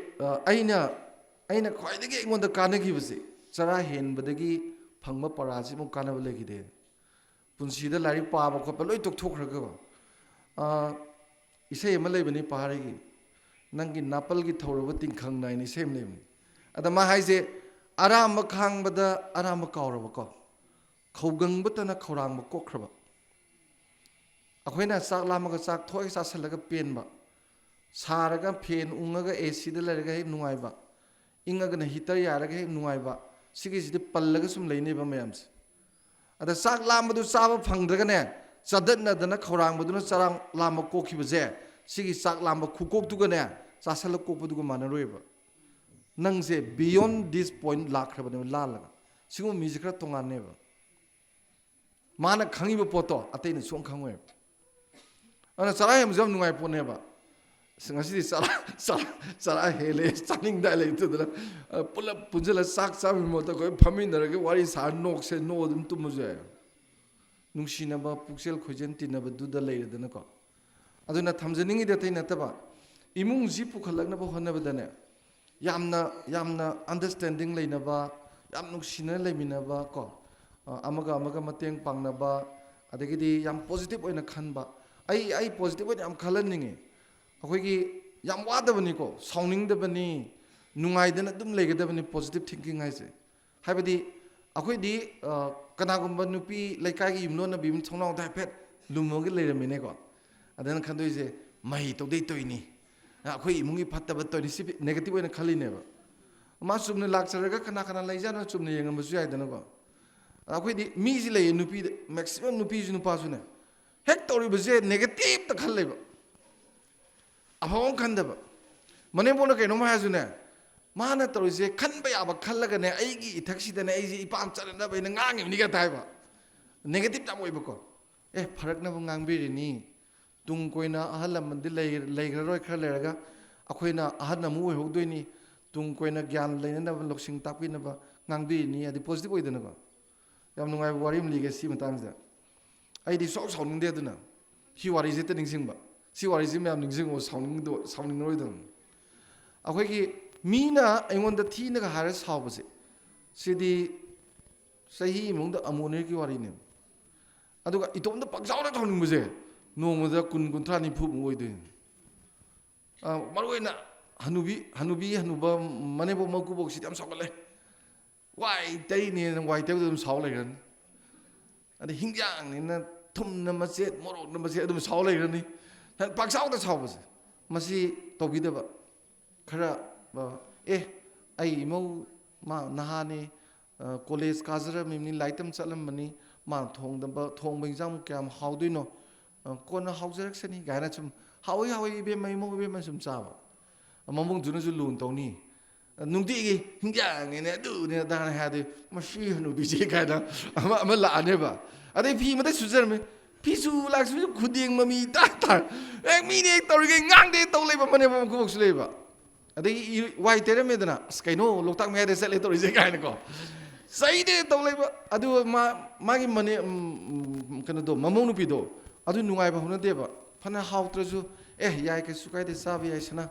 aina khwaidagi ingonda kanagibase sara henbadagi phangma parasi mu kanaba legide punsida lari paaba khotpa loi tokthokraga isai ama leibani paharigi nangi napalgi thoraba tingkhang naini sem lebni adama haise aramba khangbada aramba kauraba ko khawgang batana khawrangba kokhraba akhoina sak lamaga sak thoi sa salaga penba saraga fen ungaga AC da laraga he nungaiba ingaga na heater yaraga he nungaiba sigi sidi pallaga sum leineba mayamse ada sak lambadu saba phangdraga ne chadatna dana khawrangbaduna charang lamba kokhibaje sigi sak lamba khukok tuga ne chasala kokbuduga manaroiba nangse beyond this point lakrabane lalaga sigu mizikra tonganeba mana khangiba poto ateina song khangwe ana sarai amjam nungai poneba ngasi sara hele chaning da le tu da pula punjala sak sa mi mota ko phamin da ge wari sa nok se no dum tum je nungsina ba puksel khojen tin ba du da le da na ko aduna thamjaningi da taina ta ba imung ji pukhalakna ba honna ba da ne yamna understanding leina ba yam nuksina leimina ba ko amaga mateng pangna ba adagidi yam positive oina khanba ai positive oina am khalanningi अखोगी याम वादबनी को साउनिंगदबनी नुंगाइदना दुम लेगदबनी positive thinking हाइसे हाइबदी अखोइदी कनागुंबा नुपी लेकागी युमनोना बिम थोनाव दाइफेट लुमोगे लेरमिने को अदन खंदोइसे मही तोदे तोइनी अखोइ इमुंगी फत्तब तोइनी सि negative ओइना खलिनेबा मा सुमने लाक्सरगा कना लेजाना सुमने यंगमसु याइदना को अखोइदी मीजि ले नुपी मैक्सिमम नुपी जु नुपासुने हेक तोरिबजे नेगेटिव त खल्लेबा अफों खंदब मणिपुर कहीं हाजने माना तौरीसे खनब याब खलगने अगी इथक्सीदने अगी इपाम चलनब गांगीगा ताइब नेगेटिव तमको ए फरकनब गांगीनी तुंग कोईना अहल लेग्ररोय खर लेरगा अखोइना अहन अमु ओइहोदोइनी तुंग कोईना ज्ञान लेननब लौसिंग ताकपिनब गांगीनी अदि पॉजिटिव ओइदनबा याम नुंगाइ वारी म लिगे सि मतांगजा अइदि सौ साउनिंग देदना हि वारीजे त निंगसिंगबा सी वारीजे मैम निंगसिंगो साउनिंग रोइदन अखोइगी मीना अइंगोंदा थीनगा हारे सावबसे सिदी सही मुंगदा अमोने की वारीने अदुगा इतोंदा पगजावना थाउनिंगबसे नोंगदा कुन कुंथ्रा निफु ओइदोइन मरोइना हनुबा मनेबो मकुबो सिदी am सावगले वाइ तैने वाइ तैबो दम साव लेगन अदि हिंजांग निना थुमना मसेत मोरोक न मसेत दम साव लेगनी पाकसाउदा सावबसे मसी तौगिदबा खरा आई इमौ मा नहाने कॉलेज काजरमिनी लाइटम चलमनी मा थोंब एग्जाम क्याम हाउदुइनो कोन हाउजरक्सनी गायना सुम हाउई इबे मैमो इबे सुम चाबा ममुंग जुनजु लुन तौनी नुंगतिगी हिंजांगने दुने दाना हादे मसी हनु बिजे गायना अमा लानेबा अदे फी मते सुजरमे 피수 락수 구딩 맘이 따따 미네 떠르게 낭데 떠레바 마니푸 쿠복스 레바 아데 와이 테레메드나 스카이노 록탁 메데 셀레 떠리제 가이나고 사이데 떠레바 아두 마기 마니 그나도 마모누 피도 아두 누가이바 호나데바 파나 하우트르주 야이 그 수가이데 사비 야이스나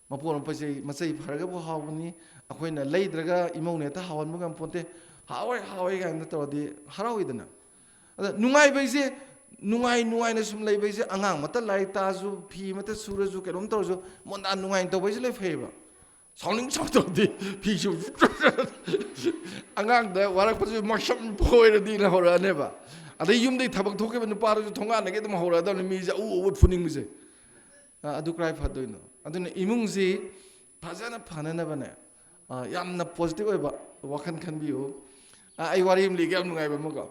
마포는 빠지 마세이 파르가보 하우니 아코이나 레이드라가 이모네타 하원 무감 폰테 하와이 간다 떠디 하라오이드나 아다 누가이바이세 누가이나 숨 레이바이세 앙앙 마타 라이타주 피 마타 수르주 케롬 떠주 몬다 누가이 떠바이세 레 페이바 성능 쳐더디 피슈 앙앙다 와락빠지 마샴 보이르디나 호라네바 아다 윰데 타박 토케바 누파르주 통가나게 좀 호라다 미자 우 푸닝미세 아두 크라이 파도이노 아두네 이뭉지 파자나 파나나바네 यामना पॉजिटिव होइबा वखन खनबियो आई वारिम लिगे नुगाइबा मगा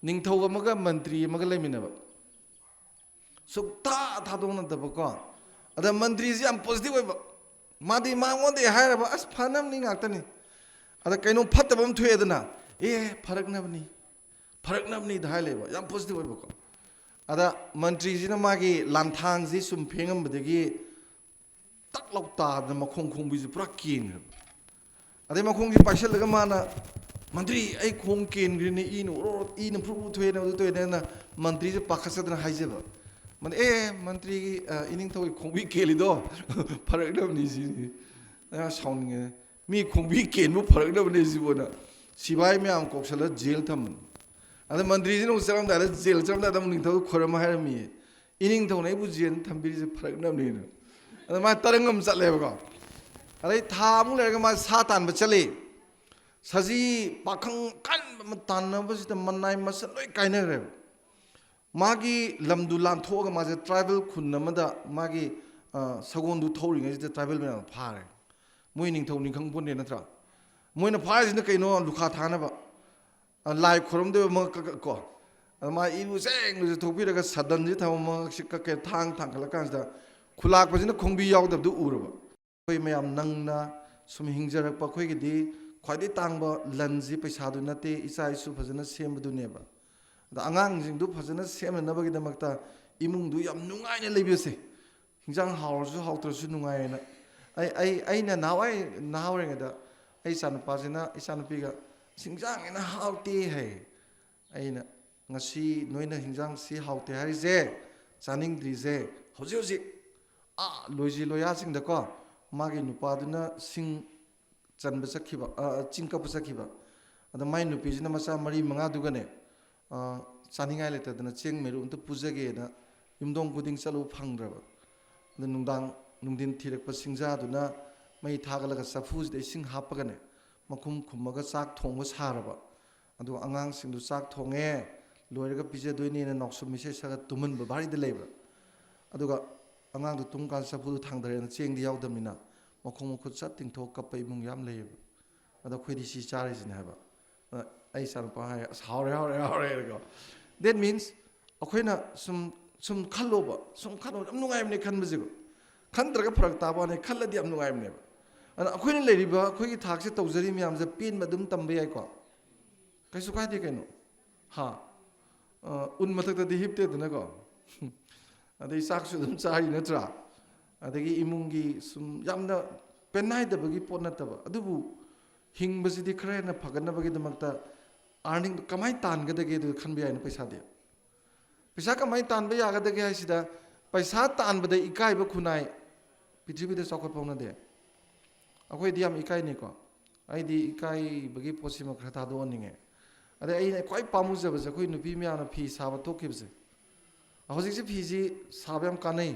निंगथौ मगा मंत्री मगा लेमिनबा सुक्ता थादोंना दबको अदा मंत्री जी याम पॉजिटिव होइबा मादी मांगोंदे हायरबा अस फानम नि गाक्तनी अदा कैनो फतबम थुएदना फरकनबनी धाइलेबा याम पॉजिटिव होइबको अदा मंत्री जी ना मागी लांथांग जी सुम फेंगम बदगी तकलौता द मखों खोंबिजु पुरा किन अदे मखोंगी पाइसल माना मंत्री आई खोंग केन ग्रीनी इन फ्रू थोएना ना मंत्री से पाखसदना हाइजेबा मन मंत्री इनिंग थोई खोंबी केलिदो फरकदबनी जी साउनिंग मी खोंबी केन मु फरकदबनी जीबोना सिबाई म्याम कोक्सला जेल थम अदे मंत्री जी नो सरम दा जेल सरम दा निंग थो खोरम हारमी इनिंग थो नै बु जेल थम्बी से फरकदबनी अदे मा तरंगम चलेबको अरे थाम लेरगा मा सा तान बचले सजी पाखंग कन तान बसित मनाई मस लोय काइनरे मागी लमदु लांथोगा माजे ट्राइबल खुन मदा मागी सगोंदु थौरिङै जित ट्राइबल मेना फारे मोय निंथौ निखंग बोने नत्रा मोयना फारे जिन कैनो लुखा थानबा लाइ खुरमदे म को मा इनु सेंग थोपिरगा सदन जि थाम म सिक के थांग थांखला कांसदा खुलाक बजिन खोंबी यावदबदु उरबा कोई मैम नंगना सुम हिंजरप अखोइगिदी ख्वाइदे तांबा लंजी पैसादु नते इचा इसु फजना सेमबदुनेबा दा आंगांजिंदु फजना सेमनबगिदमक्ता इमुंगदु याम नुंगाइना लेबिसे हिंजांग हावरसु हावत्रसु नुंगाइना आइना नावरेंगदा आई सानपाजिना इसानपिगा सिंजांगना हावते है आइना ngasi noina hingjang si haute harise chaning drise hoji hoji loiji loya sing da ko मागे नुपादुना सिंग चनब सखिबा चिंकप सखिबा अदा माइ नुपीजिना मसा मरी मंगा दुगने चानिंगाइ लेतदना चेंग मेरु उंत पुजगेना युमदोंग गुदिंग चलु फंगद्रबा द नुंदांग नुंदिन थिरकप सिंजादुना मई थागलगा सफुज दे सिंग हापगने मखुम खुमगा चाक थोंग सारबा अदु अंगांग सिंदु चाक थोंगे लोयरगा पिजेदोइनेना नौसु मिसे सगा तुमन बारी दे लेबा अदुगा अंगांग दु तुम काल सफुदु थांदरेना चेंग दि यावदमिना मखों मखुद सा तिंथो कप इमुंग याम लेब अदा खोइदि सि चारिजिन हाबा आई सानपा हाय हावरे गो दैट मीन्स अखोइना सुम खल्लोबा सुम खनो यम नुगाइमने खनबजिगो खनद्रगा फरक ताबाने खल्लदि यम नुगाइमने अदा अखोइना लेरिबा अखोइगी थाकसे तौजरी म्याम जे पेन मदुम तंबे याइ को कैसु कादे कैनो हा उन मथकदि हिपते दनको अदे साक्सु दम चारि नत्रा अदगी इमुंगी सुम यामना पेनाइदबगी पोट नतबा अदुबु हिंबसिदि खरेना फगनबगी दमक्ता अर्निंग कमाई तानगदगे दु खनबियाइन पैसा दे पैसा कमाई तानबे यागदगे हाइसिदा पैसा तानबदे इकाइबा खुनाइ पृथ्वीदे चौखट पाउना दे अखोइदि याम इकाइनि को आइदि इकाइबगी पोसिमा खरा थादोनिंगे अदे आइ क्वाइ पामुजबसे अखोइ नुपि म्याना फी साबा तोकिबसे हजिसे फीजी साबयाम कानै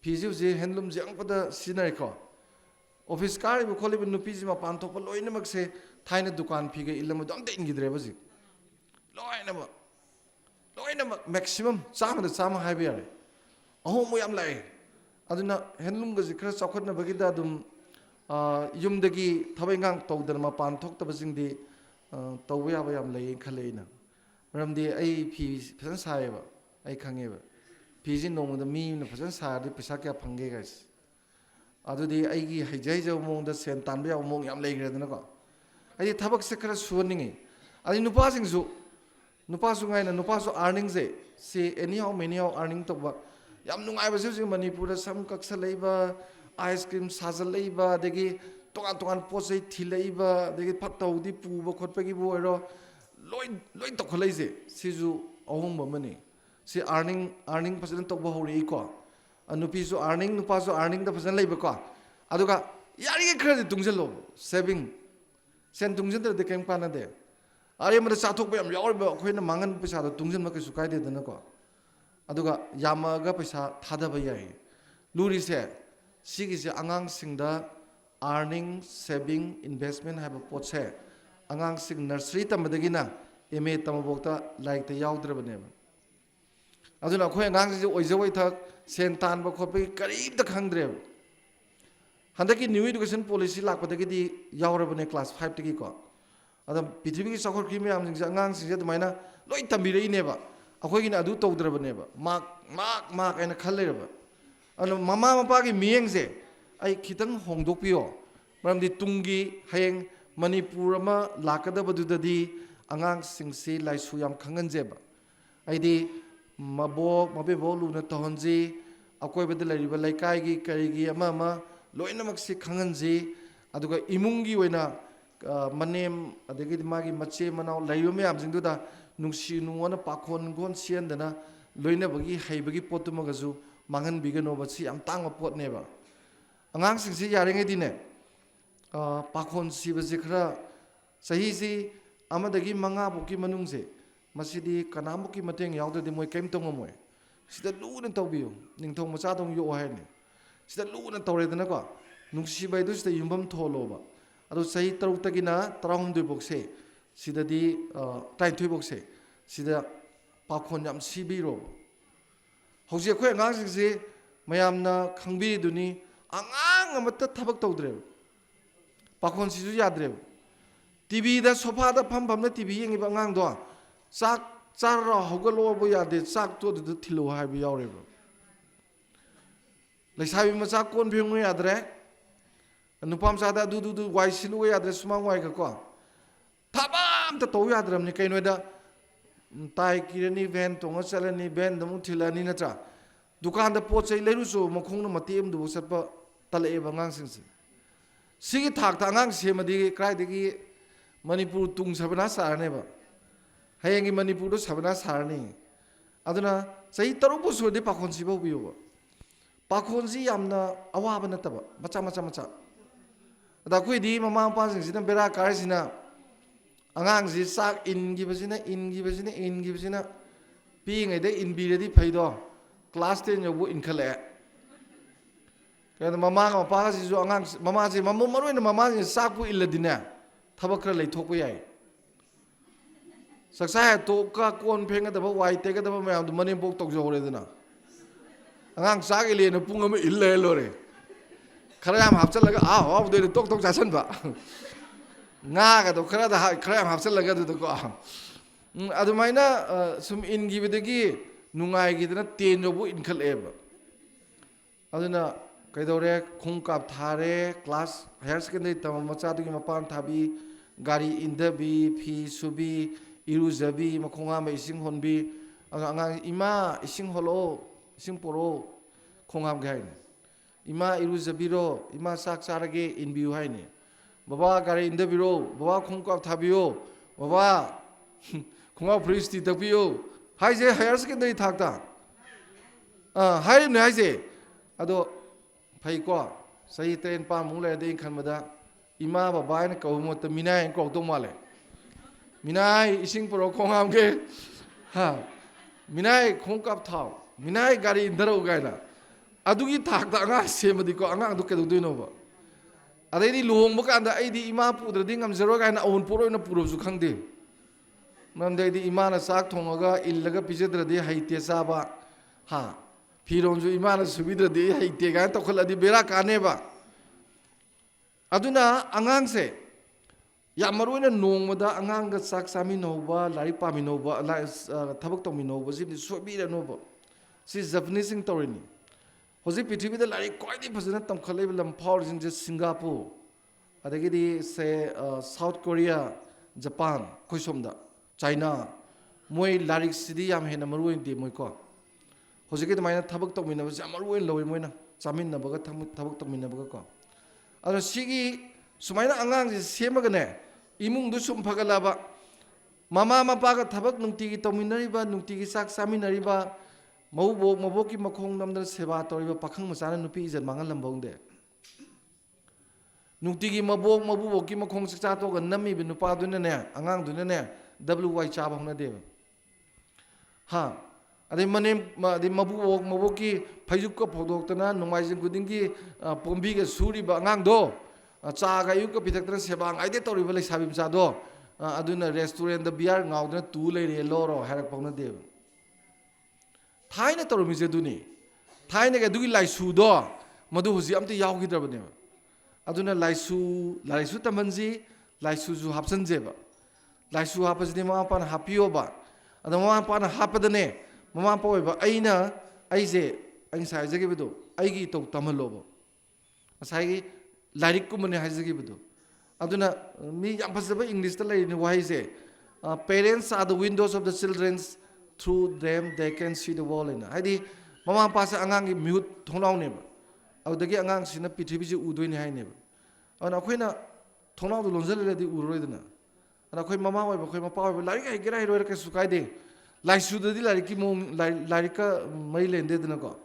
फीजी जे हैंडलूम जे अंगपदा सिनाइको ऑफिस कारिबो खोलिबो नुपीजी मपान थोप लोइनमक से थाइना दुकान फीगे इलम दमते इंगिद्रे बजी लोइनमक मैक्सिमम चामा हाइबे यारे अहो मो याम लाइ अदुना हैंडलूम गजे खरा चौखटना बगिदा दुम युमदगी थबैंगांग तौदन मपान थोक्तबजिंगदि तौबे याबा याम लइ खलेइना मरमदि आई फी फसन सायबा आई खंगेबा फीजी नोंगद मीन फसन सारदि पैसा क्या फंगे गाइस अदुदि आइगी हैजैजो मोंगद सेन तानबे याव मोंग याम लेग्रेदनको आई थबक से खरा सुनिंगे आई नुपासिंगसु नुपासु गाइना नुपासु अर्निंग से any how many how earning तब याम नुंगाइबसे जे मणिपुर सम कक्सा लेबा आइसक्रीम साजल लेबा देगी तोगान तोगान पोसै थिलेबा देगी फतौदी पुबा खोटपगी बोरो लोइ लोइ तखलेजे सिजु अहोंब मनी से अर्निंग फजन तब हौरी को नुपीसु अर्निंग नुपासु अर्निंग द फजन लेबा को अदुगा यारी खरदि तुंगजलो सेविंग सेन तुंगजन दे केम पाना दे अरे मत चाथोक पे यावरबा अखोइना मांगन पैसा दो तुंगजन म कैसु कायदे दना को अदुगा यामागा पैसा थादबा याई लुरिसे सिगिसे आंगांग सिंगदा अर्निंग सेविंग इन्वेस्टमेंट हाबा पोटसे आंगांग सिंग नर्सरी तमदगिना एमए तमबोक्ता लाइक ते यावद्रबनेबा अदुना अखोइ आंगांग जे ओइजवै थक सेन तानबा खोपे करीब त खंगद्रेब हंदकी न्यू एजुकेशन पॉलिसी लापदगी यावरबने क्लास 5 तगी को अदम पृथ्वी की सखोर की मैम सिंग आंगांग सिंग अदुमाइना लोइ तंबिरइनेबा अखोइगिना अदु तौद्रबनेबा माक एना खल्लेरबा अनु ममा मपा की मियंग से आई खितंग होंदोपियो मरमदि तुंगी हयेंग मणिपुर अमा लाकदबदुददी आंगांग सिंगसी लाइसु याम खंगनजेबा आइदि मबोक मबेबो लुना तहनजी अकोइबद लरिबा लैकाइगी करिगी अमा अमा लोइनमक सि खंगनजी अदुगा इमुंगी ओइना मनेम अदगी मागी मचे मनाव लैयो मयाम सिंगदुदा नुंसी नुवाना पाखोन गोन सियनदना लोइनबगी हैबगी पोतुमगजु मांगन बिगनोबा सि याम तांग पोतनेबा आंगांग सिंगसी यारेंगेदिने पाखोन सिबजे खरा सही सि अमदगी मंगा बुकी मनुंगसे मसिदी कनामुकी मतेंग यावददि मोय केम तोंगमोय सिदा लुना तौबियो निंगथों मचा दोंग यो हायने सिदा लुना तौरेदना को नुंसीबाइदु सिदा युंबम थोलोबा अदो सही तरुतगिना तराहुमदु बोक्से सिदादी टाइथुइ बोक्से सिदा पाखोन याम सिबिरो हौजे अखोय आंगांग सिंगसे मयामना खंबिरिदुनी आंगांग अमत्ता थबक तौद्रे पाखोन सिजु याद्रे टीवी दा सोफा दा फम टीवी यंगिबा आंगांग दो चाक चारा हौगलोबो यादे चाक तो दु थिलो हाइबो यावरेबो लैसाबि मचा कोन फेंगु याद्रे नुपाम सादा दु वाइ सिलु याद्रे सुमांग वाइ को थबाम त तौ याद्रमनि कैनोदा ताई किरनी वैन तोंग चलनी वैन दमु थिलानी नचा दुकान द पोत चै लेरुसु मखोंग मतेम दु सप तलेबा ngang सिंगसे सिगी थाक ता ngang सेमदि क्राइदगी मणिपुर तुंग सबना सारनेबा हयेंगी मणिपुर दो सबना सारनी अदुना सही तरुबु सुदि पाखोन सिबो बियो पाखोन सि यामना अवाबा नतबा मचा अदा खोइदि ममा मपा सिंगसिना बेरा कारसिना आंगांग जी साक इनगिबसिना पीङैदे इनबिरदि फैदो क्लास 10 यौबो इनखले कने ममा मपा सिजु आंगांग ममा से ममो मरोइना ममा से साकु इल्लदिना थबक खरा लैथोकपो याय सक्साय तो का कोन फेंगदबा वाइ तेगदबा मयाम दु मने बोक तौजौरेदना आंगांग साक इलेना पुंग अमा इल्ले लोरे खरा याम हापचलगा आ हाव दे टोक टोक जासनबा nga do khara da khara am hapsal laga du ko adumaina sum in gibedagi nungai gidna ten jobu in khal eba aduna kaidore khungkap thare class higher secondary tam macha du mapan thabi gari indabi phi subi iruzabi makhonga ma ising honbi anga ima ising holo ising poro khongam gain ima iruzabiro ima sak sarage in biu haine बाबा गाड़ी इंदबिरो बाबा खुंकाप थाबियो बाबा Khunga फ्रिस्टी तपियो हाइजे higher secondary थाकता हाइरिम हाइजे अदो phaco सही train पा मुले दे खनमदा इमा बाबा ने कौमत मिनाय कौतो माले मिनाय इसिंग परो खोंगाम के हा मिनाय खुंकाप थाव मिनाय गाड़ी इंदरो गायना अदुगी थाकता अंगा सेमदि को अंगा दु केदुदिनोबा अदैदी लुहोंग बकांदा अइदी इमा पुद्रदि ngamjaro gaina awun poroina purubsu khangde mandaiदी इमा ना साक थोंगा इल्लगा पिजद्रदि हाइते साबा हा फिरोंजु इमा ना सुबिद्रदि हाइते गाय तखलदि बेरा कानेबा अदुना अंगांग से यामरोइना नोंगमदा अंगांग गा साक सामी नोबा लारि पामी नोबा थबक तोमी नोबा सिनि सोबिरा नोबा सि जपनीसिंग तोरिनी होजी पृथ्वी दा लारि क्वाइदि फजना तमखलेब लमफावर जिंजे सिंगापुर अदगिदि से साउथ कोरिया जापान कोइसोमदा China moi larik sidi yam hena maru in de moi ko hojike mai na thabak to mina ba maru in loi moi na chamin na ba thabak to mina ba ko ado sigi sumaina angang ji semaga ne imung du sum phagala ba mama mapa ga thabak nungti gi to minari ba nungti gi sak saminari ba mabok ki makhong namda seba tori ba pakhang masana nupi izan mangal lambong de nungti gi mabok ki makhong sakcha to ga nami bi nupa du ne angang du ne wy cha ba hona de ha ade manem ade mabok ki phaijuk ko phodok tana nungmai jing kuding gi pombi ga suri ba angang do cha ga yu ko pitak tra seba ngai de tori ba le sabim cha do aduna restaurant da biar ngau da tu le re loro harak pawna de थाइने तौरमीजे दुनी थाइने के दुगी लाइसु दो मधु हुजी अमते यावगिद्रबने अदुना लाइसु तमनजी लाइसु जु हापसनजेबा लाइसु हापजदि mama पान हापियोबा अद mama पान हापदने mama पावेबा अइना अइजे अइ साइजगे बिदो अइगी तो तमलोबो असाइगी lyric कुमने हाइजगे बिदो अदुना मी याम फजबा English त लाइने वाइजे parents are the windows of the children's through them they can see the world in haidi mama pa sa angang gi mute thonau ne ba adagi angang sina pithribi ji udoi ne hai ne ba ana khoina thonau du lonjal le di uroi dana ana khoi mama wai ba khoi ma pa wai lari kai gira hiro ka sukai de lai su di lari ki mong lari ka mai len de dana ko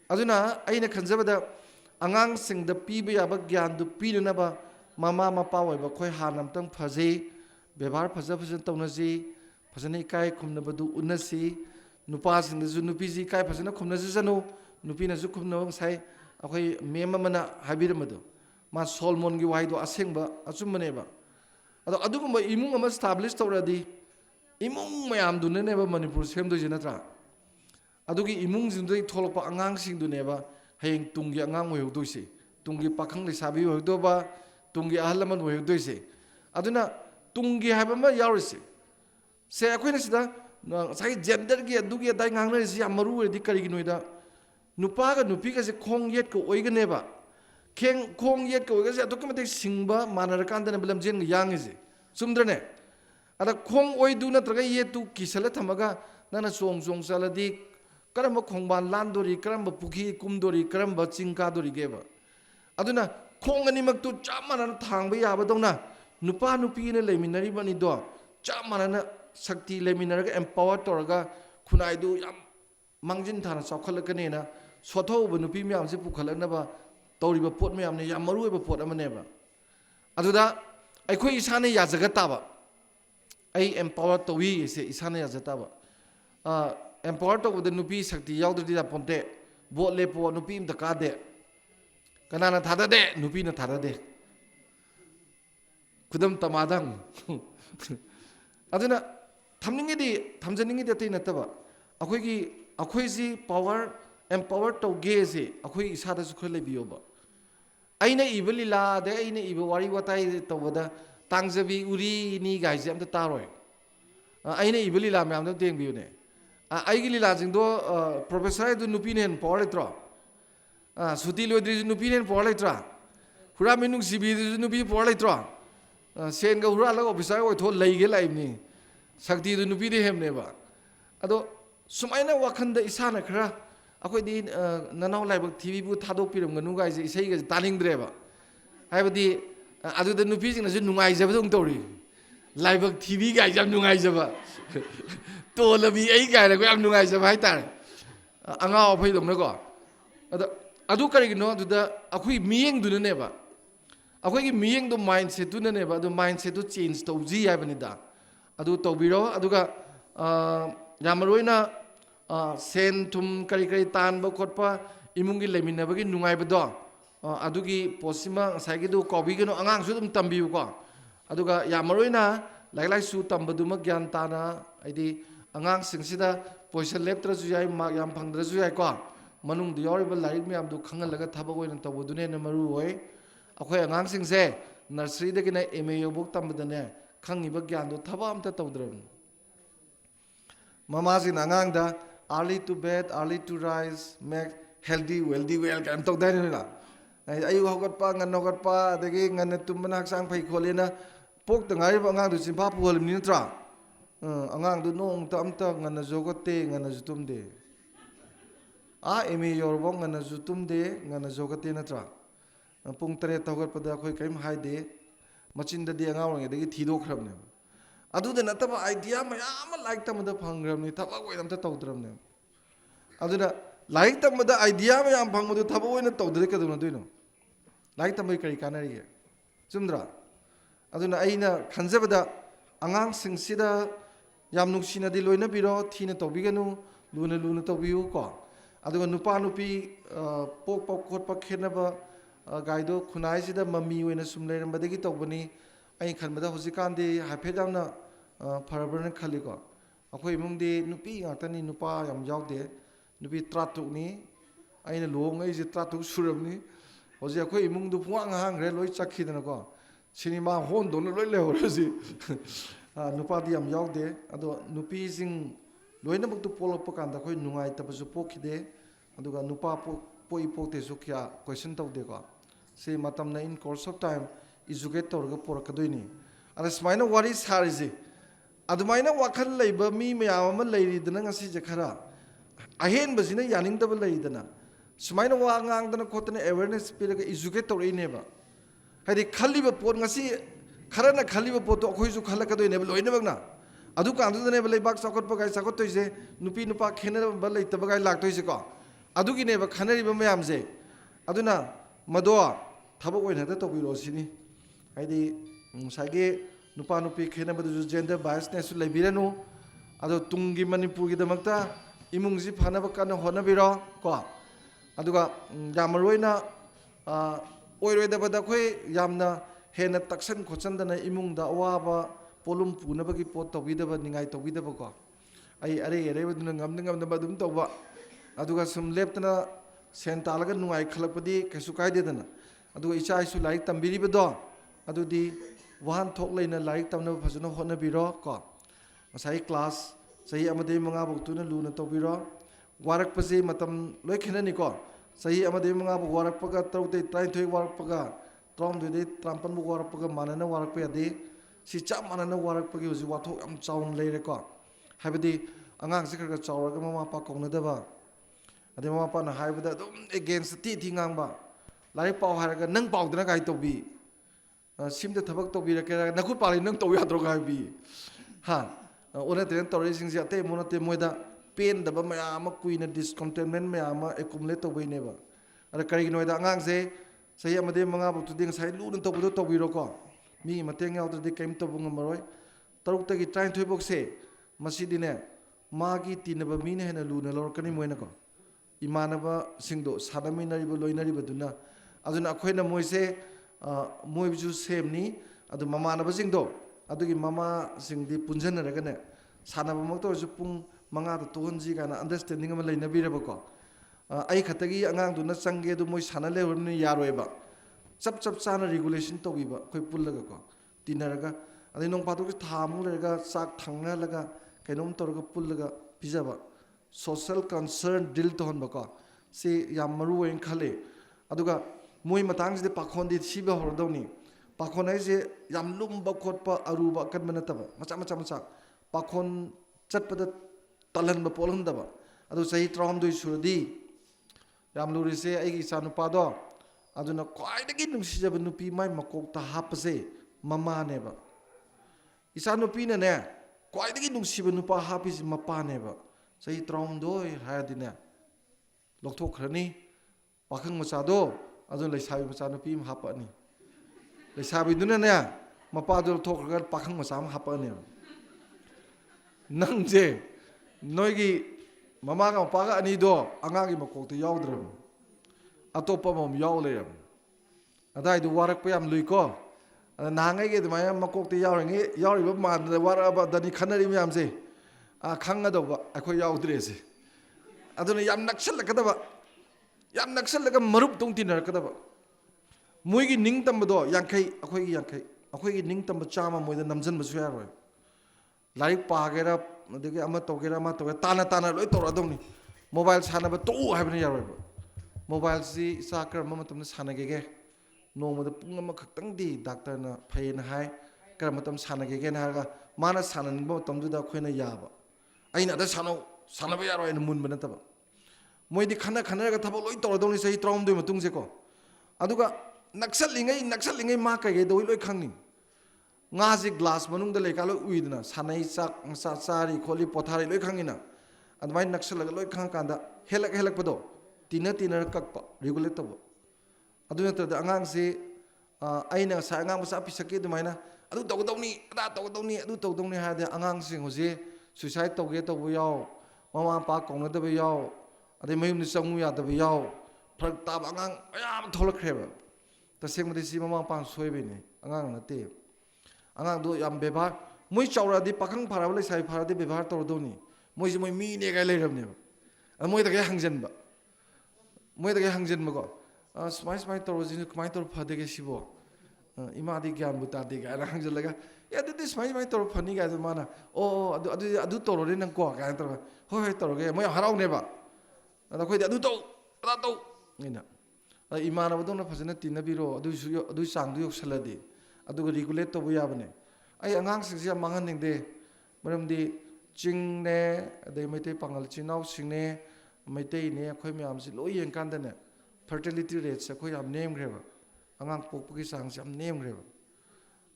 aduna aina khanjaba da angang sing da pi ba ya ba gyan du pi na ba mama ma pa wai ba khoi hanam tang phaje bebar phaja phaja tawna ji फजने इकाय खुमनबदु उन्नसी नुपासिंदजु नुपीजी इकाय फजने खुमनजु जनु नुपीनजु खुमनब साइ अखै ma'am मना हाबिरमदु मा सोलमोन गी वाइदो असेंबा अचुमनेबा अदो अदुगुम इमुंग अमा establish तौरदी इमुंग मयाम दुनेनेबा Manipur सेमदोजि नत्रा अदुगी इमुंग जिंदोइ थोलपा अंगांग सिंदुनेबा हयेंग Tungi अंगांग होयदोइसे Tungi पाखंग लेसाबी होयदोबा Tungi अहलमन होयदोइसे अदुना Tungi हाबमा यावरिसे से अखोइना सिदा साइ gender की अदुगी अदाइ ngangne si amaru edi kari gi noida nupa ga nupi ga se khong yet ko oiganeba kheng khong yet ko oiga se aduk mate singba manar kan dana belam jen yang ise sumdrane ada khong oidu na traga yetu kisala thamaga nana song saladi karamba khongban landori karamba pukhi kumdori karamba chingka dori geba aduna khong ani maktu chamana thangba yaba dongna nupa nupi ne leiminari bani do chamana शक्ति लेमिनरगा empower तोरगा खुनाइदु याम मांगजिन थाना चौखलकनेना सोथौब नुपी म्याम से पुखलनबा तौरिबा पोट म्यामने याम मरुएबा पोट अमनेबा अदुदा अखोइ इसाने याजगा ताबा आई एम्पावर तोवी से इसाने याजगा ताबा एम्पावर तोबद नुपी शक्ति यावदि दा पोंते बोट लेपो नुपी म दकादे कनाना थाददे नुपी न थाददे खुदम तमादंग अदुना थमजनिंगे ते नतबा अखोइजी पावर एम्पावर तौगे से अखोइ इसादा सु खले बियोबा अइना इबलिला दे अइना इब वारी वताई तौबदा तांगजबी उरी नि गाइजे अमता तारोय अइना इबलिला म्याम द देंग बियोने आइगी लीला जिंदो प्रोफेसर दु नुपिनेन पावर लेत्रो सुति लोद्रि नुपिनेन पावर लेत्रा हुरा मेनुंग सिबि दु नुपि पावर लेत्रो सेन गा हुरा लग ऑफिसर ओइ थो लैगे लाइबनी शक्ति दु नुपि दे हेमनेबा अदो सुमाइना वखंद इसाना खरा अखोइदि ननाव लाइबक टीवी बु थादोक पिरमगनु गाइजे इसै गा तानिंद्रेबा हाइबदि अदुद नुपि जिंग नजु नुंगाइजबा दंग तौरि लाइबक टीवी गाइजब नुंगाइजबा तोलबि ऐ गाइरा को याम नुंगाइजबा हाइ तारे अंगाव फैदोंनको अदु करिगिनो अदुदा अखोइ मियेंग दुननेबा अखोइगी मियेंग दो माइंडसेट दुननेबा अदु माइंडसेट दो चेंज तौजी हाइबनिदा अदु तौबिरो अदुगा यामरोइना सेन थुम करी करी तानबा खोटपा इमुंगी लेमिनबगी नुंगाइबदो अदुगी पोसिमा साइगिदु कॉबीगनो अंगांगसु दुम तंबियुको अदुगा यामरोइना लाइलाइसु तंबदुमा ज्ञान ताना आइदि अंगांग सिंगसिदा पोइसन लेप्त्रजु याइ मार्क याम फंगद्रजु याइ को मनुंग दु यौरिबा लाइक म्याम दु खंगलगा थबक ओइन तबदुने न मरु होय अखोय अंगांग सिंगसे नर्सरी दगिना एमए योबुक तंबदने खंगिबा ज्ञान दु थबा अमता तौद्रम ममाजी नांगांगदा early to bed early to rise make healthy wealthy well kam tawdai na ayu hogatpa ngan hogatpa adagi ngan tumbana haksang phai kholena pok tangai ba ngang du simpa puholmi nitra angang du nong ta amta ngana jogate ngana jutumde eme yorbong ngana jutumde ngana jogate natra pung tare tawgat pada khoi kaim haide machinda di angang ngi degi thido khrabne adu de nataba idea mayam like tamada phangrabni thaba oinam ta tawdramne aduna like tamada idea mayam phangmudu thaba oina tawdre kaduna duino like tamai kari kanari chumdra aduna aina khanjabada angang singsida yam nuksina di loina biro thina tawbiganu luna tawbiu ko aduga nupa nupi pok pok khot pak khenaba gaido khunai sida mami oina sumle rambadagi tawbani ai khanbada hojikan de hafedamna farabran khali ko akhoi mungde nupi ngatani nupa yam yawde nupi tratuk ni aina long ai je tratuk suramni hoji akhoi imungdu puang hang re loi chakhidana ko cinema hon don loi lehorasi nupa di yam yawde ado nupi sing loina buktu polo pakanda khoi nungai tabasu pokhide aduga nupa poi pokte su kya question tawde ko se matam na in course of time educate torga porakadoini ara smaina wari sarisi adumaina wakhal leiba mi mayam ma leiridana ngasi je khara ahen basina yaning daba leidana sumaina wa ngang dana khotna awareness piraga educate torineba hadi khaliba pot ngasi Kharna खालीब पोतो अखोइसु खलकदोइने लोइने बगना अदु कांदुदने लेबाक साखोट पगाय साखोट तोइसे नुपी नुपा खेनर बल लैतबगाय लाक्तोइसे को अदुगिने ब खनरिब मयामजे अदुना मदो थबक ओइना त तोबिरो सिनी हाइदि सागे नुपा नुपी खेनबदु gender biasness लेबिरनु अदु तुंगी मणिपुर गी दमकता इमुंगजी फानब कन होनबिरो को अदुगा यामरोइना ओइरोइदबदा खोइ यामना हेना तक्सन खोचंदना इमुंगदा अवाबा पोलुम पुनबगी पोत तौबिदबा निंगाई तौबिदबा को अरे अरेबदुना ngamdaba dum tawba aduga sum leptana sen talaga nungai khalakpadi kesu kaidedana aduga icha isu laik tambiribedo adudi wahan thok leina laik tamna phajana hona biro ko masai class sahi amade manga butuna luna tawbiro warak pase matam loi khenani ko sahi amade manga warak paga tawte trai thoi warak paga trom de trampan bu warak paga manana warak pe ade si cha manana warak pagi uji watho am chaun leire ko habidi angang sikar ka chawraga mama pa kongna daba ade mama pa na haibada dum against ti thingang ba lai pau haraga nang pau dana kai tobi simda thabak tobi ra kera nakhu pali nang tobi adro ga bi ha ona ten tori sing ja te mona te moida pen daba ma ama kuina discontentment ma ama accumulate tobi ne ba ara kari noida angang se sahi amade manga bu tuding sai lu nan tobi tobi ro ko mi mateng yaw de kaim tobu ngamaroi taruk ta gi train thoi bok se masidine magi tinaba mine hena luna lor kani moina ko imanaba singdo sadami nariba loinariba duna aduna khoina moise moibju semni adu mamanaba singdo adugi mama singdi punjana ragane sanaba makto ju pung manga da tonji kana understanding ama leina biraba ko ai khatagi angang duna change du moi sana le horni yaroeba chap chana regulation to biba khoi pullaga ko tinaraga adi nong patu ki thamu lega sak thangna laga kainom torga pullaga pijaba social concern dil to hon baka si yam maru en khale aduga moi matang de pakhon di siba hordoni pakhon ai je yam lumba khotpa aruba kan manataba macha pakhon chatpada talan ba polhon daba adu sahi trom doi surdi yam luri se ai gi sanu pado aduna kwaidagi nungsijaba nupi mai makok ta hapse mama neba isa nupi ne kwaidagi nungsiba nupa hapisi mapa neba sahi trom doi hayadine lokthok khrani pakhang macha do adun leisabi macha nupi ma hapani leisabi duna ne mapa do thok khar pakhang macha ma hapani nang je noigi mama ga pa ga ani do angagi makok te yawdram atopa mom yawle adai du warak pa yam lui ko nangai ge maya makok te yawrangi yawriba man da waraba dani khanari myam se khanga do ba akhoi yawdre se aduna yam naksal ga marup tung tinar ka da ba muigi ning tam do yankai akhoi gi ning tam chama moida namjan ba su yaroi laik pa gera dege ama to gera ma to tana loi to radong ni mobile sana ba to habni yaroi ba mobile si sakar ma matam sana ge no ma pung ma khaktang di doctor na phain hai kar matam sana ge na ga mana sanan bo tom da khoina yaba aina da sanaba yaro aina mun bana taba moi di khana ga thabo loi tor dong ni sei trom doi matung se ko aduga naksal lingai ma ka ge doi loi khangni nga ji glass manung da leka loi uidna sanai chak sa sari kholi pothari loi khangina admai naksal ga loi khang kanda helak pado tina kakpa regulate tabo aduna ta angang se aina sa angang sa pisake dumaina adu tawdawni adu tawdawni ha de angang sing hoje suicide tawge tawbu yaw mama pa kongna da yaw ade mayum ni sangu ya da yaw phak ta angang ayam tholakhreba ta sengmadi si mama pa soibe ni angang na te angang do yam beba moi chawra di pakhang phara le sai phara de bebhar tawdawni moi ji moi mi ne ga leiram ne moi da ga hangjan ba ko smai tawrojin kmai taw phade ge sibo ima di gyan buta di ga rang jalaga ya de smai taw phani ga mana o adu taw re nang ko ga taw hoi taw ge moi harau ne ba ada khoi adu taw ina ima na bodona phajana tinabiro adu sang du yoksaladi adu regulate to bu ya bane ai angang sing sia mangan ning de maram di ching ne de mete pangal chinau sing ne mete ne khoi myam si loi yeng kan da ne fertility rate se khoi am name greba angang pokpaki sang se am name greba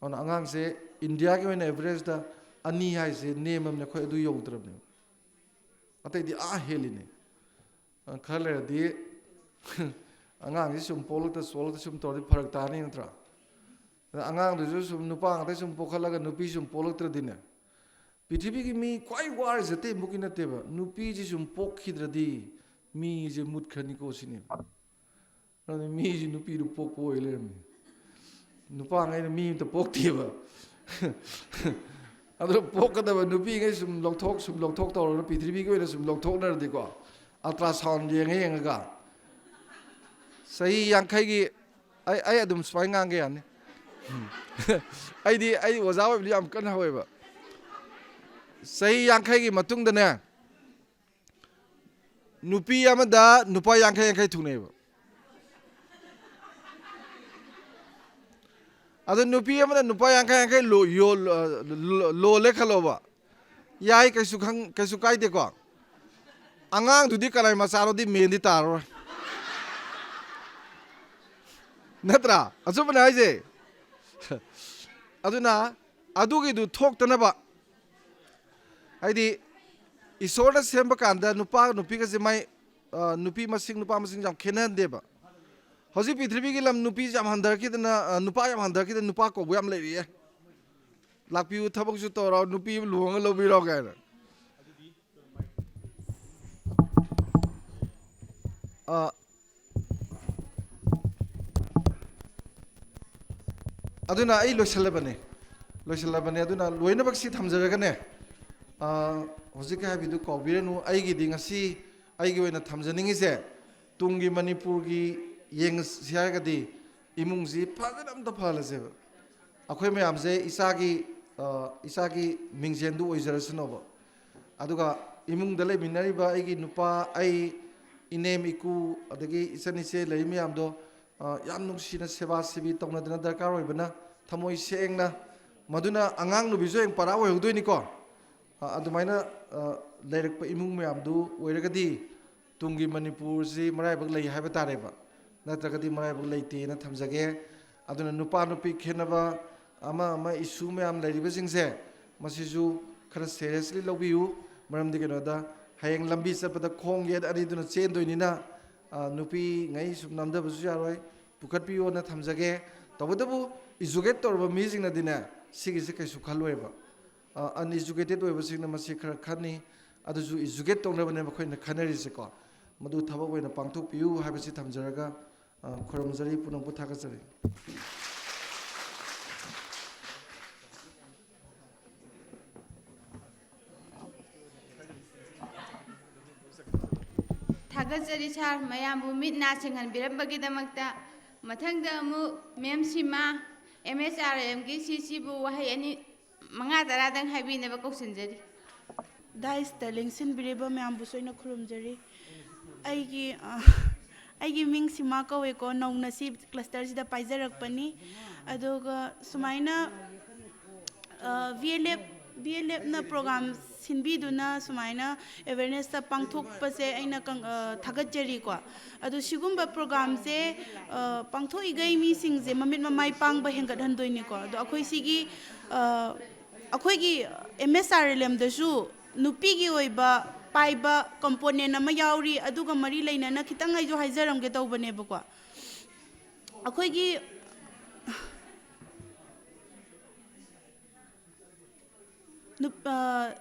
on angang se india ke when average da ani hai se name am ne khoi du yog drab ne atai di a heli ne khale di angang ji sum polo ta sol ta sum tor di pharak ta ni ntra angang du sum nupa ta sum pokhala ga nupi sum polo tra dine pithibhi ki mi kwai war jate mukina teba nupi ji sum pok khidradi mi je mut khani ko sini mi ji nupi du pok po ile nupa ngai mi ta pok teba adu pok ka da nupi ngai sum lok thok tor pithibhi ko sum lok thok na di ko ultrasound ye ngai nga sahi yang khai gi ai adum spai ngang ge an ai oza wa am kan hawe ba sahi yang khai gi matung da ne nupi amada nupa yang khai thune ba adu nupi amada nupa yang khai lo le khalo ba yai kaisu kai de ko angang du di kalai masaro di mendi taro natra asubna haise aduna adugi du thok tanaba haidi isora semba kanda nupa nupi ka mai nupi masing jam khenan deba hoji pithribi gi lam nupi jam handar ki na nupa jam handar ki nupa ko bu yam le ri lakpi thabak su to ro nupi luang lo bi ro ga aduna ai loisalabane aduna loina baksi thamjaragane hojik ha bidu kobirenu aigi dingasi aigi oina thamjaningi se tungi manipur gi yeng siagadi imungji phaganam ta phalase akhoi mayam je isagi mingjendu oijarasnoba aduga imung dale minari ba aigi nupa ai inem iku adagi isani se lei mayam do yam nungsina seba sibi tongna dina darkar oibana thamoi sengna maduna angang nu bijo eng para oidoi ni ko adumaina leirak pa imung mayam du oiragadi tungi manipur si marai bag lei haiba tare ba natragadi marai bag lei te na thamjage aduna nupa nupi khenaba ama issue mayam leiriba singse masiju khara seriously lobiu maramdi keno da hayeng lambi sapada khong yet ani duna chen doi ni na nupi ngai sum namda basu yaroi pukat pi ona thamjage tobodabu educate torba mi sing na dina sigi se kai su khaloi ba uneducated oiba sing na masi khara khani adu ju educate tongna bane makhoi na khanari se ko madu thaba oina pangthok piu habasi thamjaraga khoramjari punang puthaka jari थागतजरी सार मयामबु मिट ना सिंहनबिरंबगिदमक्ता मथंगदा अमु ma'am सिमा MSRM की CCबु वहाय अनि मंगा तरादंग हाइबिनेबा कौसनजरी दाइस्ता लेंसिनबिरेबा मयामबु सोइना खुरुमजरी आइगी Ming सिमा कवेको नौनसी cluster सिदा पाइजरकपनी अदुगा सुमाइना VLF BLF na program sinbiduna sumaina awareness ta pangthokpase aina thagatjari ko adu sigumba program se pangthoi gai mi singje mamit mamai pangba hengat handoini ko adu akhoi sigi akhoi gi MSRLM da su nupi gi oiba paiba component ama yauri aduga mari leinana khitang ai jo haijaram ge tawbane ba ko akhoi gi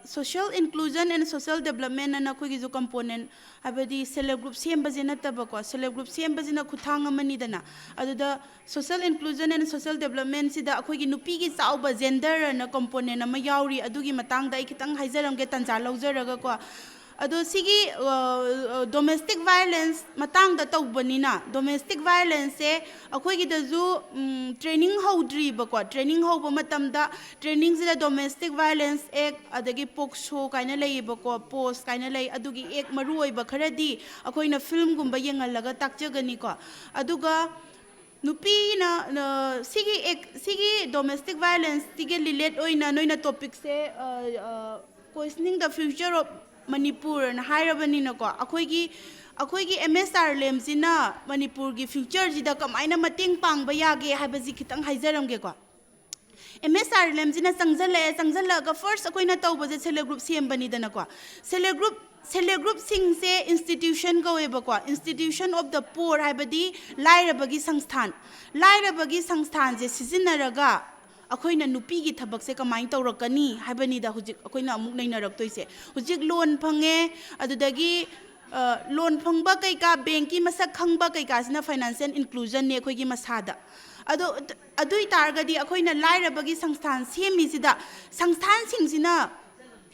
social inclusion and social development and akhoi gi component abadi self group sem bazina tabako self group sem bazina khuthang amani dana aduda social inclusion and social development sida akhoi gi nupi gi chauba gender na component ama yauri adugi matang da ikitang haijaram ge tanja laujaraga ko ado sigi domestic violence matang da tawbanina domestic violence se akhoi gi dazu training hodri ba ko training hoba matam da training sida domestic violence ek adagi pokso kaina lei ba ko post kaina lei adugi ek maru oi ba kharadi akhoi na film gumba yengalaga takjagani ko aduga nupi na sigi domestic violence tige relate oina noina topic se questioning the future of Manipur na hairabani na ko akhoi gi MSRLM sina Manipur gi future jida kamaina mating pang ba yage haibaji khitang haijaram ge ko MSRLM sina sangjala ga first akhoi na tawba je self group CM bani dana ko self group sing se institution go eba ko institution of the poor haibadi lairabagi sangsthan je sizinaraga akhoi na nupi gi thabak se kamai tawrakani haibani da hujik akhoi na amuk nainarak toise hujik loan phange adudagi loan phangba kai ka bank ki masak khangba kai ka sina financial inclusion ne akhoi gi masada adui targadi akhoi na lairabagi sangsthan semi sida sangsthan singsina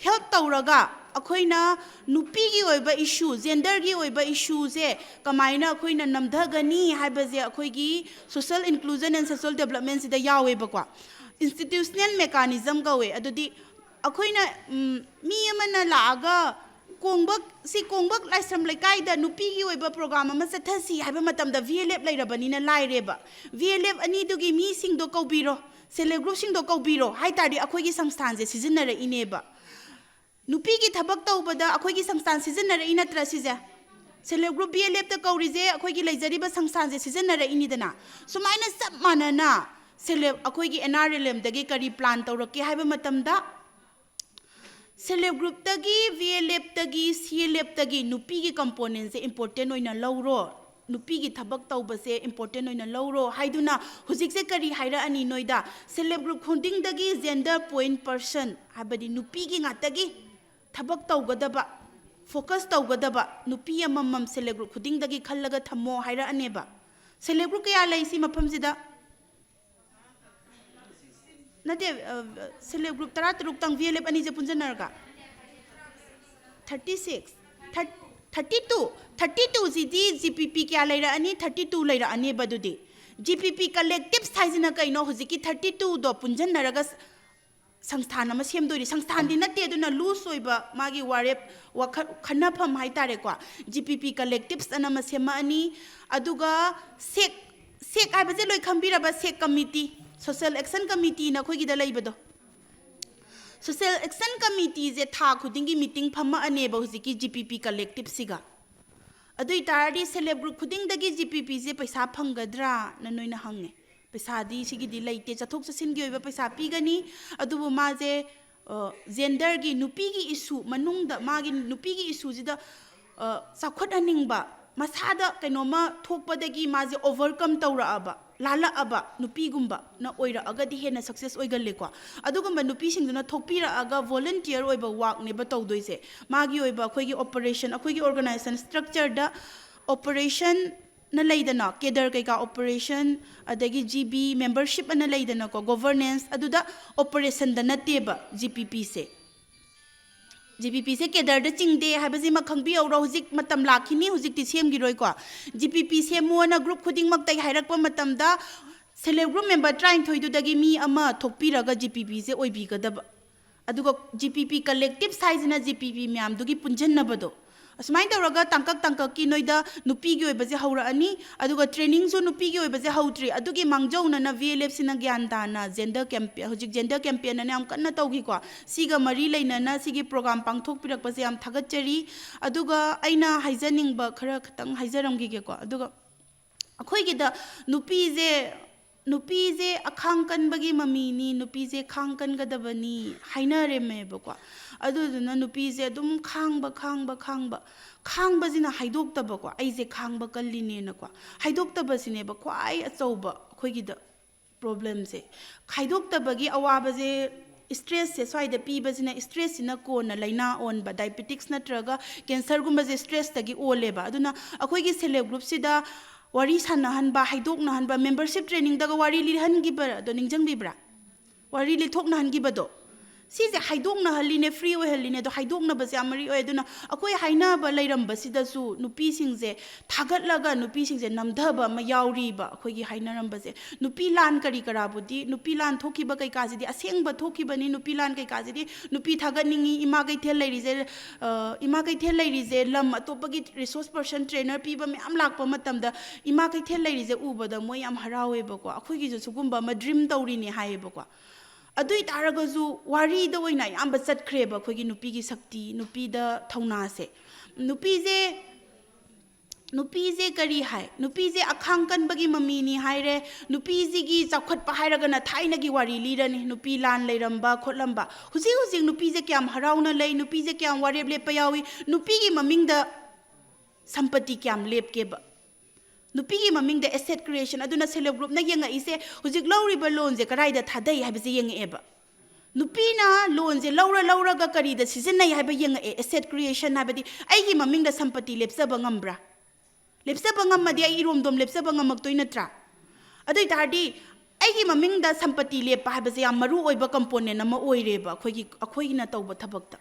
help tawraga akhoi na nupi gi oiba issue gender gi oiba issue se kamaina akhoi na namdhagani haibaje akhoi gi social inclusion and social development sida yawe ba kwa institutional mechanism gawe adudi akoina mi amana laaga kongbak laisram laikai da nupi gi oiba program ama sathasi haiba matam da VLF lairabani na laireba VLF ani dugi mi sing do kaubiro self group sing do kaubiro hai tari akoi gi samsthan je sizinara ineba nupi gi thabak tawbada akoi gi samsthan sizinara inatra sije self group VLF ta kaurije akoi gi laijariba samsthan je sizinara inidana sumaina sab manana self akhoi gi NRLM dagi kari plan tawrake haiba matamda self group tagi VLF tagi CLF tagi nupi gi component se important oina lawro nupi gi thabak tawba se important oina lawro haiduna hujik se kari haira ani noida self group khunding dagi gender point person habadi nupi gi ngatagi thabak tawgadaba focus tawgadaba nupi amam self group khuding dagi khallaga thammo haira aneba self group kaya laisi mafam sida nade self group tara truk tang VLF ani je punjanarga 36 32 zidi GPP kya laira ani 32 laira ani badudi GPP collective size kaino hujiki 32 do punjanaraga संस्थान ama semdori संस्थान din nate duna loose oiba magi warep khanapam haitare kwa GPP collectives anama sema ani aduga sek ai baje loi khambira ba sek committee social action committee na khoi gi da leibado social action committee je tha khudingi meeting phama ane ba hujiki GPP collective siga adui taradi self group khuding dagi GPP je paisa phangadra na noina hange paisa di sigi di leite chathok chasin gi oiba paisa pigani adubu ma je gender gi nupi gi issue manungda magi nupi gi issue jida sakhot aningba masada kainoma thokpadagi ma je overcome tawra aba lala aba nupi gumba na oira agadi hena success oigalle kwa adugumba nupi singduna thokpira aga volunteer oiba work ne ba tawdoise magi oiba khoi gi operation akhoi gi organization structure da operation na leidana kedar kai ka operation adagi GB membership na leidana ko governance aduda operation da nateba GPP se kedar da chingde habaji ma khangbi aura hujik matam lakhini hujik ti sem gi roi ko GPP se mo na group khuding mak tai hairak pa matam da self group member trying thoidu dagi mi ama thokpira ga GPP se oibi ga da aduga GPP collective size na GPP myam dugi punjan na bado asumai tawraga tangkak ki noida nupi gi oibaje haurani aduga training so nupi gi oibaje hautri adugi mangjauna na VLF sina gyan dana gender campaign hojik gender campaign na am kanna tawgi ko siga mari leina na sigi program pangthok pirak pase am thagachari aduga aina haijaning ba khara khatang haijaram gi ko aduga akhoi gi da nupi je akhang kan bagi mami ni nupi je khang kan gadabani hainare me ba ko aduduna nupi je dum khang ba jina haidok ta ba ko ai je khang ba kalline na ko haidok ta ba sine ba khwai achau ba khoi gi da problem se haidok ta bagi awa ba je stress se swai da pi ba jina stress na ko na laina on ba diabetics na traga cancer gumba je stress ta gi ole ba aduna akhoi gi self group sida wari sana han ba haidok na han ba membership training daga wari li han gi ba do ningjang bi bra wari li thok na han gi ba do si je haidok na haline free oi haline do haidok na ba se amari oi aduna akoi haina ba leiram ba sida su nupi sing je thagat laga nupi sing je namdha ba ma yauri ba akoi gi haina ram ba je nupi lan kari kara budi nupi lan thoki ba kai ka ji di aseng ba thoki ba ni nupi lan kai ka ji di nupi thagat ningi ima kai thel leiri je lam atop gi resource person trainer pi ba me am lak pa matam da ima kai thel leiri je u ba da moi am harawe ba ko akoi gi ju gumba ma dream tawri ni hai ba ko adui taragazu wari da oina yamba chatkre ba khogi nupi gi sakti nupi da thauna se nupi je kari hai nupi je akhang kan bagi mami ni hai re nupi ji gi chakhat pa hai raga na thaina gi wari li rani nupi lan leiramba khotlamba huji nupi je kyam harauna lei nupi je kyam wari le payawi nupi gi maming da sampati kyam lep ke ba nupi gi maming da asset creation aduna self group na yenga ise hujik lawri ba loan je karai da thadai ha bise yenga eba nupi na loan je laura ga kari da season nai ha ba yenga asset creation ha badi ai gi maming da sampati lepsa ba ngambra lepsa ba ngam ma di ai rom dom lepsa ba ngamak toina tra adoi tardi ai gi maming da sampati lep pa ha bise yam maru oi ba component na ma oi re ba khoi na tawba thabak ta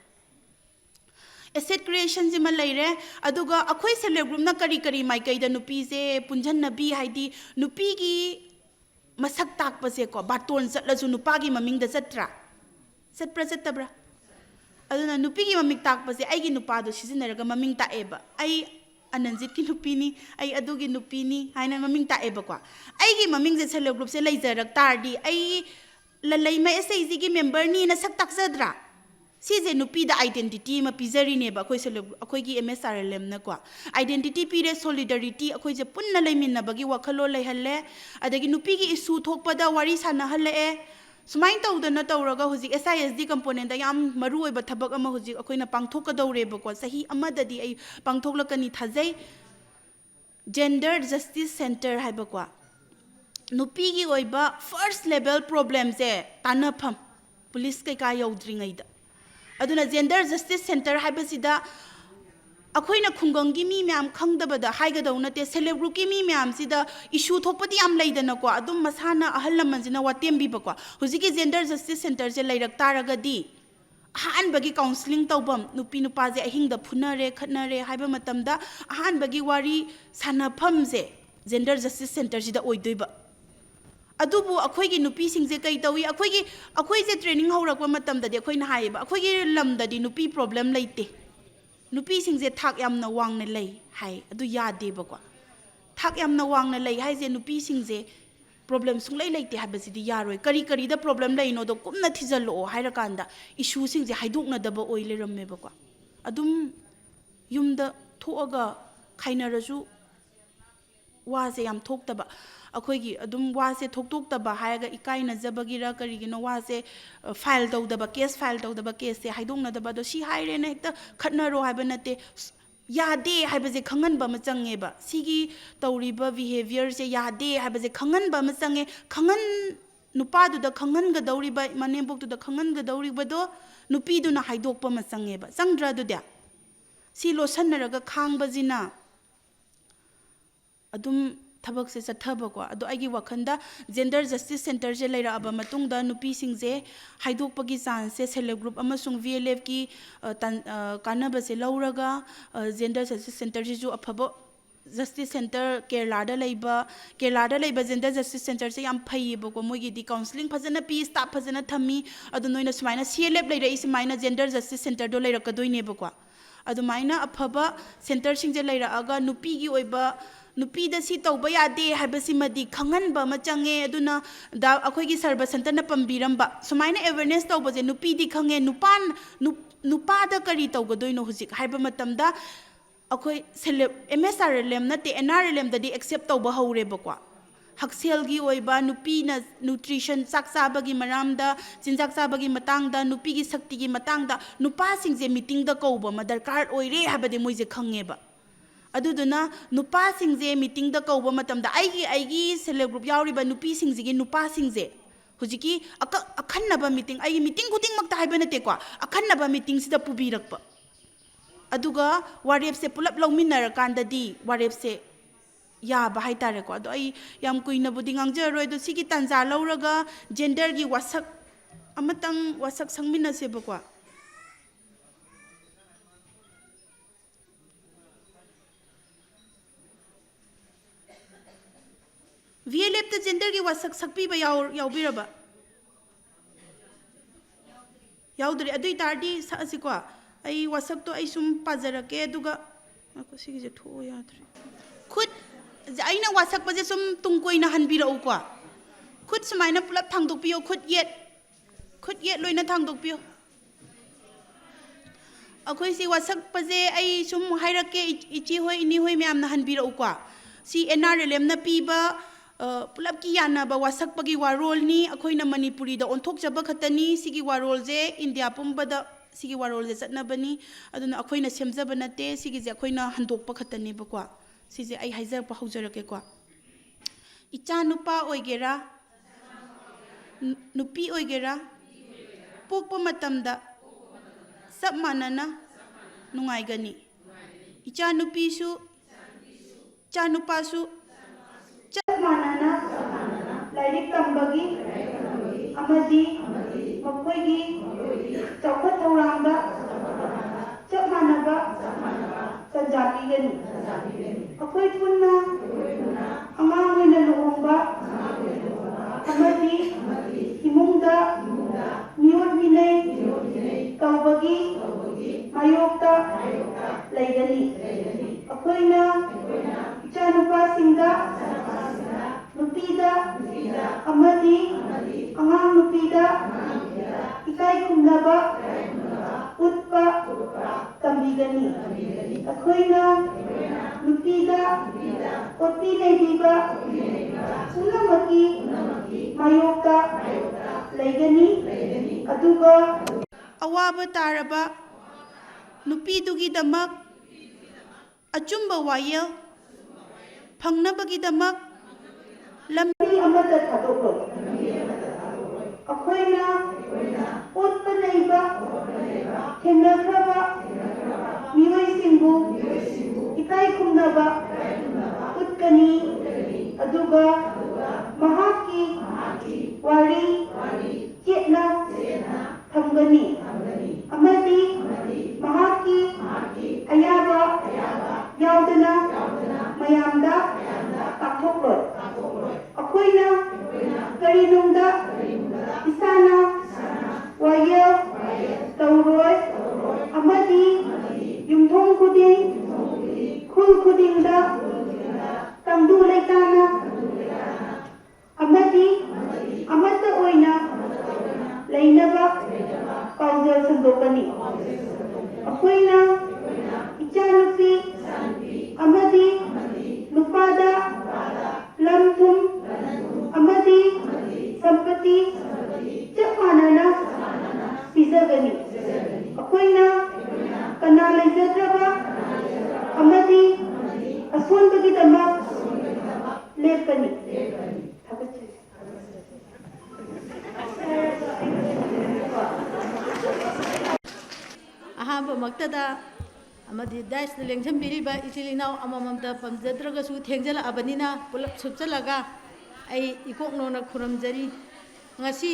asset creation ji ma leire aduga akhoi self group na kari mai kai da nupi je punjan nabi haidi nupi gi masak tak pa se ko baton sat la ju nupa gi maming da satra tabra aduna nupi gi maming tak pa se ai gi nupa do sizina raga maming ta eba ai ananjit ki nupi ni ai adugi nupi ni haina maming ta eba ko ai gi maming je self group se leijarak tardi ai lalai mai sai ji gi member ni na sak tak zadra si je nupi da identity ma pizari ne ba khoi sele akhoi gi MSRLM na kwa identity pire solidarity akhoi je punna leimin na bagi wakhalo lei halle adagi nupi gi issue thokpa da wari sana halle e sumain taw da na tawraga huji SISD component da yam maru oi ba thabak ama huji akhoi na pangthok ka dawre ba ko sahi ama da di ai pangthok lakani thajai gender justice center hai ba kwa nupi gi oi ba first level problem je tanafam police kai ka yaudringai da aduna gender justice center haibasida akoina khungang gi mi myam khangdabada haigadauna te self group gi mi myam sida issue thokpati am leidana ko adum masana ahal lamanjina watem bi bakwa huziki gender justice center je leirak taragadi ahan bagi counseling tawbam nupi nupa je ahingda phunare khatnare haiba matamda ahan bagi wari sanapham je gender justice center sida oidoiba adubu akhoi gi nupi sing je kai tawi akhoi je training haurakwa matam da de akhoi na haiba akhoi gi lam da di nupi problem leite nupi sing je thak yam na wang na lei hai adu ya de ba kwa thak yam na wang na lei hai je nupi sing je problem sung lei leite ha ba si di yaroi kari da problem lei no do kumna thijalo haira kanda issue sing je haiduk na da ba oi le ramme ba kwa adum yumda thoaga khainarasu wa je yam thok taba akhoi adum wa se thok taba haiga ikai na jabagira karigino wa se file tawdaba case file tawdaba case se haidong na daba do si haire na hekta khatna ro haiba nate yade haiba je khangan ba ma change ba sigi tawriba behavior se yade haiba je khangan ba ma change khangan nupa du da khangan ga dawri ba manebok du da khangan ga dawri ba do nupi du na haidok pa ma change ba changdra du da si lo sanaraga khang ba jina adum thabak se chathaba ko ado agi wakhanda gender justice center je leira aba matung da nupi sing je haidok pagi chance se self group amasung VLF ki kanaba se lauraga gender justice center je ju aphabo justice center Kerala da leiba gender justice center se yam phai ba ko mogi di counseling phajana pi staff phajana thami ado noina sumaina CLF leira is maina gender justice center do leira ka doine ba ko ꯑꯗꯨꯃꯥꯏꯅ ꯑꯐꯕ ꯁꯦꯟꯇꯔꯁꯤꯡꯁꯦ ꯂꯩꯔꯛꯑꯒ ꯅꯨꯄꯤꯒꯤ ꯑꯣꯏꯕ ꯅꯨꯄꯤꯗ ꯁꯤ ꯇꯧꯕ ꯌꯥꯗꯦ ꯍꯥꯏꯕꯁꯤꯃꯗꯤ ꯈꯪꯍꯟꯕ ꯑꯃ ꯆꯪꯉꯦ ꯑꯗꯨꯅ ꯑꯩꯈꯣꯏꯒꯤ ꯁꯔꯕ ꯁꯟꯇꯔꯅ ꯄꯟꯕꯤꯔꯝꯕ ꯁꯨꯃꯥꯏꯅ ꯑꯦꯋꯦꯔꯅꯦꯁ ꯇꯧꯕꯁꯦ ꯅꯨꯄꯤꯗꯤ ꯈꯪꯉꯦ ꯅꯨꯄꯥꯗ ꯀꯔꯤ ꯇꯧꯒꯗꯣꯏꯅꯣ ꯍꯧꯖꯤꯛ ꯍꯥꯏꯕ ꯃꯇꯝꯗ ꯑꯩꯈꯣꯏ MSRLM ꯅꯠꯇꯦ NRLMꯗꯗꯤ ꯑꯦꯛꯁꯦꯞ ꯇꯧꯕ ꯍꯧꯔꯦꯕꯀꯣ ꯍꯛꯁꯦꯜꯒꯤ ꯑꯣꯏꯕ ꯅꯨꯄꯤꯅ ꯅ꯭ꯌꯨꯇ꯭ꯔꯤꯁꯟ ꯆꯥꯛ ꯆꯥꯕꯒꯤ ꯃꯔꯝꯗ ꯆꯤꯟꯖꯥꯛ ꯆꯥꯕꯒꯤ ꯃꯇꯥꯡꯗ ꯅꯨꯄꯤꯒꯤ ꯁꯛꯇꯤꯒꯤ ꯃꯇꯥꯡꯗ ꯅꯨꯄꯥꯁꯤꯡꯁꯦ ꯃꯤꯇꯤꯡꯗ ꯀꯧꯕ ꯑꯃ ꯗꯔꯀꯥꯔ ꯑꯣꯏꯔꯦ ꯍꯥꯏꯕꯗꯤ ꯃꯣꯏꯁꯦ ꯈꯪꯉꯦꯕ ꯑꯗꯨꯗꯨꯅ ꯅꯨꯄꯥꯁꯤꯡꯁꯦ ꯃꯤꯇꯤꯡꯗ ꯀꯧꯕ ꯃꯇꯝꯗ ꯑꯩꯒꯤ ꯁꯦꯜꯐ ꯍꯦꯜꯞ ꯒ꯭ꯔꯨꯞ ꯌꯥꯎꯔꯤꯕ ꯅꯨꯄꯤꯁꯤꯡꯁꯤꯒꯤ ꯅꯨꯄꯥꯁꯤꯡꯁꯦ ꯍꯧꯖꯤꯛꯀꯤ ꯑꯈꯟꯅꯕ ꯃꯤꯇꯤꯡ ꯑꯩꯒꯤ ꯃꯤꯇꯤꯡ ꯈꯨꯗꯤꯡꯃꯛꯇ ꯍꯥꯏꯕ ꯅꯠꯇꯦꯀꯣ ꯑꯈꯟꯅꯕ ꯃꯤꯇꯤꯡꯁꯤꯗ ꯄꯨꯕꯤꯔꯛꯄ ꯑꯗꯨꯒ ꯋꯥꯔꯦꯞꯁꯦ ꯄꯨꯂꯞ ꯂꯧꯃꯤꯟꯅꯔꯀꯥꯟꯗꯗꯤ ꯋꯥꯔꯦꯞꯁꯦ ꯌꯥꯕ ꯍꯥꯏꯇꯥꯔꯦꯀꯣ ꯑꯗꯣ ꯑꯩ ꯌꯥꯝ ꯀꯨꯏꯅꯕꯨꯗꯤ ꯉꯥꯡꯖꯔꯔꯣꯏ ꯑꯗꯣ ꯁꯤꯒꯤ ꯇꯥꯟꯖꯥ ꯂꯧꯔꯒ ꯖꯦꯟꯗꯔꯒꯤ ꯋꯥꯁꯛ ꯑꯃꯇꯪ ꯋꯥꯁꯛ ꯁꯪꯃꯤꯟꯅꯁꯦꯕꯀꯣ VLFꯇ ꯖꯦꯟꯗꯔꯒꯤ ꯋꯥꯁꯛ ꯁꯛꯄꯤꯕ ꯌꯥꯎꯕꯤꯔꯕ ꯌꯥꯎꯗ꯭ꯔꯦ ꯑꯗꯨ ꯑꯣꯏꯇꯥꯔꯗꯤ ꯁꯛꯑꯁꯤꯀꯣ ꯑꯩ ꯋꯥꯁꯛꯇꯣ ꯑꯩ ꯁꯨꯝ ꯄꯥꯖꯔꯛꯀꯦ ꯑꯗꯨꯒ ꯁꯤꯒꯤꯁꯦ ꯊꯣꯛꯑꯣ ꯌꯥꯗ꯭ꯔꯦ ꯈꯨꯠ ꯑꯩꯅ ꯋꯥꯁꯛꯄꯁꯦ ꯁꯨꯝ ꯇꯨꯡ ꯀꯣꯏꯅ ꯍꯟꯕꯤꯔꯛꯎꯀꯣ ꯈꯨꯠ ꯁꯨꯃꯥꯏꯅ ꯄꯨꯂꯞ ꯊꯥꯡꯗꯣꯛꯄꯤꯌꯣ ꯈꯨꯠ ꯌꯦꯠ ꯂꯣꯏꯅ ꯊꯥꯡꯗꯣꯛꯄꯤꯌꯣ ꯑꯩꯈꯣꯏꯁꯤ ꯋꯥꯁꯛꯄꯁꯦ ꯑꯩ ꯁꯨꯝ ꯍꯥꯏꯔꯛꯀꯦ ꯏꯆꯦ ꯍꯣꯏ ꯏꯅꯦ ꯍꯣꯏ ꯃꯌꯥꯝꯅ ꯍꯟꯕꯤꯔꯛꯎꯀꯣ ꯁꯤ NRLMꯅ ꯄꯤꯕ ꯄꯨꯂꯞꯀꯤ ꯌꯥꯅꯕ ꯋꯥꯁꯛꯄꯒꯤ ꯋꯥꯔꯣꯜꯅꯤ ꯑꯩꯈꯣꯏꯅ ꯃꯅꯤꯄꯨꯔꯤꯗ ꯑꯣꯟꯊꯣꯛꯆꯕ ꯈꯛꯇꯅꯤ ꯁꯤꯒꯤ ꯋꯥꯔꯣꯜꯁꯦ ꯏꯟꯗꯤꯌꯥ ꯄꯨꯝꯕꯗ ꯁꯤꯒꯤ ꯋꯥꯔꯣꯜꯁꯦ ꯆꯠꯅꯕꯅꯤ ꯑꯗꯨꯅ ꯑꯩꯈꯣꯏꯅ ꯁꯦꯝꯖꯕ ꯅꯠꯇꯦ ꯁꯤꯒꯤꯁꯦ ꯑꯩꯈꯣꯏꯅ ꯍꯟꯗꯣꯛꯄ ꯈꯛꯇꯅꯦꯕꯀꯣ ꯁꯤꯁꯦ ꯑꯩ ꯍꯥꯏꯖꯔꯛꯄ ꯍꯧꯖꯔꯛꯀꯦꯀꯣ ꯏꯆꯥ ꯅꯨꯄꯥ ꯑꯣꯏꯒꯦꯔꯥ ꯅꯨꯄꯤ ꯑꯣꯏꯒꯦꯔꯥ ꯄꯣꯛꯄ ꯃꯇꯝꯗ ꯆꯞ ꯃꯥꯟꯅꯅ ꯅꯨꯡꯉꯥꯏꯒꯅꯤ ꯏꯆꯥ ꯅꯨꯄꯤꯁꯨ ꯏꯆꯥ ꯅꯨꯄꯥꯁꯨ ꯆꯞ ꯃꯥꯟꯅꯅ ꯂꯥꯏꯔꯤꯛ ꯇꯝꯕꯒꯤ ꯑꯃꯗꯤ ꯃꯈꯣꯏꯒꯤ ꯆꯥꯎꯈꯠ ꯊꯧꯔꯥꯡꯗ ꯆꯞ ꯃꯥꯟꯅꯕ ꯇꯥꯟꯖꯥ ꯄꯤꯒꯅꯤ ꯑꯩꯈꯣꯏ ꯄꯨꯟꯅ ꯑꯉꯥꯡ ꯑꯣꯏꯅ ꯂꯨꯍꯣꯡꯕ ꯑꯃꯗꯤ ꯏꯃꯨꯡꯗ ꯃꯤꯑꯣꯠ ꯃꯤꯅꯩ ꯇꯧꯕꯒꯤ ꯃꯥꯌꯣꯛꯇ ꯂꯩꯒꯅꯤ ꯑꯩꯈꯣꯏꯅ ꯏꯆꯥꯅꯨꯄꯥꯁꯤꯡꯗ ꯅꯨꯄꯤꯗ ꯑꯃꯗꯤ ꯑꯉꯥꯡ ꯅꯨꯄꯤꯗ ꯏꯀꯥꯏ ꯈꯨꯝꯅꯕ ꯎꯠꯄ ꯇꯝꯕꯤꯒꯅꯤ ꯑꯩꯈꯣꯏꯅ ꯅꯨꯄꯤꯗ ꯑꯣꯠꯄꯤ ꯅꯩꯕꯤꯕ ꯄꯨꯝꯅꯃꯛꯀꯤ ꯃꯥꯌꯣꯛꯇ ꯂꯩꯒꯅꯤ ꯑꯗꯨꯒ ꯑꯋꯥꯕ ꯇꯥꯔꯕ ꯅꯨꯄꯤꯗꯨꯒꯤꯗꯃꯛ ꯑꯆꯨꯝꯕ ꯋꯥꯌꯦꯜ ꯐꯪꯅꯕꯒꯤꯗꯃꯛ ꯂꯝꯕꯤ ꯑꯃꯠꯇ ꯊꯥꯗꯣꯛꯂꯣꯏ ꯑꯩꯈꯣꯏꯅ ꯑꯣꯠꯄ ꯅꯩꯕ ꯊꯦꯡꯅꯈ꯭ꯔꯕ ꯃꯤꯑꯣꯏꯁꯤꯡꯕꯨ ꯏꯀꯥꯏ ꯈꯨꯝꯅꯕ ꯎꯠꯀꯅꯤ ꯑꯗꯨꯒ ꯃꯍꯥꯛꯀꯤ ꯋꯥꯔꯤ ꯆꯦꯠꯅ ꯊꯝꯒꯅꯤ ꯑꯃꯗꯤ ꯃꯍꯥꯛꯀꯤ ꯑꯌꯥꯕ ꯌꯥꯎꯗꯅ ꯃꯌꯥꯝꯗ ꯇꯥꯛꯊꯣꯛꯂꯣꯏ ꯑꯩꯈꯣꯏꯅ ꯀꯔꯤꯅꯨꯡꯗ ꯏꯁꯥꯅ ꯋꯥꯌꯦꯜ ꯇꯧꯔꯣꯏ ꯑꯃꯗꯤ ꯌꯨꯝꯊꯣꯡ ꯈꯨꯗꯤꯡ ꯈꯨꯜ ꯈꯨꯗꯤꯡꯗ ꯇꯪꯗꯨ ꯂꯩꯇꯥꯅ ꯑꯃꯗꯤ ꯑꯃꯠꯇ ꯑꯣꯏꯅ ꯂꯩꯅꯕ ꯄꯥꯎꯖꯦꯜ ꯁꯟꯗꯣꯛꯀꯅꯤ ꯑꯩꯈꯣꯏꯅ ꯏꯆꯥꯅꯨꯄꯤ ꯑꯃꯗꯤ ꯅꯨꯄꯥꯗ ꯂꯝ ꯊꯨꯝ ꯑꯃꯗꯤ ꯁꯝꯄꯇꯤ ꯆꯞ ꯃꯥꯟꯅꯅ ꯄꯤꯖꯒꯅꯤ ꯑꯩꯈꯣꯏꯅ ꯀꯅꯥ ꯂꯩꯖꯗ꯭ꯔꯕ ꯑꯃꯗꯤ ꯑꯁꯣꯟꯕꯒꯤꯗꯃꯛ ꯂꯦꯞꯀꯅꯤ ꯑꯍꯥꯟꯕꯃꯛꯇꯗ ꯑꯃꯗꯤ ꯗꯥꯏꯁꯇ ꯂꯦꯡꯁꯟꯕꯤꯔꯤꯕ ꯏꯆꯤꯜ ꯏꯅꯥꯎ ꯑꯃꯃꯝꯇ ꯄꯥꯝꯖꯗ꯭ꯔꯒꯁꯨ ꯊꯦꯡꯖꯤꯜꯂꯛꯑꯕꯅꯤꯅ ꯄꯨꯂꯞ ꯁꯨꯞꯆꯜꯂꯒ ꯑꯩ ꯏꯀꯣꯛꯅꯧꯅ ꯈꯨꯔꯨꯝꯖꯔꯤ ꯉꯁꯤ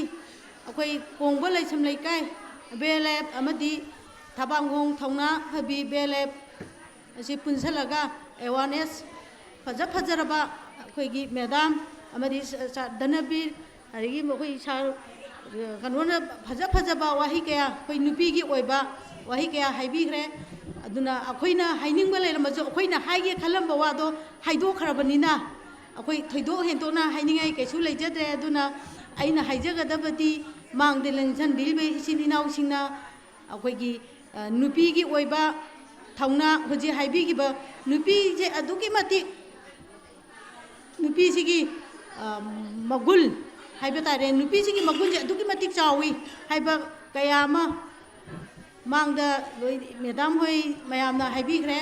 ꯑꯩꯈꯣꯏ ꯀꯣꯡꯕ ꯂꯥꯏꯁ꯭ꯔꯝ ꯂꯩꯀꯥꯏ BLF ꯑꯃꯗꯤ ꯊꯕꯥꯡꯈꯣꯡ ꯊꯧꯅꯥ ꯐꯕꯤ BLF ꯑꯁꯤ ꯄꯨꯟꯁꯤꯜꯂꯒ ꯑꯦꯋꯥꯔꯅꯦꯁ ꯐꯖꯔꯕ ꯑꯩꯈꯣꯏꯒꯤ ꯃꯦꯗꯥꯝ ꯑꯃꯗꯤ ꯙꯅꯕꯤꯔ ꯑꯗꯒꯤ ꯑꯩꯈꯣꯏ ꯀꯩꯅꯣꯅ ꯐꯖꯕ ꯋꯥꯍꯩ ꯀꯌꯥ ꯑꯩꯈꯣꯏ ꯅꯨꯄꯤꯒꯤ ꯑꯣꯏꯕ ꯋꯥꯍꯩ ꯀꯌꯥ ꯍꯥꯏꯕꯤꯈ꯭ꯔꯦ ꯑꯗꯨꯅ ꯑꯩꯈꯣꯏꯅ ꯍꯥꯏꯅꯤꯡꯕ ꯂꯩꯔꯝꯃꯁꯨ ꯑꯩꯈꯣꯏꯅ ꯍꯥꯏꯒꯦ ꯈꯜꯂꯝꯕ ꯋꯥꯗꯣ ꯍꯥꯏꯗꯣꯛꯈ꯭ꯔꯕꯅꯤꯅ ꯑꯩꯈꯣꯏ ꯊꯣꯏꯗꯣꯛ ꯍꯦꯟꯗꯣꯛꯅ ꯍꯥꯏꯅꯤꯡꯉꯥꯏ ꯀꯩꯁꯨ ꯂꯩꯖꯗ꯭ꯔꯦ ꯑꯗꯨꯅ ꯑꯩꯅ ꯍꯥꯏꯖꯒꯗꯕꯗꯤ ꯃꯥꯡꯗ ꯂꯦꯡꯁꯟꯕꯤꯔꯤꯕ ꯏꯆꯤꯜ ꯏꯅꯥꯎꯁꯤꯡꯅ ꯑꯩꯈꯣꯏꯒꯤ ꯅꯨꯄꯤꯒꯤ ꯑꯣꯏꯕ ꯊꯧꯅꯥ ꯍꯧꯖꯤꯛ ꯍꯥꯏꯕꯤꯈꯤꯕ ꯅꯨꯄꯤꯁꯦ ꯑꯗꯨꯛꯀꯤ ꯃꯇꯤꯛ ꯅꯨꯄꯤꯁꯤꯒꯤ ꯃꯒꯨꯟ ꯍꯥꯏꯕ ꯇꯥꯔꯦ ꯅꯨꯄꯤꯁꯤꯒꯤ ꯃꯒꯨꯟꯁꯦ ꯑꯗꯨꯛꯀꯤ ꯃꯇꯤꯛ ꯆꯥꯎꯏ ꯍꯥꯏꯕ ꯀꯌꯥ ꯑꯃ ꯃꯥꯡꯗ ꯂꯣꯏ ꯃꯦꯗꯥꯝ ꯍꯣꯏ ꯃꯌꯥꯝꯅ ꯍꯥꯏꯕꯤꯈ꯭ꯔꯦ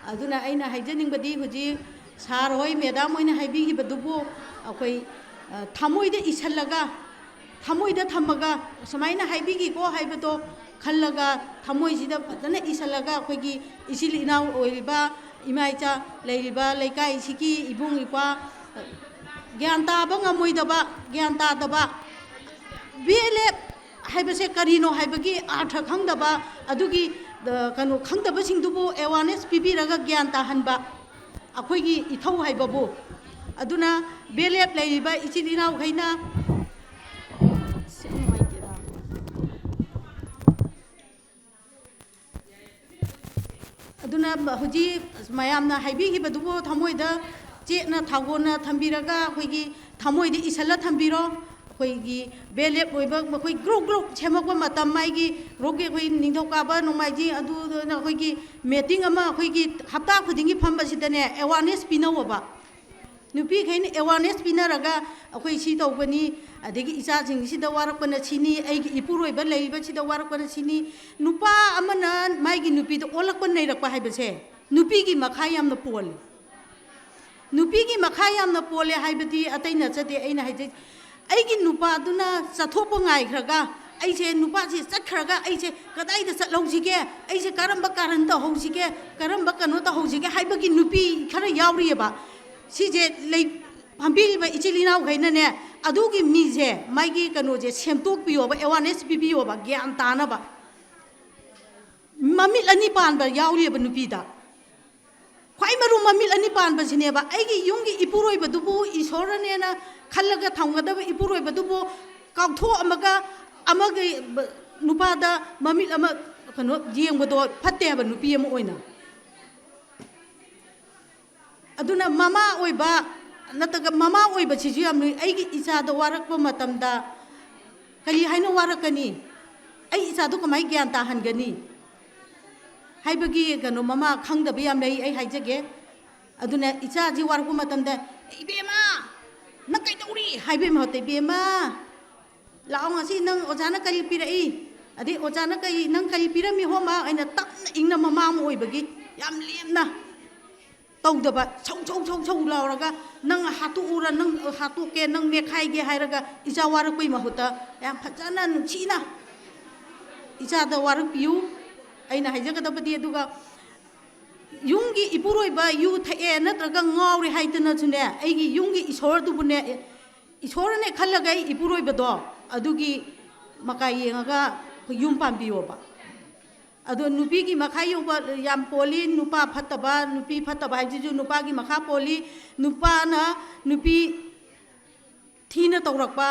ꯑꯗꯨꯅ ꯑꯩꯅ ꯍꯥꯏꯖꯅꯤꯡꯕꯗꯤ ꯍꯧꯖꯤꯛ ꯁꯥꯔ ꯍꯣꯏ ꯃꯦꯗꯥꯝ ꯍꯣꯏꯅ ꯍꯥꯏꯕꯤꯈꯤꯕꯗꯨꯕꯨ ꯑꯩꯈꯣꯏ ꯊꯃꯣꯏꯗ ꯏꯁꯜꯂꯒ ꯊꯃꯣꯏꯗ ꯊꯝꯃꯒ ꯁꯨꯃꯥꯏꯅ ꯍꯥꯏꯕꯤꯈꯤꯀꯣ ꯍꯥꯏꯕꯗꯣ ꯈꯜꯂꯒ ꯊꯃꯣꯏꯁꯤꯗ ꯐꯖꯅ ꯏꯁꯜꯂꯒ ꯑꯩꯈꯣꯏꯒꯤ ꯏꯆꯤꯜ ꯏꯅꯥꯎ ꯑꯣꯏꯔꯤꯕ ꯏꯃꯥ ꯏꯆꯥ ꯂꯩꯔꯤꯕ ꯂꯩꯀꯥꯏꯁꯤꯒꯤ ꯏꯕꯨꯡ ꯏꯄ꯭ꯋꯥ ꯒ꯭ꯌꯥꯟ ꯇꯥꯕ ꯉꯝꯃꯣꯏꯗꯕ ꯒ꯭ꯌꯥꯟ ꯇꯥꯗꯕ BLF ꯍꯥꯏꯕꯁꯦ ꯀꯔꯤꯅꯣ ꯍꯥꯏꯕꯒꯤ ꯑꯥꯔꯊ ꯈꯪꯗꯕ ꯑꯗꯨꯒꯤ ꯀꯩꯅꯣ ꯈꯪꯗꯕꯁꯤꯡꯗꯨꯕꯨ ꯑꯦꯋꯥꯔꯅꯦꯁ ꯄꯤꯕꯤꯔꯒ ꯒ꯭ꯌꯥꯟ ꯇꯥꯍꯟꯕ ꯑꯩꯈꯣꯏꯒꯤ ꯏꯊꯧ ꯍꯥꯏꯕꯕꯨ ꯑꯗꯨꯅ BLF ꯂꯩꯔꯤꯕ ꯏꯆꯤꯜ ꯏꯅꯥꯎꯈꯩꯅ ꯑꯗꯨꯅ ꯍꯧꯖꯤꯛ ꯃꯌꯥꯝꯅ ꯍꯥꯏꯕꯤꯈꯤꯕꯗꯨꯕꯨ ꯊꯃꯣꯏꯗ ꯆꯦꯠꯅ ꯊꯥꯒꯣꯟꯅ ꯊꯝꯕꯤꯔꯒ ꯑꯩꯈꯣꯏꯒꯤ ꯊꯃꯣꯏꯗ ꯏꯁꯜꯂ ꯊꯝꯕꯤꯔꯣ ꯑꯩꯈꯣꯏꯒꯤ BLF ꯑꯣꯏꯕ ꯑꯩꯈꯣꯏ ꯒ꯭ꯔꯨꯞ ꯁꯦꯝꯃꯛꯄ ꯃꯇꯝ ꯃꯥꯒꯤ ꯒ꯭ꯔꯨꯞꯀꯤ ꯑꯩꯈꯣꯏ ꯅꯤꯡꯊꯧꯀꯥꯕ ꯅꯣꯡꯃꯥꯏꯖꯤꯡ ꯑꯗꯨꯗꯨꯅ ꯑꯩꯈꯣꯏꯒꯤ ꯃꯤꯇꯤꯡ ꯑꯃ ꯑꯩꯈꯣꯏꯒꯤ ꯍꯞꯇꯥ ꯈꯨꯗꯤꯡꯒꯤ ꯐꯝꯕꯁꯤꯗꯅꯦ ꯑꯦꯋꯥꯔꯅꯦꯁ ꯄꯤꯅꯧꯕ ꯅꯨꯄꯤꯈꯩꯅ ꯑꯦꯋꯥꯔꯅꯦꯁ ꯄꯤꯅꯔꯒ ꯑꯩꯈꯣꯏ ꯁꯤ ꯇꯧꯕꯅꯤ ꯑꯗꯒꯤ ꯏꯆꯥꯁꯤꯡꯁꯤꯗ ꯋꯥꯔꯛꯄꯅ ꯁꯤꯅꯤ ꯑꯩꯒꯤ ꯏꯄꯨꯔꯣꯏꯕ ꯂꯩꯔꯤꯕꯁꯤꯗ ꯋꯥꯔꯛꯄꯅ ꯁꯤꯅꯤ ꯅꯨꯄꯥ ꯑꯃꯅ ꯃꯥꯒꯤ ꯅꯨꯄꯤꯗ ꯑꯣꯜꯂꯛꯄ ꯅꯩꯔꯛꯄ ꯍꯥꯏꯕꯁꯦ ꯅꯨꯄꯤꯒꯤ ꯃꯈꯥ ꯌꯥꯝꯅ ꯄꯣꯜꯂꯤ ꯅꯨꯄꯤꯒꯤ ꯃꯈꯥ ꯌꯥꯝꯅ ꯄꯣꯜꯂꯦ ꯍꯥꯏꯕꯗꯤ ꯑꯇꯩ ꯅꯠꯆꯗꯦ ꯑꯩꯅ ꯍꯥꯏꯖꯩ ꯑꯩꯒꯤ ꯅꯨꯄꯥꯗꯨꯅ ꯆꯠꯊꯣꯛꯄ ꯉꯥꯏꯈ꯭ꯔꯒ ꯑꯩꯁꯦ ꯅꯨꯄꯥꯁꯤ ꯆꯠꯈ꯭ꯔꯒ ꯑꯩꯁꯦ ꯀꯗꯥꯏꯗ ꯆꯠꯍꯧꯁꯤꯒꯦ ꯑꯩꯁꯦ ꯀꯔꯝꯕ ꯀꯥꯔꯟ ꯇꯧꯍꯧꯁꯤꯒꯦ ꯀꯔꯝꯕ ꯀꯩꯅꯣ ꯇꯧꯍꯧꯁꯤꯒꯦ ꯍꯥꯏꯕꯒꯤ ꯅꯨꯄꯤ ꯈꯔ ꯌꯥꯎꯔꯤꯑꯕ ꯁꯤꯁꯦ ꯐꯝꯕꯤꯔꯤꯕ ꯏꯆꯤꯜ ꯏꯅꯥꯎꯈꯩꯅꯅꯦ ꯑꯗꯨꯒꯤ ꯃꯤꯁꯦ ꯃꯥꯒꯤ ꯀꯩꯅꯣꯁꯦ ꯁꯦꯝꯗꯣꯛꯄꯤꯌꯣꯕ ꯑꯦꯋꯥꯔꯅꯦꯁ ꯄꯤꯕꯤꯌꯣꯕ ꯒ꯭ꯌꯥꯟ ꯇꯥꯅꯕ ꯃꯃꯤꯠ ꯑꯅꯤ ꯄꯥꯟꯕ ꯌꯥꯎꯔꯤꯑꯕ ꯅꯨꯄꯤꯗ ꯈ꯭ꯋꯥꯏ ꯃꯔꯨ ꯃꯃꯤꯠ ꯑꯅꯤ ꯄꯥꯟꯕꯁꯤꯅꯦꯕ ꯑꯩꯒꯤ ꯌꯨꯝꯒꯤ ꯏꯄꯨꯔꯣꯏꯕꯗꯨꯕꯨ ꯏꯁꯣꯔꯅꯦꯅ ꯈꯜꯂꯒ ꯊꯝꯒꯗꯕ ꯏꯄꯨꯔꯣꯏꯕꯗꯨꯕꯨ ꯀꯥꯎꯊꯣꯛꯑꯝꯃꯒ ꯑꯃꯒꯤ ꯅꯨꯄꯥꯗ ꯃꯃꯤꯠ ꯑꯃ ꯀꯩꯅꯣ ꯌꯦꯡꯕꯗꯣ ꯐꯠꯇꯦꯕ ꯅꯨꯄꯤ ꯑꯃ ꯑꯣꯏꯅ ꯑꯗꯨꯅ ꯃꯃꯥ ꯑꯣꯏꯕ ꯅꯠꯇ꯭ꯔꯒ ꯃꯃꯥ ꯑꯣꯏꯕꯁꯤꯁꯨ ꯌꯥꯝ ꯑꯩꯒꯤ ꯏꯆꯥꯗ ꯋꯥꯔꯛꯄ ꯃꯇꯝꯗ ꯀꯔꯤ ꯍꯥꯏꯅ ꯋꯥꯔꯛꯀꯅꯤ ꯑꯩ ꯏꯆꯥꯗꯣ ꯀꯃꯥꯏ ꯒ꯭ꯌꯥꯟ ꯇꯥꯍꯟꯒꯅꯤ ꯍꯥꯏꯕꯒꯤ ꯀꯩꯅꯣ ꯃꯃꯥ ꯈꯪꯗꯕ ꯌꯥꯝ ꯂꯩ ꯑꯩ ꯍꯥꯏꯖꯒꯦ ꯑꯗꯨꯅ ꯏꯆꯥꯁꯤ ꯋꯥꯔꯛꯄ ꯃꯇꯝꯗ ꯏꯕꯦꯝꯃ ꯅꯪ ꯀꯩꯗꯧꯔꯤ ꯍꯥꯏꯕꯒꯤ ꯃꯍꯨꯠꯇ ꯏꯕꯦꯝꯃ ꯂꯥꯛꯑꯣ ꯉꯁꯤ ꯅꯪ ꯑꯣꯖꯥꯅ ꯀꯔꯤ ꯄꯤꯔꯛꯏ ꯑꯗꯩ ꯑꯣꯖꯥꯅ ꯅꯪ ꯀꯔꯤ ꯄꯤꯔꯝꯃꯤ ꯍꯣꯝꯋꯥꯛ ꯑꯩꯅ ꯇꯞꯅ ꯏꯪꯅ ꯃꯃꯥ ꯑꯃ ꯑꯣꯏꯕꯒꯤ ꯌꯥꯝ ꯂꯦꯝꯅ ꯇꯧꯗꯕ ꯁꯧ ꯂꯥꯎꯔꯒ ꯅꯪ ꯍꯥꯠꯇꯣꯛꯎꯔ ꯅꯪ ꯍꯥꯠꯇꯣꯛꯀꯦ ꯅꯪ ꯃꯦꯠꯈꯥꯏꯒꯦ ꯍꯥꯏꯔꯒ ꯏꯆꯥ ꯋꯥꯔꯛꯄꯒꯤ ꯃꯍꯨꯠꯇ ꯌꯥꯝ ꯐꯖꯅ ꯅꯨꯡꯁꯤꯅ ꯏꯆꯥꯗ ꯋꯥꯔꯛꯄꯤꯌꯨ ꯑꯩꯅ ꯍꯥꯏꯖꯒꯗꯕꯗꯤ ꯑꯗꯨꯒ ꯌꯨꯝꯒꯤ ꯏꯄꯨꯔꯣꯏꯕ ꯌꯨ ꯊꯛꯑꯦ ꯅꯠꯇ꯭ꯔꯒ ꯉꯥꯎꯔꯦ ꯍꯥꯏꯗꯅꯁꯨꯅꯦ ꯑꯩꯒꯤ ꯌꯨꯝꯒꯤ ꯏꯁꯣꯔꯗꯨꯕꯨꯅꯦ ꯏꯁꯣꯔꯅꯦ ꯈꯜꯂꯒ ꯑꯩ ꯏꯄꯨꯔꯣꯏꯕꯗꯣ ꯑꯗꯨꯒꯤ ꯃꯀꯥ ꯌꯦꯡꯉꯒ ꯌꯨꯝ ꯄꯥꯟꯕꯤꯌꯣꯕ ꯑꯗꯣ ꯅꯨꯄꯤꯒꯤ ꯃꯈꯥ ꯌꯧꯕ ꯌꯥꯝ ꯄꯣꯜꯂꯤ ꯅꯨꯄꯥ ꯐꯠꯇꯕ ꯅꯨꯄꯤ ꯐꯠꯇꯕ ꯍꯥꯏꯕꯁꯤꯁꯨ ꯅꯨꯄꯥꯒꯤ ꯃꯈꯥ ꯄꯣꯜꯂꯤ ꯅꯨꯄꯥꯅ ꯅꯨꯄꯤ ꯊꯤꯅ ꯇꯧꯔꯛꯄ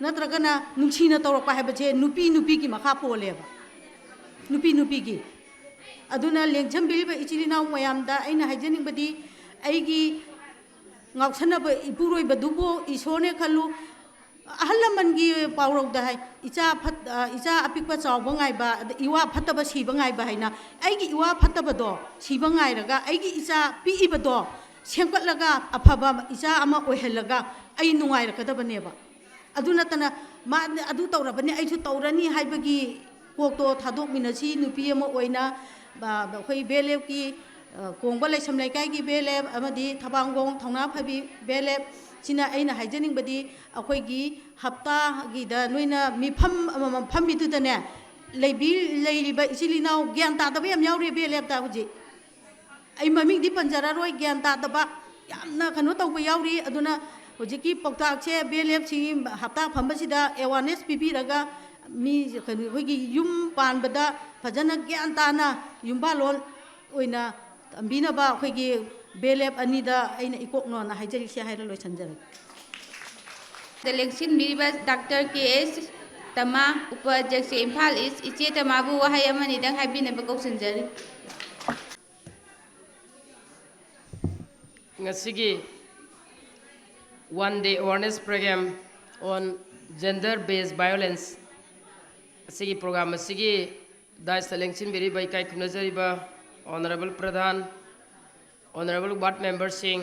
ꯅꯠꯇ꯭ꯔꯒꯅ ꯅꯨꯡꯁꯤꯅ ꯇꯧꯔꯛꯄ ꯍꯥꯏꯕꯁꯦ ꯅꯨꯄꯤꯒꯤ ꯃꯈꯥ ꯄꯣꯜꯂꯦꯕ ꯅꯨꯄꯤꯒꯤ ꯑꯗꯨꯅ ꯂꯦꯡꯁꯟꯕꯤꯔꯤꯕ ꯏꯆꯤꯜ ꯏꯅꯥꯎ ꯃꯌꯥꯝꯗ ꯑꯩꯅ ꯍꯥꯏꯖꯅꯤꯡꯕꯗꯤ ꯑꯩꯒꯤ ꯉꯥꯎꯁꯟꯅꯕ ꯏꯄꯨꯔꯣꯏꯕꯗꯨꯕꯨ ꯏꯁꯣꯔꯅꯦ ꯈꯜꯂꯨ ꯑꯍꯜ ꯂꯃꯟꯒꯤ ꯄꯥꯎꯔꯧꯗ ꯍꯥꯏ ꯏꯆꯥ ꯑꯄꯤꯛꯄ ꯆꯥꯎꯕ ꯉꯥꯏꯕ ꯏꯋꯥ ꯐꯠꯇꯕ ꯁꯤꯕ ꯉꯥꯏꯕ ꯍꯥꯏꯅ ꯑꯩꯒꯤ ꯏꯋꯥ ꯐꯠꯇꯕꯗꯣ ꯁꯤꯕ ꯉꯥꯏꯔꯒ ꯑꯩꯒꯤ ꯏꯆꯥ ꯄꯤꯛꯏꯕꯗꯣ ꯁꯦꯝꯒꯠꯂꯒ ꯑꯐꯕ ꯏꯆꯥ ꯑꯃ ꯑꯣꯏꯍꯜꯂꯒ ꯑꯩ ꯅꯨꯡꯉꯥꯏꯔꯛꯀꯗꯕꯅꯦꯕ ꯑꯗꯨ ꯅꯠꯇꯅ ꯃꯥ ꯑꯗꯨ ꯇꯧꯔꯕꯅꯤ ꯑꯩꯁꯨ ꯇꯧꯔꯅꯤ ꯍꯥꯏꯕꯒꯤ ꯀꯣꯛꯇꯣ ꯊꯥꯗꯣꯛꯃꯤꯟꯅꯁꯤ ꯅꯨꯄꯤ ꯑꯃ ꯑꯣꯏꯅ ꯑꯩꯈꯣꯏ BLFꯀꯤ ꯀꯣꯡꯕ ꯂꯥꯏꯁ꯭ꯔꯝ ꯂꯩꯀꯥꯏꯒꯤ BLF ꯑꯃꯗꯤ ꯊꯕꯥꯡꯒꯣꯡ ꯊꯧꯅꯥ ꯐꯕꯤ BLF ꯁꯤꯅ ꯑꯩꯅ ꯍꯥꯏꯖꯅꯤꯡꯕꯗꯤ ꯑꯩꯈꯣꯏꯒꯤ ꯍꯞꯇꯥꯒꯤꯗ ꯅꯣꯏꯅ ꯃꯤꯐꯝ ꯑꯃꯃꯝ ꯐꯝꯕꯤꯗꯨꯗꯅꯦ ꯂꯩꯔꯤꯕ ꯏꯆꯤꯜ ꯏꯅꯥꯎ ꯒ꯭ꯌꯥꯟ ꯇꯥꯗꯕ ꯌꯥꯝ ꯌꯥꯎꯔꯤ BLFꯇ ꯍꯧꯖꯤꯛ ꯑꯩ ꯃꯃꯤꯡꯗꯤ ꯄꯟꯖꯔꯔꯣꯏ ꯒ꯭ꯌꯥꯟ ꯇꯥꯗꯕ ꯌꯥꯝꯅ ꯀꯩꯅꯣ ꯇꯧꯕ ꯌꯥꯎꯔꯤ ꯑꯗꯨꯅ ꯍꯧꯖꯤꯛꯀꯤ ꯄꯥꯎꯇꯥꯛꯁꯦ BLFꯁꯤꯒꯤ ꯍꯞꯇꯥ ꯐꯝꯕꯁꯤꯗ ꯑꯦꯋꯥꯔꯅꯦꯁ ꯄꯤꯕꯤꯔꯒ ꯃꯤ ꯀꯩꯅꯣ ꯑꯩꯈꯣꯏꯒꯤ ꯌꯨꯝ ꯄꯥꯟꯕꯗ ꯐꯖꯅ ꯒ꯭ꯌꯥꯟ ꯇꯥꯅ ꯌꯨꯝꯕꯥꯂꯣꯟ ꯑꯣꯏꯅ ꯇꯝꯕꯤꯅꯕ ꯑꯩꯈꯣꯏꯒꯤ BLF ꯑꯅꯤꯗ ꯑꯩꯅ ꯏꯀꯣꯛꯅꯣꯅ ꯍꯥꯏꯖꯔꯤꯁꯦ ꯍꯥꯏꯔ ꯂꯣꯏꯁꯤꯟꯖꯔꯒꯦ ꯂꯦꯡꯁꯤꯟꯕꯤꯔꯤꯕ ꯗꯥꯛꯇꯔ KS ꯇꯃꯥ ꯎꯄꯥध्यꯛꯁ ꯏꯝꯐꯥꯜ ꯏꯁ ꯏꯆꯦ ꯇꯃꯥꯕꯨ ꯋꯥꯍꯩ ꯑꯃꯅꯤꯗꯪ ꯍꯥꯏꯕꯤꯅꯕ ꯀꯧꯁꯤꯟꯖꯔꯤ ngasigi one day awareness program on gender based violence asigi program asigi da selection beri bai kai kunazari ba honorable pradhan honorable board member sing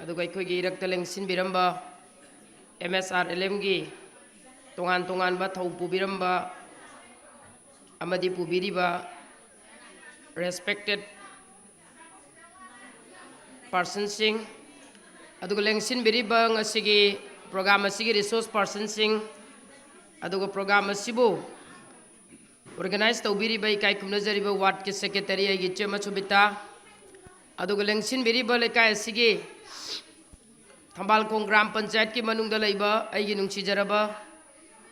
adu kai koi gi rak selection biramba MSRLM gi tongan ba thau pu biramba amadi pu biriba respected person sing aduga lengsin biriba ngasigi program asigi resource person sing aduga program asibu organize to biriba kai kumnazariba ward ke secretary ai gi chema chubita aduga lengsin biriba lekai asigi thambal kong gram panchayat ki manungda leiba ai gi nungchi jaraba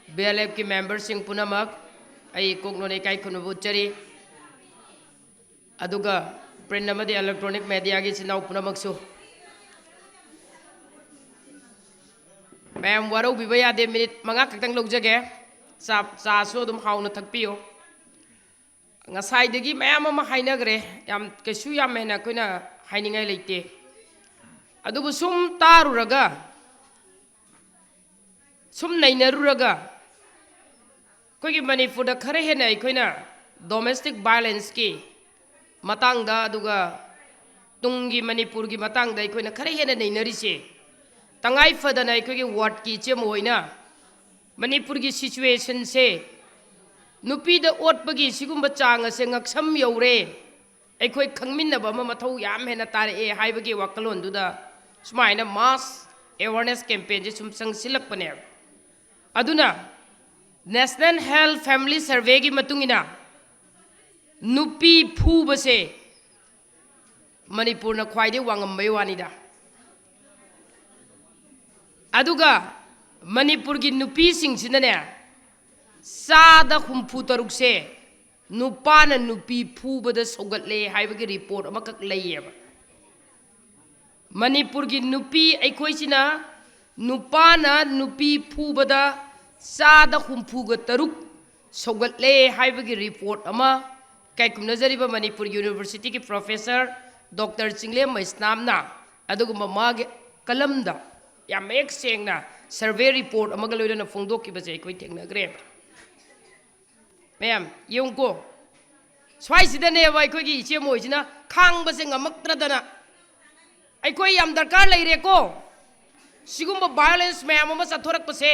BLF ki member sing punamak ai koknone kai kunubu chari aduga print amadi electronic media gi sinau punamaksu ma'am वारो भी भैया दे minute मंगा कतंग लोग जगह चासो दम हाउन थकपियो ngasai ma'am अमा हाइनगरे याम केसु याम मेना कोइना हाइनिंगाई लेते अदुबु सुम तारुरगा सुम नैनरुरगा कोइगी मणिपुर दा खरे हेना कोइना डोमेस्टिक वायलेंस की मतंगदा अदुगा तुंगी मणिपुर की मतंगदा कोइना खरे हेना नैनरिसे तंगाई फदना अखोगी वार्ड की चेम होइना मणिपुर की सिचुएशन से नुपीद ओटपगी सिगुंबा चांग से ngakसम यौरे अखोई खंगमिनबा मथौ याम हेना तारे हाइबगी वकलोंदुदा सुमाइना मास अवेयरनेस कैंपेन जे सुम संगसिलकपने अदुना नेशनल हेल्थ फैमिली सर्वे की मतुंगिना नुपी फूबसे मणिपुर न ख्वाइदे वांगमबे वानिदा अदुगा मणिपुर की नुपी सिंगसिनने सादा हुम्फु तरुक से नुपान नुपी फूबद सौगतले हाइबगी रिपोर्ट अमकक लैयेबा मणिपुर की नुपी अखोइसिना नुपाना नुपी फूबद सादा हुम्फुग तरुक सौगतले हाइबगी रिपोर्ट अमा कैकुमनजरिबा मणिपुर यूनिवर्सिटी की प्रोफेसर डॉक्टर चिंगलेम मैस्नामना अदुगुमा मागे कलमदा याम एक सेंगना सर्वे रिपोर्ट अमगा लोइना फोंदोक की बजे कोई थेंगनग्रे मैम योंको स्वाइसिदने वाई कोई की इचे मोइसिना खांग बसे ngamaktradana अखोई याम दरकार लेरेको सिगुम्बा वायलेंस मैम अमा सथोरक बसे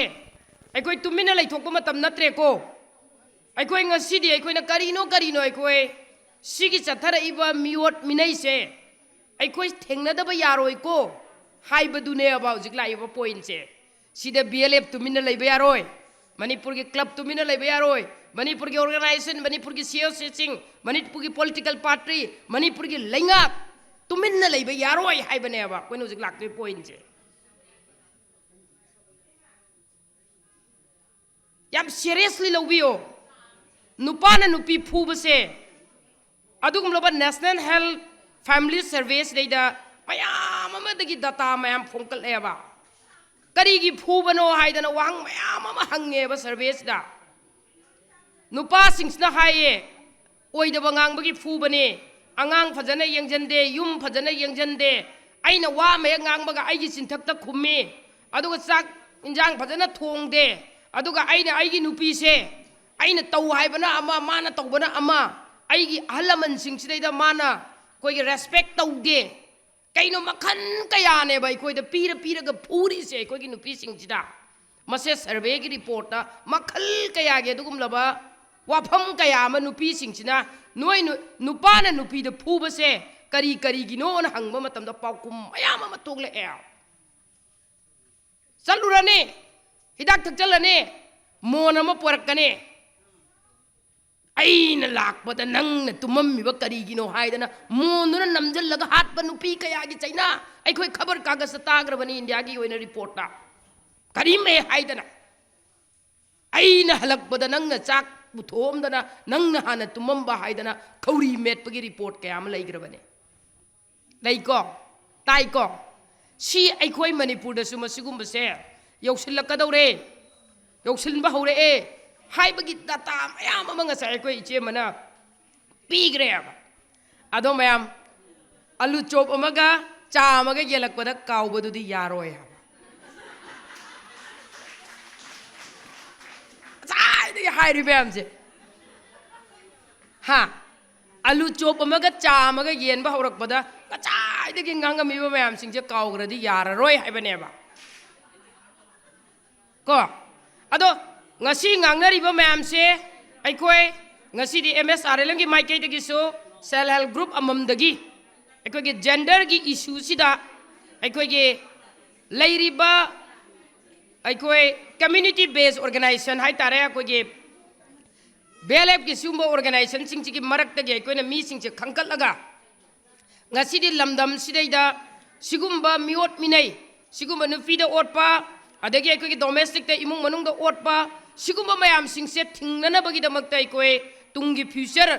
अखोई तुमिना लेथोकपा मतम नत्रेको अखोई ngasidi अखोइना करिनो अखोई सिगी चथरइबा मियोट मिनैसे अखोई थेंगनदबा यारोइको हाइबदुने अबा हुजिक लाइबा पॉइंट से सिदा BLF तुमिना लैबा यारोय मणिपुर के क्लब तुमिना लैबा यारोय मणिपुर के ऑर्गेनाइजेशन मणिपुर की CSC मणिपुर की पॉलिटिकल पार्टी मणिपुर की लैंगा तुमिना लैबा यारोय हाइबने अबा कोइन हुजिक लाक्ते पॉइंट से याम सीरियसली लौबियो नुपाना नुपी फूबसे अदुगुमलबा नेशनल हेल्थ फैमिली सर्विस देदा मैम अमदगी डाटा मैम फोंकलेबा करीगी फूबनो हाइदना वांग मैम अमा हंगेबा सर्विस दा नुपा सिंगसना हाइए ओइदबा ngangbagi फूबने angang फजने यंगजनदे युम फजने यंगजनदे आइना वा मे ngangbगा आइगी चिंथकता खुम्मी अदुगा चाक इंजांग फजना थोंगदे अदुगा आइना आइगी नुपी से आइना तौ हाइबना अमा माना तौबना अमा आइगी अहलमन सिंगसिदैदा माना कोइगी रेस्पेक्ट तौदे कईनो मखन कयाने भाई कोई द पीर का पूरी से कोई की नुपी सिंगजिदा मसे सर्वे की रिपोर्ट ना मखल कया गे दुगुम लबा वाफम कया म नुपी सिंगजिना नोय नुपा न नुपी द फूब से करी गिनो न हंगब मतम द पाउकुम मयाम म तोगले ए चलुरने हिदाक थक चलने मोन म पोरकने अईन लाकपद नंग तुमम्मीबा करीगिनो हाइदना मोनुना नमजल्लगा हातपा नुपी कयागी चाइना अखोई खबर कागज ताग्रबनी इंडिया की ओइना रिपोर्ट ता करीमे हाइदना अईना हलकपद नंगना चाक बुथोमदना नंगना हाना तुमम्बा हाइदना खौरी मेटपगी रिपोर्ट कयाम लैग्रबने लैको ताइको सी अखोई मणिपुर दसु मसिगुम्बसे यौसिल्लकदौरे यौसिल्बा हौरे ए हाइबगी डाटा मैम अमा ngasai ko iche mana pigre aba ado ma'am आलू चॉप अमगा चामगा येलकपदा काउबदुदी यारोय चाइदगी हाइरि मैमसे हा आलू चोप अमगा चामगा येनबा हौरकपदा चाइदगी ngangamibा मैमसिंगसे काउग्रदी याररोय हाइबनेबा को अदो ngasi ngangnariba मैमसे अखोय ngasi di MSRLM gi माइकै दगिसो सेल हेल्प ग्रुप अममदगी अखोय गे जेंडर की इशू सिदा अखोय गे लेरिबा अखोय कम्युनिटी बेस्ड ऑर्गेनाइजेशन हाय तारे अखोय गे BLF की सुंबो ऑर्गेनाइजेशन सिंग की मरक तगे अखोय न मी सिंग से खंकलगा ngasi di lamdam sidaida sigumba miot minai sigumba nupida otpa adagi अखोय गे डोमेस्टिक ते इमुंग मनुंग द otpa sigumba mayam sing se thingnana bagi damakta अखोय तुंगी फ्यूचर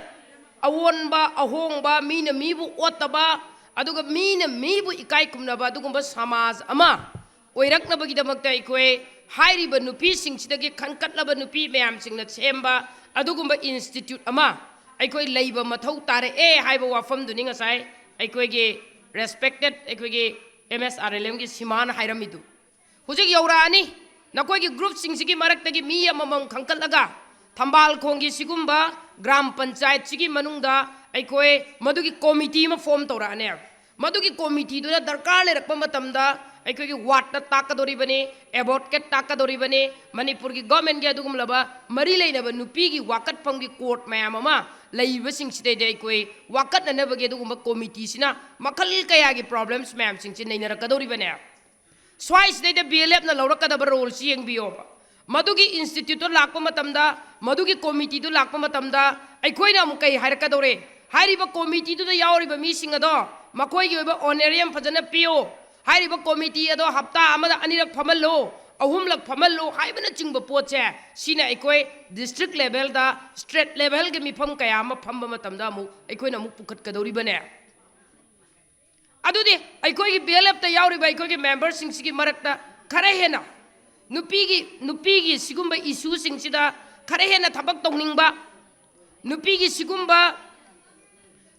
अवोनबा अहोंगबा मीना मीबु ओतबा अदुगा मीना मीबु इकाई कुमनबा अदुगुंबा समाज अमा ओइरकनबगिदमक्ता अखोय हाइरिबा नुपी सिंगसिदगी खनकटलबा नुपी मयाम सिंगना सेमबा अदुगुंबा इंस्टीट्यूट अमा अखोय लैबा मथौ तारे ए हाइबा वाफम दुनि ngasai अखोयगे रेस्पेक्टेड अखोयगे MSRLM की सिमान हाइरमिदु हुजिक यौरानी नकोयगे ग्रुप सिंगसिगी मरक्तगी मी अममम खंकटलगा थंबाल खोंगी सिगुंबा ग्राम पंचायत सिगी मनुंगदा अखोय मदुगी कमिटी मा फॉर्म तौराने मदुगी कमिटी दुना दरकार लेरकपा मतमदा अखोयगी वाट ताकदोरिबने एडवोकेट ताकदोरिबने मणिपुर की गवर्नमेंट की अदुगुमलबा मरी लेनबा नुपीगी वाकट फंगी कोर्ट मयाम अमा लैबसिंगसिदे अखोय वाकट ननबगे अदुगुम कमिटी सिना मखल कयागी प्रॉब्लम्स मयाम सिंगसि नैनरकदोरिबने स्वाइसदे BLF ना लौरकदबा रोल सि यंगबियोबा मदुगी इंस्टीट्यूट लाख मतमदा मदुगी कमिटी दु लाख मतमदा अखोयना अमुकै हारकदोरे हारिबा कमिटी दु यावरिबा मिसिंग अदो मखोयगी ओइबा ऑनरेरियम फजना पियो हारिबा कमिटी अदो हप्ता अमदा अनिरक फमल्लो अहुमलक फमल्लो हाइबना चिंगबा पोचे सिना अखोय डिस्ट्रिक्ट लेवल दा स्टेट लेवल के मिफम कया अमा फमबा मतमदा अमु अखोयना अमु पुखटकदोरिबने अदुदि अखोयगी BLF ता यावरिबा अखोयगी मेंबर सिंगसिगी मरकता खरे हेना नुपीगी सिगुंबा इशू सिंगसिदा खरे हेना थबक तौनिंगबा नुपीगी सिगुंबा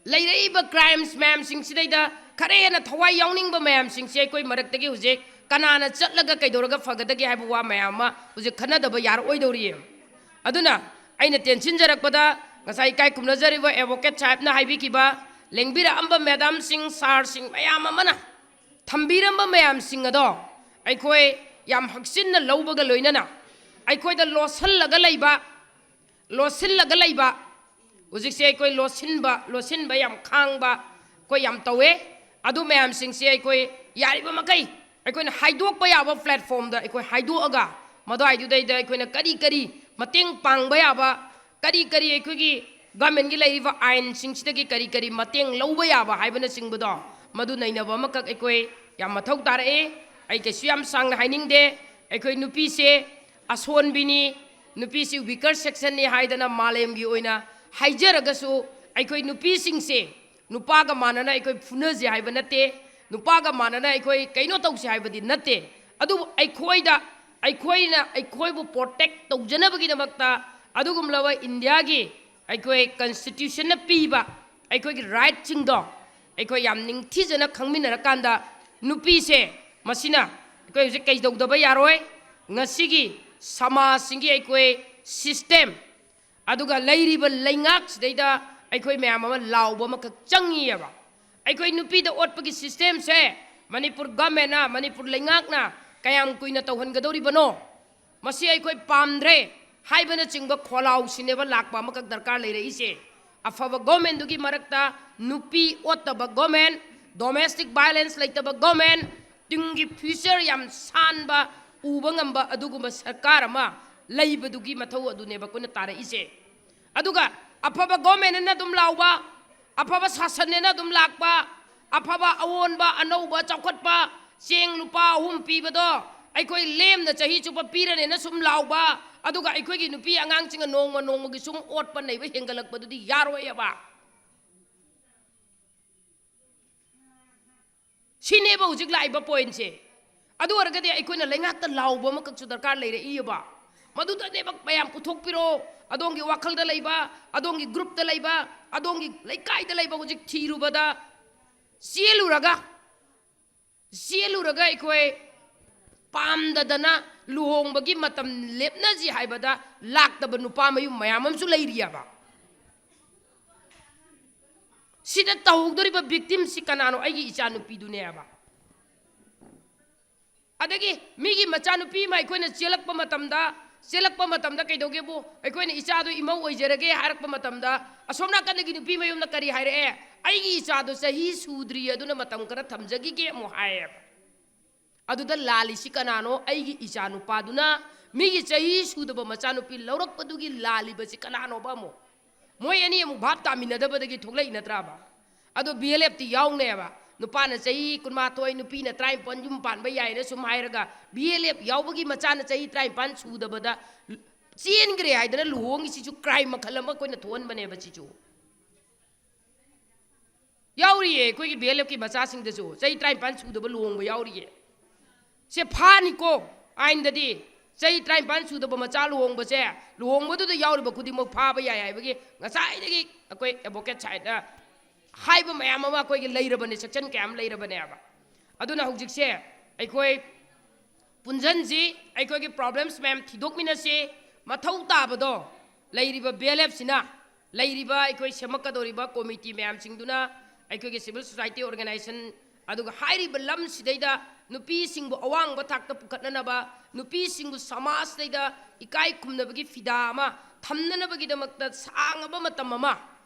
लैरैबा क्राइम्स मैम सिंगसिदा खरे हेना थवाई यावनिंगबा मैम सिंगसे अखोय मरक्तगी हुजे कनाना चटलगा कैदोरगा फगदगी हाइबा वा मैम मा हुजे खनदबा यार ओइदोरिये अदुना आइना tension जरकपदा ngasai kai kumnajariba advocate साहब ना हाइबिकिबा लेंबिरा अंबा मैडम सिंग सार सिंग मैम अमना थंबीरंबा मैम सिंग अदो अखोय याम हक्सिन लौबगा लोइनना अखोय द लोसलगा लैबा हुजिकसे अखोय लोसिनबा याम खांगबा कोय याम तवे अदु मैम सिंगसे अखोय यारिबा मकै अखोय हाइदोकबा याबा प्लेटफॉर्म दा अखोय हाइदोअगा मदो हाइदुदैदा अखोय करी मतेंग पांगबा याबा करी अखोयगी गवर्नमेंट की लैरिबा आइन सिंगसिदगी करी मतेंग लौबा याबा हाइबना सिंगबदो मदु नैनबा मकक अखोय याम मथौ तारे आई कैसु याम सांगना हाइनिंगदे अखोय नुपीसे असोनबिनी नुपीसे वीकर सेक्शन ने हाइदना मालेमगी ओइना हाइजरगसु अखोय नुपीसिंगसे नुपागा मानना अखोय फुनजे हाइबा नते नुपागा मानना अखोय कैनो तौसे हाइबदी नते अदु अखोयदा अखोयना अखोयबु प्रोटेक्ट तौजनबगिदमक्ता अदुगुमलवा इंडिया की अखोय कॉन्स्टिट्यूशन न पीबा अखोयगी राइट चिंगदो अखोय याम निंगथिजना खंगमिनरकांदा नुपीसे मसिना अखोय हुजे कैदौदबा यारोय ngasiगी समाज सिंगी अखोय सिस्टम अदुगा लैरिबा लैंगाक सिदैदा अखोय मैम अमा लाउबा मक चंगीयबा अखोय नुपीदा ओटपगी सिस्टम से मणिपुर गवर्नमेंट ना मणिपुर लैंगाकना कयाम कुइना तौहनगदौरिबनो मसी अखोय पामद्रे हाइबना चिंगबा खोलाउ सिनेबा लाकबा मक दरकार लेरइसे अफबा गवर्नमेंट दुगी मरकता नुपी ओतबा गवर्नमेंट डोमेस्टिक वायलेंस लेतबा गवर्नमेंट तिंगी फ्यूचर याम सानबा उबंगंबा अदुगुंबा सरकार अमा लैबदुगी मथौ अदुनेबा कुना तारइसे अदुगा अफबा गवर्नमेंट ना दुम लाउबा अफबा शासन ना दुम लाकबा अफबा अवोनबा अनौबा चौखटबा चेंग लुपा अहुम पीबदो अखोय लेमना चाही चुपा पीरने ना सुम लाउबा अदुगा अखोयगी नुपी आंगांग चिंगा नोंगमगी सुम ओटपा नैबा हेंगलकबदुदी यारोयबा सिनेबा हुजिक लाइबा पॉइंट से अदु अरगदे अखोयना लैंगाकता लाउबा मकसु दरकार लेरे इयबा मदुदनेबा मयाम पुथोकपिरो अदोंगी वाखलदा लैबा अदोंगी ग्रुपदा लैबा अदोंगी लैकाइदा लैबा हुजिक थीरुबदा सियलुरगा ꯆꯦꯜꯂꯨꯔꯒ ꯑꯩꯈꯣꯏ ꯄꯥꯝꯗꯗꯅ ꯂꯨꯍꯣꯡꯕꯒꯤ ꯃꯇꯝ ꯂꯦꯞꯅꯁꯤ ꯍꯥꯏꯕꯗ ꯂꯥꯛꯇꯕ ꯅꯨꯄꯥ ꯃꯌꯨꯝ ꯃꯌꯥꯝ ꯑꯃꯁꯨ ꯂꯩꯔꯤꯌꯦꯕ ꯁꯤꯗ ꯇꯧꯗꯣꯔꯤꯕ ꯚꯤꯛꯇꯤꯝꯁꯤ ꯀꯅꯥꯅꯣ ꯑꯩꯒꯤ ꯏꯆꯥꯅꯨꯄꯤꯗꯨꯅꯦꯕ ꯑꯗꯒꯤ ꯃꯤꯒꯤ ꯃꯆꯥꯅꯨꯄꯤ ꯑꯃ ꯑꯩꯈꯣꯏꯅ ꯆꯦꯜꯂꯛꯄ ꯃꯇꯝꯗ ꯀꯩꯗꯧꯒꯦꯕꯨ ꯑꯩꯈꯣꯏꯅ ꯏꯆꯥꯗꯣ ꯏꯃꯧ ꯑꯣꯏꯖꯔꯒꯦ ꯍꯥꯏꯔꯛꯄ ꯃꯇꯝꯗ ꯑꯁꯣꯝ ꯅꯥꯀꯟꯗꯒꯤ ꯅꯨꯄꯤ ꯃꯌꯨꯝꯅ ꯀꯔꯤ ꯍꯥꯏꯔꯛꯑꯦ ꯑꯩꯒꯤ ꯏꯆꯥꯗꯣ ꯆꯍꯤ ꯁꯨꯗ꯭ꯔꯤ ꯑꯗꯨꯅ ꯃꯇꯝ ꯈꯔ ꯊꯝꯖꯈꯤꯒꯦ ꯑꯃꯨꯛ ꯍꯥꯏꯌꯦꯕ ꯑꯗꯨꯗ ꯂꯥꯜꯂꯤꯁꯤ ꯀꯅꯥꯅꯣ ꯑꯩꯒꯤ ꯏꯆꯥꯅꯨꯄꯥꯗꯨꯅ ꯃꯤꯒꯤ ꯆꯍꯤ ꯁꯨꯗꯕ ꯃꯆꯥꯅꯨꯄꯤ ꯂꯧꯔꯛꯄꯗꯨꯒꯤ ꯂꯥꯜꯂꯤꯕꯁꯤ ꯀꯅꯥꯅꯣꯕ ꯑꯃꯨꯛ ꯃꯣꯏ ꯑꯅꯤ ꯑꯃꯨꯛ ꯚꯥꯞ ꯇꯥꯃꯤꯟꯅꯗꯕꯗꯒꯤ ꯊꯣꯛꯂꯛꯏ ꯅꯠꯇ꯭ꯔꯥꯕ ꯑꯗꯣ BLFꯇꯤ ꯌꯥꯎꯅꯦꯕ ꯅꯨꯄꯥꯅ ꯆꯍꯤ 12 ꯅꯨꯄꯤ나 19 ꯌꯨꯝ ꯄꯥꯟꯕ ꯌꯥꯏꯅ ꯁꯨꯝ ꯍꯥꯏꯔꯒ BLF ꯌꯥꯎꯕꯒꯤ ꯃꯆꯥꯅ ꯆꯍꯤ 19 ꯁꯨꯗꯕꯗ ꯆꯦꯟꯒ꯭ꯔꯦ ꯍꯥꯏꯗꯅ ꯂꯨꯍꯣꯡꯉꯤꯁꯤꯁꯨ ꯀ꯭ꯔꯥꯏꯝ ꯃꯈꯜ ꯑꯃ ꯑꯩꯈꯣꯏꯅ ꯊꯣꯛꯍꯟꯕꯅꯦꯕ ꯁꯤꯁꯨ ꯌꯥꯎꯔꯤꯌꯦ ꯑꯩꯈꯣꯏꯒꯤ BLFꯀꯤ ꯃꯆꯥꯁꯤꯡꯗꯁꯨ ꯆꯍꯤ 19 ꯁꯨꯗꯕ ꯂꯨꯍꯣꯡꯕ ꯌꯥꯎꯔꯤꯌꯦ ꯁꯦ ꯐꯥꯅꯤꯀꯣ ꯑꯥꯏꯟꯗꯗꯤ ꯆꯍꯤ 19 ꯁꯨꯗꯕ ꯃꯆꯥ ꯂꯨꯍꯣꯡꯕꯁꯦ ꯂꯨꯍꯣꯡꯕꯗꯨꯗ ꯌꯥꯎꯔꯤꯕ ꯈꯨꯗꯤꯡꯃꯛ ꯐꯥꯕ ꯌꯥꯏ ꯍꯥꯏꯕꯒꯤ ꯉꯁꯥꯏꯗꯒꯤ ꯑꯩꯈꯣꯏ ꯑꯦꯗꯚꯣꯀꯦꯠ ꯁꯥꯏꯗ ꯍꯥꯏꯕ ꯃꯌꯥꯝ ꯑꯃ ꯑꯩꯈꯣꯏꯒꯤ ꯂꯩꯔꯕꯅꯦ ꯁꯦꯛꯁꯟ ꯀꯌꯥ ꯑꯃ ꯂꯩꯔꯕꯅꯦꯕ ꯑꯗꯨꯅ ꯍꯧꯖꯤꯛꯁꯦ ꯑꯩꯈꯣꯏ ꯄꯨꯟꯖꯟꯁꯤ ꯑꯩꯈꯣꯏꯒꯤ ꯄ꯭ꯔꯣꯕ꯭ꯂꯦꯝꯁ ꯃꯌꯥꯝ ꯊꯤꯗꯣꯛꯃꯤꯟꯅꯁꯤ ꯃꯊꯧ ꯇꯥꯕꯗꯣ ꯂꯩꯔꯤꯕ BLFꯁꯤꯅ ꯂꯩꯔꯤꯕ ꯑꯩꯈꯣꯏ ꯁꯦꯝꯃꯛꯀꯗꯧꯔꯤꯕ ꯀꯣꯃꯤꯇꯤ ꯃꯌꯥꯝꯁꯤꯡꯗꯨꯅ ꯑꯩꯈꯣꯏꯒꯤ ꯁꯤꯚꯤꯜ ꯁꯣꯁꯥꯏꯇꯤ ꯑꯣꯔꯒꯅꯥꯏꯖꯦꯁꯟ ꯑꯗꯨꯒ ꯍꯥꯏꯔꯤꯕ ꯂꯝꯁꯤꯗꯩꯗ ꯅꯨꯄꯤꯁꯤꯡꯕꯨ ꯑꯋꯥꯡꯕ ꯊꯥꯛꯇ ꯄꯨꯈꯠꯅꯅꯕ ꯅꯨꯄꯤꯁꯤꯡꯕꯨ ꯁꯃꯥꯖꯇꯩꯗ ꯏꯀꯥꯏ ꯈꯨꯝꯅꯕꯒꯤ ꯐꯤꯗꯥ ꯑꯃ ꯊꯝꯅꯅꯕꯒꯤꯗꯃꯛꯇ ꯁꯥꯡꯉꯕ ꯃꯇꯝ ꯑꯃ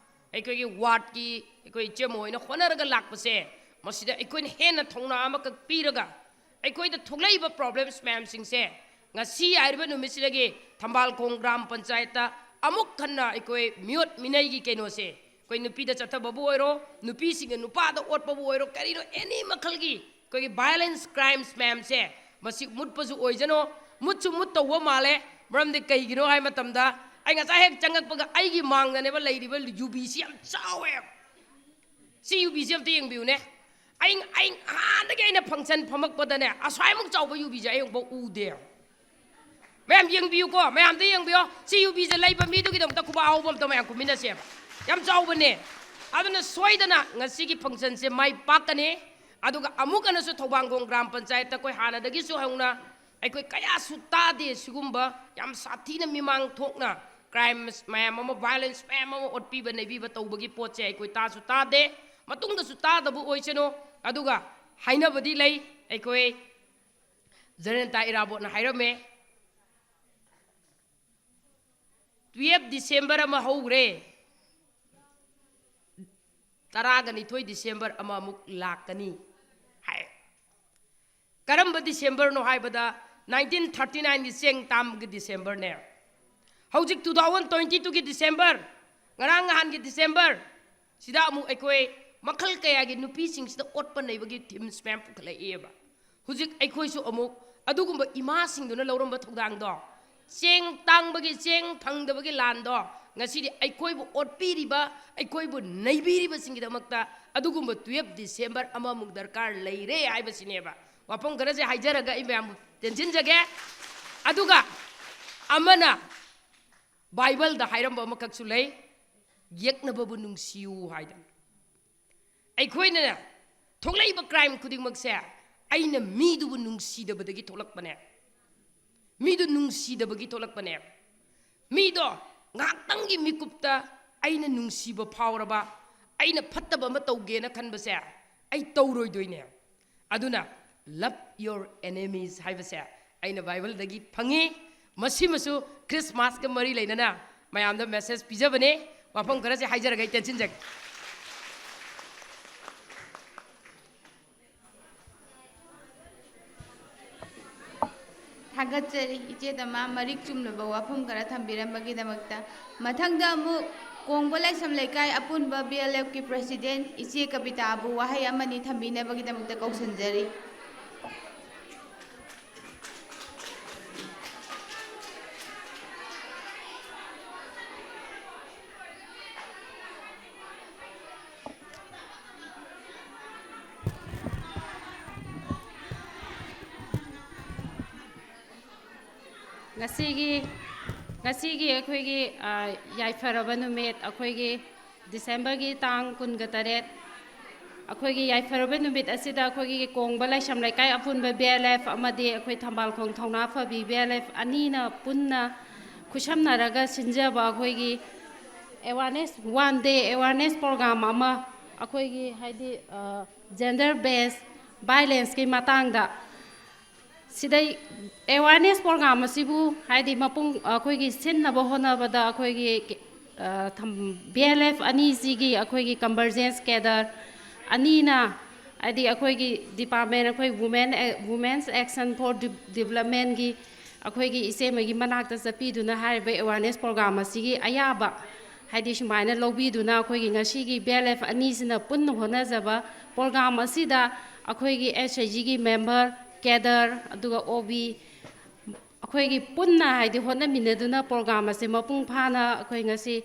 ꯑꯩꯈꯣꯏꯒꯤ ꯋꯥꯔꯗꯀꯤ ꯑꯩꯈꯣꯏ ꯏꯆꯦꯝꯃ ꯍꯣꯏꯅ ꯍꯣꯠꯅꯔꯒ ꯂꯥꯛꯄꯁꯦ ꯃꯁꯤꯗ ꯑꯩꯈꯣꯏꯅ ꯍꯦꯟꯅ ꯊꯧꯅꯥ ꯑꯃꯈꯛ ꯄꯤꯔꯒ ꯑꯩꯈꯣꯏꯗ ꯊꯣꯛꯂꯛꯏꯕ ꯄ꯭ꯔꯣꯕ꯭ꯂꯦꯝꯁ ꯃꯌꯥꯝꯁꯤꯡꯁꯦ ꯉꯁꯤ ꯍꯥꯏꯔꯤꯕ ꯅꯨꯃꯤꯠꯁꯤꯗꯒꯤ ꯊꯝꯕꯥꯜꯈꯣꯡ ꯒ꯭ꯔꯥꯝ ꯄꯟꯆꯥꯌꯠꯇ ꯑꯃꯨꯛ ꯍꯟꯅ ꯑꯩꯈꯣꯏ ꯃꯤꯑꯣꯠ ꯃꯤꯅꯩꯒꯤ ꯀꯩꯅꯣꯁꯦ ꯑꯩꯈꯣꯏ ꯅꯨꯄꯤꯗ ꯆꯠꯊꯕꯕꯨ ꯑꯣꯏꯔꯣ ꯅꯨꯄꯤꯁꯤꯡꯅ ꯅꯨꯄꯥꯗ ꯑꯣꯠꯄꯕꯨ ꯑꯣꯏꯔꯣ ꯀꯔꯤꯅꯣ ꯑꯦꯅꯤ ꯃꯈꯜꯒꯤ ꯑꯩꯈꯣꯏꯒꯤ ꯚꯥꯏꯑꯣꯂꯦꯟꯁ ꯀ꯭ꯔꯥꯏꯝꯁ ꯃꯌꯥꯝꯁꯦ ꯃꯁꯤ ꯃꯨꯠꯄꯁꯨ ꯑꯣꯏꯖꯅꯣ ꯃꯨꯠꯁꯨ ꯃꯨꯠꯇꯧꯕ ꯃꯥꯜꯂꯦ ꯃꯔꯝꯗꯤ ꯀꯩꯒꯤꯅꯣ ꯍꯥꯏ ꯃꯇꯝꯗ ꯑꯩ ꯉꯁꯥꯏ ꯍꯦꯛ ꯆꯪꯉꯛꯄꯒ ꯑꯩꯒꯤ ꯃꯥꯡꯗꯅꯦꯕ ꯂꯩꯔꯤꯕ ꯌꯨꯕꯤꯁꯤ ꯌꯥꯝ ꯆꯥꯎꯋꯦ ꯁꯤ ꯌꯨꯕꯤꯁꯤ ꯑꯝꯇ ꯌꯦꯡꯕꯤꯌꯨꯅꯦ ꯑꯩ ꯍꯥꯟꯅꯗꯒꯤ ꯑꯩꯅ ꯐꯪꯁꯟ ꯐꯝꯃꯛꯄꯗꯅꯦ ꯑꯁ꯭ꯋꯥꯏꯃꯨꯛ ꯆꯥꯎꯕ ꯌꯨꯕꯤꯁꯦ ꯑꯩ ꯑꯃꯨꯛ ꯎꯗꯦ ꯃꯌꯥꯝ ꯌꯦꯡꯕꯤꯌꯨꯀꯣ ꯃꯌꯥꯝꯗ ꯌꯦꯡꯕꯤꯌꯣ ꯁꯤ ꯌꯨꯕꯤꯁꯦ ꯂꯩꯕ ꯃꯤꯗꯨꯒꯤꯗꯃꯛꯇ ꯈꯨꯕꯥꯛ ꯍꯧꯕ ꯑꯝꯇ ꯃꯌꯥꯝ ꯀꯨꯝꯃꯤꯟꯅꯁꯦꯕ ꯌꯥꯝ ꯆꯥꯎꯕꯅꯦ ꯑꯗꯨꯅ ꯁꯣꯏꯗꯅ ꯉꯁꯤꯒꯤ ꯐꯪꯁꯟꯁꯦ ꯃꯥꯏ ꯄꯥꯛꯀꯅꯤ ꯑꯗꯨꯒ ꯑꯃꯨꯛꯀꯅꯁꯨ ꯊꯧꯕꯥꯜꯈꯣꯡ ꯒ꯭ꯔꯥꯝ ꯄꯟꯆꯥꯌꯠꯇ ꯑꯩꯈꯣꯏ ꯍꯥꯟꯅꯗꯒꯤꯁꯨ ꯍꯧꯅ ꯑꯩꯈꯣꯏ ꯀꯌꯥꯁꯨ ꯇꯥꯗꯦ ꯁꯤꯒꯨꯝꯕ ꯌꯥꯝ ꯁꯥꯊꯤꯅ ꯃꯤꯃꯥꯡ ꯊꯣꯛꯅ ꯀ꯭ꯔꯥꯏꯝ ꯃꯌꯥꯝ ꯑꯃ ꯚꯥꯏꯑꯣꯂꯦꯟꯁ ꯃꯌꯥꯝ ꯑꯃ ꯑꯣꯠꯄꯤꯕ ꯅꯩꯕꯤꯕ ꯇꯧꯕꯒꯤ ꯄꯣꯠꯁꯦ ꯑꯩꯈꯣꯏ ꯇꯥꯁꯨ ꯇꯥꯗꯦ ꯃꯇꯨꯡꯗꯁꯨ ꯇꯥꯗꯕ ꯑꯣꯏꯁꯅꯨ ꯑꯗꯨꯒ ꯍꯥꯏꯅꯕꯗꯤ ꯂꯩ ꯑꯩꯈꯣꯏ ꯖꯅꯇꯥ ꯏꯔꯥꯕꯣꯠꯅ ꯍꯥꯏꯔꯝꯃꯦ 12 December ꯑꯃ ꯍꯧꯈ꯭ರೆ 12 December ꯑꯃꯃꯨꯛ ꯂꯥꯛꯀꯅꯤ ꯍꯥꯏ ꯀꯔꯝꯕ ꯗꯤꯁꯦꯝꯕꯔꯅꯣ ꯍꯥꯏꯕꯗ 1939ꯒꯤ ꯆꯦꯡ ꯇꯥꯝꯒꯤ ꯗꯤꯁꯦꯝꯕꯔꯅꯦ ꯍꯧꯖꯤꯛ 2022ꯒꯤ ꯗꯤꯁꯦꯝꯕꯔ ꯉꯔꯥꯡ ꯅꯍꯥꯟꯒꯤ ꯗꯤꯁꯦꯝꯕꯔ ꯁꯤꯗ ꯑꯃꯨꯛ ꯑꯩꯈꯣꯏ ꯃꯈꯜ ꯀꯌꯥꯒꯤ ꯅꯨꯄꯤꯁꯤꯡꯁꯤꯗ ꯑꯣꯠꯄ ꯅꯩꯕꯒꯤ ꯊꯤꯝꯁ ꯃꯌꯥꯝ ꯄꯨꯈꯠꯂꯛꯑꯦꯕ ꯍꯧꯖꯤꯛ ꯑꯩꯈꯣꯏꯁꯨ ꯑꯃꯨꯛ ꯑꯗꯨꯒꯨꯝꯕ ꯏꯃꯥꯁꯤꯡꯗꯨꯅ ꯂꯧꯔꯝꯕ ꯊꯧꯗꯥꯡꯗꯣ ꯆꯦꯡ ꯇꯥꯡꯕꯒꯤ ꯆꯦꯡ ꯐꯪꯗꯕꯒꯤ ꯂꯥꯟꯗꯣ ꯉꯁꯤꯗꯤ ꯑꯩꯈꯣꯏꯕꯨ ꯑꯣꯠꯄꯤꯔꯤꯕ ꯑꯩꯈꯣꯏꯕꯨ ꯅꯩꯕꯤꯔꯤꯕꯁꯤꯡꯒꯤꯗꯃꯛꯇ ꯑꯗꯨꯒꯨꯝꯕ 12 December ꯑꯃꯃꯨꯛ ꯗꯔꯀꯥꯔ ꯂꯩꯔꯦ ꯍꯥꯏꯕꯁꯤꯅꯦꯕ ꯋꯥꯐꯝ ꯈꯔꯁꯦ ꯍꯥꯏꯖꯔꯒ ꯑꯩ ꯃꯌꯥꯝꯕꯨ ꯇꯦꯟꯁꯤꯟꯖꯒꯦ ꯑꯗꯨꯒ ꯑꯃꯅ ꯕꯥꯏꯕꯜꯗ ꯍꯥꯏꯔꯝꯕ ꯑꯃꯈꯛꯁꯨ ꯂꯩ ꯌꯦꯛꯅꯕꯕꯨ ꯅꯨꯡꯁꯤꯌꯨ ꯍꯥꯏꯗꯅ ꯑꯩꯈꯣꯏꯅ ꯊꯣꯛꯂꯛꯏꯕ ꯀ꯭ꯔꯥꯏꯝ ꯈꯨꯗꯤꯡꯃꯛꯁꯦ ꯑꯩꯅ ꯃꯤꯗꯨꯕꯨ ꯅꯨꯡꯁꯤꯗꯕꯗꯒꯤ ꯊꯣꯛꯂꯛꯄꯅꯦ ꯃꯤꯗꯨ ꯅꯨꯡꯁꯤꯗꯕꯒꯤ ꯊꯣꯛꯂꯛꯄꯅꯦ ꯃꯤꯗꯣ ꯉꯥꯛꯇꯪꯒꯤ ꯃꯤꯀꯨꯞꯇ ꯑꯩꯅ ꯅꯨꯡꯁꯤꯕ ꯐꯥꯎꯔꯕ ꯑꯩꯅ ꯐꯠꯇꯕ ꯑꯃ ꯇꯧꯒꯦꯅ ꯈꯟꯕꯁꯦ ꯑꯩ ꯇꯧꯔꯣꯏꯗꯣꯏꯅꯦ ꯑꯗꯨꯅ love your enemies ꯍꯥꯏꯕꯁꯦ ꯑꯩꯅ ꯕꯥꯏꯕꯜꯗꯒꯤ ꯐꯪꯉꯤ ꯃꯁꯤꯃꯁꯨ ꯈ꯭ꯔꯤꯁꯃꯥꯁꯀ ꯃꯔꯤ ꯂꯩꯅꯅ ꯃꯌꯥꯝꯗ ꯃꯦꯁꯦꯖ ꯄꯤꯖꯕꯅꯦ ꯋꯥꯐꯝ ꯈꯔꯁꯦ ꯍꯥꯏꯖꯔꯒ ꯑꯩ ꯇꯦꯟꯁꯤꯟꯖꯒꯦ ꯊꯥꯒꯠꯆꯔꯤ ꯏꯆꯦꯗꯃ ꯃꯔꯤꯛ ꯆꯨꯝꯂꯕ ꯋꯥꯐꯝ ꯈꯔ ꯊꯝꯕꯤꯔꯝꯕꯒꯤꯗꯃꯛꯇ ꯃꯊꯪꯗ ꯑꯃꯨꯛ ꯀꯣꯡꯕ ꯂꯥꯏꯁ꯭ꯔꯝ ꯂꯩꯀꯥꯏ ꯑꯄꯨꯟꯕ BLFꯀꯤ ꯄ꯭ꯔꯦꯁꯤꯗꯦꯟꯠ ꯏꯆꯦ ꯀꯕꯤꯇꯥꯕꯨ ꯋꯥꯍꯩ ꯑꯃꯅꯤ ꯊꯝꯕꯤꯅꯕꯒꯤꯗꯃꯛꯇ ꯀꯧꯁꯤꯟꯖꯔꯤ ꯉꯁꯤꯒꯤ ꯑꯩꯈꯣꯏꯒꯤ ꯌꯥꯏꯐꯔꯕ ꯅꯨꯃꯤꯠ ꯑꯩꯈꯣꯏꯒꯤ ꯗꯤꯁꯦꯝꯕꯔꯒꯤ ꯇꯥꯡ 18 ꯑꯩꯈꯣꯏꯒꯤ ꯌꯥꯏꯐꯔꯕ ꯅꯨꯃꯤꯠ ꯑꯁꯤꯗ ꯑꯩꯈꯣꯏꯒꯤ ꯀꯣꯡꯕ ꯂꯥꯏꯁ꯭ꯔꯝ ꯂꯩꯀꯥꯏ ꯑꯄꯨꯟꯕ BLF ꯑꯃꯗꯤ ꯑꯩꯈꯣꯏ ꯊꯝꯕꯥꯜꯈꯣꯡ ꯊꯧꯅꯥ ꯐꯕꯤ BLF ꯑꯅꯤꯅ ꯄꯨꯟꯅ ꯈꯨꯠꯁꯝꯅꯔꯒ ꯁꯤꯟꯖꯕ ꯑꯩꯈꯣꯏꯒꯤ awareness one day awareness program ꯑꯃ ꯑꯩꯈꯣꯏꯒꯤ ꯍꯥꯏꯗꯤ ꯖꯦꯟꯗꯔ ꯕꯦꯁ ꯚꯥꯏꯂꯦꯟꯁꯀꯤ ꯃꯇꯥꯡꯗ ꯁꯤꯗꯩ ꯑꯦꯋꯥꯔꯅꯦꯁ ꯄ꯭ꯔꯣꯒ꯭ꯔꯥꯝ ꯑꯁꯤꯕꯨ ꯍꯥꯏꯗꯤ ꯃꯄꯨꯡ ꯑꯩꯈꯣꯏꯒꯤ ꯁꯤꯟꯅꯕ ꯍꯣꯠꯅꯕꯗ ꯑꯩꯈꯣꯏꯒꯤ BLF ꯑꯅꯤꯁꯤꯒꯤ ꯑꯩꯈꯣꯏꯒꯤ ꯀꯟꯚꯔꯖꯦꯟꯁ ꯀꯦꯗꯔ ꯑꯅꯤꯅ ꯍꯥꯏꯗꯤ ꯑꯩꯈꯣꯏꯒꯤ ꯗꯤꯄꯥꯔꯠꯃꯦꯟ ꯑꯩꯈꯣꯏ ꯋꯨꯃꯦꯟꯁ ꯑꯦꯛꯁꯟ ꯐꯣꯔ ꯗꯤꯕꯂꯞꯃꯦꯟꯒꯤ ꯑꯩꯈꯣꯏꯒꯤ ꯏꯆꯦꯃꯒꯤ ꯃꯅꯥꯛꯇ ꯆꯠꯄꯤꯗꯨꯅ ꯍꯥꯏꯔꯤꯕ ꯑꯦꯋꯥꯔꯅꯦꯁ ꯄ꯭ꯔꯣꯒ꯭ꯔꯥꯝ ꯑꯁꯤꯒꯤ ꯑꯌꯥꯕ ꯍꯥꯏꯗꯤ ꯁꯨꯃꯥꯏꯅ ꯂꯧꯕꯤꯗꯨꯅ ꯑꯩꯈꯣꯏꯒꯤ ꯉꯁꯤꯒꯤ BLF ꯑꯅꯤꯁꯤꯅ ꯄꯨꯟꯅ ꯍꯣꯠꯅꯖꯕ ꯄ꯭ꯔꯣꯒ꯭ꯔꯥꯝ ꯑꯁꯤꯗ ꯑꯩꯈꯣꯏꯒꯤ SHGꯒꯤ ꯃꯦꯝꯕꯔ ꯀꯦꯗꯔ ꯑꯗꯨꯒ OB ꯑꯩꯈꯣꯏꯒꯤ ꯄꯨꯟꯅ ꯍꯥꯏꯗꯤ ꯍꯣꯠꯅꯃꯤꯟꯅꯗꯨꯅ ꯄ꯭ꯔꯣꯒ꯭ꯔꯥꯝ ꯑꯁꯤ ꯃꯄꯨꯡ ꯐꯥꯅ ꯑꯩꯈꯣꯏ ꯉꯁꯤ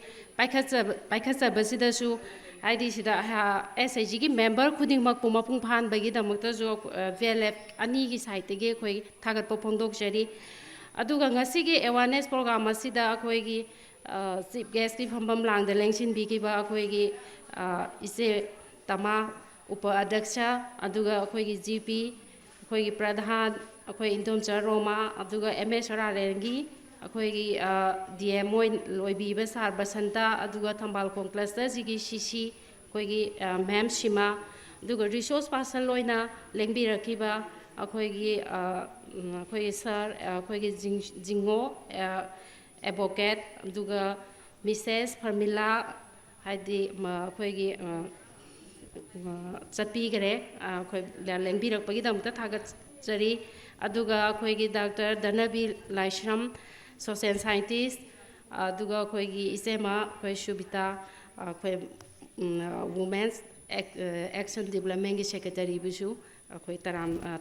ꯄꯥꯏꯈꯠꯆꯕꯁꯤꯗꯁꯨ ꯍꯥꯏꯗꯤ ꯁꯤꯗ SHGꯒꯤ ꯃꯦꯝꯕꯔ ꯈꯨꯗꯤꯡꯃꯛꯄꯨ ꯃꯄꯨꯡ ꯐꯥꯍꯟꯕꯒꯤꯗꯃꯛꯇꯁꯨ BLF ꯑꯅꯤꯒꯤ ꯁꯥꯏꯠꯇꯒꯤ ꯑꯩꯈꯣꯏ ꯊꯥꯒꯠꯄ ꯐꯣꯡꯗꯣꯛꯆꯔꯤ ꯑꯗꯨꯒ ꯉꯁꯤꯒꯤ ꯑꯦꯋꯥꯔꯅꯦꯁ ꯄ꯭ꯔꯣꯒ꯭ꯔꯥꯝ ꯑꯁꯤꯗ ꯑꯩꯈꯣꯏꯒꯤ ꯆꯤꯐ ꯒꯦꯁꯀꯤ ꯐꯝꯐꯝ ꯂꯥꯡꯗ ꯂꯦꯡꯁꯤꯟꯕꯤꯈꯤꯕ ꯑꯩꯈꯣꯏꯒꯤ ꯏꯆꯦ ꯇꯃꯥ ꯎꯄ ꯑꯗꯛꯁꯥ ꯑꯗꯨꯒ ꯑꯩꯈꯣꯏꯒꯤ GP ꯑꯩꯈꯣꯏꯒꯤ ꯄ꯭ꯔꯙꯥꯟ ꯑꯩꯈꯣꯏ ꯏꯟꯗꯣꯝꯆꯥ ꯔꯣꯃꯥ ꯑꯗꯨꯒ MSRRNꯒꯤ ꯑꯩꯈꯣꯏꯒꯤ DM ꯑꯣꯏꯕꯤꯕ ꯁꯥꯔ ꯕꯁꯟꯇꯥ ꯑꯗꯨꯒ ꯊꯝꯕꯥꯜꯈꯣꯡ ꯀ꯭ꯂꯁꯇꯔꯁꯤꯒꯤ CC ꯑꯩꯈꯣꯏꯒꯤ ꯃꯦꯝ ꯁꯤꯃꯥ ꯑꯗꯨꯒ ꯔꯤꯁꯣꯔꯁ ꯄꯥꯔꯁꯟ ꯑꯣꯏꯅ ꯂꯦꯡꯕꯤꯔꯛꯈꯤꯕ ꯑꯩꯈꯣꯏꯒꯤ ꯁꯥꯔ ꯑꯩꯈꯣꯏꯒꯤ ꯖꯤꯡꯉꯣ ꯑꯦꯗꯚꯣꯀꯦꯠ ꯑꯗꯨꯒ ꯃꯤꯁꯦꯁ ꯐꯔꯃꯤꯂꯥ ꯍꯥꯏꯗꯤ ꯑꯩꯈꯣꯏꯒꯤ ꯆꯠꯄꯤꯈꯔꯦ ꯑꯩꯈꯣꯏ ꯂꯦꯡꯕꯤꯔꯛꯄꯒꯤꯗꯃꯛꯇ ꯊꯥꯒꯠꯆꯔꯤ ꯑꯗꯨꯒ ꯑꯩꯈꯣꯏꯒꯤ ꯗꯥꯛꯇꯔ ꯙꯅꯕꯤ ꯂꯥꯏꯁ꯭ꯔꯝ ꯁꯣꯁꯤꯌꯦꯜ ꯁꯥꯏꯟꯇꯤꯁ ꯑꯗꯨꯒ ꯑꯩꯈꯣꯏꯒꯤ ꯏꯆꯦꯃ ꯑꯩꯈꯣꯏ ꯁꯨꯕꯤꯇꯥ ꯑꯩꯈꯣꯏ ꯋꯨꯃꯦꯟꯁ ꯑꯦꯛꯁꯟ ꯗꯤꯕꯂꯞꯃꯦꯟꯒꯤ ꯁꯦꯀ꯭ꯔꯦꯇꯔꯤꯕꯨꯁꯨ ꯑꯩꯈꯣꯏ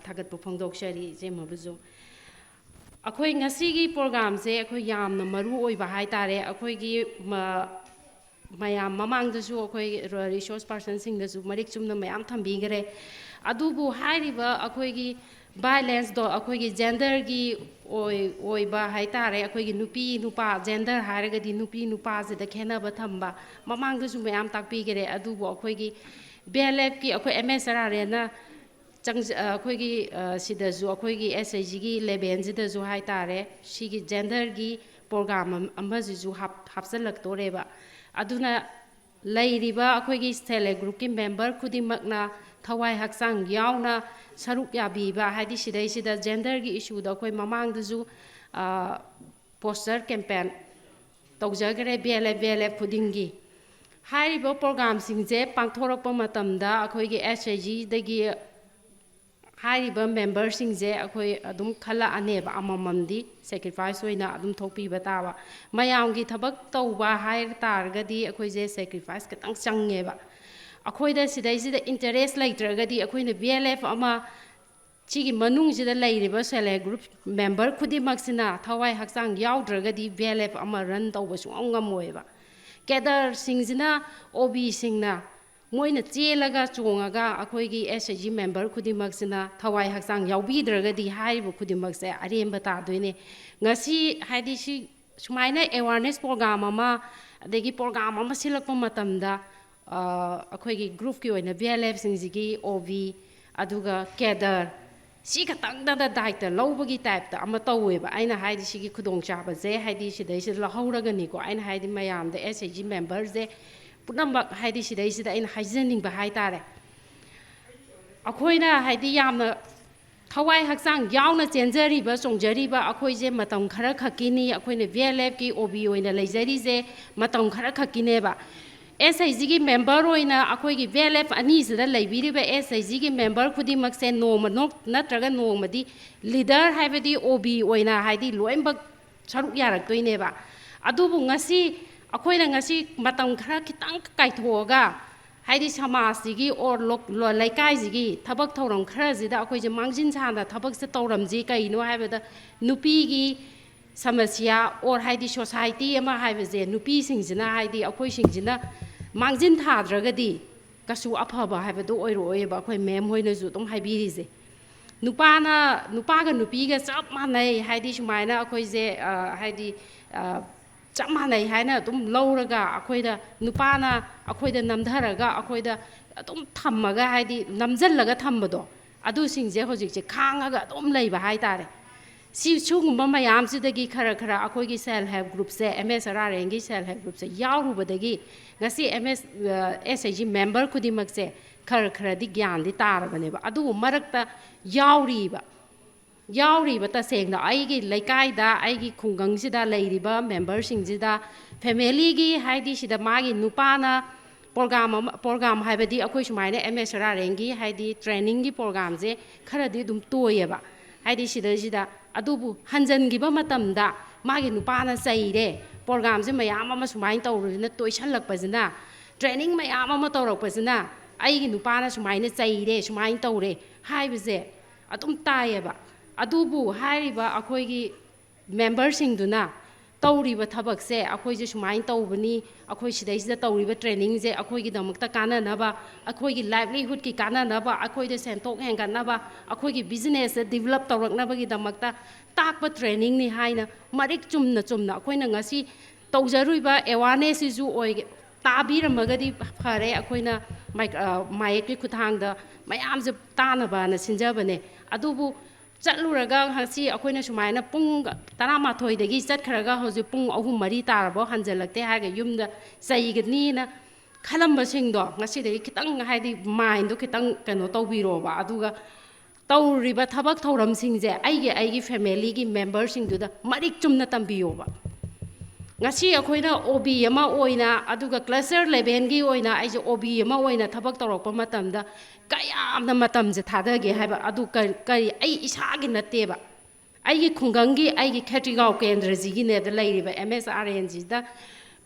ꯊꯥꯒꯠꯄ ꯐꯣꯡꯗꯣꯛꯆꯔꯤ ꯏꯆꯦꯃꯕꯨꯁꯨ ꯑꯩꯈꯣꯏ ꯉꯁꯤꯒꯤ ꯄ꯭ꯔꯣꯒ꯭ꯔꯥꯝꯁꯦ ꯑꯩꯈꯣꯏ ꯌꯥꯝꯅ ꯃꯔꯨ ꯑꯣꯏꯕ ꯍꯥꯏꯇꯥꯔꯦ ꯑꯩꯈꯣꯏꯒꯤ ꯃꯌꯥꯝ ꯃꯃꯥꯡꯗꯁꯨ ꯑꯩꯈꯣꯏ ꯔꯤꯁꯣꯔꯁ ꯄꯥꯔꯁꯟꯁꯤꯡꯗꯁꯨ ꯃꯔꯤꯛ ꯆꯨꯝꯅ ꯃꯌꯥꯝ ꯊꯝꯕꯤꯈ꯭ꯔꯦ ꯑꯗꯨꯕꯨ ꯍꯥꯏꯔꯤꯕ ꯑꯩꯈꯣꯏꯒꯤ ꯚꯥꯏꯂꯦꯟꯁꯗꯣ ꯑꯩꯈꯣꯏꯒꯤ ꯖꯦꯟꯗꯔꯒꯤ ꯑꯣꯏꯕ ꯍꯥꯏꯇꯥꯔꯦ ꯑꯩꯈꯣꯏꯒꯤ ꯅꯨꯄꯤ ꯅꯨꯄꯥ ꯖꯦꯟꯗꯔ ꯍꯥꯏꯔꯒꯗꯤ ꯅꯨꯄꯤ ꯅꯨꯄꯥꯁꯤꯗ ꯈꯦꯠꯅꯕ ꯊꯝꯕ ꯃꯃꯥꯡꯗꯁꯨ ꯃꯌꯥꯝ ꯇꯥꯛꯄꯤꯈ꯭ꯔꯦ ꯑꯗꯨꯕꯨ ꯑꯩꯈꯣꯏꯒꯤ BLFꯀꯤ ꯑꯩꯈꯣꯏ MSRRNꯅ ꯑꯩꯈꯣꯏꯒꯤ ꯁꯤꯗꯁꯨ ꯑꯩꯈꯣꯏꯒꯤ SHGꯒꯤ ꯂꯦꯚꯦꯜꯁꯤꯗꯁꯨ ꯍꯥꯏꯇꯥꯔꯦ ꯁꯤꯒꯤ ꯖꯦꯟꯗꯔꯒꯤ ꯄ꯭ꯔꯣꯒ꯭ꯔꯥꯝ ꯑꯃꯁꯤꯁꯨ ꯍꯥꯞꯆꯤꯜꯂꯛꯇꯣꯔꯦꯕ ꯑꯗꯨꯅ ꯂꯩꯔꯤꯕ ꯑꯩꯈꯣꯏꯒꯤ ꯁꯦꯜꯐ ꯍꯦꯜꯞ ꯒ꯭ꯔꯨꯞꯀꯤ ꯃꯦꯝꯕꯔ ꯈꯨꯗꯤꯡꯃꯛꯅ ꯊꯋꯥꯏ ꯍꯛꯆꯥꯡ ꯌꯥꯎꯅ ꯁꯔꯨꯛ ꯌꯥꯕꯤꯕ ꯍꯥꯏꯗꯤ ꯁꯤꯗꯩꯁꯤꯗ ꯖꯦꯟꯗꯔꯒꯤ ꯏꯁꯨꯗ ꯑꯩꯈꯣꯏ ꯃꯃꯥꯡꯗꯁꯨ ꯄꯣꯁꯇꯔ ꯀꯦꯝꯄꯦꯟ ꯇꯧꯖꯈ꯭ꯔꯦ BLF ꯈꯨꯗꯤꯡꯒꯤ ꯍꯥꯏꯔꯤꯕ ꯄ꯭ꯔꯣꯒ꯭ꯔꯥꯝꯁꯤꯡꯁꯦ ꯄꯥꯡꯊꯣꯔꯛꯄ ꯃꯇꯝꯗ ꯑꯩꯈꯣꯏꯒꯤ SHGꯗꯒꯤ ꯍꯥꯏꯔꯤꯕ ꯃꯦꯝꯕꯔꯁꯤꯡꯁꯦ ꯑꯩꯈꯣꯏ ꯑꯗꯨꯝ ꯈꯜꯂꯛꯑꯅꯦꯕ ꯑꯃꯃꯝꯗꯤ ꯁꯦꯀ꯭ꯔꯤꯐꯥꯏꯁ ꯑꯣꯏꯅ ꯑꯗꯨꯝ ꯊꯣꯛꯄꯤꯕ ꯇꯥꯕ ꯃꯌꯥꯝꯒꯤ ꯊꯕꯛ ꯇꯧꯕ ꯍꯥꯏ ꯇꯥꯔꯒꯗꯤ ꯑꯩꯈꯣꯏꯁꯦ ꯁꯦꯀ꯭ꯔꯤꯐꯥꯏꯁ ꯈꯤꯇꯪ ꯆꯪꯉꯦꯕ ꯑꯩꯈꯣꯏꯗ ꯁꯤꯗꯩꯁꯤꯗ ꯏꯟꯇꯔꯦꯁ ꯂꯩꯇ꯭ꯔꯒꯗꯤ ꯑꯩꯈꯣꯏꯅ BLF ꯑꯃ ꯁꯤꯒꯤ ꯃꯅꯨꯡꯁꯤꯗ ꯂꯩꯔꯤꯕ ꯁꯦꯜꯐ ꯍꯦꯜꯞ ꯒ꯭ꯔꯨꯞ ꯃꯦꯝꯕꯔ ꯈꯨꯗꯤꯡꯃꯛꯁꯤꯅ ꯊꯋꯥꯏ ꯍꯛꯆꯥꯡ ꯌꯥꯎꯗ꯭ꯔꯒꯗꯤ BLF ꯑꯃ ꯔꯟ ꯇꯧꯕ ꯁꯨꯡꯉꯝ ꯉꯝꯃꯣꯏꯕ ꯀꯦꯗꯔꯁꯤꯡꯁꯤꯅ OBꯁꯤꯡꯅ ꯃꯣꯏꯅ ꯆꯦꯜꯂꯒ ꯆꯣꯡꯉꯒ ꯑꯩꯈꯣꯏꯒꯤ SHG ꯃꯦꯝꯕꯔ ꯈꯨꯗꯤꯡꯃꯛꯁꯤꯅ ꯊꯋꯥꯏ ꯍꯛꯆꯥꯡ ꯌꯥꯎꯕꯤꯗ꯭ꯔꯒꯗꯤ ꯍꯥꯏꯔꯤꯕ ꯈꯨꯗꯤꯡꯃꯛꯁꯦ ꯑꯔꯦꯝꯕ ꯇꯥꯗꯣꯏꯅꯦ ꯉꯁꯤ ꯍꯥꯏꯗꯤ ꯁꯨꯃꯥꯏꯅ ꯑꯦꯋꯥꯔꯅꯦꯁ ꯄ꯭ꯔꯣꯒ꯭ꯔꯥꯝ ꯑꯃ ꯑꯗꯒꯤ ꯄ꯭ꯔꯣꯒ꯭ꯔꯥꯝ ꯑꯃ ꯁꯤꯜꯂꯛꯄ ꯃꯇꯝꯗ ꯑꯩꯈꯣꯏꯒꯤ ꯒ꯭ꯔꯨꯞꯀꯤ ꯑꯣꯏꯅ BLFꯁꯤꯡꯁꯤꯒꯤ OB ꯑꯗꯨꯒ ꯀꯦꯗꯔ ꯁꯤ ꯈꯛꯇꯪꯗ ꯗꯥꯏꯇ ꯂꯧꯕꯒꯤ ꯇꯥꯏꯞꯇ ꯑꯃ ꯇꯧꯋꯦꯕ ꯑꯩꯅ ꯍꯥꯏꯗꯤ ꯁꯤꯒꯤ ꯈꯨꯗꯣꯡꯆꯥꯕꯁꯦ ꯍꯥꯏꯗꯤ ꯁꯤꯗꯩꯁꯤꯗ ꯂꯧꯍꯧꯔꯒꯅꯤꯀꯣ ꯑꯩꯅ ꯍꯥꯏꯗꯤ ꯃꯌꯥꯝꯗ SHG ꯃꯦꯝꯕꯔꯁꯦ ꯄꯨꯝꯅꯃꯛ ꯍꯥꯏꯗꯤ ꯁꯤꯗꯩꯁꯤꯗ ꯑꯩꯅ ꯍꯥꯏꯖꯅꯤꯡꯕ ꯍꯥꯏꯇꯥꯔꯦ ꯑꯩꯈꯣꯏꯅ ꯍꯥꯏꯗꯤ ꯌꯥꯝꯅ ꯊꯋꯥꯏ ꯍꯛꯆꯥꯡ ꯌꯥꯎꯅ ꯆꯦꯟꯖꯔꯤꯕ ꯆꯣꯡꯖꯔꯤꯕ ꯑꯩꯈꯣꯏꯁꯦ ꯃꯇꯝꯈꯔꯈꯛꯀꯤꯅꯤ ꯑꯩꯈꯣꯏꯅ BLFꯀꯤ OB ꯑꯣꯏꯅ ꯂꯩꯖꯔꯤꯁే ꯃꯇꯝꯈꯔ khakkineba SHGꯒꯤ ꯃꯦꯝꯕꯔ ꯑꯣꯏꯅ ꯑꯩꯈꯣꯏꯒꯤ BLF ꯑꯅꯤꯁꯤꯗ ꯂꯩꯕꯤꯔꯤꯕ SHGꯒꯤ ꯃꯦꯝꯕꯔ ꯈꯨꯗꯤꯡꯃꯛꯁꯦ ꯅꯣꯡꯃ ꯅꯠꯇ꯭ꯔꯒ ꯅꯣꯡꯃꯗꯤ ꯂꯤꯗꯔ ꯍꯥꯏꯕꯗꯤ OB ꯑꯣꯏꯅ ꯍꯥꯏꯗꯤ ꯂꯣꯏꯅꯃꯛ ꯁꯔꯨꯛ ꯌꯥꯔꯛꯇꯣꯏꯅꯦꯕ ꯑꯗꯨꯕꯨ ꯉꯁꯤ ꯑꯩꯈꯣꯏꯅ ꯉꯁꯤ ꯃꯇꯝ ꯈꯔ ꯈꯤꯇꯪ ꯀꯥꯏꯊꯣꯛꯑꯒ ꯍꯥꯏꯗꯤ ꯁꯃꯥꯖꯁꯤꯒꯤ ꯑꯣꯔ ꯂꯩꯀꯥꯏꯁꯤꯒꯤ ꯊꯕꯛ ꯊꯧꯔꯝ ꯈꯔꯁꯤꯗ ꯑꯩꯈꯣꯏꯁꯦ ꯃꯥꯡꯖꯤꯟ ꯁꯥꯅ ꯊꯕꯛꯁꯦ ꯇꯧꯔꯝꯁꯤ ꯀꯩꯅꯣ ꯍꯥꯏꯕꯗ ꯅꯨꯄꯤꯒꯤ ꯁꯃꯁ꯭ꯌꯥ ꯑꯣꯔ ꯍꯥꯏꯗꯤ ꯁꯣꯁꯥꯏꯇꯤ ꯑꯃ ꯍꯥꯏꯕꯁꯦ ꯅꯨꯄꯤꯁꯤꯡꯁꯤꯅ ꯍꯥꯏꯗꯤ ꯑꯩꯈꯣꯏꯁꯤꯡꯁꯤꯅ ꯃꯥꯡꯖꯤꯟ ꯊꯥꯗ꯭ꯔꯒꯗꯤ ꯀꯩꯁꯨ ꯑꯐꯕ ꯍꯥꯏꯕꯗꯣ ꯑꯣꯏꯔꯛꯑꯣꯏꯕ ꯑꯩꯈꯣꯏ ꯃꯦꯝ ꯍꯣꯏꯅꯁꯨ ꯑꯗꯨꯝ ꯍꯥꯏꯕꯤꯔꯤꯁꯦ ꯅꯨꯄꯥꯒ ꯅꯨꯄꯤꯒ ꯆꯞ ꯃꯥꯟꯅꯩ ꯍꯥꯏꯗꯤ ꯁꯨꯃꯥꯏꯅ ꯑꯩꯈꯣꯏꯁꯦ ꯍꯥꯏꯗꯤ ꯆꯞ ꯃꯥꯟꯅꯩ ꯍꯥꯏꯅ ꯑꯗꯨꯝ ꯂꯧꯔꯒ ꯑꯩꯈꯣꯏꯗ ꯅꯨꯄꯥꯅ ꯑꯩꯈꯣꯏꯗ ꯅꯝꯊꯔꯒ ꯑꯩꯈꯣꯏꯗ ꯑꯗꯨꯝ ꯊꯝꯃꯒ ꯍꯥꯏꯗꯤ ꯅꯝꯖꯜꯂꯒ ꯊꯝꯕꯗꯣ ꯑꯗꯨꯁꯤꯡꯁꯦ ꯍꯧꯖꯤꯛꯁꯦ ꯈꯥꯡꯉꯒ ꯑꯗꯨꯝ ꯂꯩꯕ ꯍꯥꯏꯇꯥꯔꯦ ꯁꯤꯒꯨꯝꯕ ꯃꯌꯥꯝꯁꯤꯗꯒꯤ ꯈꯔ ꯑꯩꯈꯣꯏꯒꯤ ꯁꯦꯜ ꯍꯦꯜꯞ ꯒ꯭ꯔꯨꯞꯁꯦ MSRRNꯒꯤ ꯁꯦꯜ ꯍꯦꯜꯞ ꯒ꯭ꯔꯨꯞꯁꯦ ꯌꯥꯎꯔꯨꯕꯗꯒꯤ ꯉꯁꯤ SHG ꯃꯦꯝꯕꯔ ꯈꯨꯗꯤꯡꯃꯛꯁꯦ ꯈꯔꯗꯤ ꯒ꯭ꯌꯥꯟꯗꯤ ꯇꯥꯔꯕꯅꯦꯕ ꯑꯗꯨꯕꯨ ꯃꯔꯛꯇ ꯌꯥꯎꯔꯤꯕ ꯇꯁꯦꯡꯅ ꯑꯩꯒꯤ ꯂꯩꯀꯥꯏꯗ ꯑꯩꯒꯤ ꯈꯨꯡꯒꯪꯁꯤꯗ ꯂꯩꯔꯤꯕ ꯃꯦꯝꯕꯔꯁꯤꯡꯁꯤꯗ ꯐꯦꯃꯤꯂꯤꯒꯤ ꯍꯥꯏꯗꯤ ꯁꯤꯗ ꯃꯥꯒꯤ ꯅꯨꯄꯥꯅ ꯄ꯭ꯔꯣꯒ꯭ꯔꯥꯝ ꯍꯥꯏꯕꯗꯤ ꯑꯩꯈꯣꯏ ꯁꯨꯃꯥꯏꯅ MSRRNꯒꯤ ꯍꯥꯏꯗꯤ ꯇ꯭ꯔꯦꯅꯤꯡꯒꯤ ꯄ꯭ꯔꯣꯒ꯭ꯔꯥꯝꯁꯦ ꯈꯔꯗꯤ ꯑꯗꯨꯝ ꯇꯣꯏꯑꯦꯕ ꯍꯥꯏꯗꯤ ꯁꯤꯗꯩꯁꯤꯗ ꯑꯗꯨꯕꯨ ꯍꯟꯖꯟꯈꯤꯕ ꯃꯇꯝꯗ ꯃꯥꯒꯤ ꯅꯨꯄꯥꯅ ꯆꯩꯔꯦ ꯄ꯭ꯔꯣꯒ꯭ꯔꯥꯝꯁꯦ ꯃꯌꯥꯝ ꯑꯃ ꯁꯨꯃꯥꯏꯅ ꯇꯧꯔꯨꯁꯤꯅ ꯇꯣꯏꯁꯜꯂꯛꯄꯁꯤꯅ ꯇ꯭ꯔꯦꯅꯤꯡ ꯃꯌꯥꯝ ꯑꯃ ꯇꯧꯔꯛꯄꯁꯤꯅ ꯑꯩꯒꯤ ꯅꯨꯄꯥꯅ ꯁꯨꯃꯥꯏꯅ ꯆꯩꯔꯦ ꯁꯨꯃꯥꯏꯅ ꯇꯧꯔꯦ ꯍꯥꯏꯕꯁꯦ ꯑꯗꯨꯝ ꯇꯥꯏꯌꯦꯕ ꯑꯗꯨꯕꯨ ꯍꯥꯏꯔꯤꯕ ꯑꯩꯈꯣꯏꯒꯤ ꯃꯦꯝꯕꯔꯁꯤꯡꯗꯨꯅ ꯇꯧꯔꯤꯕ ꯊꯕꯛꯁꯦ ꯑꯩꯈꯣꯏꯁꯦ ꯁꯨꯃꯥꯏꯅ ꯇꯧꯕꯅꯤ ꯑꯩꯈꯣꯏ ꯁꯤꯗꯩꯁꯤꯗ ꯇꯧꯔꯤꯕ ꯇ꯭ꯔꯦꯅꯤꯡꯁꯦ ꯑꯩꯈꯣꯏꯒꯤꯗꯃꯛꯇ ꯀꯥꯟꯅꯅꯕ ꯑꯩꯈꯣꯏꯒꯤ ꯂꯥꯏꯚꯂꯤꯍꯨꯗꯀꯤ ꯀꯥꯟꯅꯅꯕ ꯑꯩꯈꯣꯏꯗ ꯁꯦꯟꯊꯣꯛ ꯍꯦꯟꯒꯠꯅꯕ ꯑꯩꯈꯣꯏꯒꯤ ꯕꯤꯖꯤꯅꯦꯁꯁꯦ ꯗꯤꯕꯦꯂꯞ ꯇꯧꯔꯛꯅꯕꯒꯤꯗꯃꯛꯇ ꯇꯥꯛꯄ ꯇ꯭ꯔꯦꯅꯤꯡꯅꯤ ꯍꯥꯏꯅ ꯃꯔꯤꯛ ꯆꯨꯝꯅ ꯑꯩꯈꯣꯏꯅ ꯉꯁꯤ ꯇꯧꯖꯔꯨꯏꯕ ꯑꯦꯋꯥꯔꯅꯦꯁꯁꯤꯁꯨ ꯇꯥꯕꯤꯔꯝꯃꯒꯗꯤ ꯐꯔꯦ ꯑꯩꯈꯣꯏꯅ ꯃꯥꯌꯦꯛꯀꯤ ꯈꯨꯠꯊꯥꯡꯗ ꯃꯌꯥꯝꯁꯦ ꯇꯥꯅꯕꯅ ꯁꯤꯟꯖꯕꯅꯦ ꯑꯗꯨꯕꯨ ꯆꯠꯂꯨꯔꯒ ꯉꯁꯤ ꯑꯩꯈꯣꯏꯅ ꯁꯨꯃꯥꯏꯅ ꯄꯨꯡ 11ꯗꯒꯤ ꯆꯠꯈ꯭ꯔꯒ ꯍꯧꯖꯤꯛ ꯄꯨꯡ 3-4 ꯇꯥꯔꯕꯥꯎ ꯍꯟꯖꯜꯂꯛꯇꯦ ꯍꯥꯏꯔꯒ ꯌꯨꯝꯗ ꯆꯩꯒꯅꯤꯅ ꯈꯜꯂꯝꯕꯁꯤꯡꯗꯣ ꯉꯁꯤꯗꯒꯤ ꯈꯤꯇꯪ ꯍꯥꯏꯗꯤ ꯃꯥꯏꯟꯗꯣ ꯈꯤꯇꯪ ꯀꯩꯅꯣ ꯇꯧꯕꯤꯔꯣꯕ ꯑꯗꯨꯒ ꯇꯧꯔꯤꯕ ꯊꯕꯛ ꯊꯧꯔꯝꯁꯤꯡꯁꯦ ꯑꯩꯒꯤ ꯐꯦꯃꯤꯂꯤꯒꯤ ꯃꯦꯝꯕꯔꯁꯤꯡꯗꯨꯗ ꯃꯔꯤꯛ ꯆꯨꯝꯅ ꯇꯝꯕꯤꯌꯣꯕ ngasi akoina OB ama oina aduga cluster levelgi oina aise OB ama oina thabak torokpa matamda kayamna matamje thadage haiba adu kari ai isagi natteba aigi khungangi aigi khetigau kendraji gi ne da leiriba MSRNG da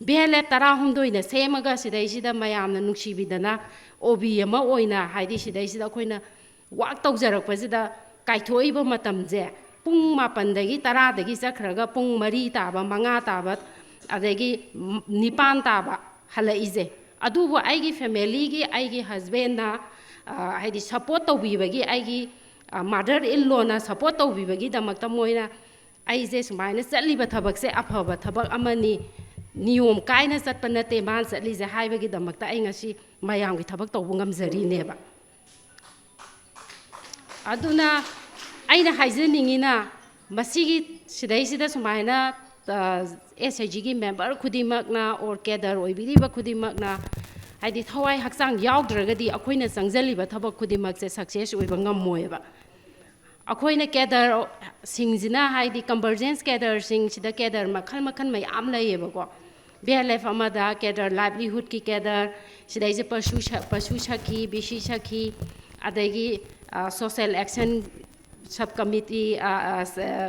bele tara humdoina semaga sidai sida mayamna nuksibidana OB ama oina haidi sidai sida akoina wak tawjarakpa sida kaithoiba matamje pung 8dagi 10dagi chakhraga pung 3 taba 5 taba adagi 9 taba halaise adubu aigi family gi aigi husband na haidi support tawbibagi aigi mother in law na support tawbibagi damakta moina aise sumaina chatliba thabak se afaba thabak amani niyom kaina chatpa nate man chatlise haibagi damakta ai ngasi mayam gi thabak tawbu ngamjari neba aduna aina haijningina masigi sidaisida sumaina SIG gi member khudimakna or cadre oibiriba khudimakna haidi thawai hakchang yaudragadi akoina changjaliba thabak khudimak se success oiba ngamoyeba akoina cadre singjina haidi convergence cadre sing sida cadre makhal makhal mayam layeba ko BLF amada cadre livelihood ki cadre sidaise pasu shaki bishi shaki adagi social action subcommittee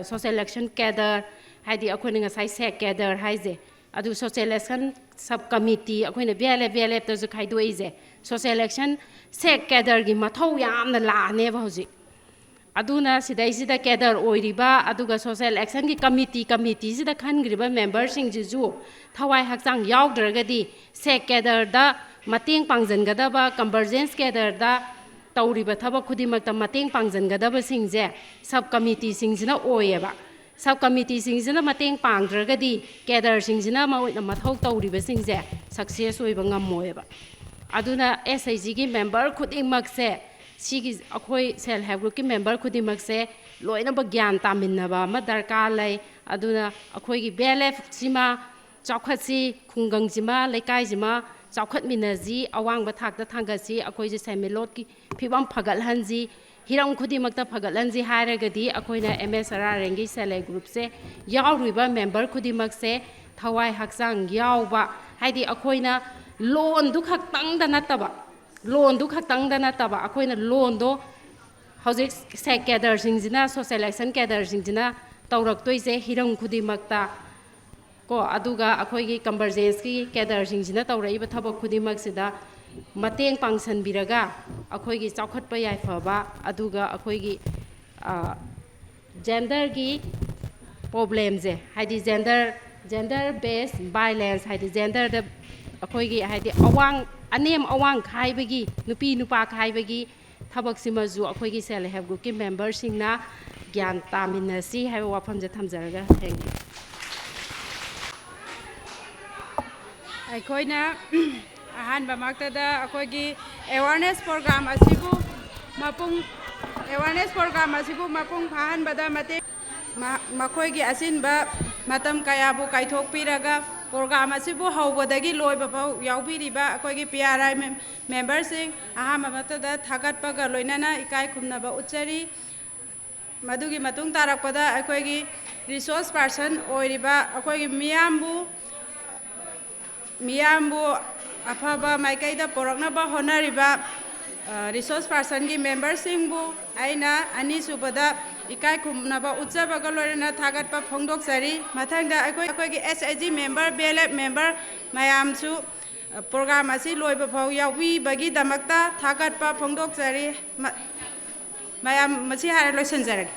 social action cadre haidi akoina ngasai sec cadre haise adu social action subcommittee akoina BLF ta ju khaidoise social action sec cadre gi mathau yamna laane ba hoji aduna sidai sida cadre oiriba aduga social action gi committee sida khangriba members sing ju thawai hakchang yaudragadi sec cadre da mateng pangjangadaba convergence cadre da tawriba thabak khudimakta mateng pangjangadaba singje subcommittee singjina oyeba subcommittee singjina mateng pangdragadi cadre singjina mathau tawriba singje success oiba ngamoyeba aduna SIG gi member khudingmakse sigi akhoi self help group ki member khudingmakse loina ba gyan taminaba ma darkar lai aduna akhoi gi BLF sima chawkhatsi khungang jima laikai jima chawkhat minaji awang ba thakta thangasi akhoi ji semilot ki phibam phagal hanji hiram khudimakta phagalanji hairagadi akoina MSRRN gi self group se yawriba member khudimakse thawai hakchang yawba haidi akoina loan du khaktang da nataba akoina loan do hojik sec cadre singjina social action cadre singjina tawraktoise hiram khudimakta ko aduga akhoi gi convergence ki cadre singjina tawraiba thabak khudimak sida mateng pangsan biraga akhoi gi chawkhatpa yai phaba aduga akhoi gi gender gi problem je haidi gender based violence haidi gender da akhoi gi haidi anem awang khaibagi nupi nupa khaibagi thabak simaju akhoi gi self help group ki member singna gyan taminasi haiba wafam je thamjaraga thank you ꯑꯩꯈꯣꯏꯅ ꯑꯍꯥꯟꯕꯃꯛꯇꯗ ꯑꯩꯈꯣꯏꯒꯤ awareness programme ꯑꯁꯤꯕꯨ ꯃꯄꯨꯡ ꯐꯥꯍꯟꯕꯗ ꯃꯇꯦꯡ ꯃꯈꯣꯏꯒꯤ ꯑꯆꯤꯟꯕ ꯃꯇꯝ ꯀꯌꯥꯕꯨ ꯀꯥꯏꯊꯣꯛꯄꯤꯔꯒ programme ꯑꯁꯤꯕꯨ ꯍꯧꯕꯗꯒꯤ ꯂꯣꯏꯕ ꯐꯥꯎ ꯌꯥꯎꯕꯤꯔꯤꯕ ꯑꯩꯈꯣꯏꯒꯤ PRI ꯃꯦꯝꯕꯔꯁꯤꯡ ꯑꯍꯥꯟꯕꯃꯛꯇꯗ ꯊꯥꯒꯠꯄꯒ ꯂꯣꯏꯅꯅ ꯏꯀꯥꯏ ꯈꯨꯝꯅꯕ ꯎꯠꯆꯔꯤ ꯃꯗꯨꯒꯤ ꯃꯇꯨꯡ ꯇꯥꯔꯛꯄꯗ ꯑꯩꯈꯣꯏꯒꯤ ꯔꯤꯁꯣꯔꯁ ꯄꯥꯔꯁꯟ ꯑꯣꯏꯔꯤꯕ ꯑꯩꯈꯣꯏꯒꯤ ꯃꯤꯌꯥꯝꯕꯨ ꯑꯐꯕ ꯃꯥꯏꯀꯩꯗ ꯄꯣꯔꯛꯅꯕ ꯍꯣꯠꯅꯔꯤꯕ ꯔꯤꯁꯣꯔꯁ ꯄꯥꯔꯁꯟꯒꯤ ꯃꯦꯝꯕꯔꯁꯤꯡꯕꯨ ꯑꯩꯅ ꯑꯅꯤꯁꯨꯕꯗ ꯏꯀꯥꯏ ꯈꯨꯝꯅꯕ ꯎꯠꯆꯕꯒ ꯂꯣꯏꯅꯅ ꯊꯥꯒꯠꯄ ꯐꯣꯡꯗꯣꯛꯆꯔꯤ ꯃꯊꯪꯗ ꯑꯩꯈꯣꯏꯒꯤ SHG ꯃꯦꯝꯕꯔ BLF ꯃꯦꯝꯕꯔ ꯃꯌꯥꯝꯁꯨ ꯄ꯭ꯔꯣꯒ꯭ꯔꯥꯝ ꯑꯁꯤ ꯂꯣꯏꯕ ꯐꯥꯎ ꯌꯥꯎꯕꯤꯕꯒꯤꯗꯃꯛꯇ ꯊꯥꯒꯠꯄ ꯐꯣꯡꯗꯣꯛꯆꯔꯤ ꯃꯌꯥꯝ ꯃꯁꯤ ꯍꯥꯏꯔ ꯂꯣꯏꯁꯤꯟꯖꯔꯒꯦ